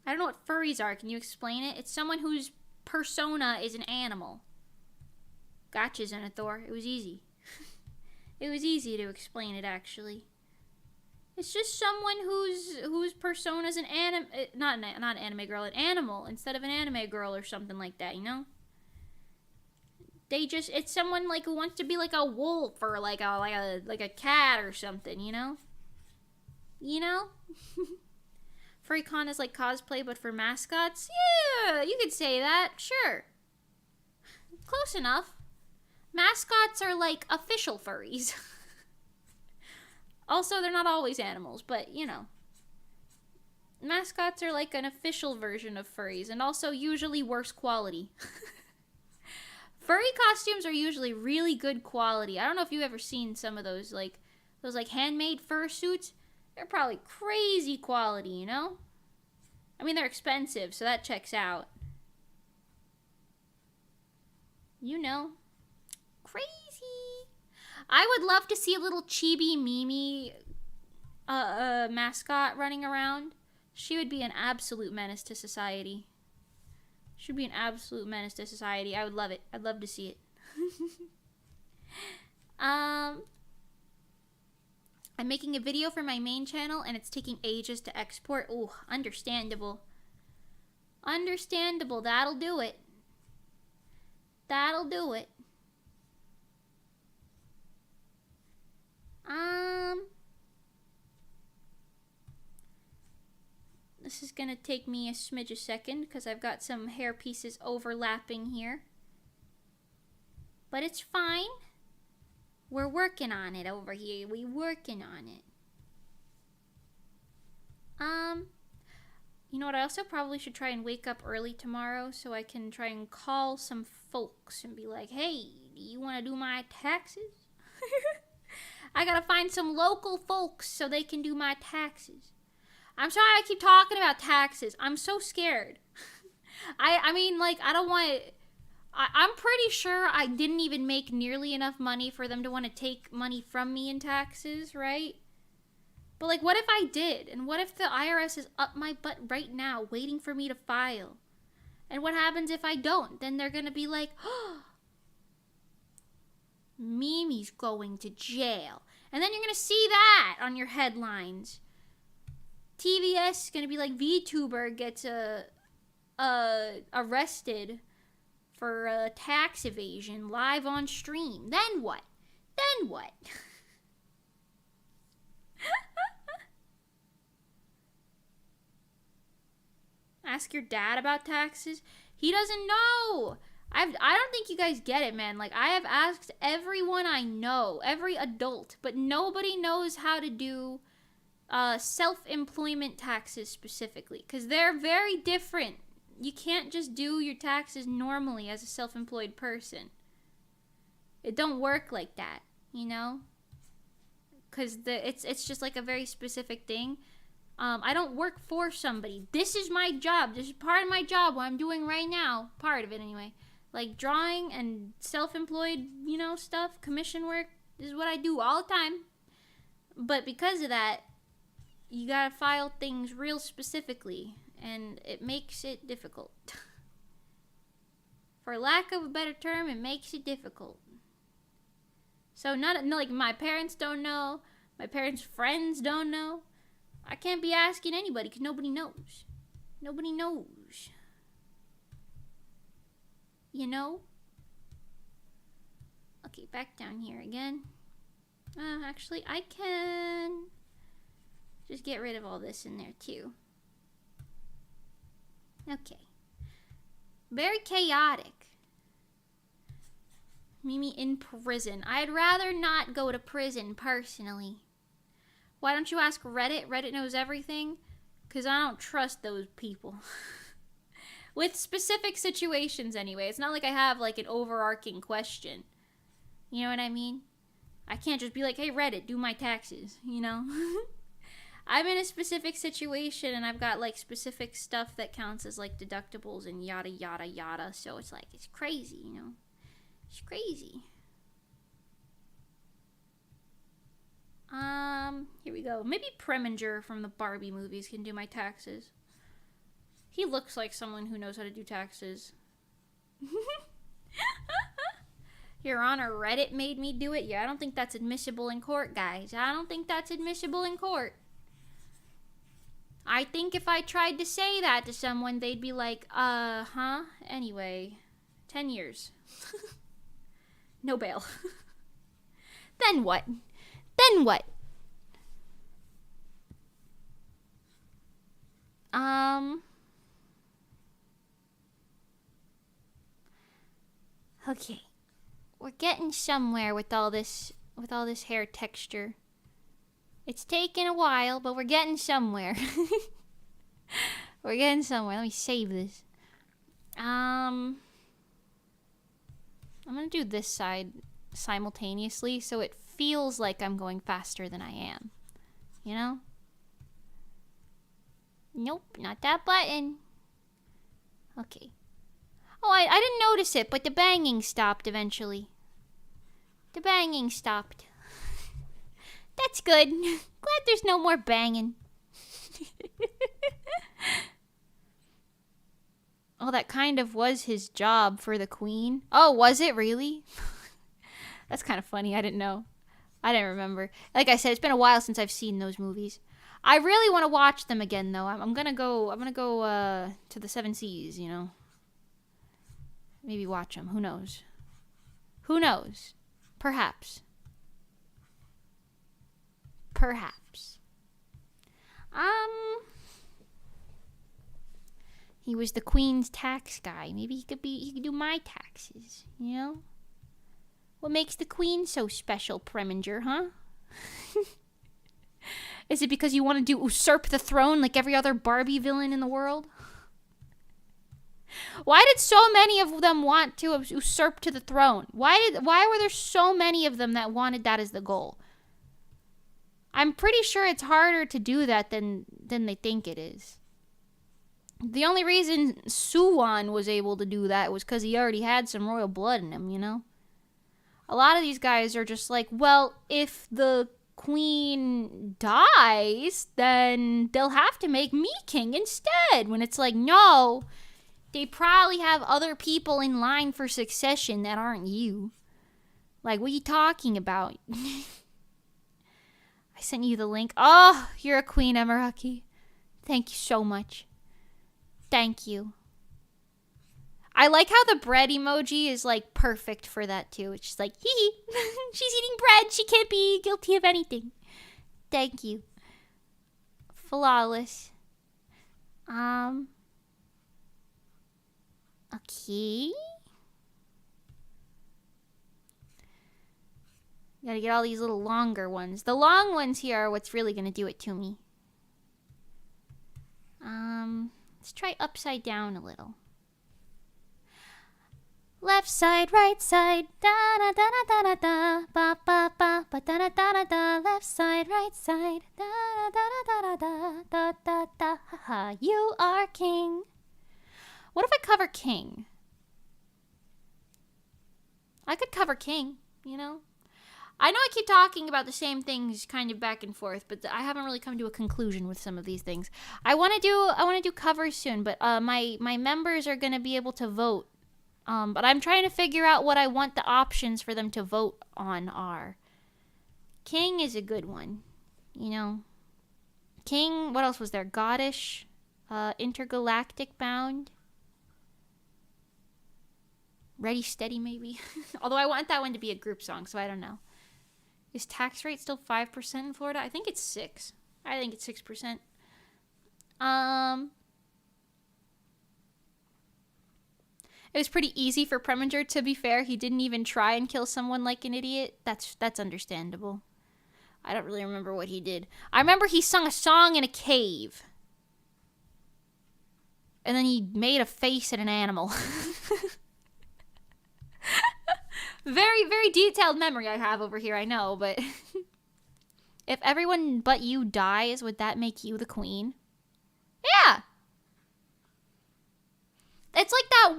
I don't know what furries are. Can you explain it? It's someone whose persona is an animal. Gotcha, Zenithor. It was easy. It was easy to explain it, actually. It's just someone whose persona is an not an anime girl, an animal instead of an anime girl or something like that, you know? It's someone like who wants to be like a wolf or like a cat or something, you know? You know? FurryCon is like cosplay but for mascots? Yeah, you could say that, sure. Close enough. Mascots are like official furries. Also, they're not always animals, but you know. Mascots are like an official version of furries and also usually worse quality. Furry costumes are usually really good quality. I don't know if you've ever seen some of those handmade fur suits. They're probably crazy quality, you know? I mean, they're expensive, so that checks out. You know. Crazy. I would love to see a little chibi Mimi mascot running around. She would be an absolute menace to society. She'd be an absolute menace to society. I would love it. I'd love to see it. I'm making a video for my main channel and it's taking ages to export. Ooh, understandable. Understandable. That'll do it. That'll do it. This is gonna take me a smidge a second because I've got some hair pieces overlapping here. But it's fine. We're working on it over here. We're working on it. You know what? I also probably should try and wake up early tomorrow so I can try and call some folks and be like, hey, do you want to do my taxes? I gotta find some local folks so they can do my taxes. I'm sorry I keep talking about taxes. I'm so scared. I mean, like, I don't want it. I'm pretty sure I didn't even make nearly enough money for them to want to take money from me in taxes, right? But, like, what if I did? And what if the IRS is up my butt right now waiting for me to file? And what happens if I don't? Then they're going to be like, oh, Mimi's going to jail. And then you're going to see that on your headlines. TVS is going to be like, VTuber gets arrested for tax evasion live on stream. Then what? Then what? Ask your dad about taxes. He doesn't know. I don't think you guys get it, man. Like, I have asked everyone I know, every adult, but nobody knows how to do self-employment taxes specifically, because they're very different. You can't just do your taxes normally as a self-employed person. It don't work like that, you know? Because it's just like a very specific thing. I don't work for somebody. This is my job. This is part of my job, what I'm doing right now. Part of it, anyway. Like drawing and self-employed, you know, stuff, commission work. This is what I do all the time. But because of that, you gotta file things real specifically, and it makes it difficult. For lack of a better term, it makes it difficult. So like my parents don't know, my parents' friends don't know. I can't be asking anybody because nobody knows. Nobody knows. You know? Okay, back down here again. Actually, I can just get rid of all this in there too. Okay. Very chaotic. Mimi in prison. I'd rather not go to prison personally. Why don't you ask Reddit? Reddit knows everything. Because I don't trust those people. With specific situations anyway. It's not like I have like an overarching question. You know what I mean? I can't just be like, hey Reddit, do my taxes. You know? I'm in a specific situation and I've got like specific stuff that counts as like deductibles and yada yada yada. So it's like, it's crazy, you know? It's crazy. Here we go. Maybe Preminger from the Barbie movies can do my taxes. He looks like someone who knows how to do taxes. Your Honor, Reddit made me do it. Yeah, I don't think that's admissible in court, guys. I don't think that's admissible in court. I think if I tried to say that to someone, they'd be like, huh? Anyway, 10 years. No bail. Then what? Then what? Okay. We're getting somewhere with all this hair texture. It's taken a while, but we're getting somewhere. We're getting somewhere. Let me save this. I'm gonna do this side simultaneously so it feels like I'm going faster than I am. You know? Nope, not that button. Okay. Oh, I didn't notice it, but the banging stopped eventually. The banging stopped. That's good. Glad there's no more banging. Oh, that kind of was his job for the queen. Oh, was it really? That's kind of funny. I didn't know. I didn't remember. Like I said, it's been a while since I've seen those movies. I really want to watch them again, though. I'm gonna go to the Seven Seas, you know. Maybe watch them. Who knows? Who knows? Perhaps. Perhaps. He was the Queen's tax guy. Maybe he could do my taxes, you know? What makes the Queen so special, Preminger, huh? Is it because you want to usurp the throne like every other Barbie villain in the world? Why did so many of them want to usurp to the throne? Why were there so many of them that wanted that as the goal? I'm pretty sure it's harder to do that than they think it is. The only reason Suwon was able to do that was because he already had some royal blood in him, you know? A lot of these guys are just like, well, if the queen dies, then they'll have to make me king instead. When it's like, no, they probably have other people in line for succession that aren't you. Like, what are you talking about? I sent you the link. Oh, you're a queen, Emiraki. Thank you so much. Thank you. I like how the bread emoji is, like, perfect for that, too. It's just like, hee she's eating bread. She can't be guilty of anything. Thank you. Flawless. Okay. Gotta get all these little longer ones. The long ones here are what's really gonna do it to me. Let's try upside down a little. Left side, right side, da da da da da da, ba ba ba ba da da da da da. Left side, right side, da da da da da da da da. Ha ha! You are king. What if I cover king? I could cover king, you know. I know I keep talking about the same things kind of back and forth, but I haven't really come to a conclusion with some of these things. I want to do covers soon, but my members are going to be able to vote. But I'm trying to figure out what I want the options for them to vote on are. King is a good one, you know. King, what else was there? Goddish, intergalactic bound. Ready, steady, maybe. Although I want that one to be a group song, so I don't know. Is tax rate still 5% in Florida? I think it's 6. I think it's 6%. It was pretty easy for Preminger, to be fair. He didn't even try and kill someone like an idiot. That's understandable. I don't really remember what he did. I remember he sung a song in a cave. And then he made a face at an animal. Very, very detailed memory I have over here, I know, but If everyone but you dies, would that make you the queen? Yeah. It's like that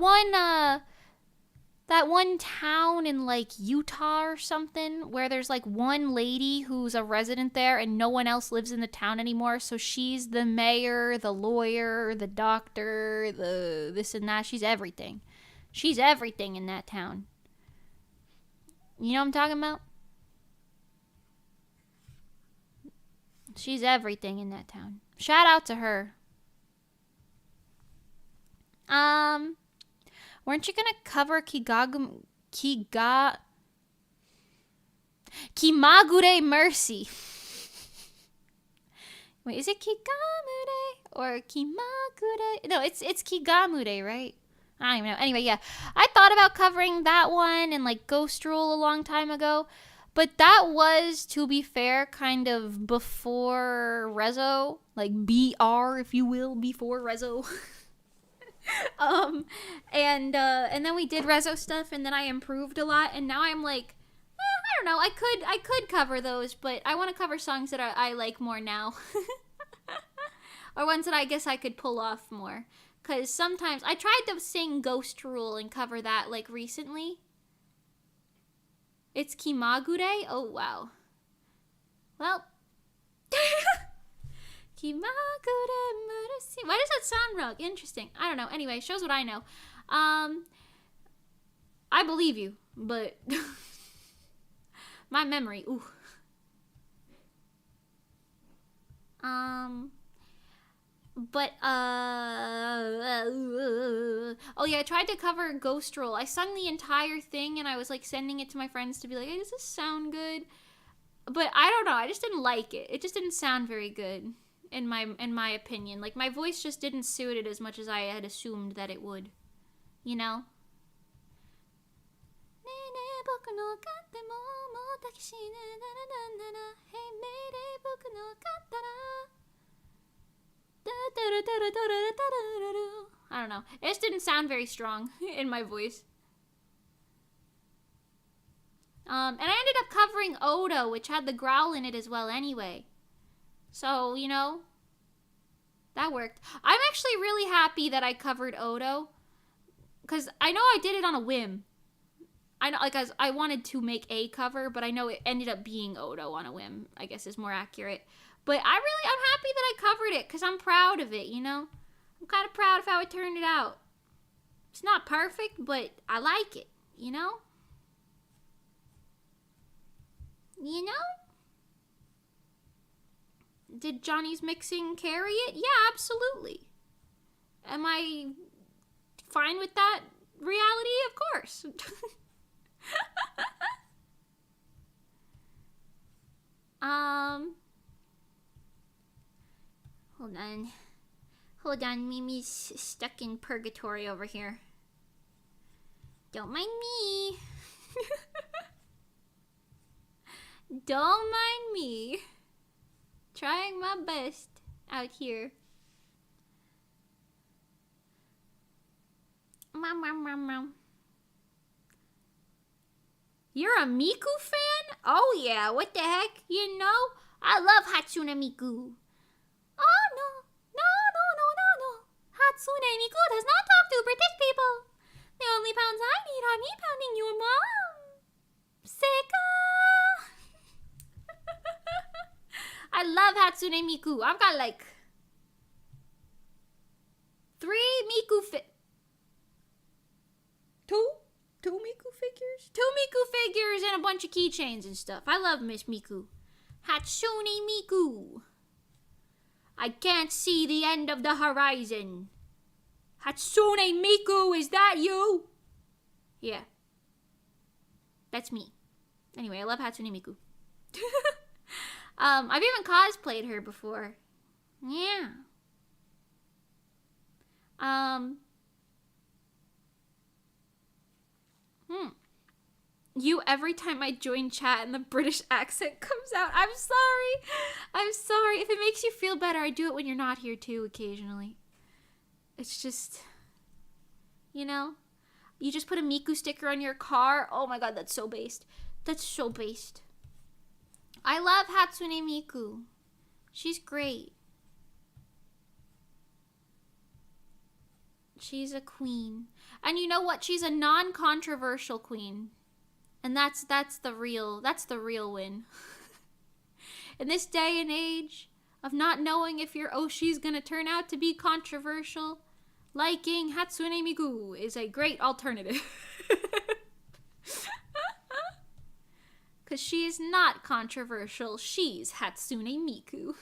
one town in like Utah or something where there's like one lady who's a resident there and no one else lives in the town anymore. So she's the mayor, the lawyer, the doctor, the this and that. She's everything. She's everything in that town. You know what I'm talking about? She's everything in that town. Shout out to her. Weren't you gonna cover Kimagure Mercy? Wait, is it Kigamure or Kimagure? No, it's Kigamure, right? I don't even know. Anyway, yeah. I thought about covering that one and like Ghost Rule a long time ago. But that was, to be fair, kind of before Rezo. Like BR, if you will, before Rezo. And then we did Rezo stuff, and then I improved a lot, and now I'm like, I don't know, I could cover those, but I want to cover songs that I like more now. Or ones that I guess I could pull off more. Because sometimes, I tried to sing Ghost Rule and cover that, like, recently. It's Kimagure? Oh, wow. Well. Kimagure Mercy. Why does that sound wrong? Interesting. I don't know. Anyway, shows what I know. I believe you, but my memory, ooh. But, oh yeah, I tried to cover Ghost Roll. I sung the entire thing, and I was, like, sending it to my friends to be like, hey, does this sound good? But I don't know, I just didn't like it. It just didn't sound very good, in my opinion. Like, my voice just didn't suit it as much as I had assumed that it would. You know? I don't know. It just didn't sound very strong in my voice. And I ended up covering Odo, which had the growl in it as well anyway. So, you know, that worked. I'm actually really happy that I covered Odo, because I know I did it on a whim. I know, like, I wanted to make a cover, but I know it ended up being Odo on a whim, I guess is more accurate. But I'm happy that I covered it, because I'm proud of it, you know? I'm kind of proud of how I turned it out. It's not perfect, but I like it, you know? You know? Did Johnny's mixing carry it? Yeah, absolutely. Am I fine with that reality? Of course. Hold on, Mimi's stuck in purgatory over here. Don't mind me. Don't mind me. Trying my best out here. You're a Miku fan? Oh yeah, what the heck? You know, I love Hatsune Miku. Oh no. Hatsune Miku does not talk to British people. The only pounds I need are me pounding your mom. Seka. I love Hatsune Miku. I've got like 3 Miku Two Miku figures? 2 Miku figures and a bunch of keychains and stuff. I love Miss Miku. Hatsune Miku. I can't see the end of the horizon. Hatsune Miku, is that you? Yeah. That's me. Anyway, I love Hatsune Miku. I've even cosplayed her before. Yeah. You, every time I join chat and the British accent comes out, I'm sorry. If it makes you feel better, I do it when you're not here too, occasionally. It's just, you know, you just put a Miku sticker on your car. Oh my god, that's so based. That's so based. I love Hatsune Miku. She's great. She's a queen. And you know what? She's a non-controversial queen. And that's the real win. In this day and age of not knowing if your Oshi's gonna turn out to be controversial, liking Hatsune Miku is a great alternative. Because she's not controversial. She's Hatsune Miku.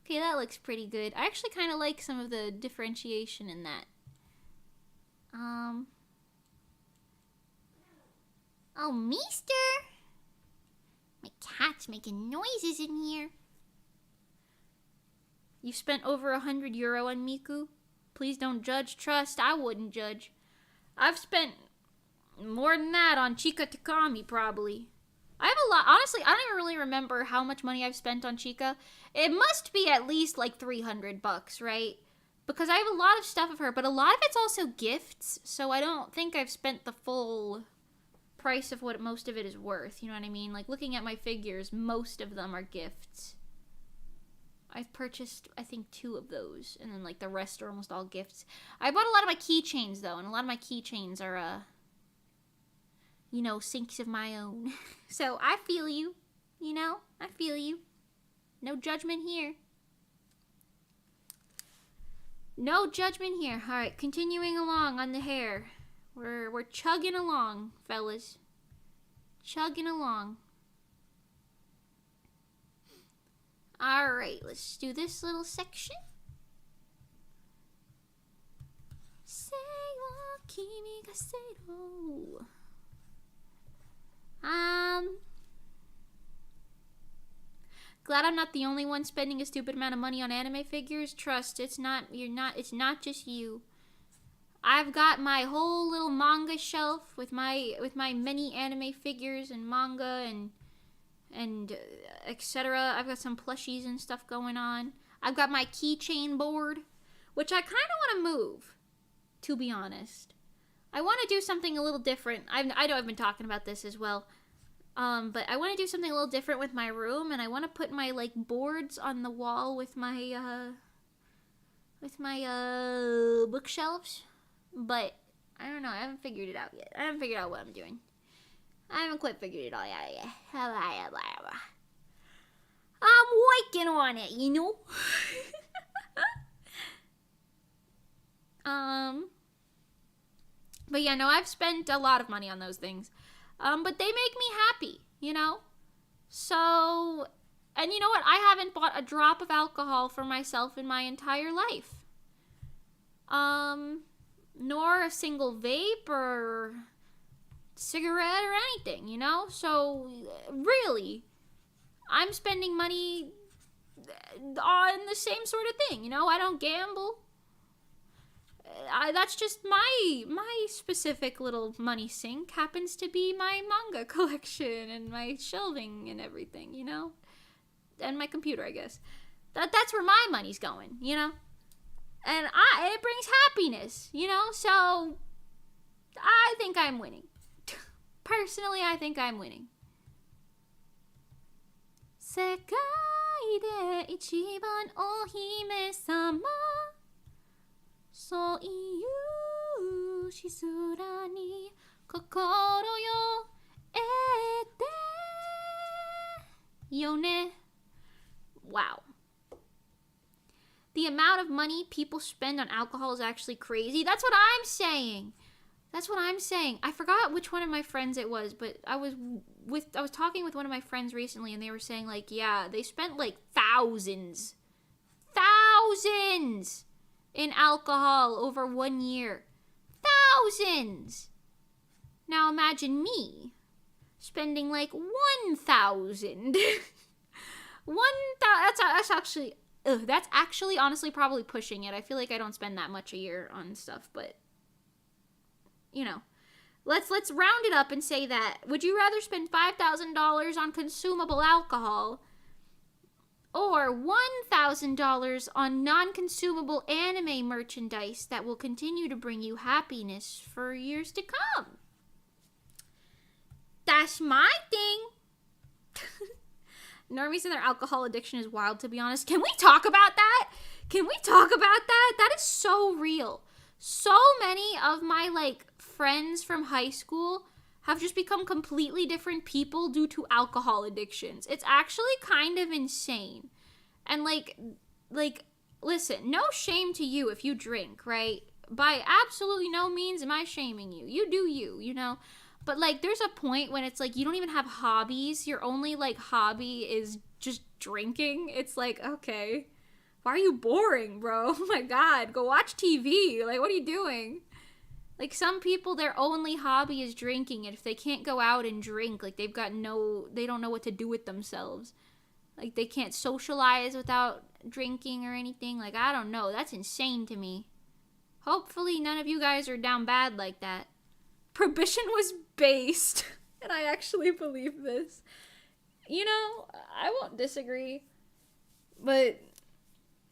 Okay, that looks pretty good. I actually kind of like some of the differentiation in that. Oh, Meester! My cat's making noises in here. You spent over €100 on Miku? Please don't judge. Trust, I wouldn't judge. I've spent more than that on Chika Takami, probably. I have a lot. Honestly, I don't even really remember how much money I've spent on Chika. It must be at least like $300, right? Because I have a lot of stuff of her, but a lot of it's also gifts, so I don't think I've spent the full price of what most of it is worth. You know what I mean? Like, looking at my figures, most of them are gifts. I've purchased, I think, 2 of those, and then like the rest are almost all gifts. I bought a lot of my keychains though, and a lot of my keychains are you know, sinks of my own. So I feel you, you know, I feel you. No judgment here. No judgment here. All right, continuing along on the hair. We're chugging along, fellas. Chugging along. All right, let's do this little section. Sei wa kimi ga seiro. Glad I'm not the only one spending a stupid amount of money on anime figures. Trust, it's not just you. I've got my whole little manga shelf with my many anime figures and manga and etc. I've got some plushies and stuff going on. I've got my keychain board, which I kind of want to move, to be honest. I want to do something a little different. I know I've been talking about this as well. But I want to do something a little different with my room, and I want to put my, like, boards on the wall with my bookshelves. But, I don't know, I haven't figured it out yet. I haven't figured out what I'm doing. I haven't quite figured it all out yet. I'm working on it, you know? But yeah, no, I've spent a lot of money on those things. But they make me happy, you know? So, and you know what? I haven't bought a drop of alcohol for myself in my entire life. Nor a single vape or cigarette or anything, you know? So, really, I'm spending money on the same sort of thing, you know? I don't gamble. That's just my specific little money sink happens to be my manga collection and my shelving and everything, you know? And my computer, I guess. That's where my money's going, you know? And it brings happiness, you know? So, I think I'm winning. Personally, I think I'm winning. 世界で一番お姫様そういうしすらに心よ得てよね Wow. The amount of money people spend on alcohol is actually crazy. That's what I'm saying. That's what I'm saying. I forgot which one of my friends it was, but I was talking with one of my friends recently, and they were saying, like, yeah, they spent, like, thousands in alcohol over 1 year. Thousands! Now imagine me spending, like, 1,000. That's actually honestly probably pushing it. I feel like I don't spend that much a year on stuff, but you know, let's round it up and say that. Would you rather spend $5,000 on consumable alcohol or $1,000 on non-consumable anime merchandise that will continue to bring you happiness for years to come? That's my thing. Normies and their alcohol addiction is wild, to be honest. Can we talk about that? Can we talk about that? That is so real. So many of my, like, friends from high school have just become completely different people due to alcohol addictions. It's actually kind of insane. And, like, listen, no shame to you if you drink, right? By absolutely no means am I shaming you. You do you, you know? But, like, there's a point when it's like you don't even have hobbies. Your only, like, hobby is just drinking. It's like, okay, why are you boring, bro? Oh my God, go watch TV. Like, what are you doing? Like, some people, their only hobby is drinking, and if they can't go out and drink, like, they don't know what to do with themselves. Like, they can't socialize without drinking or anything. Like, I don't know. That's insane to me. Hopefully none of you guys are down bad like that. Prohibition was based, and I actually believe this. You know, I won't disagree, but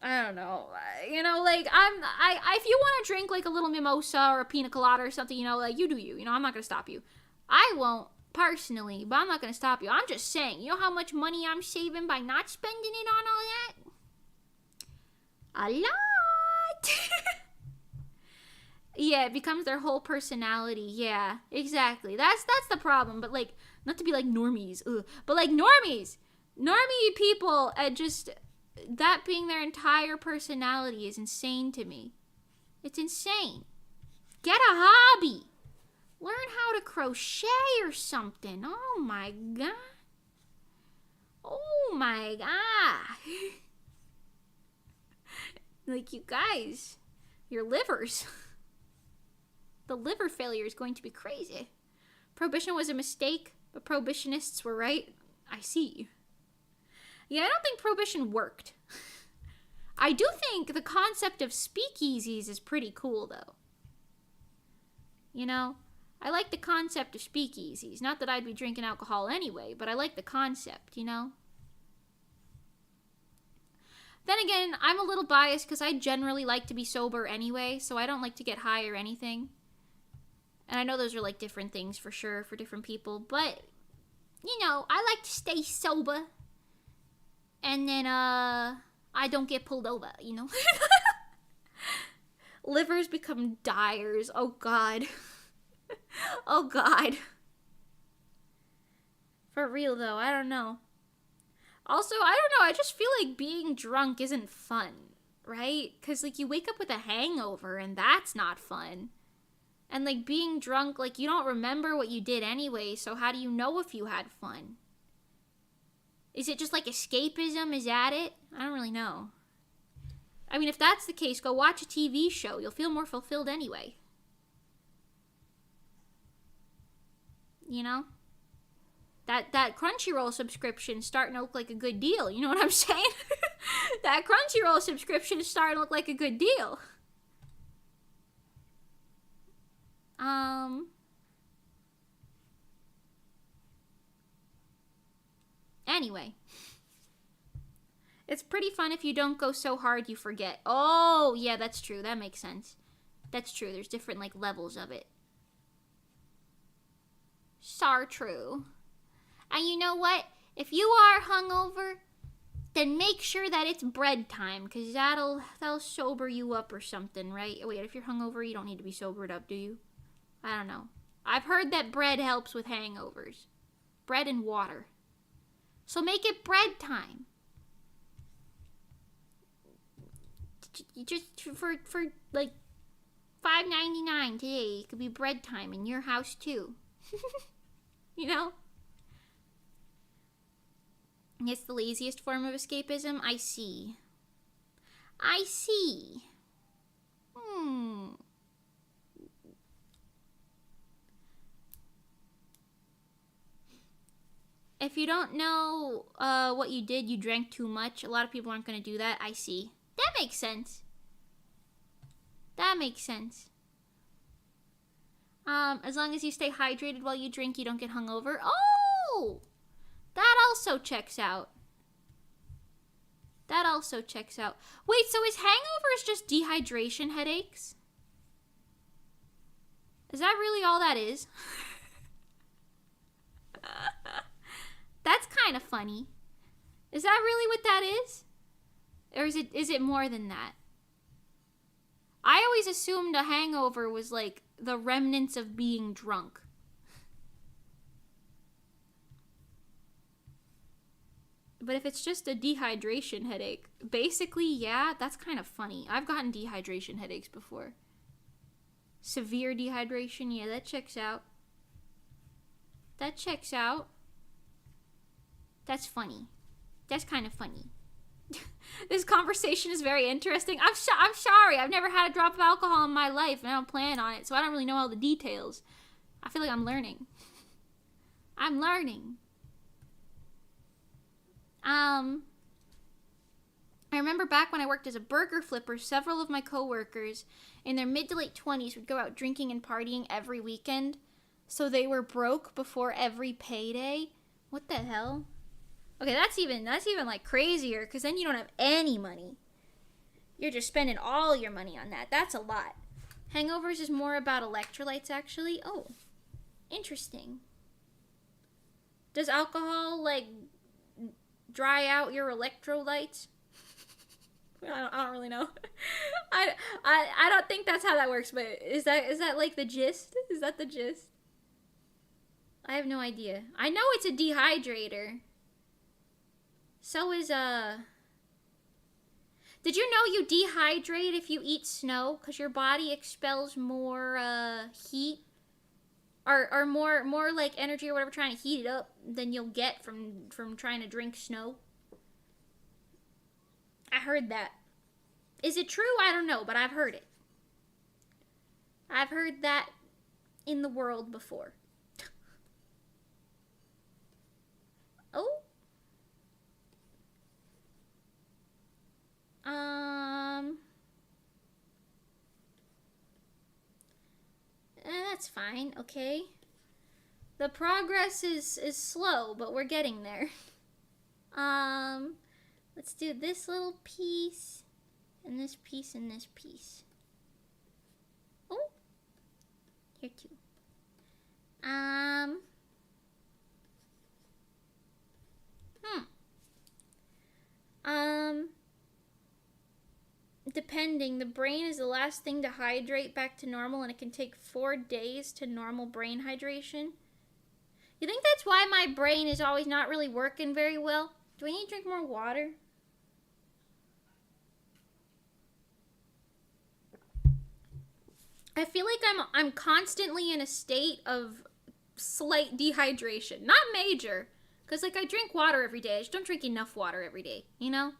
I don't know. You know, like, if you want to drink, like, a little mimosa or a pina colada or something, you know, like, you do you. You know, I'm not going to stop you. I won't, personally, but I'm not going to stop you. I'm just saying, you know how much money I'm saving by not spending it on all that? A lot! Yeah, it becomes their whole personality. Yeah, exactly. That's the problem. But, like, not to be like normies, but, like, normie people, just that being their entire personality is insane to me. It's insane. Get a hobby. Learn how to crochet or something. Oh my God. Oh my God. Like, you guys, your livers. The liver failure is going to be crazy. Prohibition was a mistake, but prohibitionists were right. I see. Yeah, I don't think prohibition worked. I do think the concept of speakeasies is pretty cool, though. You know, I like the concept of speakeasies. Not that I'd be drinking alcohol anyway, but I like the concept, you know? Then again, I'm a little biased because I generally like to be sober anyway, so I don't like to get high or anything. And I know those are, like, different things for sure for different people, but, you know, I like to stay sober. And then, I don't get pulled over, you know? Livers become dyers. Oh, God. Oh, God. For real, though, I don't know. Also, I don't know, I just feel like being drunk isn't fun, right? Because, like, you wake up with a hangover, and that's not fun. And, like, being drunk, like, you don't remember what you did anyway, so how do you know if you had fun? Is it just, like, escapism? Is that it? I don't really know. I mean, if that's the case, go watch a TV show. You'll feel more fulfilled anyway. You know? That Crunchyroll subscription is starting to look like a good deal. You know what I'm saying? That Crunchyroll subscription is starting to look like a good deal. Anyway. It's pretty fun if you don't go so hard you forget. Oh, yeah, that's true. That makes sense. That's true. There's different, like, levels of it. So true. And you know what? If you are hungover, then make sure that it's bread time, because that'll sober you up or something, right? Wait, if you're hungover, you don't need to be sobered up, do you? I don't know. I've heard that bread helps with hangovers. Bread and water. So make it bread time. Just for like $5.99 today, it could be bread time in your house too. You know? It's the laziest form of escapism. I see. If you don't know what you did, you drank too much. A lot of people aren't going to do that. I see. That makes sense. As long as you stay hydrated while you drink, you don't get hungover. Oh! That also checks out. Wait, so is hangovers just dehydration headaches? Is that really all that is? That's kind of funny. Is that really what that is? Or is it more than that? I always assumed a hangover was like the remnants of being drunk. But if it's just a dehydration headache, basically, yeah, that's kind of funny. I've gotten dehydration headaches before. Severe dehydration, yeah, that checks out. That checks out. That's funny. That's kind of funny. This conversation is very interesting. I'm sorry. I've never had a drop of alcohol in my life, and I don't plan on it, so I don't really know all the details. I feel like I'm learning. I'm learning. I remember back when I worked as a burger flipper, several of my coworkers in their mid to late 20s would go out drinking and partying every weekend, so they were broke before every payday. What the hell? Okay, that's even like crazier, because then you don't have any money. You're just spending all your money on that. That's a lot. Hangovers is more about electrolytes, actually. Oh, interesting. Does alcohol, like, dry out your electrolytes? I don't really know. I don't think that's how that works, but is that like the gist? Is that the gist? I have no idea. I know it's a dehydrator. So is Did you know you dehydrate if you eat snow? Because your body expels more heat or more like energy or whatever trying to heat it up than you'll get from trying to drink snow. I heard that. Is it true? I don't know, but I've heard it. I've heard that in the world before. Oh. That's fine, okay. The progress is slow, but we're getting there. Let's do this little piece, and this piece, and this piece. Oh, here too. Depending, the brain is the last thing to hydrate back to normal, and it can take 4 days to normal brain hydration. You think that's why my brain is always not really working very well? Do I need to drink more water? I feel like I'm constantly in a state of slight dehydration. Not major, because like I drink water every day. I just don't drink enough water every day, you know?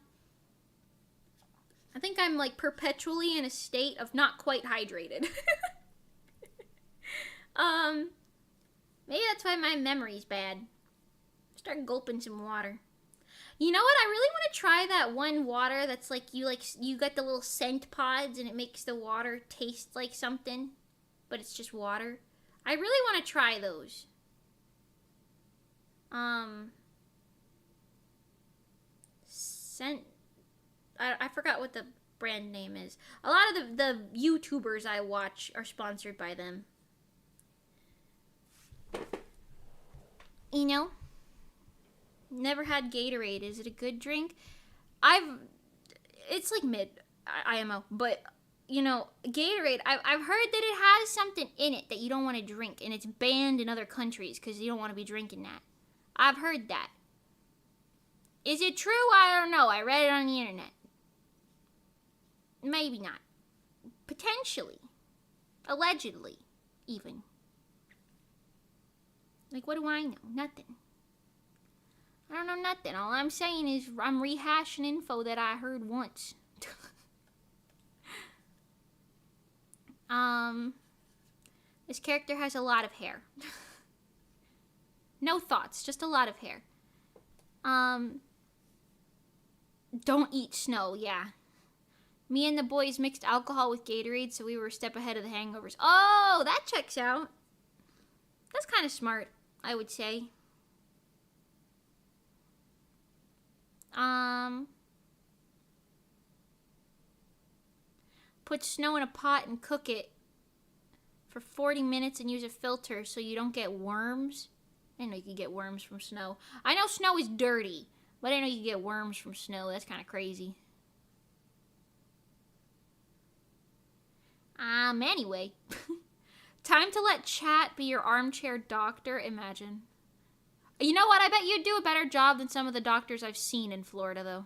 I think I'm like perpetually in a state of not quite hydrated. Maybe that's why my memory's bad. Start gulping some water. You know what? I really want to try that one water that's like you got the little scent pods and it makes the water taste like something, but it's just water. I really want to try those. Scent. I forgot what the brand name is. A lot of the YouTubers I watch are sponsored by them. You know? Never had Gatorade. Is it a good drink? It's like mid IMO, but you know, Gatorade, I've heard that it has something in it that you don't want to drink, and it's banned in other countries because you don't want to be drinking that. I've heard that. Is it true? I don't know. I read it on the internet. Maybe not. Potentially. Allegedly, even. Like, what do I know? Nothing. I don't know nothing. All I'm saying is I'm rehashing info that I heard once. This character has a lot of hair. No thoughts, just a lot of hair. Don't eat snow, yeah. Me and the boys mixed alcohol with Gatorade, so we were a step ahead of the hangovers. Oh, that checks out. That's kind of smart, I would say. Put snow in a pot and cook it for 40 minutes and use a filter so you don't get worms. I didn't know you could get worms from snow. I know snow is dirty, but I didn't know you could get worms from snow. That's kind of crazy. Anyway. Time to let chat be your armchair doctor. Imagine. You know what? I bet you'd do a better job than some of the doctors I've seen in Florida, though.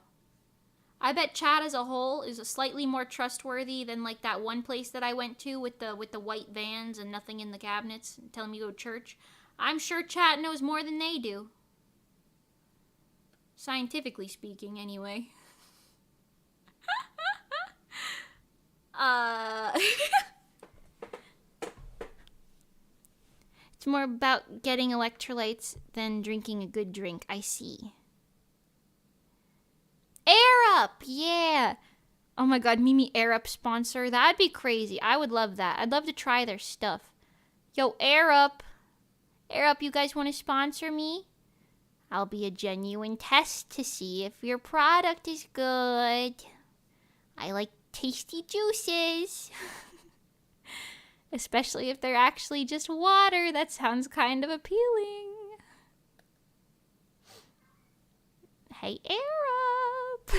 I bet chat as a whole is slightly more trustworthy than like that one place that I went to with the white vans and nothing in the cabinets telling me to go to church. I'm sure chat knows more than they do. Scientifically speaking, anyway. It's more about getting electrolytes than drinking a good drink. I see. Air Up! Yeah! Oh my god, Mimi Air Up sponsor. That'd be crazy. I would love that. I'd love to try their stuff. Yo, Air Up. Air Up, you guys want to sponsor me? I'll be a genuine test to see if your product is good. I like tasty juices. Especially if they're actually just water. That sounds kind of appealing. Hey, Air Up.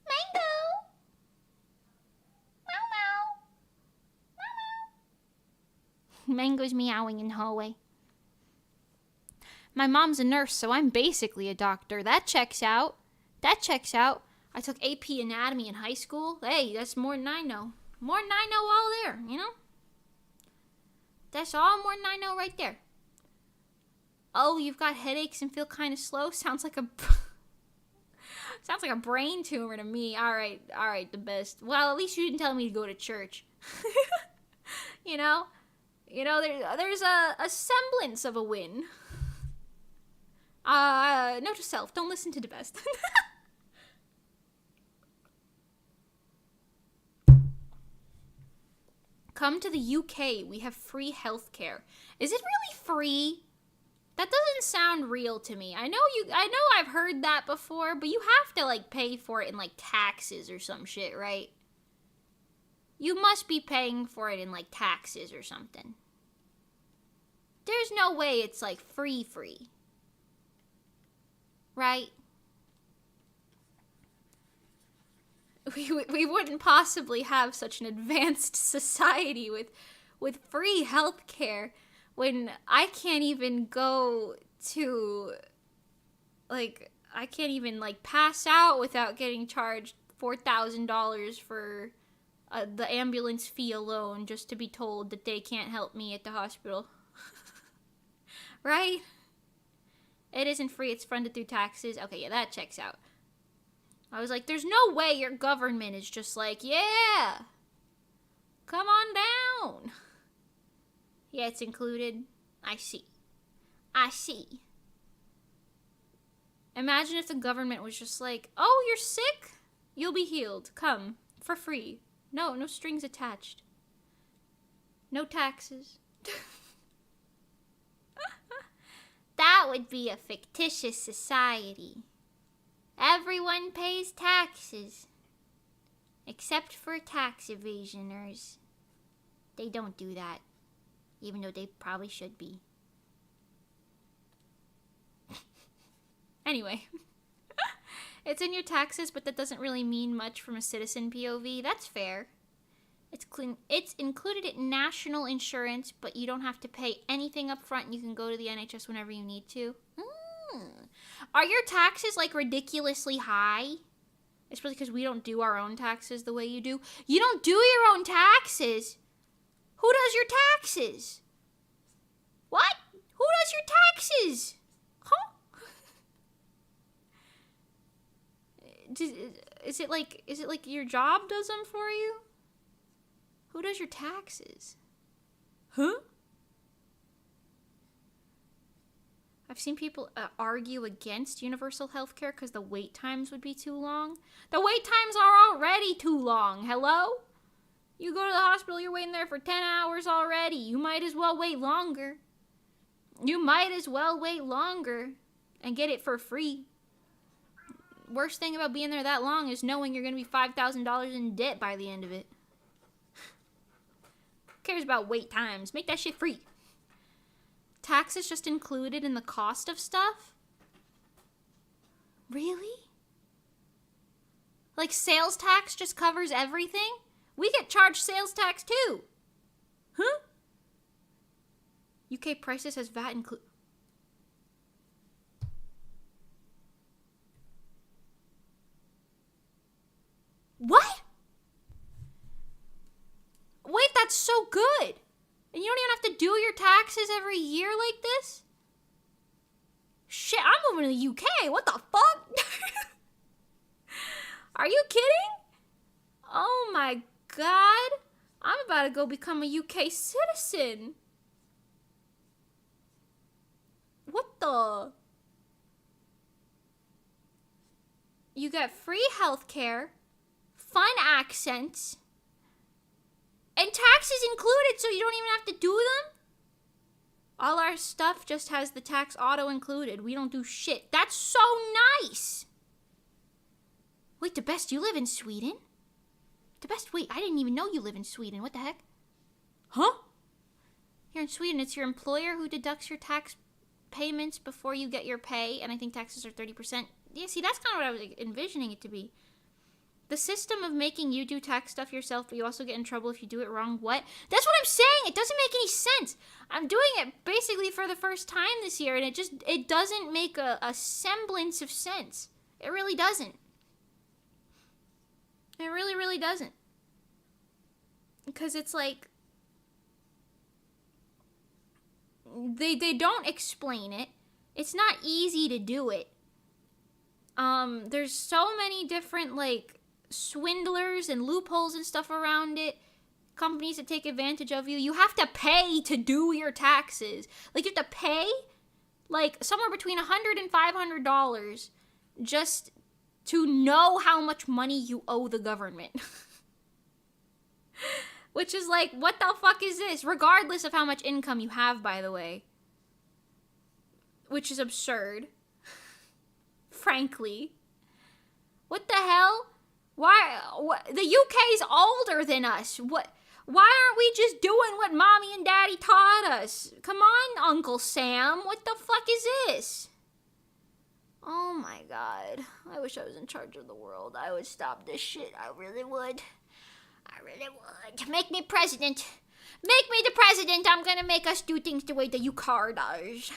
Mango. Meow meow. Meow meow. Mango's meowing in the hallway. My mom's a nurse, so I'm basically a doctor. That checks out. That checks out. I took AP Anatomy in high school. Hey, that's more than I know. More than I know all there, you know? That's all more than I know right there. Oh, you've got headaches and feel kind of slow? Sounds like a brain tumor to me. All right, the best. Well, at least you didn't tell me to go to church. You know? There's a semblance of a win. Note to self, don't listen to the best. Come to the UK. We have free healthcare. Is it really free? That doesn't sound real to me. I know I've heard that before, but you have to like pay for it in like taxes or some shit, right? You must be paying for it in like taxes or something. There's no way it's like free. Right? We wouldn't possibly have such an advanced society with free healthcare when I can't even go to, like, I can't even, like, pass out without getting charged $4,000 for the ambulance fee alone just to be told that they can't help me at the hospital. Right? It isn't free, it's funded through taxes. Okay, yeah, that checks out. I was like, there's no way your government is just like, yeah, come on down. Yeah, it's included. I see. Imagine if the government was just like, oh, you're sick? You'll be healed. Come, for free. No strings attached. No taxes. That would be a fictitious society. Everyone pays taxes. Except for tax evasioners. They don't do that. Even though they probably should be. Anyway. It's in your taxes, but that doesn't really mean much from a citizen POV. That's fair. It's included in national insurance, but you don't have to pay anything up front, and you can go to the NHS whenever you need to. Are your taxes, like, ridiculously high? It's really because we don't do our own taxes the way you do. You don't do your own taxes? Who does your taxes? What? Who does your taxes? Huh? Is it like your job does them for you? Who does your taxes? Huh? I've seen people argue against universal health care because the wait times would be too long. The wait times are already too long. Hello? You go to the hospital, you're waiting there for 10 hours already. You might as well wait longer. And get it for free. Worst thing about being there that long is knowing you're going to be $5,000 in debt by the end of it. cares about wait times? Make that shit free. Tax is just included in the cost of stuff? Really? Like sales tax just covers everything? We get charged sales tax too. Huh? UK prices has VAT included. What? Wait, that's so good. And you don't even have to do your taxes every year like this? Shit, I'm moving to the UK. What the fuck? Are you kidding? Oh my god. I'm about to go become a UK citizen. What the? You get free healthcare, fun accents, and taxes included, so you don't even have to do them? All our stuff just has the tax auto included. We don't do shit. That's so nice. Wait, the best, you live in Sweden? The best, wait, I didn't even know you live in Sweden. What the heck? Huh? Here in Sweden, it's your employer who deducts your tax payments before you get your pay, and I think taxes are 30%. Yeah, see, that's kind of what I was envisioning it to be. The system of making you do tax stuff yourself, but you also get in trouble if you do it wrong. What? That's what I'm saying. It doesn't make any sense. I'm doing it basically for the first time this year, and it doesn't make a semblance of sense. It really doesn't. It really, really doesn't. Because it's like, they don't explain it. It's not easy to do it. There's so many different, like, swindlers and loopholes and stuff around it. Companies that take advantage of you. You have to pay to do your taxes. Like, you have to pay, like, somewhere between $100 and $500 just to know how much money you owe the government. Which is like, what the fuck is this? Regardless of how much income you have, by the way. Which is absurd. Frankly. What the hell? Why? The UK's older than us. What? Why aren't we just doing what mommy and daddy taught us? Come on, Uncle Sam. What the fuck is this? Oh my god. I wish I was in charge of the world. I would stop this shit. I really would. I really would. Make me president. Make me the president. I'm gonna make us do things the way the UK does.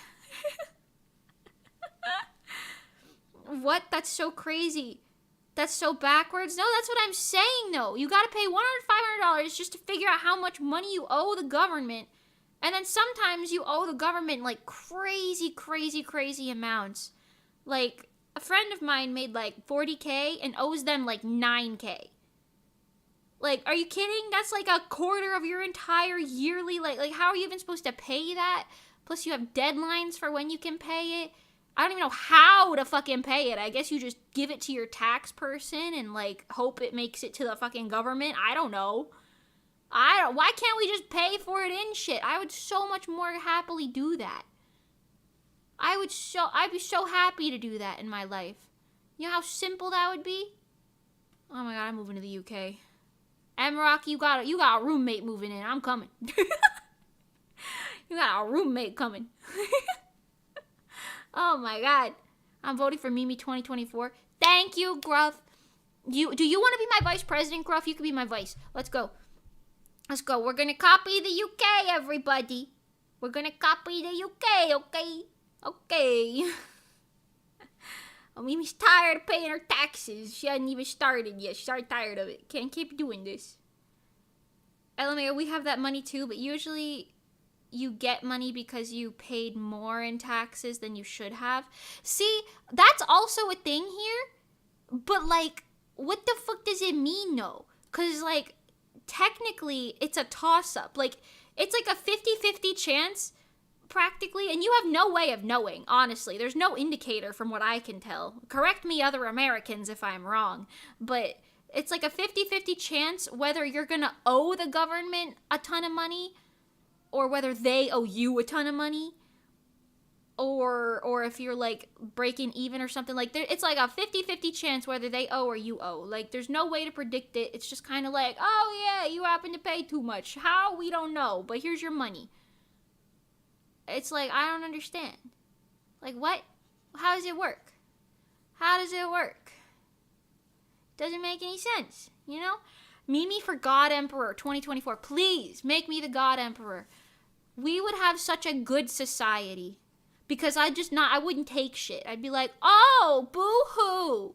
What? That's so crazy. That's so backwards. No, that's what I'm saying, though. You gotta pay $100, $500 just to figure out how much money you owe the government. And then sometimes you owe the government, like, crazy, crazy, crazy amounts. Like, a friend of mine made, like, $40K and owes them, like, $9K. Like, are you kidding? That's, like, a quarter of your entire yearly, like, how are you even supposed to pay that? Plus, you have deadlines for when you can pay it. I don't even know how to fucking pay it. I guess you just give it to your tax person and, like, hope it makes it to the fucking government. I don't know. Why can't we just pay for it in shit? I would so much more happily do that. I'd be so happy to do that in my life. You know how simple that would be? Oh my god, I'm moving to the UK. Rocky, you got a roommate moving in. I'm coming. You got a roommate coming. Oh my god. I'm voting for Mimi 2024. Thank you, Gruff. Do you want to be my vice president, Gruff? You can be my vice. Let's go. Let's go. We're going to copy the UK, everybody. We're going to copy the UK, okay? Okay. Oh, Mimi's tired of paying her taxes. She hasn't even started yet. She's already tired of it. Can't keep doing this. LMAO, we have that money too, but usually you get money because you paid more in taxes than you should have. See, that's also a thing here. But, like, what the fuck does it mean, though? Because, like, technically, it's a toss-up. Like, it's like a 50-50 chance, practically, and you have no way of knowing, honestly. There's no indicator from what I can tell. Correct me, other Americans, if I'm wrong. But it's like a 50-50 chance whether you're gonna owe the government a ton of money or whether they owe you a ton of money. or if you're like breaking even or something, like it's like a 50-50 chance whether they owe or you owe. Like there's no way to predict it. It's just kind of like, oh yeah, you happen to pay too much. How? We don't know, but here's your money. It's like, I don't understand. Like, what? How does it work? How does it work? Doesn't make any sense, you know? Mimi for God Emperor 2024. Please make me the God Emperor. We would have such a good society. Because I wouldn't take shit. I'd be like, oh, boo-hoo.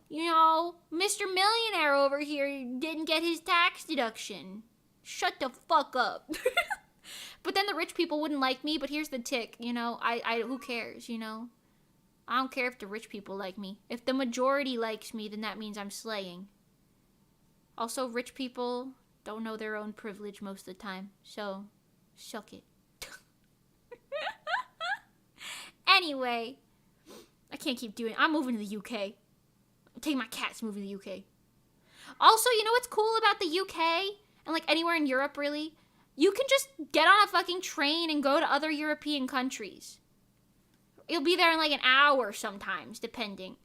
You know, Mr. Millionaire over here didn't get his tax deduction. Shut the fuck up. But then the rich people wouldn't like me, but here's the tick, you know, I who cares, you know? I don't care if the rich people like me. If the majority likes me, then that means I'm slaying. Also, rich people don't know their own privilege most of the time, so suck it. Anyway, I can't keep doing it. I'm moving to the UK. I'm taking my cats moving to the UK. Also, you know what's cool about the UK? And like anywhere in Europe, really? You can just get on a fucking train and go to other European countries. You'll be there in like an hour sometimes, depending.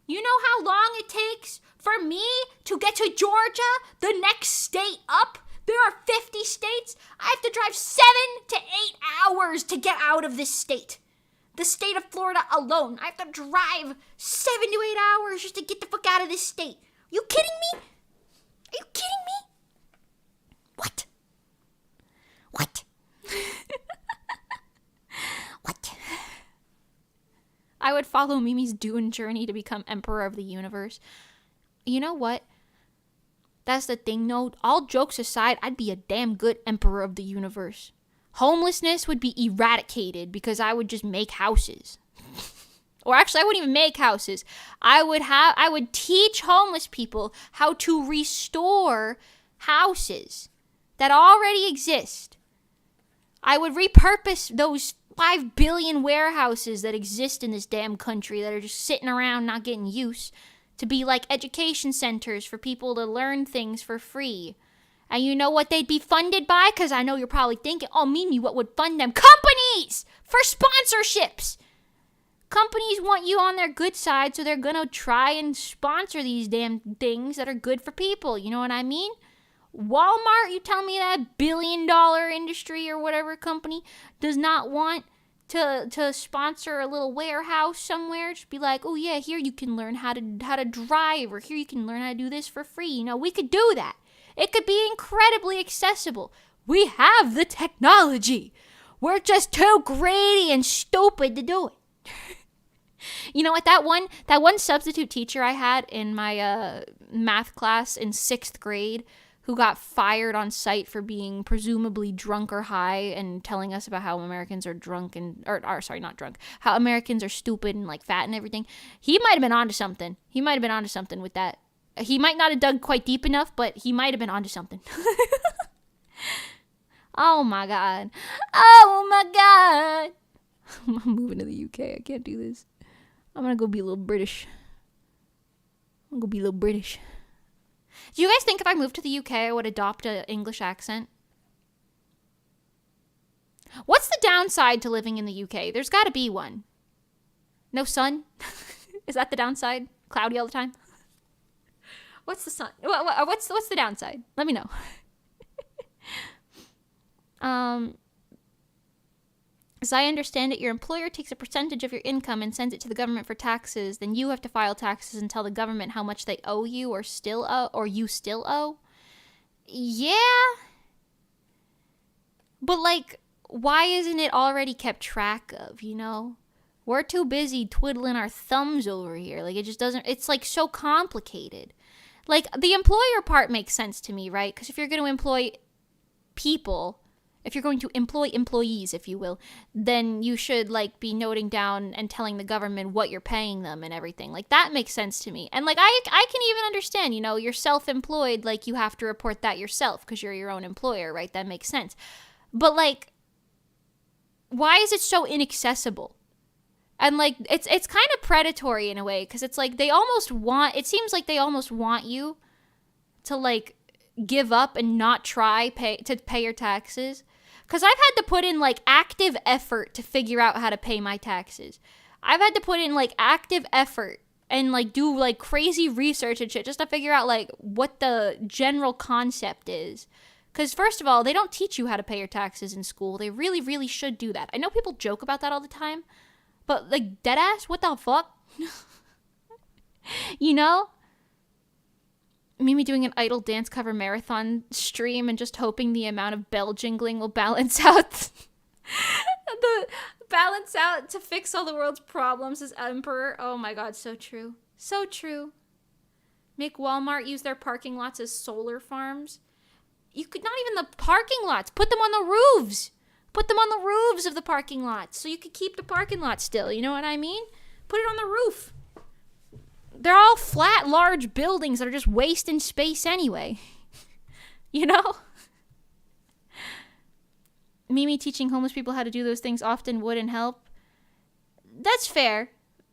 You know how long it takes for me to get to Georgia, the next state up? There are 50 states. I have to drive 7 to 8 hours to get out of this state. The state of Florida alone. I have to drive 7 to 8 hours just to get the fuck out of this state. Are you kidding me? Are you kidding me? What? What? What? I would follow Mimi's Dune journey to become Emperor of the Universe. You know what? That's the thing, though. All jokes aside, I'd be a damn good Emperor of the Universe. Homelessness would be eradicated because I would just make houses. Or actually, I wouldn't even make houses. I would teach homeless people how to restore houses that already exist. I would repurpose those 5 billion warehouses that exist in this damn country that are just sitting around not getting use to be like education centers for people to learn things for free. And you know what they'd be funded by? Because I know you're probably thinking, oh, Mimi, what would fund them? Companies! For sponsorships! Companies want you on their good side, so they're going to try and sponsor these damn things that are good for people. You know what I mean? Walmart, you tell me that billion-dollar industry or whatever company does not want to sponsor a little warehouse somewhere? Just be like, oh, yeah, here you can learn how to drive, or here you can learn how to do this for free. You know, we could do that. It could be incredibly accessible. We have the technology. We're just too greedy and stupid to do it. You know what? That one substitute teacher I had in my math class in 6th grade who got fired on site for being presumably drunk or high and telling us about how Americans are drunk how Americans are stupid and like fat and everything. He might have been onto something. With that. He might not have dug quite deep enough, but he might have been onto something. Oh my god. Oh my god. I'm moving to the UK. I can't do this. I'm gonna go be a little British. Do you guys think if I moved to the UK, I would adopt an English accent? What's the downside to living in the UK? There's gotta be one. No sun? Is that the downside? Cloudy all the time? What's the sun? What's the downside? Let me know. As I understand it, your employer takes a percentage of your income and sends it to the government for taxes. Then you have to file taxes and tell the government how much they owe you or you still owe. Yeah. But like, why isn't it already kept track of, you know? We're too busy twiddling our thumbs over here. Like, it just doesn't, it's like so complicated. Like, the employer part makes sense to me, right? Because if you're going to employ people, if you're going to employ employees, if you will, then you should, like, be noting down and telling the government what you're paying them and everything. Like, that makes sense to me. And, like, I can even understand, you know, you're self-employed, like, you have to report that yourself because you're your own employer, right? That makes sense. But, like, why is it so inaccessible? And, like, it's kind of predatory in a way, because it's like it seems like they almost want you to, like, give up and not try to pay your taxes. Because I've had to put in, like, active effort to figure out how to pay my taxes. I've had to put in, like, active effort and, like, do, like, crazy research and shit just to figure out, like, what the general concept is. Because, first of all, they don't teach you how to pay your taxes in school. They really, really should do that. I know people joke about that all the time. But, like, deadass? What the fuck? You know? Mimi doing an idle dance cover marathon stream and just hoping the amount of bell jingling will balance out to fix all the world's problems as emperor. Oh my god, so true. So true. Make Walmart use their parking lots as solar farms. You could not even the parking lots. Put them on the roofs. Put them on the roofs of the parking lots so you could keep the parking lot still. You know what I mean? Put it on the roof. They're all flat, large buildings that are just wasting space anyway. You know? Mimi teaching homeless people how to do those things often wouldn't help. That's fair.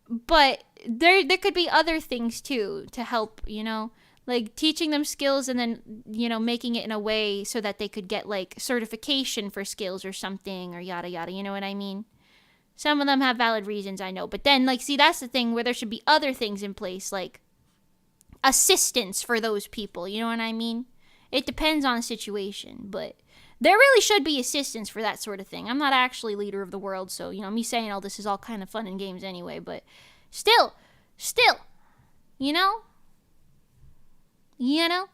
But there could be other things, too, to help, you know? Like, teaching them skills and then, you know, making it in a way so that they could get, like, certification for skills or something or yada yada. You know what I mean? Some of them have valid reasons, I know. But then, like, see, that's the thing where there should be other things in place, like assistance for those people. You know what I mean? It depends on the situation, but there really should be assistance for that sort of thing. I'm not actually leader of the world, so, you know, me saying all this is all kind of fun and games anyway, but still, you know? You know?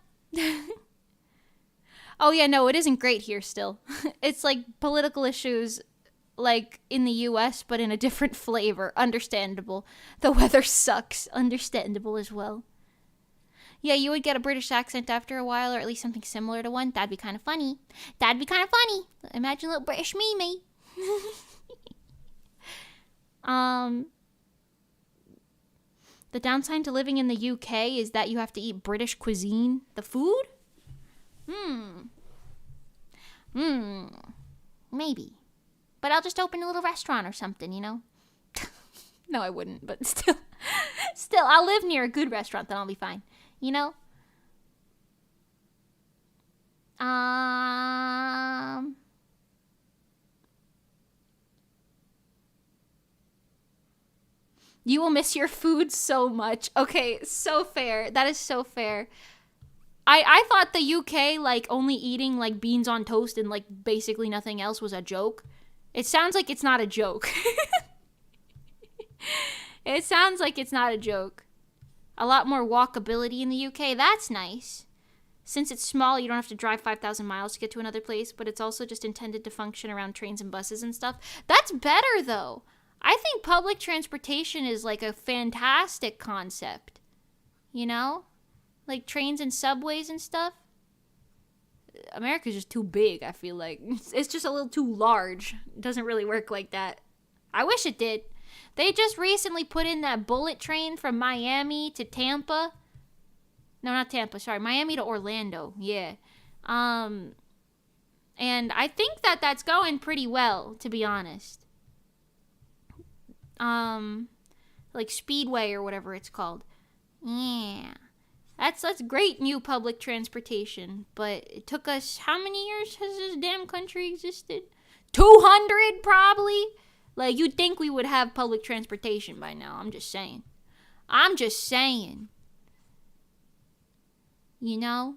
Oh, yeah, no, it isn't great here still. It's like political issues like in the US, but in a different flavor. Understandable. The weather sucks. Understandable as well. Yeah, you would get a British accent after a while, or at least something similar to one. That'd be kind of funny. Imagine a little British Mimi. The downside to living in the UK is that you have to eat British cuisine. The food? Maybe. But I'll just open a little restaurant or something, you know? No, I wouldn't, but still, I'll live near a good restaurant, then I'll be fine, you know? You will miss your food so much. Okay, so fair. That is so fair. I thought the UK, like, only eating, like, beans on toast and, like, basically nothing else was a joke. It sounds like it's not a joke. It sounds like it's not a joke. A lot more walkability in the UK. That's nice. Since it's small, you don't have to drive 5,000 miles to get to another place, but it's also just intended to function around trains and buses and stuff. That's better, though. I think public transportation is, like, a fantastic concept. You know? Like, trains and subways and stuff. America's just too big, I feel like. It's just a little too large. It doesn't really work like that. I wish it did. They just recently put in that bullet train from Miami to Tampa. No, not Tampa, sorry. Miami to Orlando, yeah. And I think that that's going pretty well, to be honest. Like Speedway or whatever it's called. Yeah. That's great new public transportation, but it took us, how many years has this damn country existed? 200 probably? Like, you'd think we would have public transportation by now. I'm just saying. You know?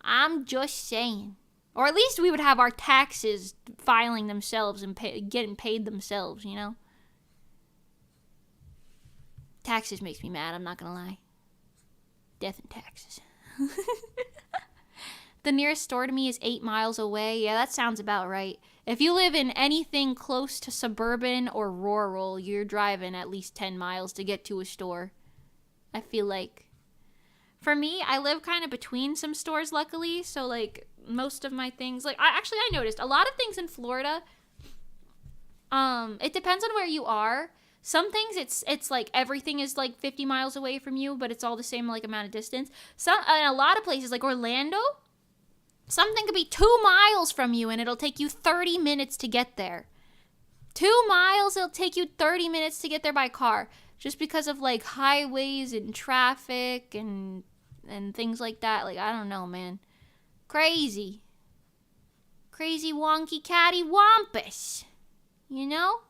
I'm just saying. Or at least we would have our taxes filing themselves and getting paid themselves, you know? Taxes makes me mad, I'm not gonna lie. Death and taxes. The nearest store to me is 8 miles away. Yeah, that sounds about right. If you live in anything close to suburban or rural, you're driving at least 10 miles to get to a store. I feel like. For me, I live kind of between some stores, luckily. So, like, most of my things... Like, I noticed a lot of things in Florida... it depends on where you are. Some things, it's like everything is like 50 miles away from you, but it's all the same like amount of distance. In a lot of places, like Orlando, something could be 2 miles from you and it'll take you 30 minutes to get there. 2 miles, it'll take you 30 minutes to get there by car, just because of like highways and traffic and things like that. Like, I don't know, man. Crazy. Crazy wonky catty wampus. You know?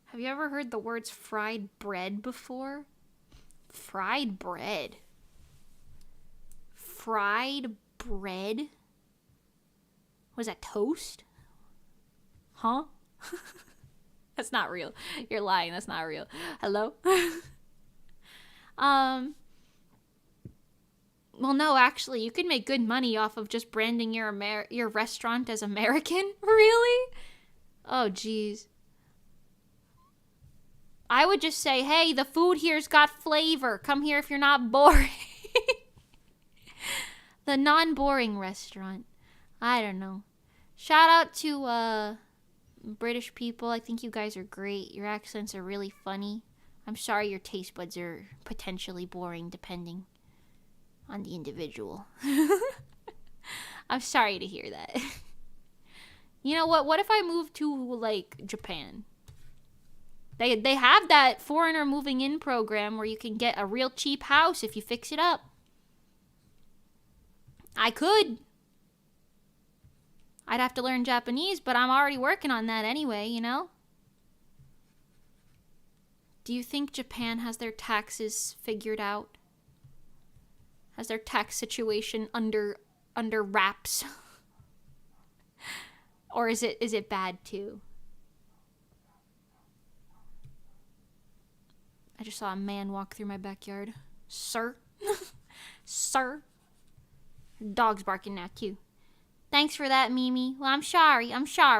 Have you ever heard the words fried bread before? Fried bread. Fried bread? Was that toast? Huh? That's not real. You're lying. That's not real. Hello? Well, no, actually, you could make good money off of just branding your restaurant as American. Really? Oh, jeez. I would just say, hey, the food here's got flavor. Come here if you're not boring. The non-boring restaurant. I don't know. Shout out to British people. I think you guys are great. Your accents are really funny. I'm sorry your taste buds are potentially boring, depending on the individual. I'm sorry to hear that. You know what? What if I moved to, like, Japan? They have that foreigner moving in program where you can get a real cheap house if you fix it up. I could. I'd have to learn Japanese, but I'm already working on that anyway, you know? Do you think Japan has their taxes figured out? Has their tax situation under wraps? Or is it bad too? I just saw a man walk through my backyard. Sir? Sir? Your dog's barking now too. Thanks for that, Mimi. Well, I'm sorry.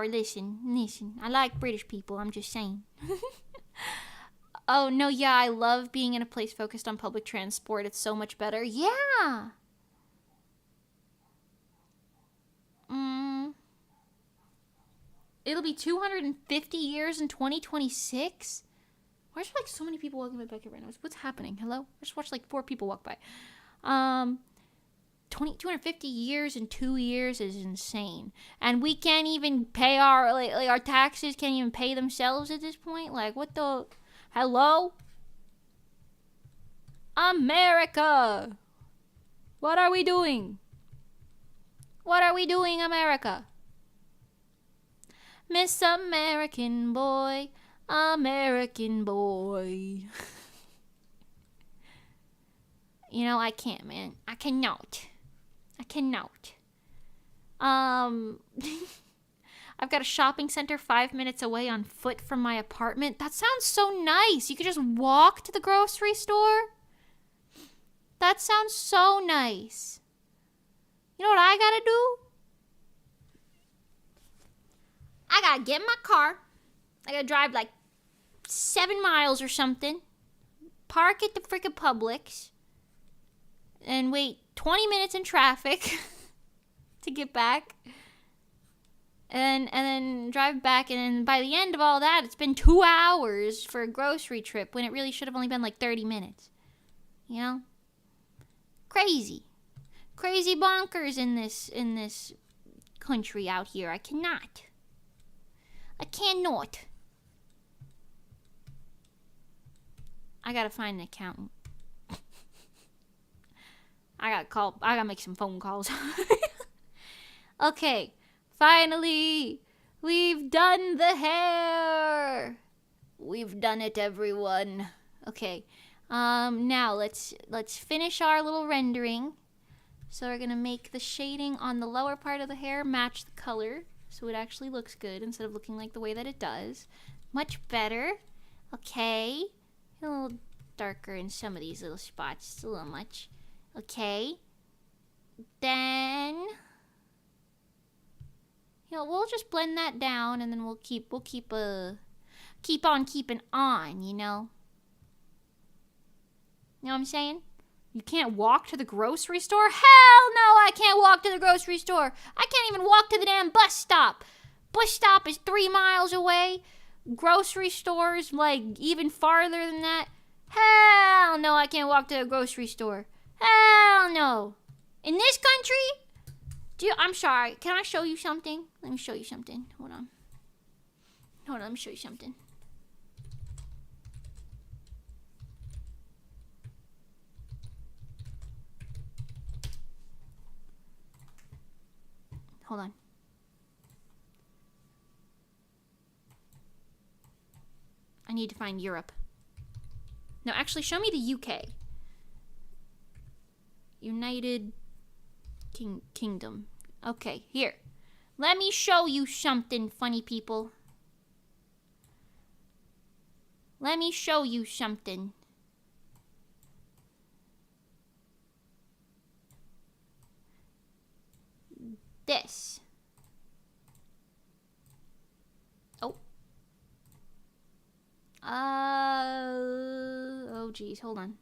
Listen. I like British people. I'm just saying. Oh, no, yeah, I love being in a place focused on public transport. It's so much better. Yeah. It'll be 250 years in 2026? Why is there, like, so many people walking by back here right now? What's happening? Hello? I just watched, like, 4 people walk by. 250 years in 2 years is insane. And we can't even pay our, like our taxes can't even pay themselves at this point? Like, what the... Hello? America! What are we doing? What are we doing, America? Miss American Boy, American Boy. You know, I can't, man. I cannot. I've got a shopping center 5 minutes away on foot from my apartment. That sounds so nice. You could just walk to the grocery store. That sounds so nice. You know what I gotta do? I gotta get in my car. I gotta drive like 7 miles or something. Park at the frickin' Publix. And wait 20 minutes in traffic to get back. And then drive back, and then by the end of all that, it's been 2 hours for a grocery trip when it really should have only been like 30 minutes. You know? Crazy bonkers in this country out here. I cannot. I gotta find an accountant. I gotta make some phone calls. Okay. Finally, we've done the hair. We've done it, everyone. Okay. Now let's finish our little rendering. So we're gonna make the shading on the lower part of the hair match the color, so it actually looks good instead of looking like the way that it does. Much better. Okay. A little darker in some of these little spots. It's a little much. Okay. Then we'll just blend that down, and then we'll keep on keeping on, you know? You know what I'm saying? You can't walk to the grocery store? Hell no, I can't walk to the grocery store. I can't even walk to the damn bus stop. Bus stop is 3 miles away. Grocery stores, like, even farther than that. Hell no, I can't walk to the grocery store. Hell no. In this country... I'm sorry. Can I show you something? Let me show you something. Hold on, let me show you something. Hold on. I need to find Europe. No, actually, show me the UK. United Kingdom. Okay, here. Let me show you something, funny people. Let me show you something. This. Oh. Oh, geez. Hold on.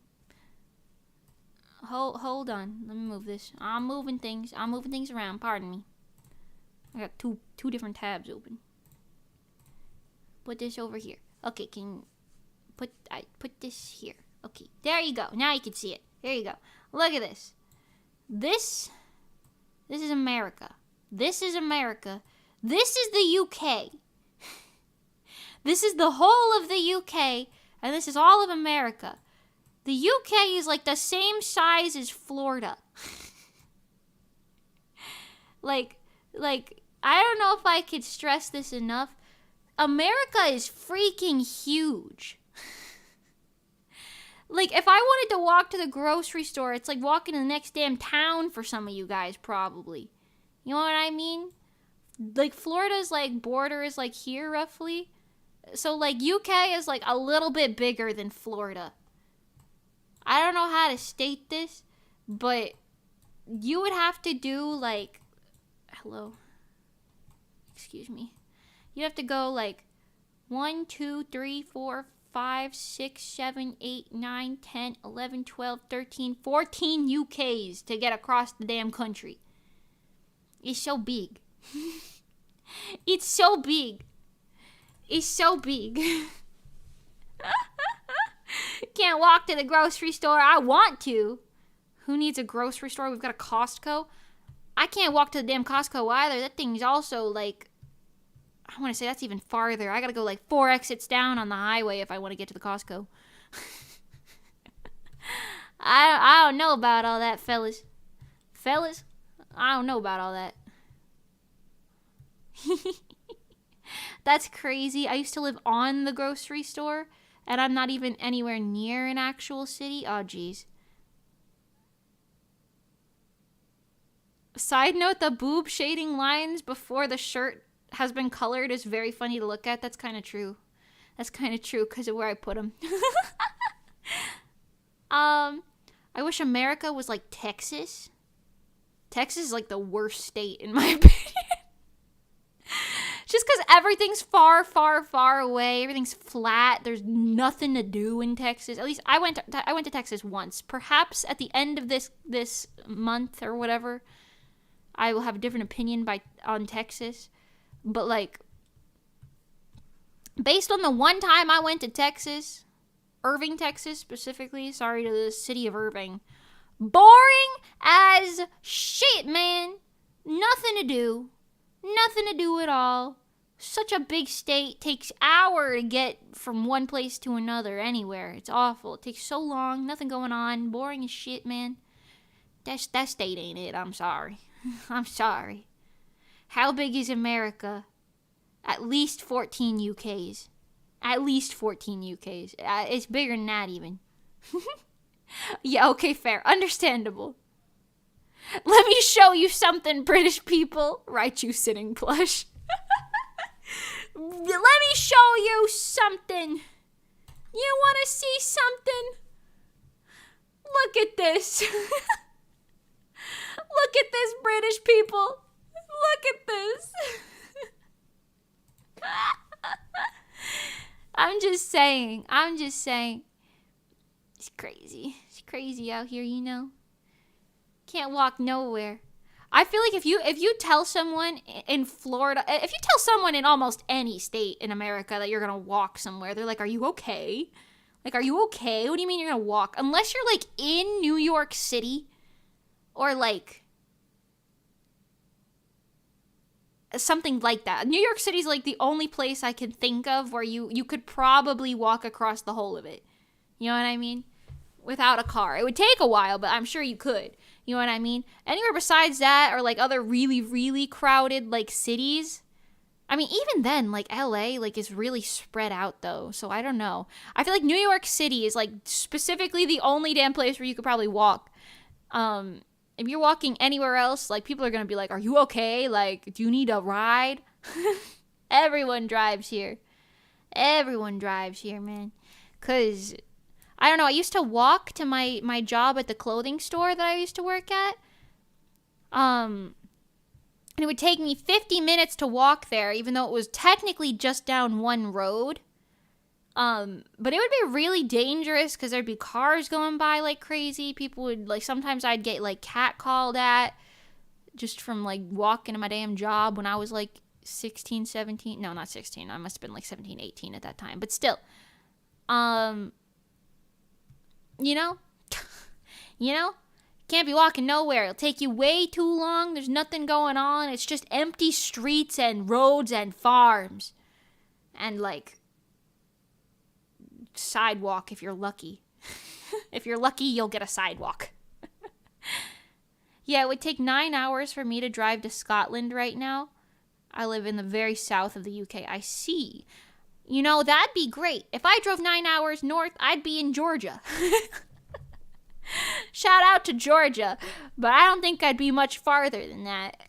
Hold on. Let me move this. I'm moving things. I'm moving things around. Pardon me. I got two different tabs open. Put this over here. Okay, I put this here. Okay, there you go. Now you can see it. There you go. Look at this. This is America. This is America. This is the UK. This is the whole of the UK, and this is all of America. The UK is like the same size as Florida. like, I don't know if I could stress this enough. America is freaking huge. Like, if I wanted to walk to the grocery store, it's like walking to the next damn town for some of you guys, probably. You know what I mean? Like, Florida's, like, border is, like, here, roughly. So, like, UK is, like, a little bit bigger than Florida. I don't know how to state this, but you would have to do, like... Hello? Excuse me. You have to go, like, 1, 2, 3, 4, 5, 6, 7, 8, 9, 10, 11, 12, 13, 14 UKs to get across the damn country. It's so big. It's so big. It's so big. Can't walk to the grocery store. I want to. Who needs a grocery store? We've got a Costco. I can't walk to the damn Costco either. That thing's also like... I want to say that's even farther. I gotta go like 4 exits down on the highway if I want to get to the Costco. I don't know about all that, fellas. Fellas, I don't know about all that. That's crazy. I used to live on the grocery store, and I'm not even anywhere near an actual city. Oh, geez. Side note, the boob shading lines before the shirt has been colored is very funny to look at. That's kind of true. That's kind of true because of where I put them. I wish America was like Texas. Texas is like the worst state in my opinion. Just because everything's far, far, far away. Everything's flat. There's nothing to do in Texas. At least I went to Texas once. Perhaps at the end of this month or whatever, I will have a different opinion on Texas. But, like, based on the one time I went to Texas, Irving, Texas specifically, sorry to the city of Irving, boring as shit, man. Nothing to do. Nothing to do at all. Such a big state. Takes hours to get from one place to another, anywhere. It's awful. It takes so long. Nothing going on. Boring as shit, man. That state ain't it. I'm sorry. I'm sorry. How big is America? At least 14 UKs. At least 14 UKs. It's bigger than that even. Yeah, okay, fair. Understandable. Let me show you something, British people. Right, you sitting plush. Let me show you something. You want to see something? Look at this. Look at this, British people. Look at this. I'm just saying. It's crazy. It's crazy out here, you know. Can't walk nowhere. I feel like if you tell someone in Florida, if you tell someone in almost any state in America that you're going to walk somewhere, they're like, "Are you okay? Like, are you okay? What do you mean you're going to walk?" Unless you're like in New York City or like something like that. New York City's like the only place I can think of where you could probably walk across the whole of it. You know what I mean? Without a car. It would take a while, but I'm sure you could. You know what I mean? Anywhere besides that, or like other really, really crowded like cities. I mean, even then, like LA, like is really spread out though. So I don't know. I feel like New York City is like specifically the only damn place where you could probably walk. If you're walking anywhere else, like people are gonna be like, "Are you okay? Like, do you need a ride?" Everyone drives here. Everyone drives here, man. Cause I don't know. I used to walk to my job at the clothing store that I used to work at. And it would take me 50 minutes to walk there, even though it was technically just down one road. But it would be really dangerous because there'd be cars going by like crazy. People would, like, sometimes I'd get, like, catcalled at just from, like, walking to my damn job when I was, like, 16, 17. No, not 16. I must have been, like, 17, 18 at that time. But still. You know? You know? Can't be walking nowhere. It'll take you way too long. There's nothing going on. It's just empty streets and roads and farms. And, like, sidewalk if you're lucky. If you're lucky, you'll get a sidewalk. Yeah, it would take 9 hours for me to drive to Scotland right now. I live in the very south of the UK. I see. You know, that'd be great. If I drove 9 hours north, I'd be in Georgia. Shout out to Georgia. But I don't think I'd be much farther than that.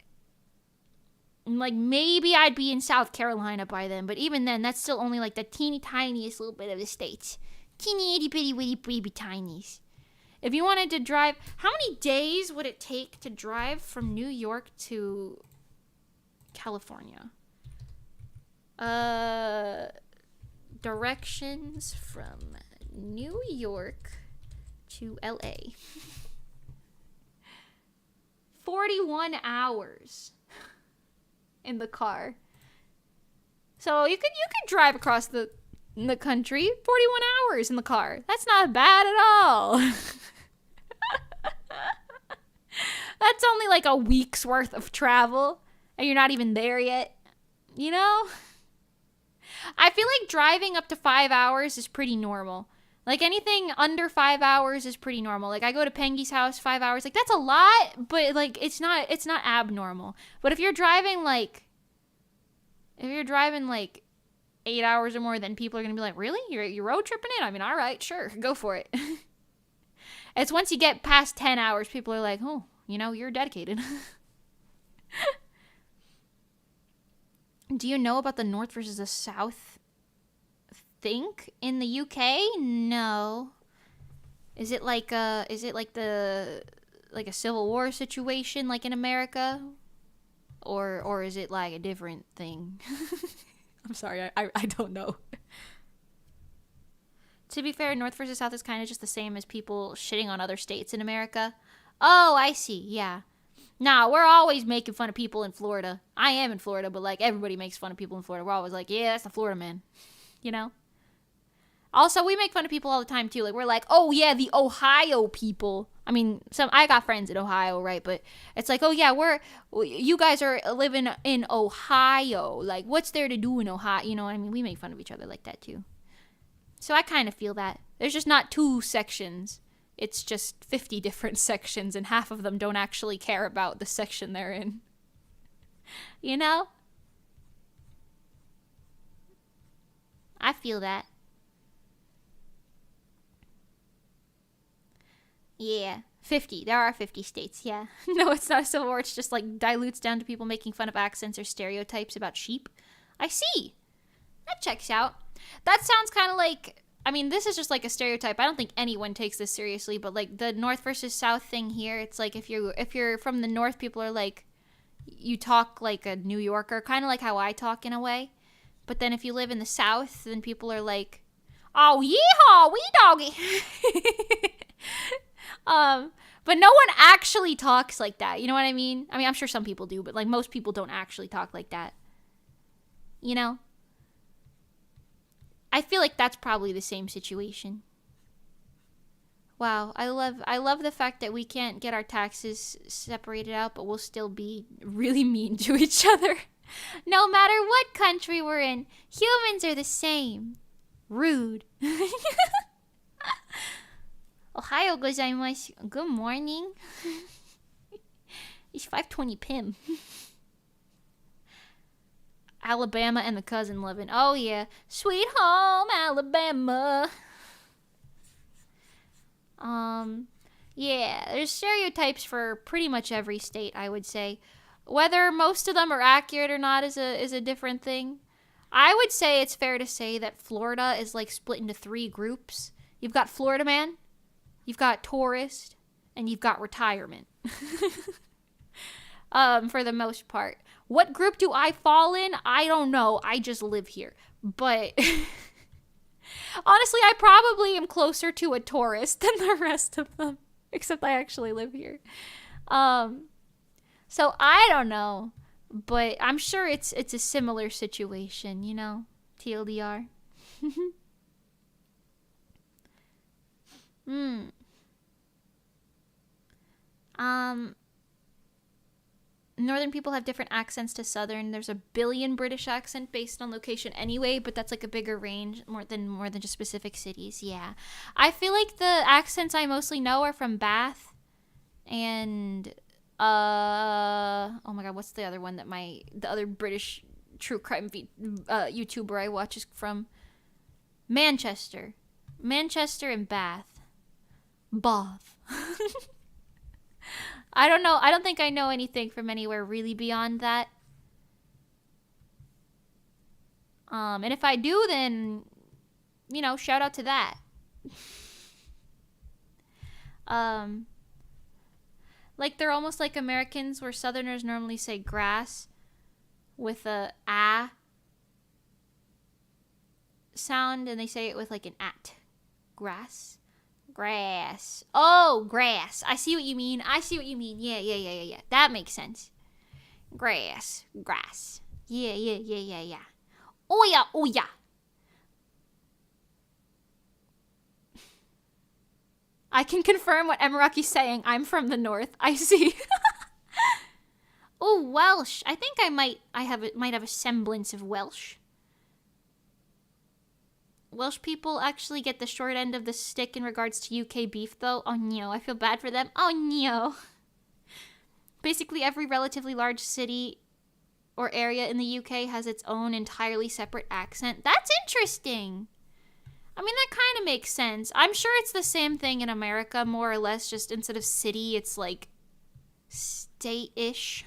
Like, maybe I'd be in South Carolina by then. But even then, that's still only like the teeny tiniest little bit of the states. Teeny itty bitty witty baby tinies. If you wanted to drive, how many days would it take to drive from New York to California? Directions from New York to LA. 41 hours in the car. So you could drive across the country 41 hours in the car. That's not bad at all. That's only like a week's worth of travel, and you're not even there yet. You know? I feel like driving up to 5 hours is pretty normal. Like, anything under 5 hours is pretty normal. Like, I go to Pengy's house 5 hours. Like, that's a lot, but, like, it's not abnormal. But if you're driving, like, 8 hours or more, then people are going to be like, really? You're road tripping it? I mean, all right, sure, go for it. It's once you get past 10 hours, people are like, oh, you know, you're dedicated. Do you know about the North versus the South think in the UK? No. Is it like a Civil War situation like in America? Or is it like a different thing? I'm sorry, I don't know. To be fair, North versus South is kind of just the same as people shitting on other states in America. Oh, I see, yeah. Nah, we're always making fun of people in Florida. I am in Florida, but, like, everybody makes fun of people in Florida. We're always like, yeah, that's the Florida man. You know? Also, we make fun of people all the time, too. Like, we're like, oh, yeah, the Ohio people. I mean, I got friends in Ohio, right? But it's like, oh, yeah, you guys are living in Ohio. Like, what's there to do in Ohio? You know what I mean? We make fun of each other like that, too. So I kind of feel that. There's just not 2 sections. It's just 50 different sections, and half of them don't actually care about the section they're in. You know? I feel that. Yeah, 50. There are 50 states, yeah. No, it's not a civil war. It's just, like, dilutes down to people making fun of accents or stereotypes about sheep. I see. That checks out. That sounds kind of like... I mean, this is just like a stereotype. I don't think anyone takes this seriously, but like the North versus South thing here, it's like if you're from the North, people are like, you talk like a New Yorker, kind of like how I talk in a way. But then if you live in the South, then people are like, oh, yeehaw, wee doggy. But no one actually talks like that. You know what I mean? I mean, I'm sure some people do, but like most people don't actually talk like that. You know? I feel like that's probably the same situation. Wow, I love the fact that we can't get our taxes separated out, but we'll still be really mean to each other. No matter what country we're in, humans are the same. Rude. Ohayou gozaimasu. Good morning. He's 520 Pim. Alabama and the cousin living. Oh, yeah. Sweet home, Alabama. Yeah, there's stereotypes for pretty much every state, I would say. Whether most of them are accurate or not is a different thing. I would say it's fair to say that Florida is like split into 3 groups. You've got Florida man, you've got tourist, and you've got retirement. For the most part. What group do I fall in? I don't know. I just live here. But honestly, I probably am closer to a tourist than the rest of them. Except I actually live here. So I don't know. But I'm sure it's a similar situation, you know? TLDR. Northern people have different accents to Southern. There's a billion British accent based on location anyway, but that's like a bigger range, more than just specific cities. Yeah. I feel like the accents I mostly know are from Bath and oh my god, what's the other one that the other British true crime YouTuber I watch is from? Manchester. Manchester and Bath. Bath. I don't know. I don't think I know anything from anywhere really beyond that. And if I do, then, you know, shout out to that. Like they're almost like Americans where Southerners normally say grass with a ah sound and they say it with like an at. Grass. Grass. Oh, grass. I see what you mean. Yeah. That makes sense. Grass. Grass. Yeah. Oh yeah. I can confirm what Emiraki's saying. I'm from the north. I see. Oh, Welsh. I think I might have a semblance of Welsh. Welsh people actually get the short end of the stick in regards to UK beef, though. Oh, no. I feel bad for them. Oh, no. Basically, every relatively large city or area in the UK has its own entirely separate accent. That's interesting. I mean, that kind of makes sense. I'm sure it's the same thing in America, more or less. Just instead of city, it's like state-ish.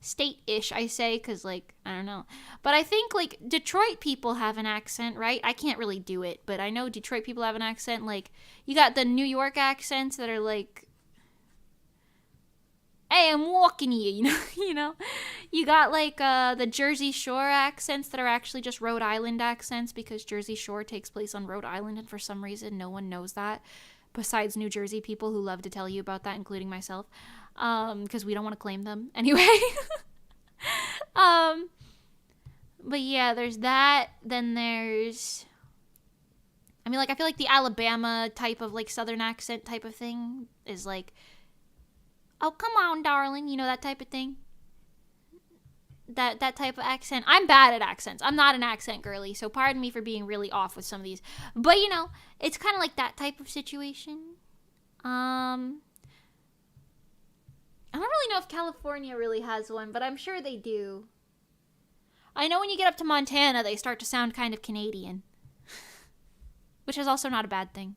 State-ish, I say, because, like, I don't know. But I think, like, Detroit people have an accent, right? I can't really do it, but I know Detroit people have an accent. Like, you got the New York accents that are, like, hey, I'm walking here, you know? You got, like, the Jersey Shore accents that are actually just Rhode Island accents because Jersey Shore takes place on Rhode Island, and for some reason, no one knows that. Besides New Jersey people who love to tell you about that, including myself. Because we don't want to claim them. Anyway. But yeah, there's that. Then there's... I mean, like, I feel like the Alabama type of, like, Southern accent type of thing is, like... Oh, come on, darling. You know, that type of thing. That type of accent. I'm bad at accents. I'm not an accent girly, so pardon me for being really off with some of these. But, you know, it's kind of like that type of situation. I don't really know if California really has one, but I'm sure they do. I know when you get up to Montana, they start to sound kind of Canadian. Which is also not a bad thing.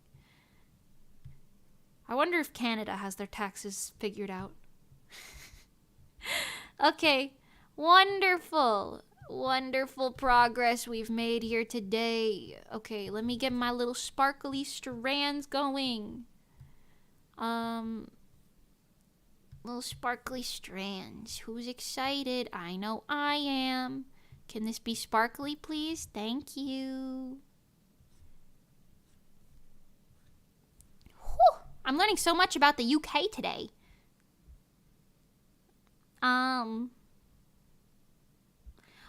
I wonder if Canada has their taxes figured out. Okay. Wonderful. Wonderful progress we've made here today. Okay, let me get my little sparkly strands going. Little sparkly strands. Who's excited? I know I am. Can this be sparkly, please? Thank you. Whew. I'm learning so much about the UK today.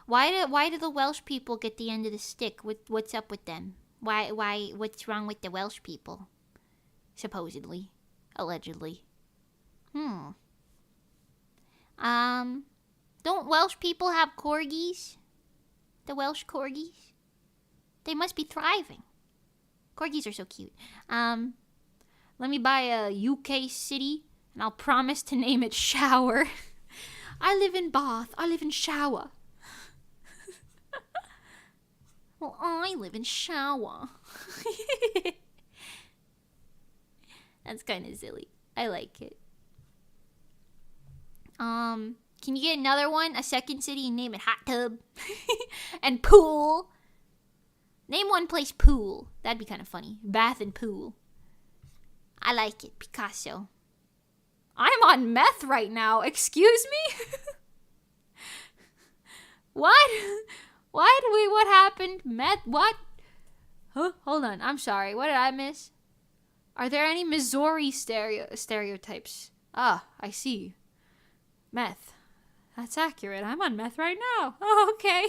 Why do the Welsh people get the end of the stick? What's up with them? What's wrong with the Welsh people? Supposedly. Allegedly. Don't Welsh people have corgis? The Welsh corgis? They must be thriving. Corgis are so cute. Let me buy a UK city And I'll promise to name it Shower. I live in Bath. I live in Shower. Well, I live in Shower. That's kind of silly. I like it. Can you get another one? A second city and name it Hot Tub. And Pool. Name one place Pool. That'd be kind of funny. Bath and Pool. I like it. Picasso. I'm on meth right now. Excuse me? What? What? Wait, what happened? Meth? What? Huh? Hold on. I'm sorry. What did I miss? Are there any Missouri stereotypes? Ah, I see. Meth. That's accurate. I'm on meth right now. Oh, okay.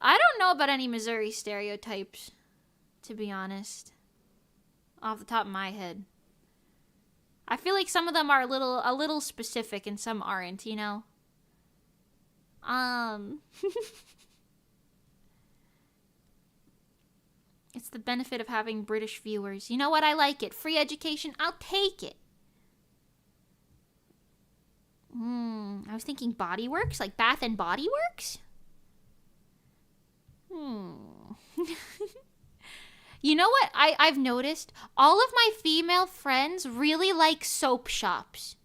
I don't know about any Missouri stereotypes, to be honest. Off the top of my head. I feel like some of them are a little specific and some aren't, you know? It's the benefit of having British viewers. You know what? I like it. Free education. I'll take it. I was thinking Body Works, like Bath and Body Works? You know what I've noticed? All of my female friends really like soap shops.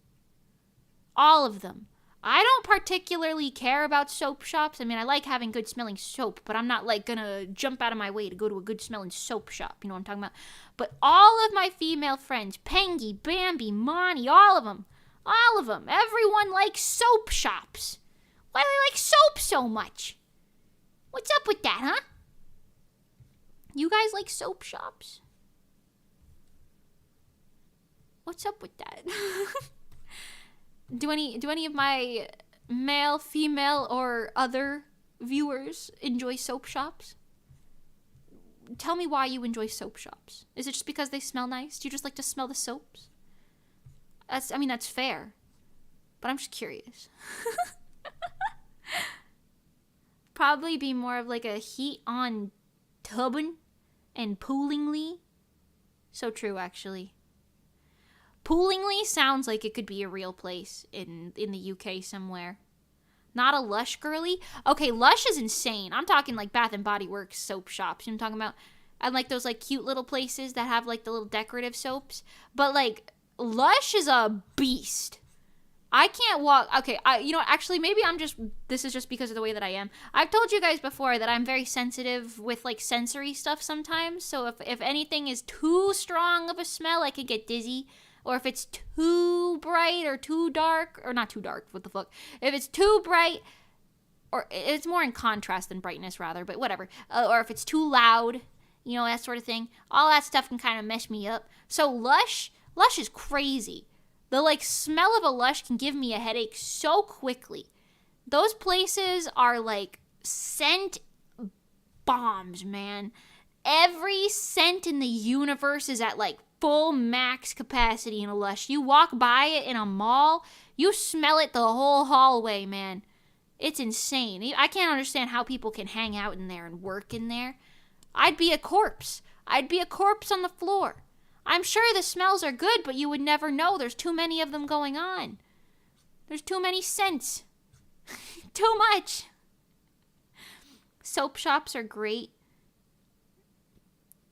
All of them. I don't particularly care about soap shops. I mean, I like having good smelling soap, but I'm not like gonna jump out of my way to go to a good smelling soap shop. You know what I'm talking about? But all of my female friends, Pengy, Bambi, Monty, all of them, everyone likes soap shops. Why do they like soap so much? What's up with that, huh? You guys like soap shops? What's up with that? Do any of my male, female, or other viewers enjoy soap shops? Tell me why you enjoy soap shops. Is it just because they smell nice? Do you just like to smell the soaps? That's fair. But I'm just curious. Probably be more of like a heat on tubbin and poolingly. So true, actually. Poolingly sounds like it could be a real place in the UK somewhere. Not a Lush girly. Okay, Lush is insane. I'm talking like Bath and Body Works soap shops. You know what I'm talking about? I like those like cute little places that have like the little decorative soaps. But like Lush is a beast. I can't walk. Okay, actually maybe this is just because of the way that I am. I've told you guys before that I'm very sensitive with like sensory stuff sometimes. So if anything is too strong of a smell, I could get dizzy. Or if it's too bright or too dark, or not too dark, what the fuck? If it's too bright, or it's more in contrast than brightness rather, but whatever. Or if it's too loud, you know, that sort of thing. All that stuff can kind of mess me up. So Lush is crazy. The like smell of a Lush can give me a headache so quickly. Those places are like scent bombs, man. Every scent in the universe is at like full max capacity in a Lush. You walk by it in a mall, you smell it the whole hallway, man. It's insane. I can't understand how people can hang out in there and work in there. I'd be a corpse. I'd be a corpse on the floor. I'm sure the smells are good, but you would never know. There's too many of them going on. There's too many scents. Too much. Soap shops are great.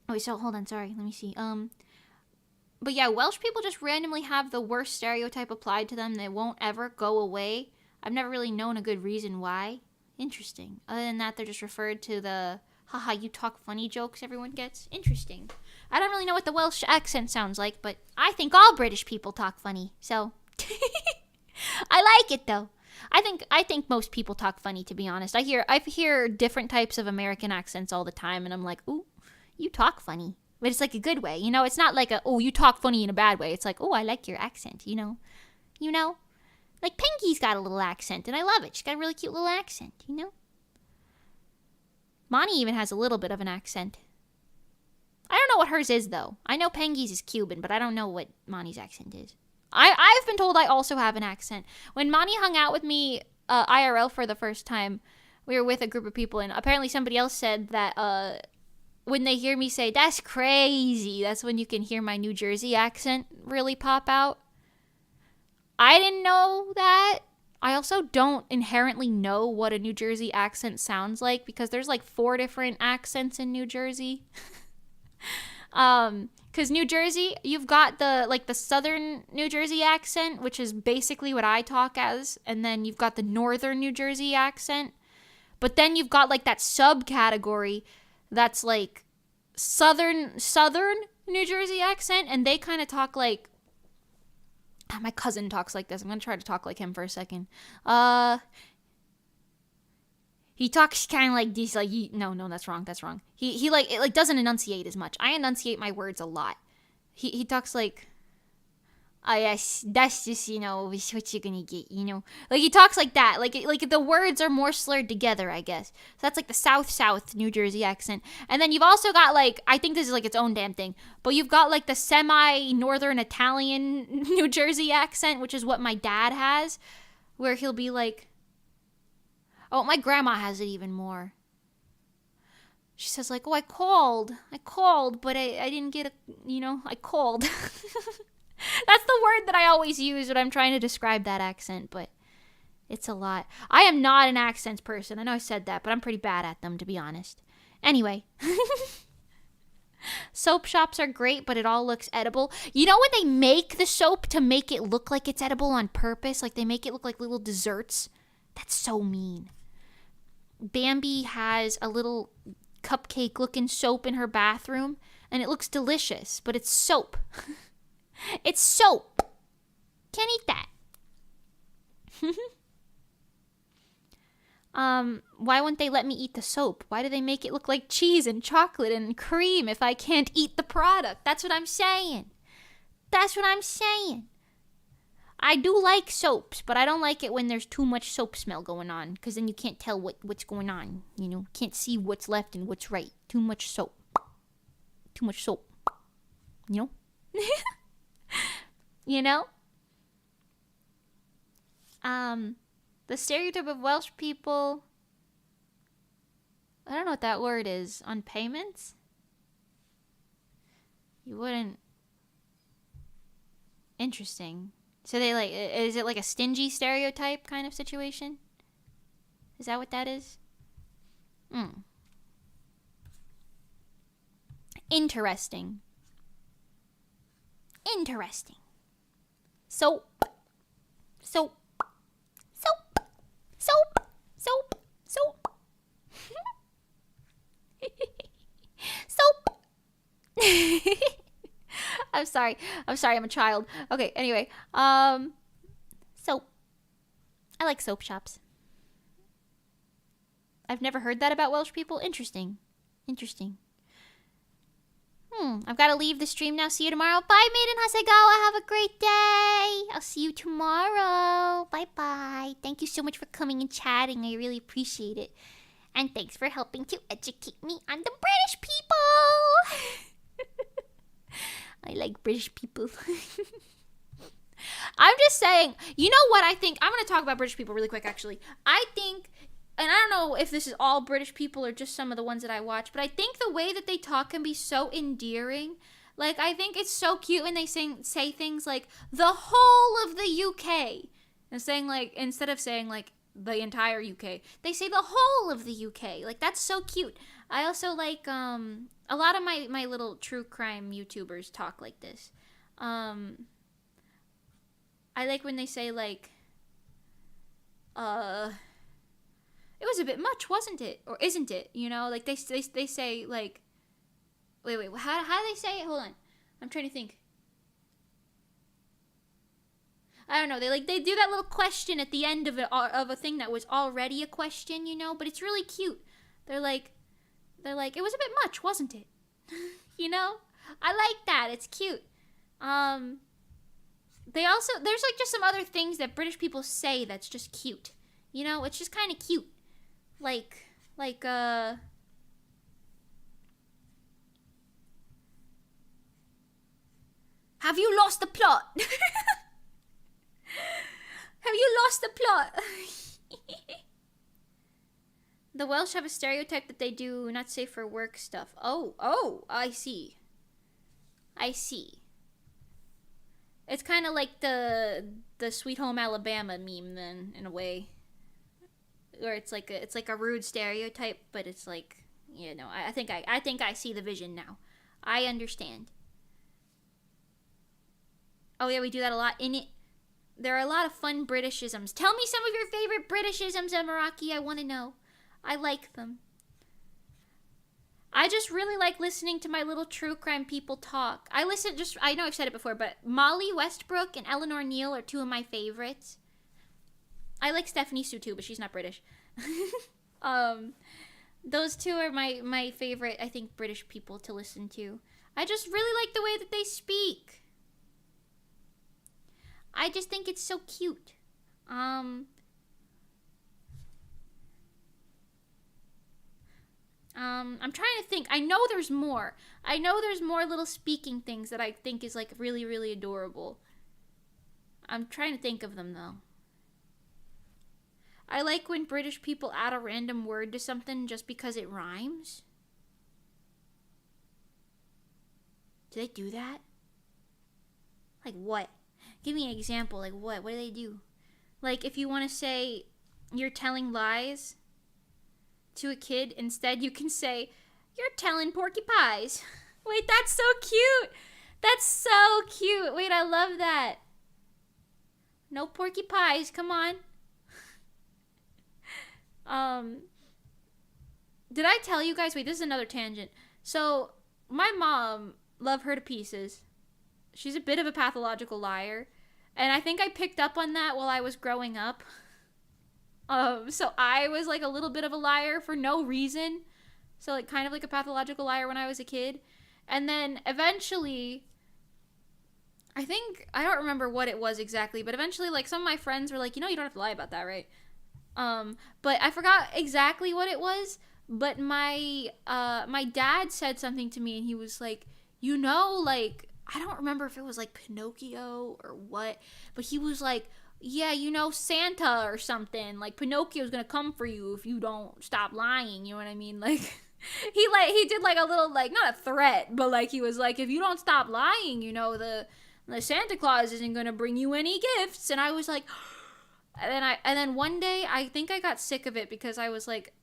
Oh, wait, so hold on, sorry. Let me see. But yeah, Welsh people just randomly have the worst stereotype applied to them. They won't ever go away. I've never really known a good reason why. Interesting. Other than that, they're just referred to the haha, you talk funny jokes everyone gets. Interesting. I don't really know what the Welsh accent sounds like, but I think all British people talk funny. So I like it though. I think most people talk funny, to be honest. I hear different types of American accents all the time, and I'm like, ooh, you talk funny. But it's like a good way, you know? It's not like you talk funny in a bad way. It's like, oh, I like your accent, you know? You know? Like, Pinky's got a little accent, and I love it. She's got a really cute little accent, you know? Monty even has a little bit of an accent. I don't know what hers is, though. I know Pengy's is Cuban, but I don't know what Monty's accent is. I've been told I also have an accent. When Monty hung out with me IRL for the first time, we were with a group of people, and apparently somebody else said that when they hear me say, that's crazy, that's when you can hear my New Jersey accent really pop out. I didn't know that. I also don't inherently know what a New Jersey accent sounds like because there's like 4 different accents in New Jersey. Because New Jersey, you've got the southern New Jersey accent, which is basically what I talk as, and then you've got the northern New Jersey accent. But then you've got like that subcategory that's like southern New Jersey accent, and they kind of talk like my cousin talks like this. I'm gonna try to talk like him for a second. He talks kind of like this, like no, that's wrong. He like it like doesn't enunciate as much. I enunciate my words a lot. He talks like, oh yes, that's just what you're gonna get, Like he talks like that. Like the words are more slurred together, I guess. So that's like the South New Jersey accent. And then you've also got like, I think this is like its own damn thing, but you've got like the semi-northern Italian New Jersey accent, which is what my dad has, where he'll be like, oh, my grandma has it even more. She says like, oh, I called, but I didn't get I called. That's the word that I always use when I'm trying to describe that accent, but it's a lot. I am not an accents person. I know I said that, but I'm pretty bad at them, to be honest. Anyway. Soap shops are great, but it all looks edible. You know when they make the soap to make it look like it's edible on purpose? Like they make it look like little desserts? That's so mean. Bambi has a little cupcake-looking soap in her bathroom, and it looks delicious, but it's soap. It's soap. Can't eat that. Why wouldn't they let me eat the soap? Why do they make it look like cheese and chocolate and cream if I can't eat the product? That's what I'm saying. I do like soaps, but I don't like it when there's too much soap smell going on, because then you can't tell what's going on, Can't see what's left and what's right. Too much soap. The stereotype of Welsh people, I don't know what that word is, on payments? You wouldn't. Interesting. So they like, is it like a stingy stereotype kind of situation? Is that what that is? Interesting. Soap. Soap. I'm sorry, I'm a child. Okay, anyway. Soap. I like soap shops. I've never heard that about Welsh people. Interesting. I've got to leave the stream now. See you tomorrow. Bye, Maiden Hasegawa. Have a great day. I'll see you tomorrow. Bye-bye. Thank you so much for coming and chatting. I really appreciate it. And thanks for helping to educate me on the British people. I like British people. I'm just saying, you know what I think? I'm going to talk about British people really quick, actually. I think, and I don't know if this is all British people or just some of the ones that I watch, but I think the way that they talk can be so endearing. Like, I think it's so cute when they say things like, the whole of the UK. And saying, like, instead of saying, like, the entire UK, they say the whole of the UK. Like, that's so cute. I also like, a lot of my little true crime YouTubers talk like this. I like when they say, like, it was a bit much, wasn't it? Or isn't it? Like, they say, like, wait, how do they say it? Hold on. I'm trying to think. I don't know. They do that little question at the end of a thing that was already a question, but it's really cute. They're like, it was a bit much, wasn't it? I like that. It's cute. They also, there's like just some other things that British people say that's just cute. It's just kind of cute. Like, have you lost the plot? Have you lost the plot? The Welsh have a stereotype that they do not safe for work stuff. Oh, I see. It's kind of like the Sweet Home Alabama meme then, in a way. Or it's like a rude stereotype, but it's like, you know, I think I see the vision now. I understand. Oh yeah, we do that a lot in it. There are a lot of fun Britishisms. Tell me some of your favorite Britishisms, Emiraki. I want to know. I like them. I just really like listening to my little true crime people talk. I know I've said it before, but Molly Westbrook and Eleanor Neale are two of my favorites. I like Stephanie Sue too, but she's not British. Those two are my favorite, I think, British people to listen to. I just really like the way that they speak. I just think it's so cute. I'm trying to think. I know there's more. I know there's more little speaking things that I think is like really, really adorable. I'm trying to think of them though. I like when British people add a random word to something just because it rhymes. Do they do that? Like what? Give me an example. Like what? What do they do? Like if you want to say you're telling lies to a kid, instead you can say, you're telling porky pies. Wait, that's so cute. That's so cute. Wait, I love that. No porky pies, come on. Did I tell you guys? Wait, this is another tangent. So, my mom, love her to pieces. She's a bit of a pathological liar. And I think I picked up on that while I was growing up. So I was like a little bit of a liar for no reason. So like kind of like a pathological liar when I was a kid. And then eventually, I don't remember what it was exactly, but eventually like some of my friends were like, you know, you don't have to lie about that, right? But I forgot exactly what it was. But my dad said something to me and he was like, you know, like, I don't remember if it was like Pinocchio or what, but he was like, yeah, you know, Santa or something. Like, Pinocchio's gonna come for you if you don't stop lying, you know what I mean? Like, he did like a little, like, not a threat, but like, he was like, if you don't stop lying, you know, the Santa Claus isn't gonna bring you any gifts. And I was like, and then one day, I think I got sick of it because I was like,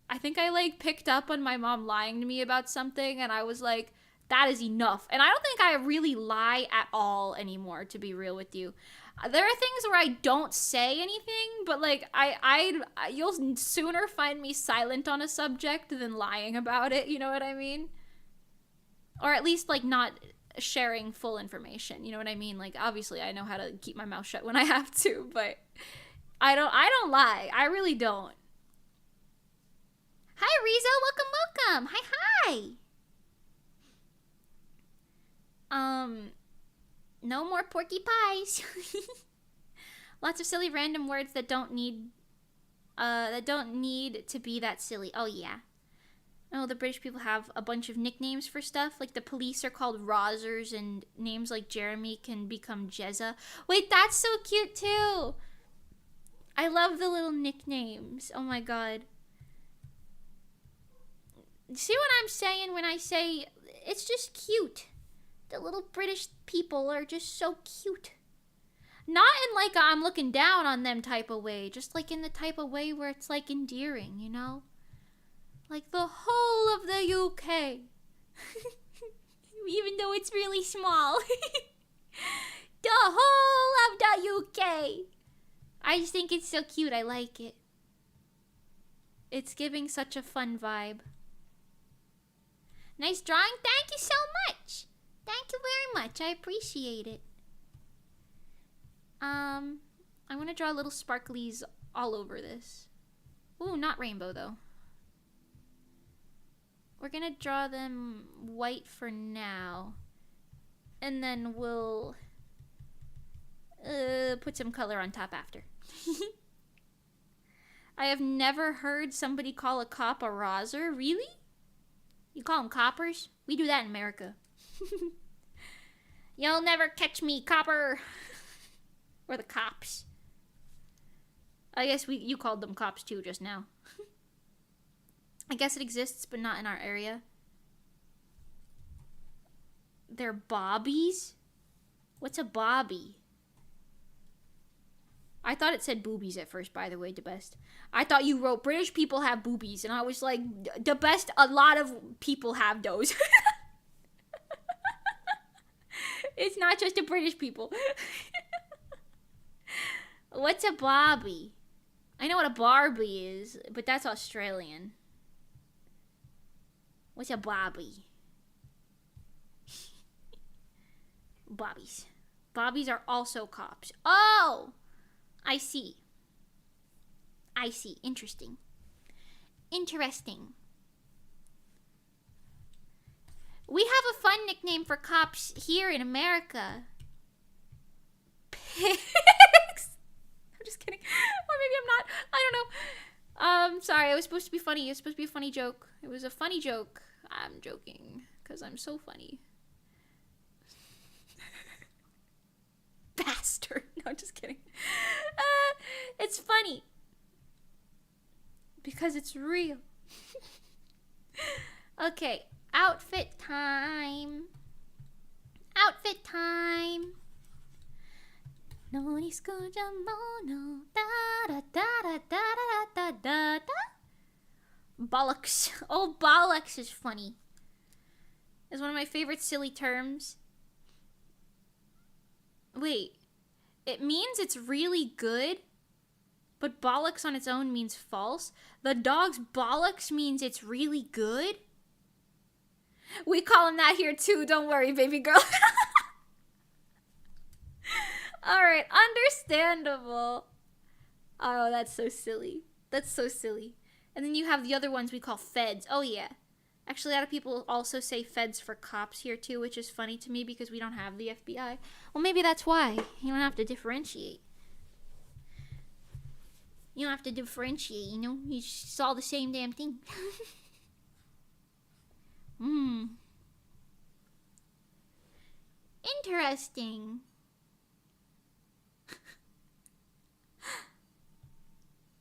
I think I like picked up on my mom lying to me about something, and I was like, that is enough. And I don't think I really lie at all anymore, to be real with you. There are things where I don't say anything, but like you'll sooner find me silent on a subject than lying about it, you know what I mean? Or at least like not sharing full information, you know what I mean? Like obviously I know how to keep my mouth shut when I have to, but I don't lie. I really don't. Hi Rizo, welcome. Hi. No more porky pies. Lots of silly random words that don't need to be that silly. Oh yeah. Oh, the British people have a bunch of nicknames for stuff. Like the police are called Rozzers, and names like Jeremy can become Jezza. Wait, that's so cute too. I love the little nicknames. Oh my god. See what I'm saying when I say it's just cute? The little British people are just so cute. Not in like a I'm looking down on them type of way, just like in the type of way where it's like endearing, you know? Like the whole of the UK. Even though it's really small. The whole of the UK. I just think it's so cute. I like it. It's giving such a fun vibe. Nice drawing. Thank you so much. Thank you very much. I appreciate it. I want to draw little sparklies all over this. Ooh, not rainbow though. We're gonna draw them white for now. And then we'll put some color on top after. I have never heard somebody call a cop a rozzer. Really? You call them coppers? We do that in America. You'll never catch me, copper. Or the cops. I guess you called them cops too just now. I guess it exists, but not in our area. They're bobbies? What's a bobby? I thought it said boobies at first, by the way, the best. I thought you wrote British people have boobies, and I was like, the best, a lot of people have those. It's not just the British people. What's a bobby? I know what a Barbie is, but that's Australian. What's a bobby? Bobbies. Bobbies are also cops. Oh! I see. I see. Interesting. Interesting. We have a fun nickname for cops here in America. Pigs. I'm just kidding. Or maybe I'm not. I don't know. Sorry. It was supposed to be funny. It was supposed to be a funny joke. It was a funny joke. I'm joking because I'm so funny. Bastard. No, I'm just kidding. It's funny. Because it's real. Okay. Outfit time. Outfit time. No discuya mono. Da da da da da da da da. Bollocks. Oh, bollocks is funny. It's one of my favorite silly terms. Wait. It means it's really good, but bollocks on its own means false. The dog's bollocks means it's really good. We call him that here too. Don't worry, baby girl. Alright, understandable. Oh, that's so silly. That's so silly. And then you have the other ones we call feds. Oh, yeah. Actually, a lot of people also say feds for cops here too, which is funny to me because we don't have the FBI. Well, maybe that's why. You don't have to differentiate. You don't have to differentiate, you know? It's all the same damn thing. Interesting.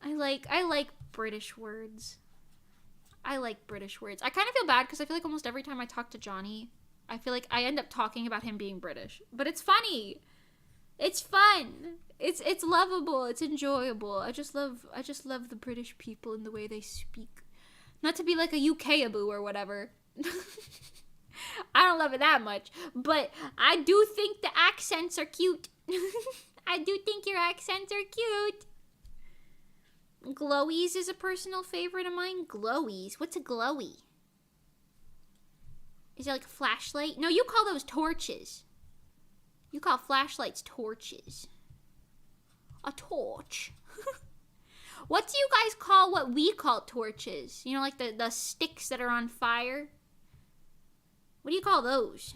I like British words. I like British words. I kind of feel bad because I feel like almost every time I talk to Johnny, I feel like I end up talking about him being British. But it's funny. It's fun. It's lovable. It's enjoyable. I just love the British people and the way they speak. Not to be like a UK-aboo or whatever. I don't love it that much. But I do think the accents are cute. I do think your accents are cute. Glowies is a personal favorite of mine. Glowies? What's a glowy? Is it like a flashlight? No, you call those torches. You call flashlights torches. A torch. What do you guys call what we call torches? You know, like the sticks that are on fire? What do you call those?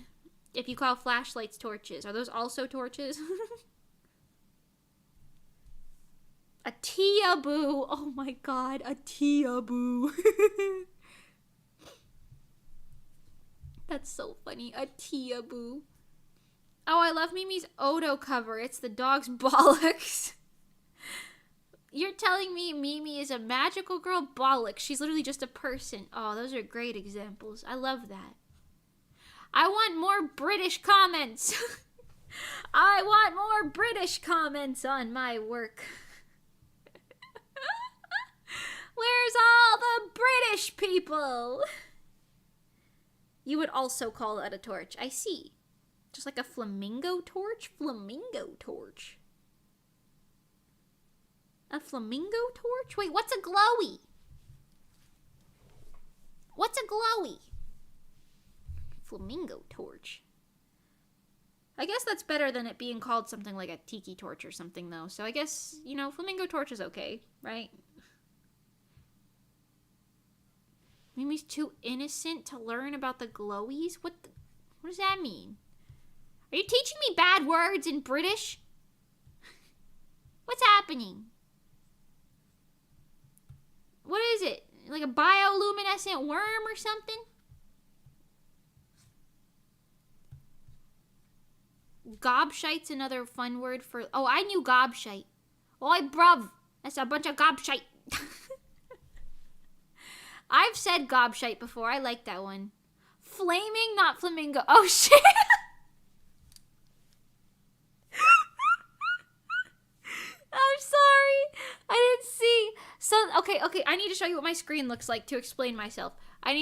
If you call flashlights torches. Are those also torches? A tea-a-boo. Oh my god, a tea-a-boo. That's so funny. A tea-a-boo. Oh, I love Mimi's Odo cover. It's the dog's bollocks. You're telling me Mimi is a magical girl? Bollocks. She's literally just a person. Oh, those are great examples. I love that. I want more British comments. I want more British comments on my work. Where's all the British people? You would also call that a torch. I see. Just like a flamingo torch? Flamingo torch. A flamingo torch? Wait, what's a glowy? What's a glowy? Flamingo torch. I guess that's better than it being called something like a tiki torch or something, though. So I guess, you know, flamingo torch is okay, right? Mimi's too innocent to learn about the glowies? What does that mean? Are you teaching me bad words in British? What's happening? What is it? Like a bioluminescent worm or something? Gobshite's another fun word for... Oh, I knew gobshite. Oi, bruv. That's a bunch of gobshite. I've said gobshite before. I like that one. Flaming, not flamingo. Oh, shit. Okay, I need to show you what my screen looks like to explain myself. I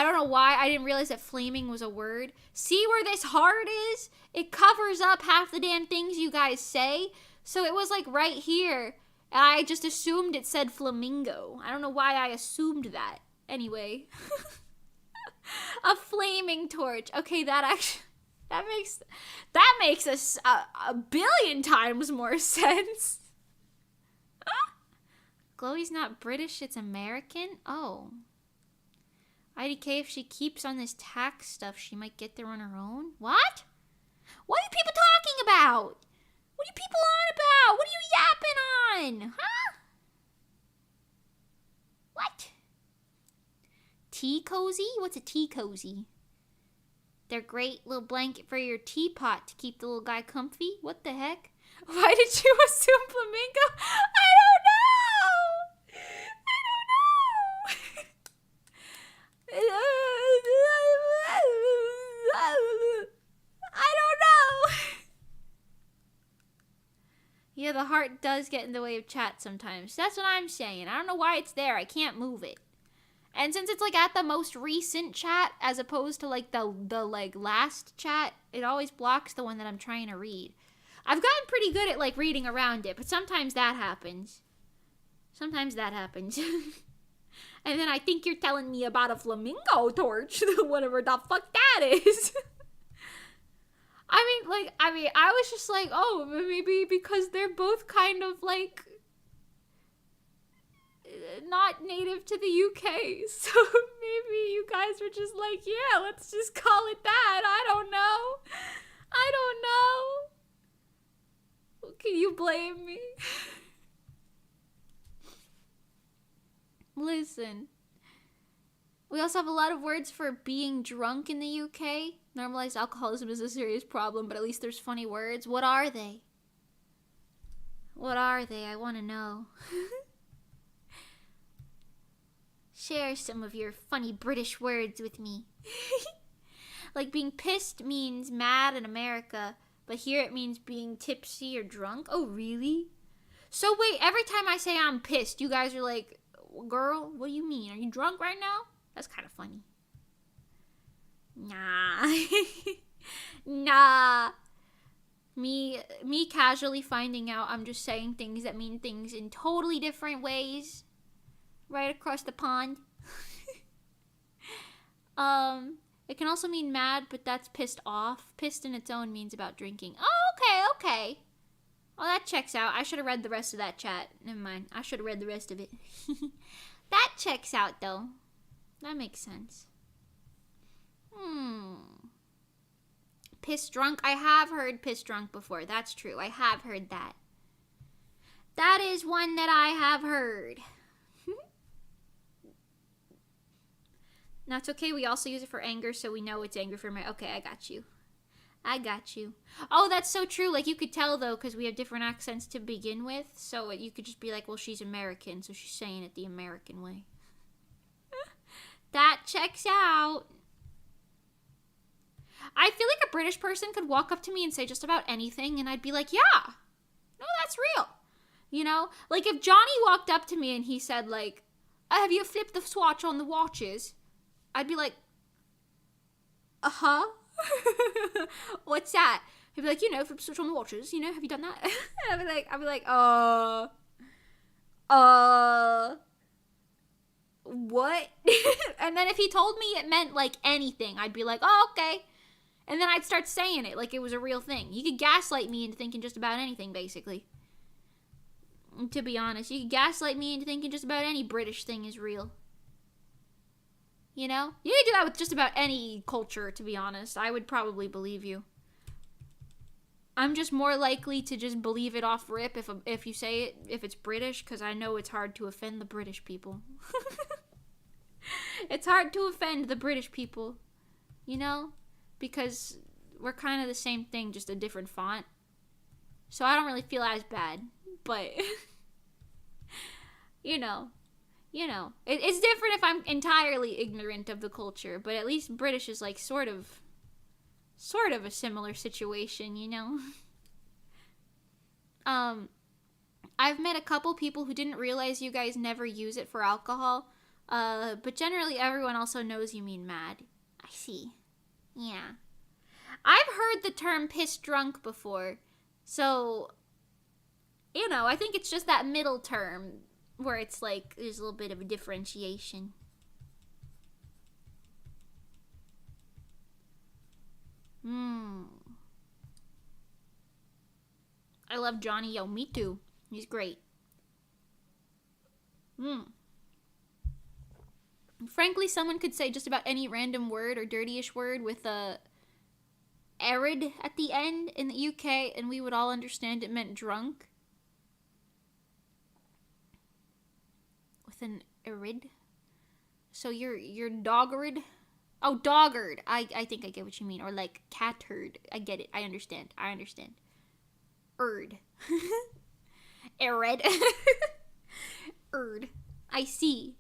don't know why I didn't realize that flaming was a word. See where this heart is? It covers up half the damn things you guys say. So it was like right here. And I just assumed it said flamingo. I don't know why I assumed that. Anyway. A flaming torch. Okay, that makes a billion times more sense. Chloe's not British, it's American? Oh. IDK, if she keeps on this tax stuff, she might get there on her own? What? What are people talking about? What are you people on about? What are you yapping on? Huh? What? Tea cozy? What's a tea cozy? They're great little blanket for your teapot to keep the little guy comfy? What the heck? Why did you assume flamingo? I don't know! I don't know. Yeah, the heart does get in the way of chat sometimes. That's what I'm saying. I don't know why it's there. I can't move it. And since it's like at the most recent chat as opposed to like the like last chat, it always blocks the one that I'm trying to read. I've gotten pretty good at like reading around it, but sometimes that happens. And then I think you're telling me about a flamingo torch, whatever the fuck that is. I was just like, oh, maybe because they're both kind of like not native to the UK, so maybe you guys were just like, yeah, let's just call it that. I don't know. Can you blame me? Listen. We also have a lot of words for being drunk in the UK. Normalized alcoholism is a serious problem, but at least there's funny words. What are they? I want to know. Share some of your funny British words with me. Like being pissed means mad in America, but here it means being tipsy or drunk. Oh, really? So wait, every time I say I'm pissed, you guys are like, girl, what do you mean? Are you drunk right now? That's kind of funny. Nah. Nah. Me casually finding out I'm just saying things that mean things in totally different ways. Right across the pond. It can also mean mad, but that's pissed off. Pissed in its own means about drinking. Oh, okay. Well, that checks out. I should have read the rest of that chat. Never mind. I should have read the rest of it. That checks out, though. That makes sense. Piss drunk. I have heard piss drunk before. That's true. I have heard that. That is one that I have heard. Now, it's okay. We also use it for anger, so we know it's anger for my... Okay, I got you. Oh, that's so true. Like, you could tell, though, because we have different accents to begin with. So you could just be like, well, she's American, so she's saying it the American way. That checks out. I feel like a British person could walk up to me and say just about anything, and I'd be like, yeah. No, that's real. You know? Like, if Johnny walked up to me and he said, like, have you flipped the swatch on the watches? I'd be like, uh-huh. What's that? He'd be like, flip the switch on the watches, have you done that? And I'd be like, what? And then if he told me it meant like anything, I'd be like, oh, okay. And then I'd start saying it like it was a real thing. You could gaslight me into thinking just about anything, basically. To be honest, you could gaslight me into thinking just about any British thing is real. You know? You could do that with just about any culture, to be honest. I would probably believe you. I'm just more likely to just believe it off rip if you say it, if it's British, because I know it's hard to offend the British people. It's hard to offend the British people, because we're kind of the same thing, just a different font. So I don't really feel as bad, but, it's different if I'm entirely ignorant of the culture, but at least British is like sort of a similar situation, I've met a couple people who didn't realize you guys never use it for alcohol. But generally everyone also knows you mean mad. I see. Yeah. I've heard the term piss drunk before. So, I think it's just that middle term where it's like there's a little bit of a differentiation. I love Johnny. Yo, me too. He's great. Frankly, someone could say just about any random word or dirtyish word with a arid at the end in the UK, and we would all understand it meant drunk. With an arid. So you're doggered. Oh, doggered. I think I get what you mean. Or like cattered. I get it. I understand. Erd. Arid. Erd. I see.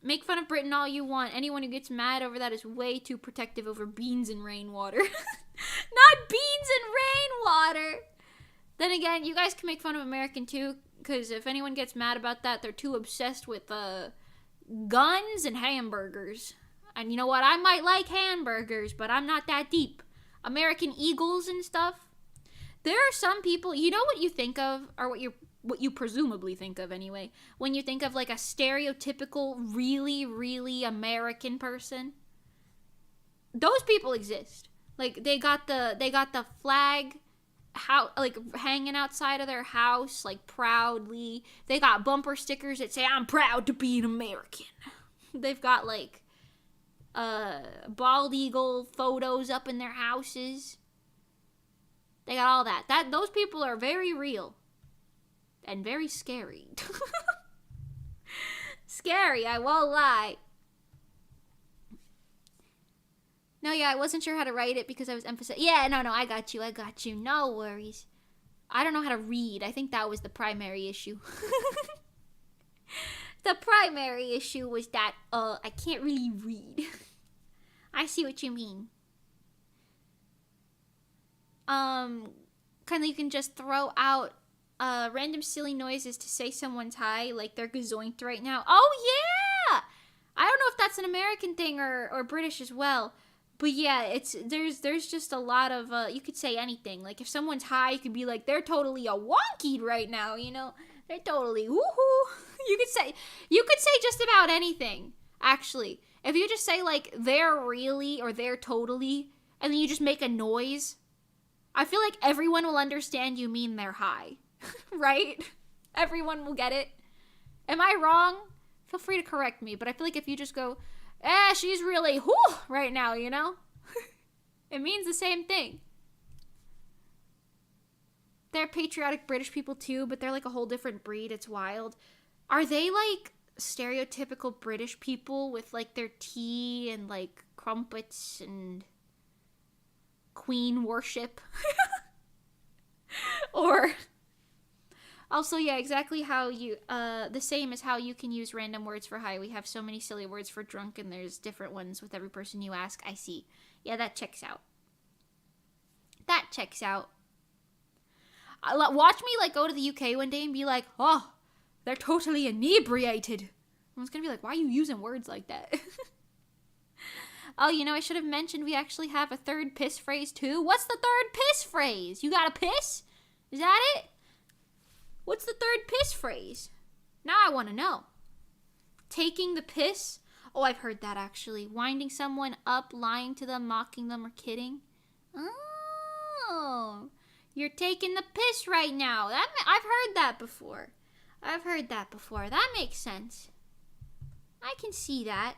Make fun of Britain all you want. Anyone who gets mad over that is way too protective over beans and rainwater. Not beans and rainwater! Then again, you guys can make fun of American too, because if anyone gets mad about that, they're too obsessed with guns and hamburgers. And you know what? I might like hamburgers, but I'm not that deep. American Eagles and stuff. There are some people, you know what you think of, or what you presumably think of anyway, when you think of like a stereotypical, really, really American person? Those people exist. Like they got the flag like hanging outside of their house, like proudly. They got bumper stickers that say, "I'm proud to be an American." They've got like bald eagle photos up in their houses. They got all that. Those people are very real. And very scary. Scary, I won't lie. No, yeah, I wasn't sure how to write it because I was emphasizing. Yeah, no, I got you. No worries. I don't know how to read. I think that was the primary issue. The primary issue was that, I can't really read. I see what you mean. Kind of you can just throw out random silly noises to say someone's high, like they're gazoinked right now. Oh yeah! I don't know if that's an American thing or British as well, but yeah, there's just a lot of you could say anything. Like if someone's high, you could be like they're totally a wonky right now, they're totally woohoo. You could say just about anything. Actually, if you just say like they're really or they're totally, and then you just make a noise, I feel like everyone will understand you mean they're high. Right? Everyone will get it. Am I wrong? Feel free to correct me, but I feel like if you just go, she's really whoo right now, it means the same thing. They're patriotic British people too, but they're like a whole different breed. It's wild. Are they like stereotypical British people with like their tea and like crumpets and queen worship? Or also, yeah, exactly how you, the same as how you can use random words for high. We have so many silly words for drunk, and there's different ones with every person you ask. I see. Yeah, that checks out. Watch me, like, go to the UK one day and be like, oh, they're totally inebriated. Everyone's gonna be like, why are you using words like that? Oh, I should have mentioned we actually have a third piss phrase, too. What's the third piss phrase? You gotta piss? Is that it? What's the third piss phrase? Now I want to know. Taking the piss? Oh, I've heard that actually. Winding someone up, lying to them, mocking them, or kidding. Oh, you're taking the piss right now. I've heard that before. That makes sense. I can see that.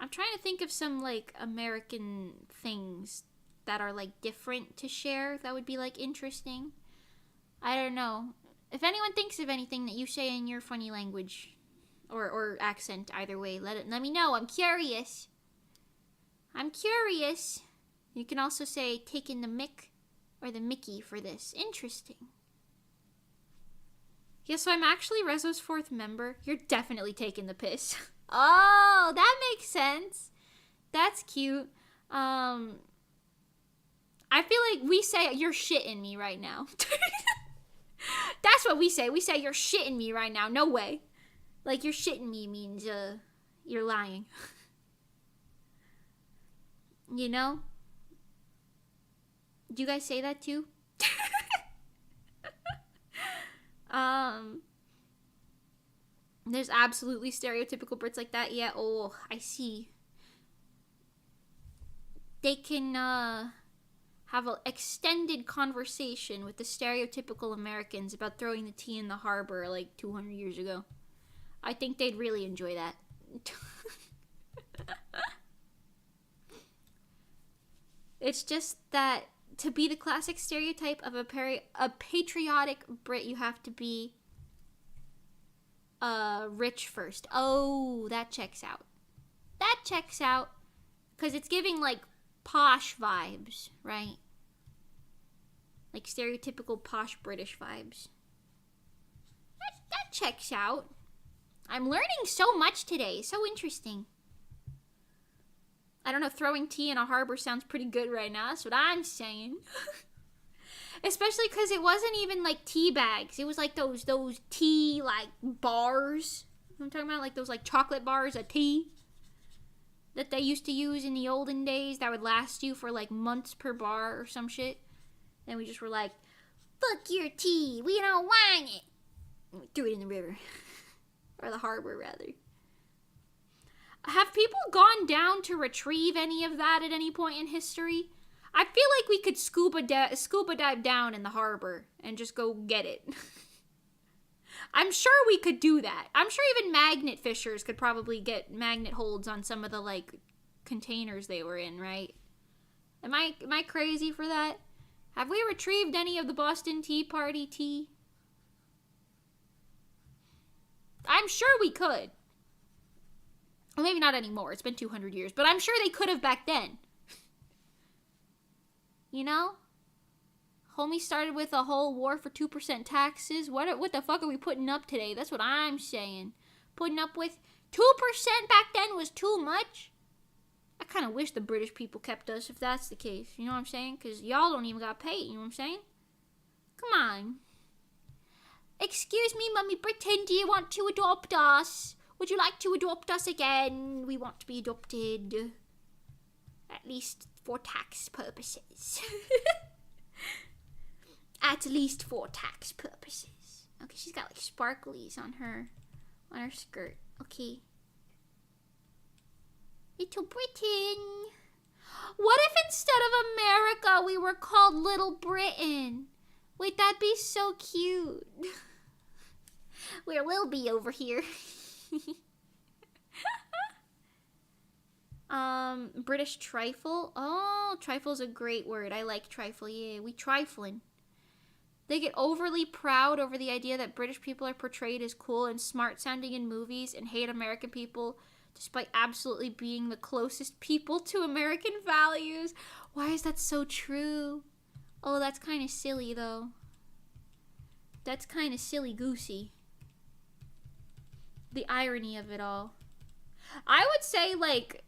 I'm trying to think of some, like, American things that are, like, different to share that would be, like, interesting. I don't know. If anyone thinks of anything that you say in your funny language or accent, either way, let me know. I'm curious. You can also say taking the mick or the mickey for this. Interesting. Yeah, so I'm actually Rezo's 4th member. You're definitely taking the piss. Oh, that makes sense. That's cute. I feel like we say, you're shitting me right now. That's what we say. We say, you're shitting me right now. No way. Like, you're shitting me means, you're lying. You know? Do you guys say that too? There's absolutely stereotypical Brits like that. Yeah, oh, I see. They can, have an extended conversation with the stereotypical Americans about throwing the tea in the harbor like 200 years ago. I think they'd really enjoy that. It's just that to be the classic stereotype of a patriotic Brit, you have to be rich first. Oh, that checks out. That checks out. Because it's giving, like, posh vibes, right? Like stereotypical posh British vibes. That checks out. I'm learning so much today. So interesting. I don't know, throwing tea in a harbor sounds pretty good right now. That's what I'm saying. Especially because it wasn't even like tea bags. It was like those tea like bars. You know what I'm talking about? Like those like chocolate bars of tea that they used to use in the olden days that would last you for like months per bar or some shit. And we just were like, fuck your tea. We don't want it. And we threw it in the river. Or the harbor, rather. Have people gone down to retrieve any of that at any point in history? I feel like we could scuba dive down in the harbor and just go get it. I'm sure we could do that. I'm sure even magnet fishers could probably get magnet holds on some of the, like, containers they were in, right? Am I crazy for that? Have we retrieved any of the Boston Tea Party tea? I'm sure we could. Well, maybe not anymore. It's been 200 years. But I'm sure they could have back then. You know? Homie started with a whole war for 2% taxes. What the fuck are we putting up today? That's what I'm saying. Putting up with 2% back then was too much. I kind of wish the British people kept us if that's the case. You know what I'm saying? Because y'all don't even got paid. You know what I'm saying? Come on. Excuse me, Mummy Britain, do you want to adopt us? Would you like to adopt us again? We want to be adopted. At least for tax purposes. At least for tax purposes. Okay, she's got like sparklies on her skirt. Okay. Little Britain. What if instead of America we were called Little Britain? Wait, that'd be so cute. Where will be over here? British trifle. Oh, trifle's a great word. I like trifle. Yeah, we trifling. They get overly proud over the idea that British people are portrayed as cool and smart sounding in movies and hate American people despite absolutely being the closest people to American values. Why is that so true? Oh, that's kind of silly though. That's kind of silly-goosey. The irony of it all. I would say, like,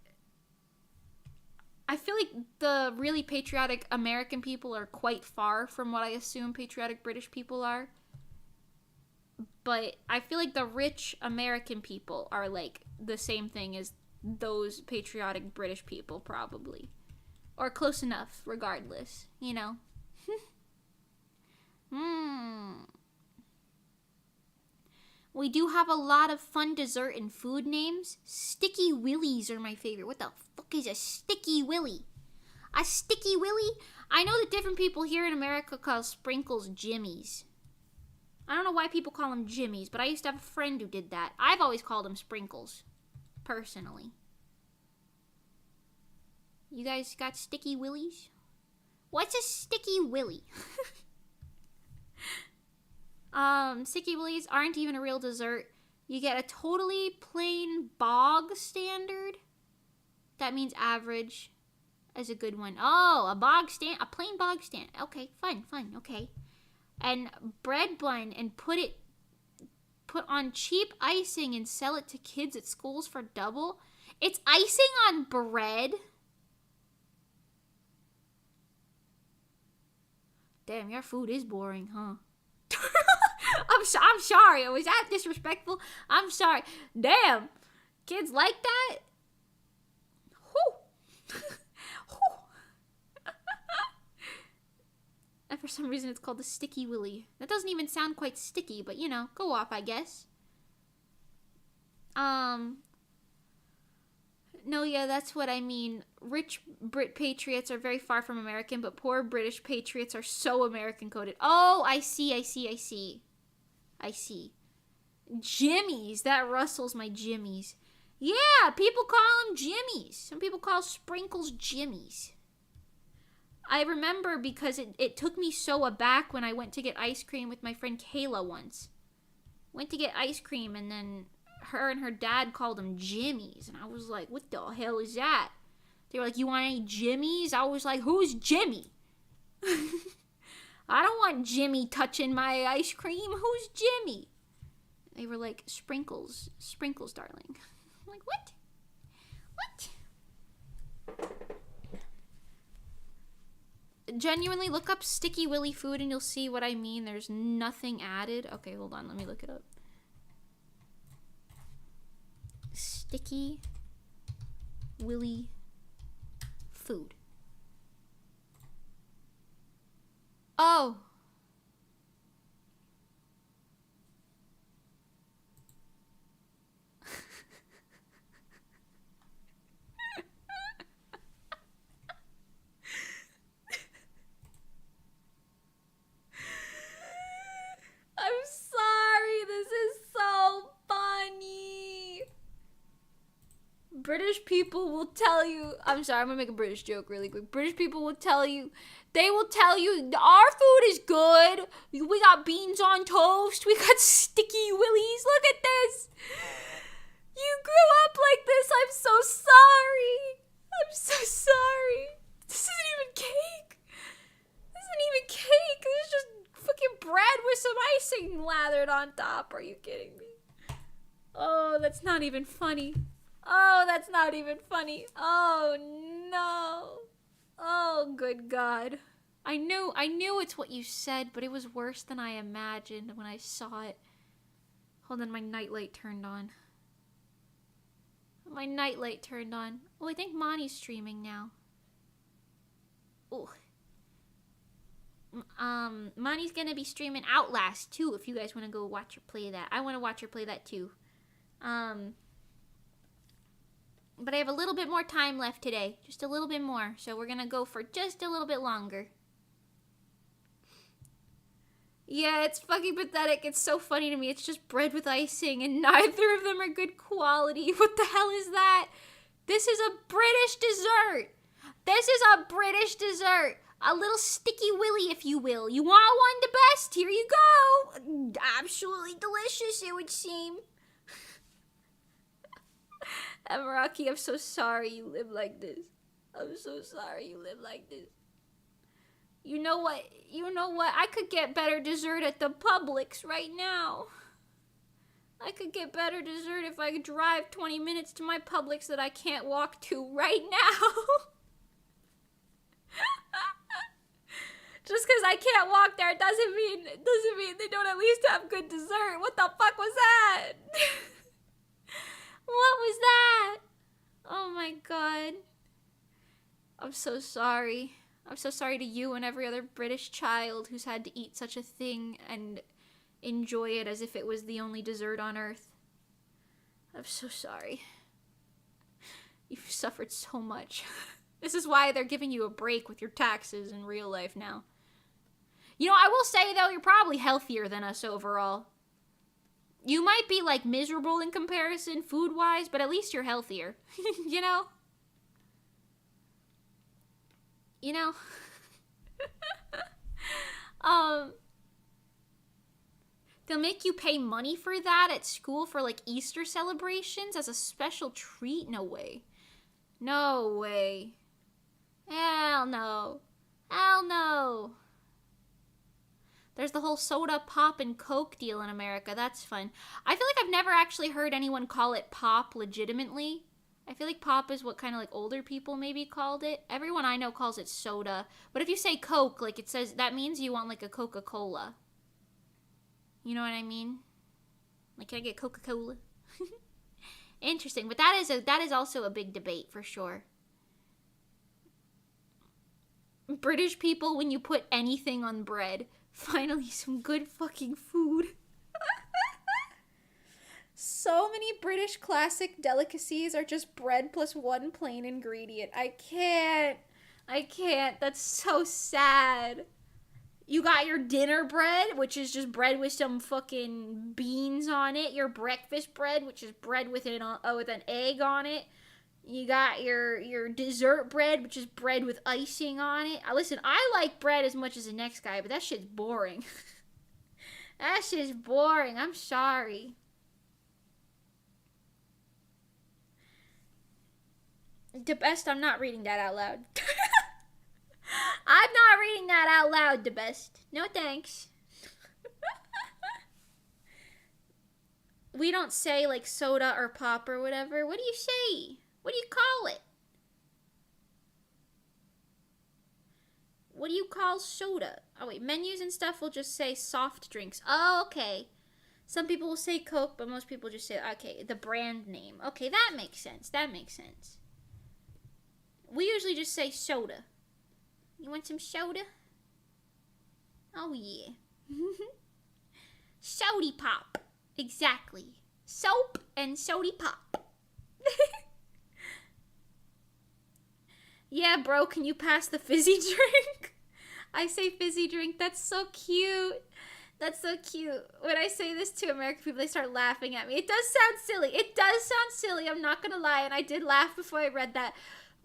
I feel like the really patriotic American people are quite far from what I assume patriotic British people are. But I feel like the rich American people are, like, the same thing as those patriotic British people, probably. Or close enough, regardless, you know? We do have a lot of fun dessert and food names. Sticky Willies are my favorite. What the fuck is a Sticky Willy? A Sticky Willy? I know that different people here in America call sprinkles Jimmies. I don't know why people call them Jimmies, but I used to have a friend who did that. I've always called them sprinkles, personally. You guys got Sticky Willies? What's a Sticky Willy? Sticky Willies aren't even a real dessert. You get a totally plain bog standard. That means average is a good one. Oh, a plain bog stand. Okay, fun, okay. And bread bun and put on cheap icing and sell it to kids at schools for double. It's icing on bread. Damn, your food is boring, huh? I'm sorry. Was that disrespectful? I'm sorry. Damn. Kids like that? Whew. Whew. And for some reason it's called the Sticky Willy. That doesn't even sound quite sticky, but you know, go off, I guess. No, yeah, that's what I mean. Rich Brit patriots are very far from American, but poor British patriots are so American-coded. Oh, I see. Jimmies. That rustles my jimmies. Yeah, people call them jimmies. Some people call sprinkles jimmies. I remember because it took me so aback when I went to get ice cream with my friend Kayla once. Went to get ice cream and then her and her dad called them jimmies. And I was like, what the hell is that? They were like, you want any jimmies? I was like, who's Jimmy? I don't want Jimmy touching my ice cream. Who's Jimmy? They were like, sprinkles, darling. I'm like, what? Genuinely, look up Sticky Willy food and you'll see what I mean. There's nothing added. Okay, hold on. Let me look it up. Sticky Willy food. Oh. I'm sorry. This is so funny. British people will tell you, I'm sorry, I'm gonna make a British joke really quick. British people will tell you, they will tell you, our food is good. We got beans on toast. We got Sticky Willies. Look at this. You grew up like this. I'm so sorry. I'm so sorry. This isn't even cake. This isn't even cake. This is just fucking bread with some icing lathered on top. Are you kidding me? Oh, that's not even funny. Oh, that's not even funny. Oh, no. Oh, good God. I knew it's what you said, but it was worse than I imagined when I saw it. Hold on, my nightlight turned on. My nightlight turned on. Oh, I think Monty's streaming now. Oh. Monty's gonna be streaming Outlast, too, if you guys want to go watch her play that. I want to watch her play that, too. But I have a little bit more time left today. Just a little bit more. So we're going to go for just a little bit longer. Yeah, it's fucking pathetic. It's so funny to me. It's just bread with icing and neither of them are good quality. What the hell is that? This is a British dessert. This is a British dessert. A little Sticky Willy, if you will. You want one the best? Here you go. Absolutely delicious, it would seem. Emiraki, I'm so sorry you live like this. I'm so sorry you live like this. You know what? I could get better dessert at the Publix right now. I could get better dessert if I could drive 20 minutes to my Publix that I can't walk to right now. Just because I can't walk there doesn't mean they don't at least have good dessert. What the fuck was that? What was that? Oh my God. I'm so sorry. I'm so sorry to you and every other British child who's had to eat such a thing and enjoy it as if it was the only dessert on earth. I'm so sorry. You've suffered so much. This is why they're giving you a break with your taxes in real life now. You know, I will say, though, you're probably healthier than us overall. You might be, like, miserable in comparison, food-wise, but at least you're healthier. You know? You know? They'll make you pay money for that at school for, like, Easter celebrations as a special treat? No way. No way. Hell no. Hell no. There's the whole soda, pop, and Coke deal in America. That's fun. I feel like I've never actually heard anyone call it pop legitimately. I feel like pop is what kind of like older people maybe called it. Everyone I know calls it soda. But if you say Coke, like it says, that means you want like a Coca-Cola. You know what I mean? Like, can I get Coca-Cola? Interesting. But that is also a big debate for sure. British people, when you put anything on bread, finally some good fucking food. So many British classic delicacies are just bread plus one plain ingredient. I can't. That's so sad. You got your dinner bread, which is just bread with some fucking beans on it. Your breakfast bread, which is bread with an egg on it. You got your dessert bread, which is bread with icing on it. Listen, I like bread as much as the next guy, but that shit's boring. That shit's boring. I'm sorry. The best, I'm not reading that out loud. I'm not reading that out loud, the best. No thanks. We don't say like soda or pop or whatever. What do you say? What do you call it? What do you call soda? Oh wait, menus and stuff will just say soft drinks. Oh, okay. Some people will say Coke, but most people just say, okay, the brand name. Okay, that makes sense. We usually just say soda. You want some soda? Oh, yeah. Sody pop. Exactly. Soap and sody pop. Yeah, bro, can you pass the fizzy drink? I say fizzy drink. That's so cute. That's so cute. When I say this to American people, they start laughing at me. It does sound silly. I'm not going to lie. And I did laugh before I read that.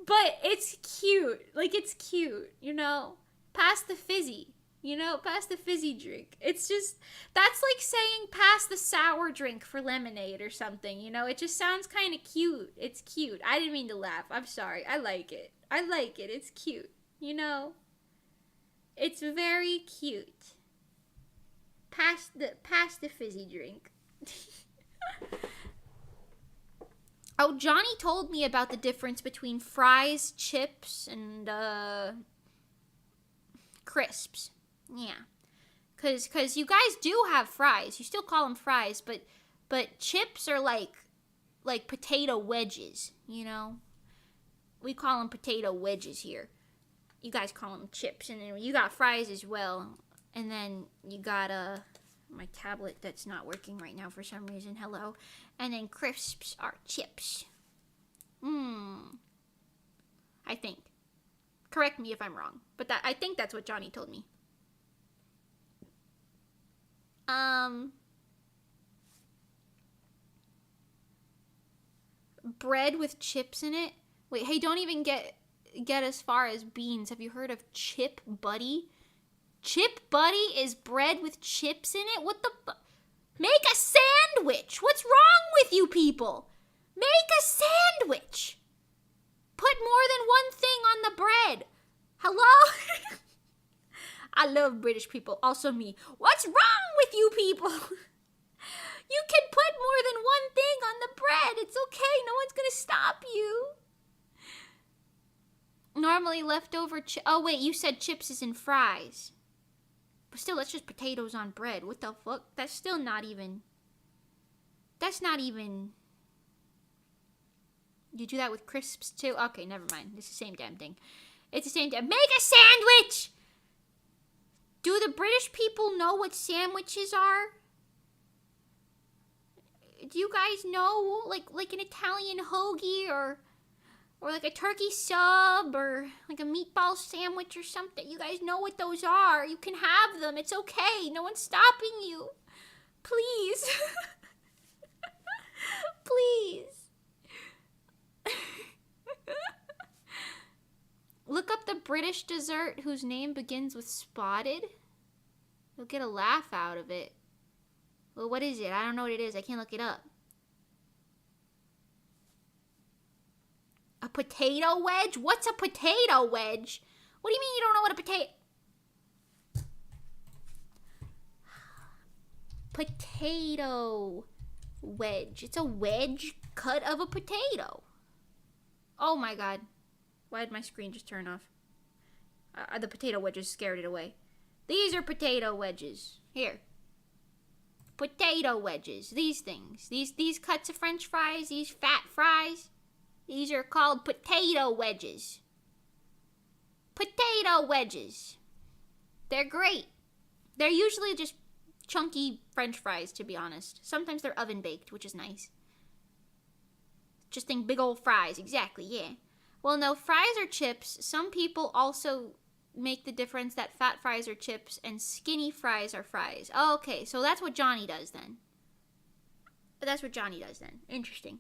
But it's cute. Like, it's cute, you know? Pass the fizzy. You know? Pass the fizzy drink. It's just, that's like saying pass the sour drink for lemonade or something, you know? It just sounds kind of cute. It's cute. I didn't mean to laugh. I'm sorry. I like it. It's cute, you know? It's very cute. Pass the fizzy drink. Oh, Johnny told me about the difference between fries, chips, and crisps. Yeah. Cause you guys do have fries. You still call them fries, but chips are like potato wedges, you know? We call them potato wedges here. You guys call them chips, and then you got fries as well. And then you got my tablet that's not working right now for some reason. Hello. And then crisps are chips. I think. Correct me if I'm wrong, but I think that's what Johnny told me. Bread with chips in it. Wait, hey, don't even get as far as beans. Have you heard of Chip Buddy? Chip Buddy is bread with chips in it? What the Make a sandwich! What's wrong with you people? Make a sandwich! Put more than one thing on the bread. Hello? I love British people. Also me. What's wrong with you people? You can put more than one thing on the bread. It's okay. No one's going to stop you. Normally leftover oh, wait. You said chips is in fries. But still, that's just potatoes on bread. What the fuck? That's still not even... That's not even... You do that with crisps too? Okay, never mind. It's the same damn thing. It's the same damn... Make a sandwich! Do the British people know what sandwiches are? Do you guys know, like an Italian hoagie or like a turkey sub or like a meatball sandwich or something? You guys know what those are. You can have them. It's okay. No one's stopping you. Please. Please. Look up the British dessert whose name begins with spotted. You'll get a laugh out of it. Well, what is it? I don't know what it is. I can't look it up. A potato wedge? What's a potato wedge? What do you mean you don't know what a potato wedge? It's a wedge cut of a potato. Oh my god. Why did my screen just turn off? The potato wedges scared it away. These are potato wedges. Here. Potato wedges. These things. These cuts of french fries, these fat fries. These are called potato wedges. Potato wedges. They're great. They're usually just chunky french fries, to be honest. Sometimes they're oven baked, which is nice. Just think big old fries. Exactly, yeah. Well, no, fries are chips. Some people also make the difference that fat fries are chips and skinny fries are fries. Oh, okay, so that's what Johnny does then. Interesting.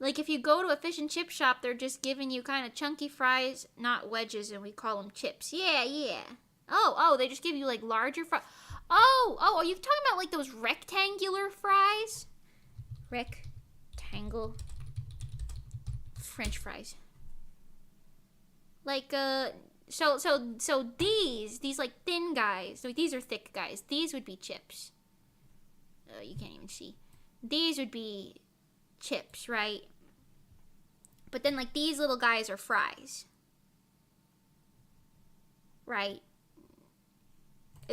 Like if you go to a fish and chip shop, they're just giving you kind of chunky fries, not wedges, and we call them chips. Yeah. Oh, they just give you like larger fries. Oh, are you talking about like those rectangular fries? Rectangle French fries. Like so these like thin guys. So these are thick guys. These would be chips. You can't even see. These would be chips, right? But then like these little guys are fries. Right?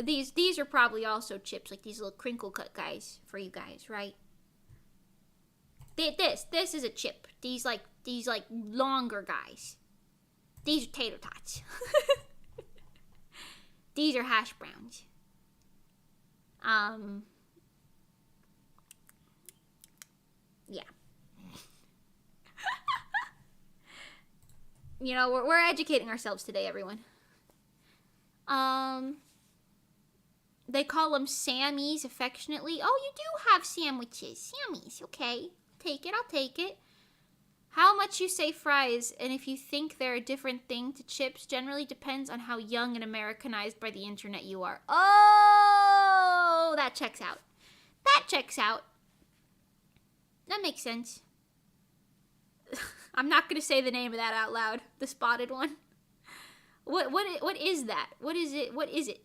These are probably also chips, like these little crinkle cut guys for you guys, right? This is a chip. These longer guys. These are tater tots. These are hash browns. Yeah. You know, we're educating ourselves today, everyone. They call them Sammies affectionately. Oh, you do have sandwiches. Sammies, okay. I'll take it. How much you say fries, and if you think they're a different thing to chips, generally depends on how young and Americanized by the internet you are. Oh, that checks out. That makes sense. I'm not going to say the name of that out loud. The spotted one. What is that? What is it?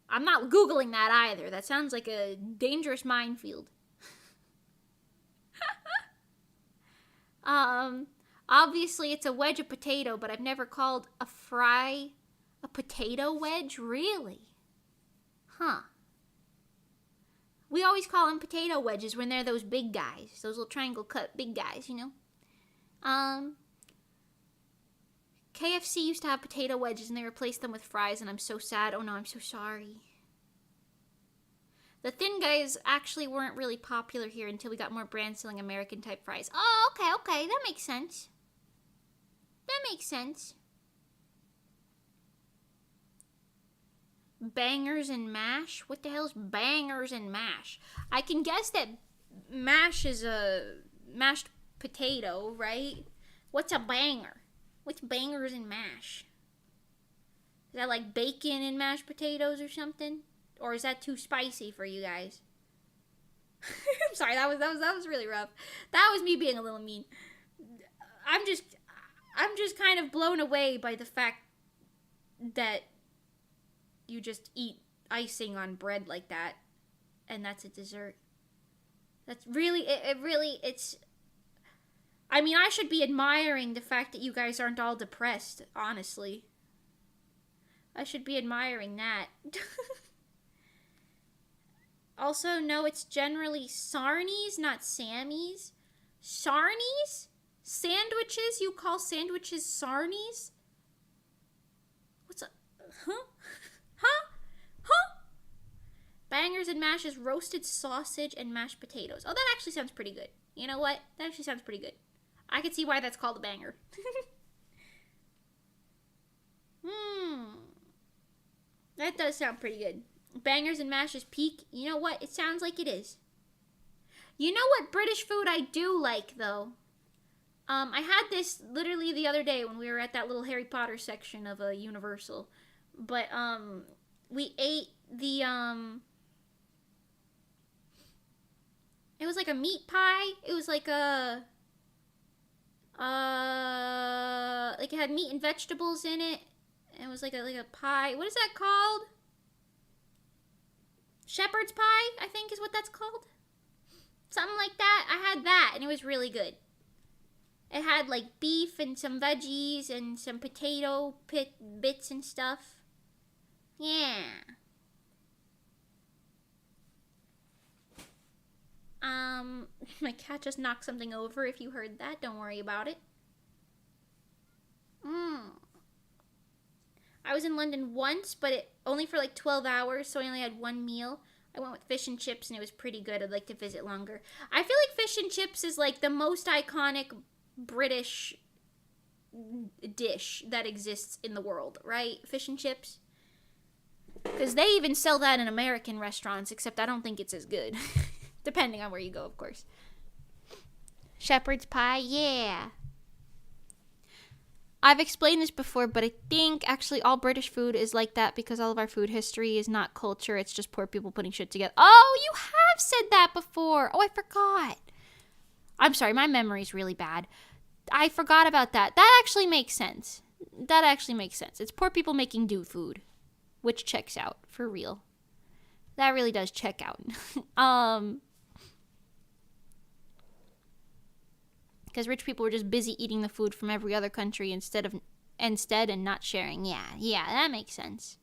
I'm not Googling that either. That sounds like a dangerous minefield. Obviously it's a wedge of potato, but I've never called a fry a potato wedge. Really? Huh. We always call them potato wedges when they're those big guys. Those little triangle cut big guys, you know? KFC used to have potato wedges and they replaced them with fries, and I'm so sad. Oh no, I'm so sorry. The thin guys actually weren't really popular here until we got more brand selling American type fries. Oh, okay. That makes sense. Bangers and mash? What the hell's bangers and mash? I can guess that mash is a mashed potato, right? What's a banger? What's bangers and mash? Is that like bacon and mashed potatoes or something? Or is that too spicy for you guys? I'm sorry, that was really rough. That was me being a little mean. I'm just kind of blown away by the fact that you just eat icing on bread like that, and that's a dessert. That's really, it's... I mean, I should be admiring the fact that you guys aren't all depressed, honestly. I should be admiring that. Also, no, it's generally sarnies, not Sammies. Sarnies? Sandwiches? You call sandwiches sarnies? What's a... Huh? Bangers and mash is roasted sausage and mashed potatoes. Oh, that actually sounds pretty good. You know what? That actually sounds pretty good. I can see why that's called a banger. That does sound pretty good. Bangers and mash is peak. You know what? It sounds like it is. You know what British food I do like, though? I had this literally the other day when we were at that little Harry Potter section of Universal. But, we ate the, it was like a meat pie. It was like a, like it had meat and vegetables in it. It was like a pie. What is that called? Shepherd's pie, I think is what that's called. Something like that. I had that, and it was really good. It had like beef and some veggies and some potato bits and stuff. Yeah. My cat just knocked something over. If you heard that, don't worry about it. I was in London once, but only for like 12 hours, so I only had one meal. I went with fish and chips, and it was pretty good. I'd like to visit longer. I feel like fish and chips is like the most iconic British dish that exists in the world, right? Fish and chips. Because they even sell that in American restaurants, except I don't think it's as good. Depending on where you go, of course. Shepherd's pie, yeah. I've explained this before, but I think actually all British food is like that because all of our food history is not culture. It's just poor people putting shit together. Oh, you have said that before. Oh, I forgot. I'm sorry, my memory's really bad. I forgot about that. That actually makes sense. It's poor people making do food, which checks out for real. That really does check out. Because rich people were just busy eating the food from every other country instead and not sharing. Yeah, that makes sense.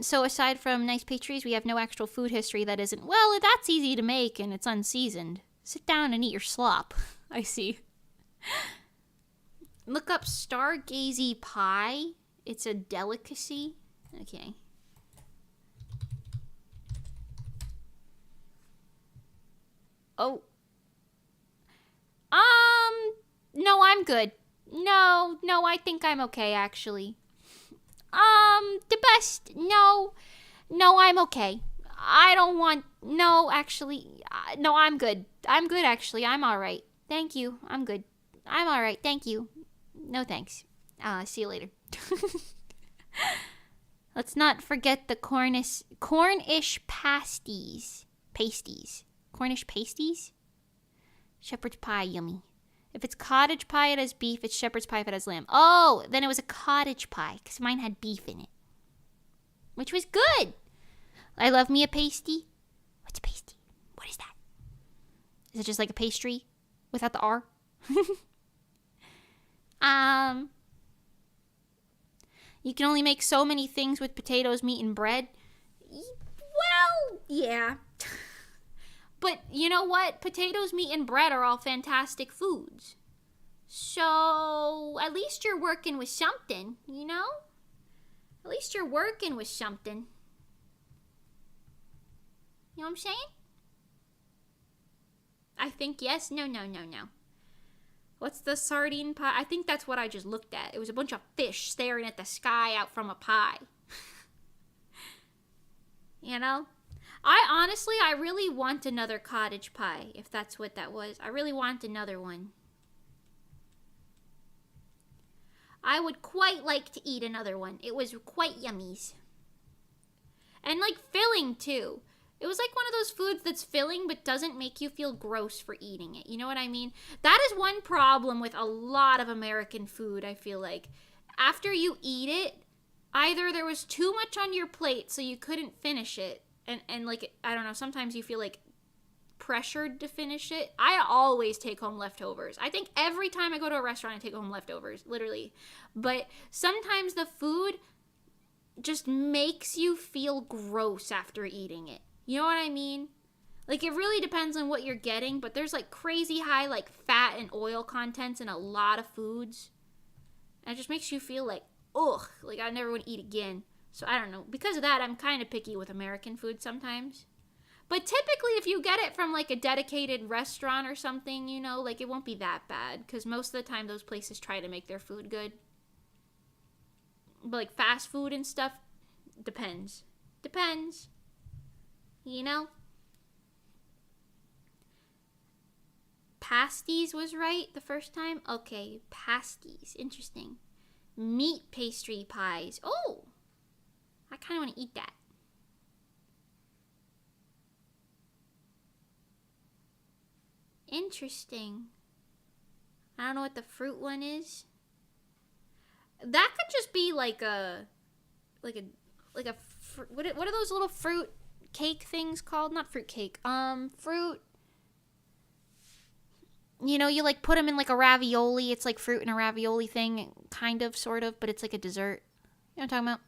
So aside from nice pastries, we have no actual food history that isn't, well, that's easy to make and it's unseasoned. Sit down and eat your slop. I see. Look up stargazy pie. It's a delicacy. Okay. Oh. No, I'm good. No, I think I'm okay, actually. The best. No, I'm okay. I don't want, no, actually, no, I'm good. I'm good, actually. I'm alright. Thank you. I'm good. I'm alright. Thank you. No thanks. See you later. Let's not forget the Cornish pasties. Cornish pasties? Shepherd's pie, yummy. If it's cottage pie, it has beef. It's shepherd's pie if it has lamb. Oh, then it was a cottage pie, because mine had beef in it. Which was good. I love me a pasty. What's a pasty? What is that? Is it just like a pastry without the R? You can only make so many things with potatoes, meat, and bread. Well, yeah. But you know what? Potatoes, meat, and bread are all fantastic foods. So, at least you're working with something, you know? At least you're working with something. You know what I'm saying? I think yes. No. What's the sardine pie? I think that's what I just looked at. It was a bunch of fish staring at the sky out from a pie. You know? I really want another cottage pie, if that's what that was. I really want another one. I would quite like to eat another one. It was quite yummies. And like filling too. It was like one of those foods that's filling but doesn't make you feel gross for eating it. You know what I mean? That is one problem with a lot of American food, I feel like. After you eat it, either there was too much on your plate so you couldn't finish it. And like, I don't know, sometimes you feel like pressured to finish it. I always take home leftovers. I think every time I go to a restaurant, I take home leftovers, literally. But sometimes the food just makes you feel gross after eating it. You know what I mean? Like, it really depends on what you're getting, but there's like crazy high like fat and oil contents in a lot of foods. And it just makes you feel like, ugh, like I never want to eat again. So I don't know. Because of that, I'm kind of picky with American food sometimes. But typically, if you get it from like a dedicated restaurant or something, you know, like it won't be that bad. Because most of the time, those places try to make their food good. But like fast food and stuff, depends. You know? Pasties was right the first time? Okay, pasties. Interesting. Meat pastry pies. Oh! I kind of want to eat that. Interesting. I don't know what the fruit one is. That could just be like a what are those little fruit cake things called? Not fruit cake. Fruit. You know, you like put them in like a ravioli. It's like fruit in a ravioli thing, kind of, sort of, but it's like a dessert. You know what I'm talking about?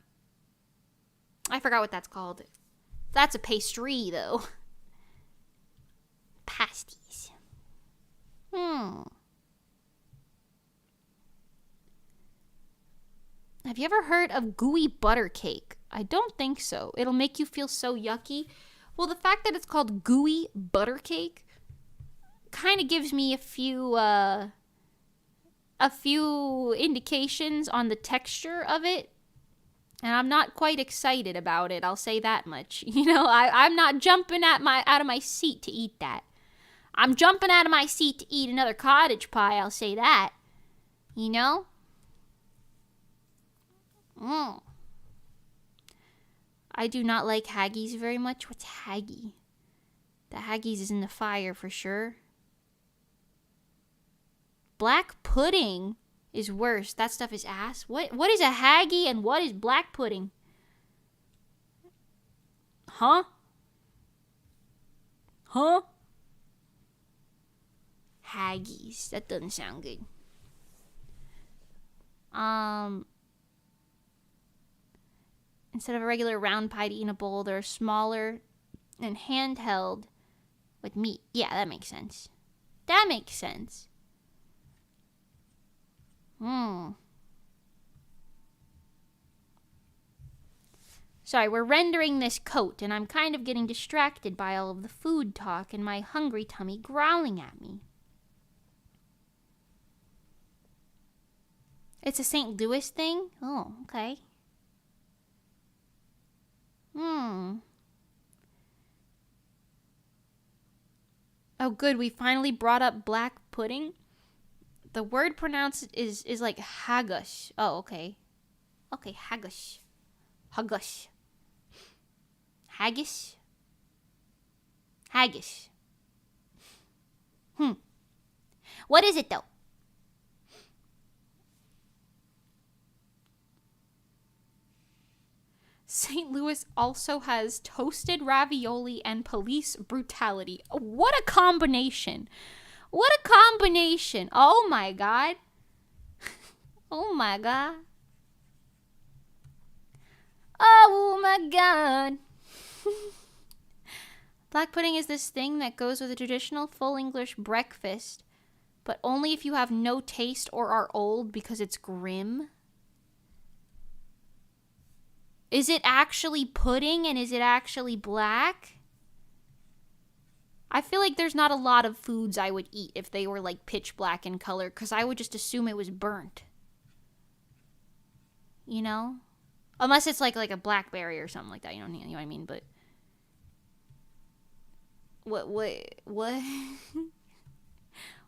I forgot what that's called. That's a pastry, though. Pasties. Have you ever heard of gooey butter cake? I don't think so. It'll make you feel so yucky. Well, the fact that it's called gooey butter cake kind of gives me a few indications on the texture of it. And I'm not quite excited about it, I'll say that much. You know, I'm not jumping out of my seat to eat that. I'm jumping out of my seat to eat another cottage pie, I'll say that. You know? I do not like haggis very much. What's haggy? The haggis is in the fire for sure. Black pudding is worse. That stuff is ass. What is a haggy and what is black pudding? Huh? Haggis. That doesn't sound good. Instead of a regular round pie to eat in a bowl, they're smaller and handheld with meat. Yeah, that makes sense. Sorry, we're rendering this coat, and I'm kind of getting distracted by all of the food talk and my hungry tummy growling at me. It's a St. Louis thing? Oh, okay. Oh, good. We finally brought up black pudding. The word pronounced is like haggis. Oh, okay. Okay, haggis. Haggis. Haggis? Haggis. What is it, though? St. Louis also has toasted ravioli and police brutality. What a combination. What a combination. Oh my god. Oh my god. Oh my god. Black pudding is this thing that goes with a traditional full English breakfast, but only if you have no taste or are old because it's grim. Is it actually pudding and is it actually black? I feel like there's not a lot of foods I would eat if they were like pitch black in color, because I would just assume it was burnt. You know? Unless it's like a blackberry or something like that, you know what I mean? But what?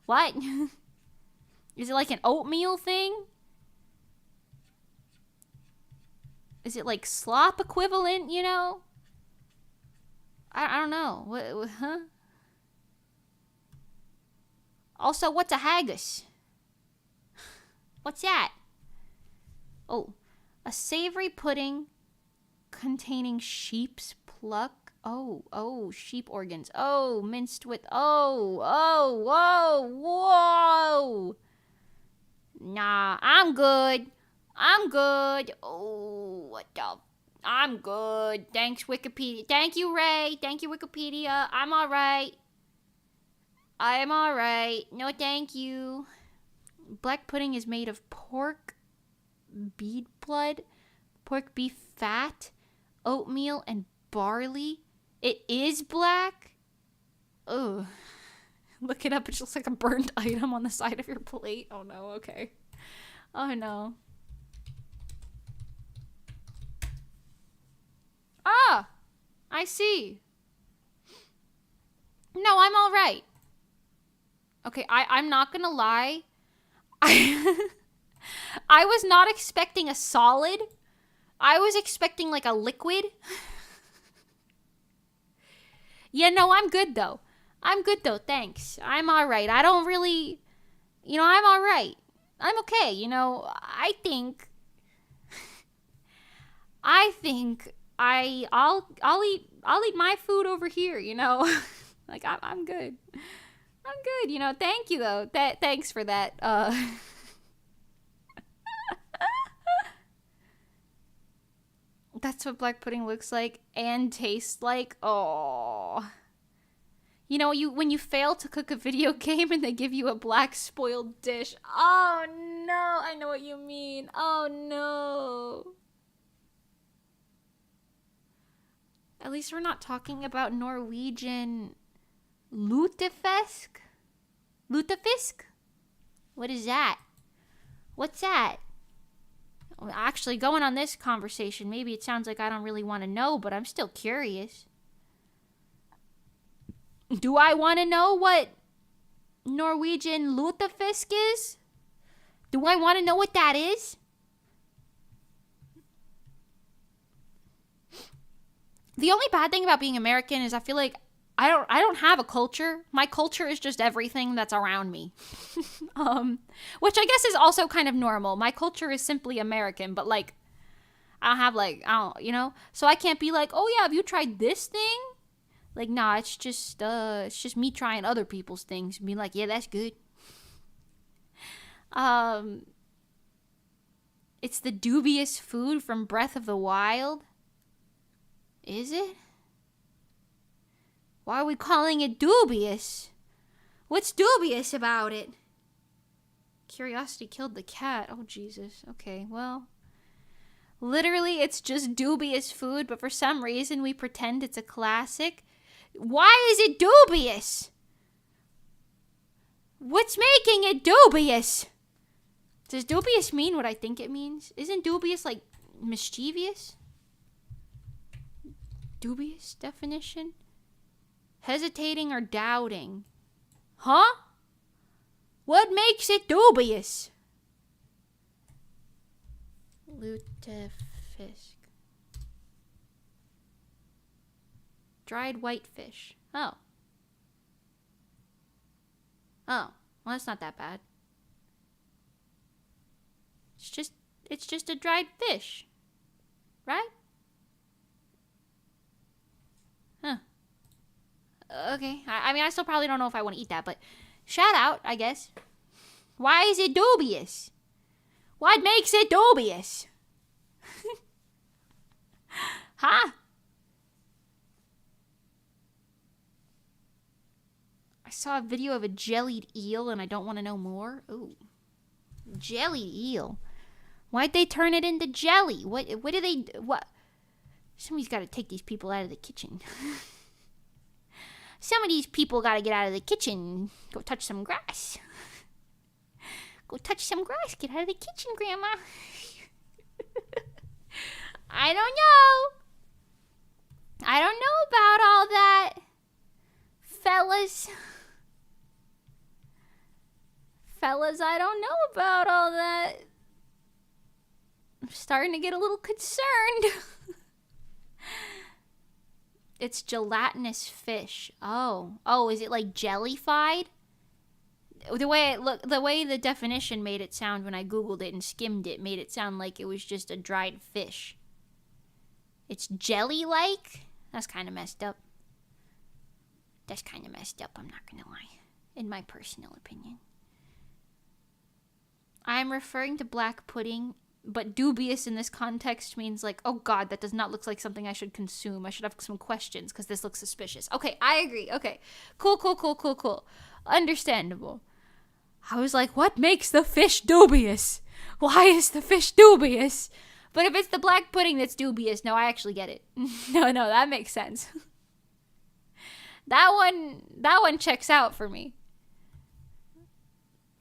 What? Is it like an oatmeal thing? Is it like slop equivalent, you know? I don't know. What, huh? Also, what's a haggis? What's that? Oh, a savory pudding containing sheep's pluck. Oh, sheep organs. Oh, minced with, whoa. Nah, I'm good. Oh, what the? I'm good. Thanks, Wikipedia. Thank you, Ray. Thank you, Wikipedia. I'm alright. No, thank you. Black pudding is made of pork, bead blood, pork beef fat, oatmeal, and barley. It is black? Ugh. Look it up. It just looks like a burnt item on the side of your plate. Oh, no. Okay. Oh, no. Ah, I see. No, I'm all right. Okay, I'm not gonna lie. I was not expecting a solid. I was expecting like a liquid. Yeah, no, I'm good though. Thanks. I'm all right. I don't really, I'm all right. I'm okay. I think I'll eat my food over here, you know. Like I'm good. I'm good, you know. Thank you though. Thanks for that. That's what black pudding looks like and tastes like. Oh. You know, when you fail to cook a video game and they give you a black spoiled dish. Oh no, I know what you mean. Oh no. At least we're not talking about Norwegian lutefisk. Lutefisk? What is that? What's that? Well, actually, going on this conversation, maybe it sounds like I don't really want to know, but I'm still curious. Do I want to know what Norwegian lutefisk is? Do I want to know what that is? The only bad thing about being American is I feel like I don't have a culture. My culture is just everything that's around me. Which I guess is also kind of normal. My culture is simply American, but like I don't, you know? So I can't be like, "Oh yeah, have you tried this thing?" Like, nah, it's just me trying other people's things and being like, "Yeah, that's good." It's the dubious food from Breath of the Wild. Is it? Why are we calling it dubious? What's dubious about it? Curiosity killed the cat. Oh, Jesus. Okay, well. Literally, it's just dubious food, but for some reason we pretend it's a classic. Why is it dubious? What's making it dubious? Does dubious mean what I think it means? Isn't dubious like mischievous? Dubious definition? Hesitating or doubting. Huh? What makes it dubious? Lutefisk. Dried whitefish. Oh. Oh. Well, that's not that bad. It's just a dried fish. Right? Huh. Okay. I mean, I still probably don't know if I want to eat that, but shout out, I guess. Why is it dubious? What makes it dubious? Huh? I saw a video of a jellied eel and I don't want to know more. Ooh. Jellied eel. Why'd they turn it into jelly? What do they... What? Somebody's got to take these people out of the kitchen. Some of these people got to get out of the kitchen. Go touch some grass. Go touch some grass. Get out of the kitchen, Grandma. I don't know. I don't know about all that. Fellas. Fellas, I don't know about all that. I'm starting to get a little concerned. It's gelatinous fish. Oh, is it like jellified? The way the definition made it sound when I googled it and skimmed it made it sound like it was just a dried fish. It's jelly-like? That's kind of messed up. I'm not gonna lie. In my personal opinion. I'm referring to black pudding, but dubious in this context means like, oh god, that does not look like something I should consume. I should have some questions because this looks suspicious. Okay, I agree. Okay, cool. Understandable. I was like, what makes the fish dubious? Why is the fish dubious? But if it's the black pudding that's dubious, no, I actually get it. No, that makes sense. That one checks out for me.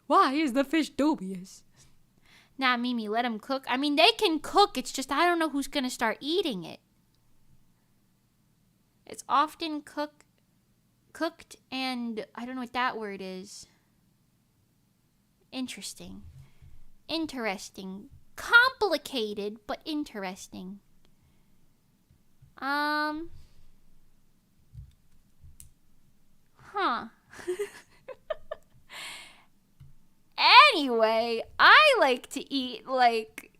Why is the fish dubious? Nah, Mimi, let them cook. I mean, they can cook. It's just I don't know who's going to start eating it. It's often cooked and I don't know what that word is. Interesting. Complicated, but interesting. Huh. Anyway, I like to eat like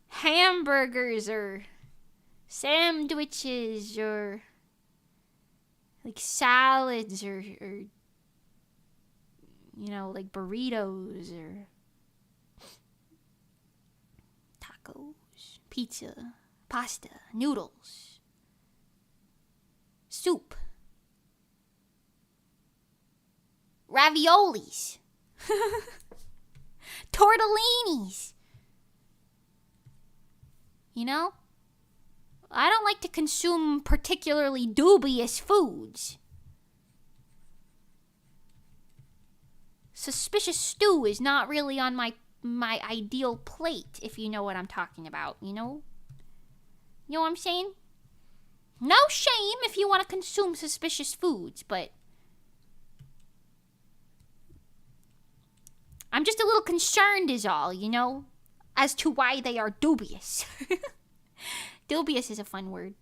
hamburgers or sandwiches or like salads or like burritos or tacos, pizza, pasta, noodles, soup, raviolis, tortellinis. I don't like to consume particularly dubious foods. Suspicious stew is not really on my ideal plate, if you know what I'm talking about, You know what I'm saying? No shame if you want to consume suspicious foods, but I'm just a little concerned is all, as to why they are dubious. Dubious is a fun word.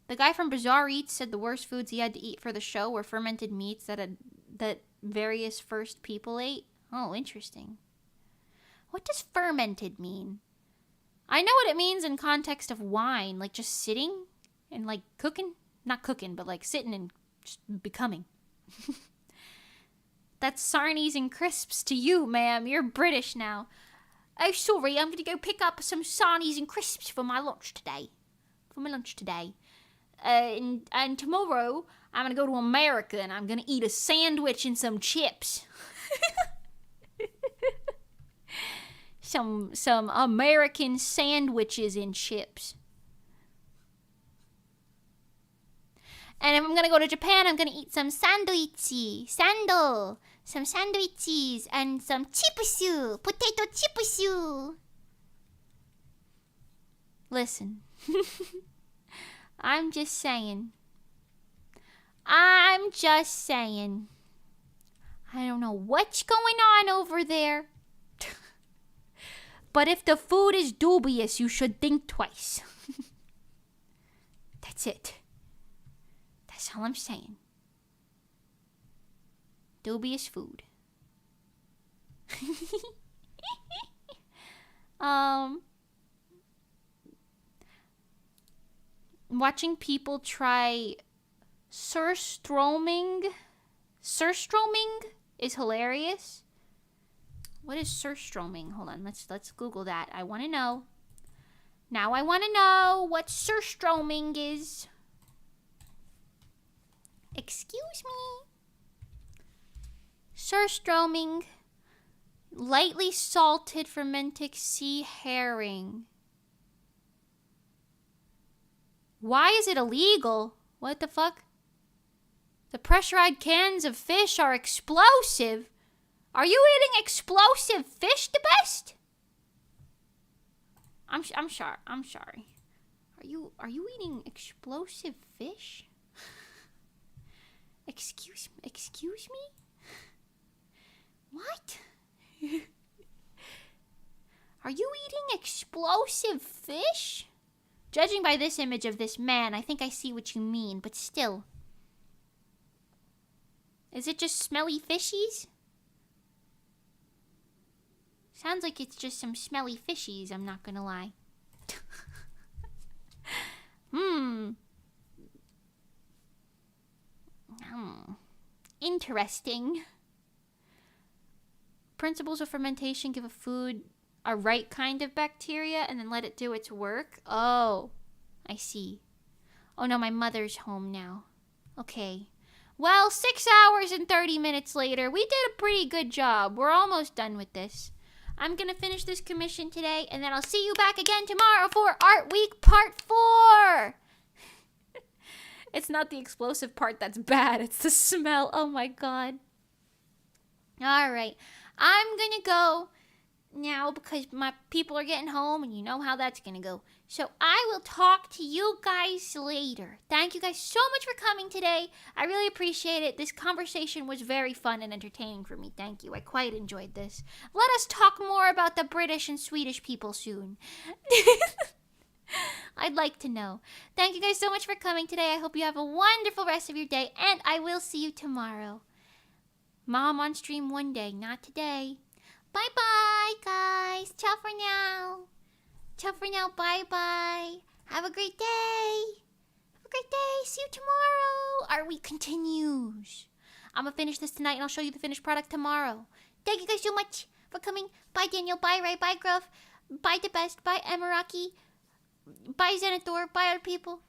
The guy from Bizarre Eats said the worst foods he had to eat for the show were fermented meats that various first people ate. Oh, interesting. What does fermented mean? I know what it means in context of wine, like just sitting and like cooking. Not cooking, but like sitting and just becoming. That's sarnies and crisps to you, ma'am. You're British now. Oh, sorry, I'm going to go pick up some sarnies and crisps for my lunch today. And tomorrow, I'm going to go to America and I'm going to eat a sandwich and some chips. some American sandwiches and chips. And if I'm going to go to Japan, I'm going to eat some some sandwiches and some chipusu, potato chipusu. Listen. I'm just saying. I don't know what's going on over there. But if the food is dubious, you should think twice. That's it. That's all I'm saying. Dubious food. Watching people try surströmming is hilarious. What is surströmming? Hold on, let's Google that. I want to know. Now I want to know what surströmming is. Excuse me. Surströmming, lightly salted fermented sea herring. Why is it illegal? What the fuck? The pressurized cans of fish are explosive. Are you eating explosive fish the best? I'm sorry. Are you eating explosive fish? Excuse me? What? Are you eating explosive fish? Judging by this image of this man, I think I see what you mean, but still. Is it just smelly fishies? Sounds like it's just some smelly fishies, I'm not gonna lie. Interesting. Principles of fermentation give a food a right kind of bacteria and then let it do its work. Oh, I see. Oh no, my mother's home now. Okay. Well, 6 hours and 30 minutes later, we did a pretty good job. We're almost done with this. I'm gonna finish this commission today, and then I'll see you back again tomorrow for Art Week Part 4. It's not the explosive part that's bad. It's the smell. Oh my god. Alright. I'm gonna go now because my people are getting home, and you know how that's gonna go. So I will talk to you guys later. Thank you guys so much for coming today. I really appreciate it. This conversation was very fun and entertaining for me. Thank you. I quite enjoyed this. Let us talk more about the British and Swedish people soon. I'd like to know. Thank you guys so much for coming today. I hope you have a wonderful rest of your day, and I will see you tomorrow. Mom on stream one day, not today. Bye-bye, guys. Ciao for now. Ciao for now. Bye-bye. Have a great day. Have a great day. See you tomorrow. Our week continues. I'm going to finish this tonight, and I'll show you the finished product tomorrow. Thank you guys so much for coming. Bye, Daniel. Bye, Ray. Bye, Gruff. Bye, The Best. Bye, Emiraki. Bye, Xanathor. Bye, other people.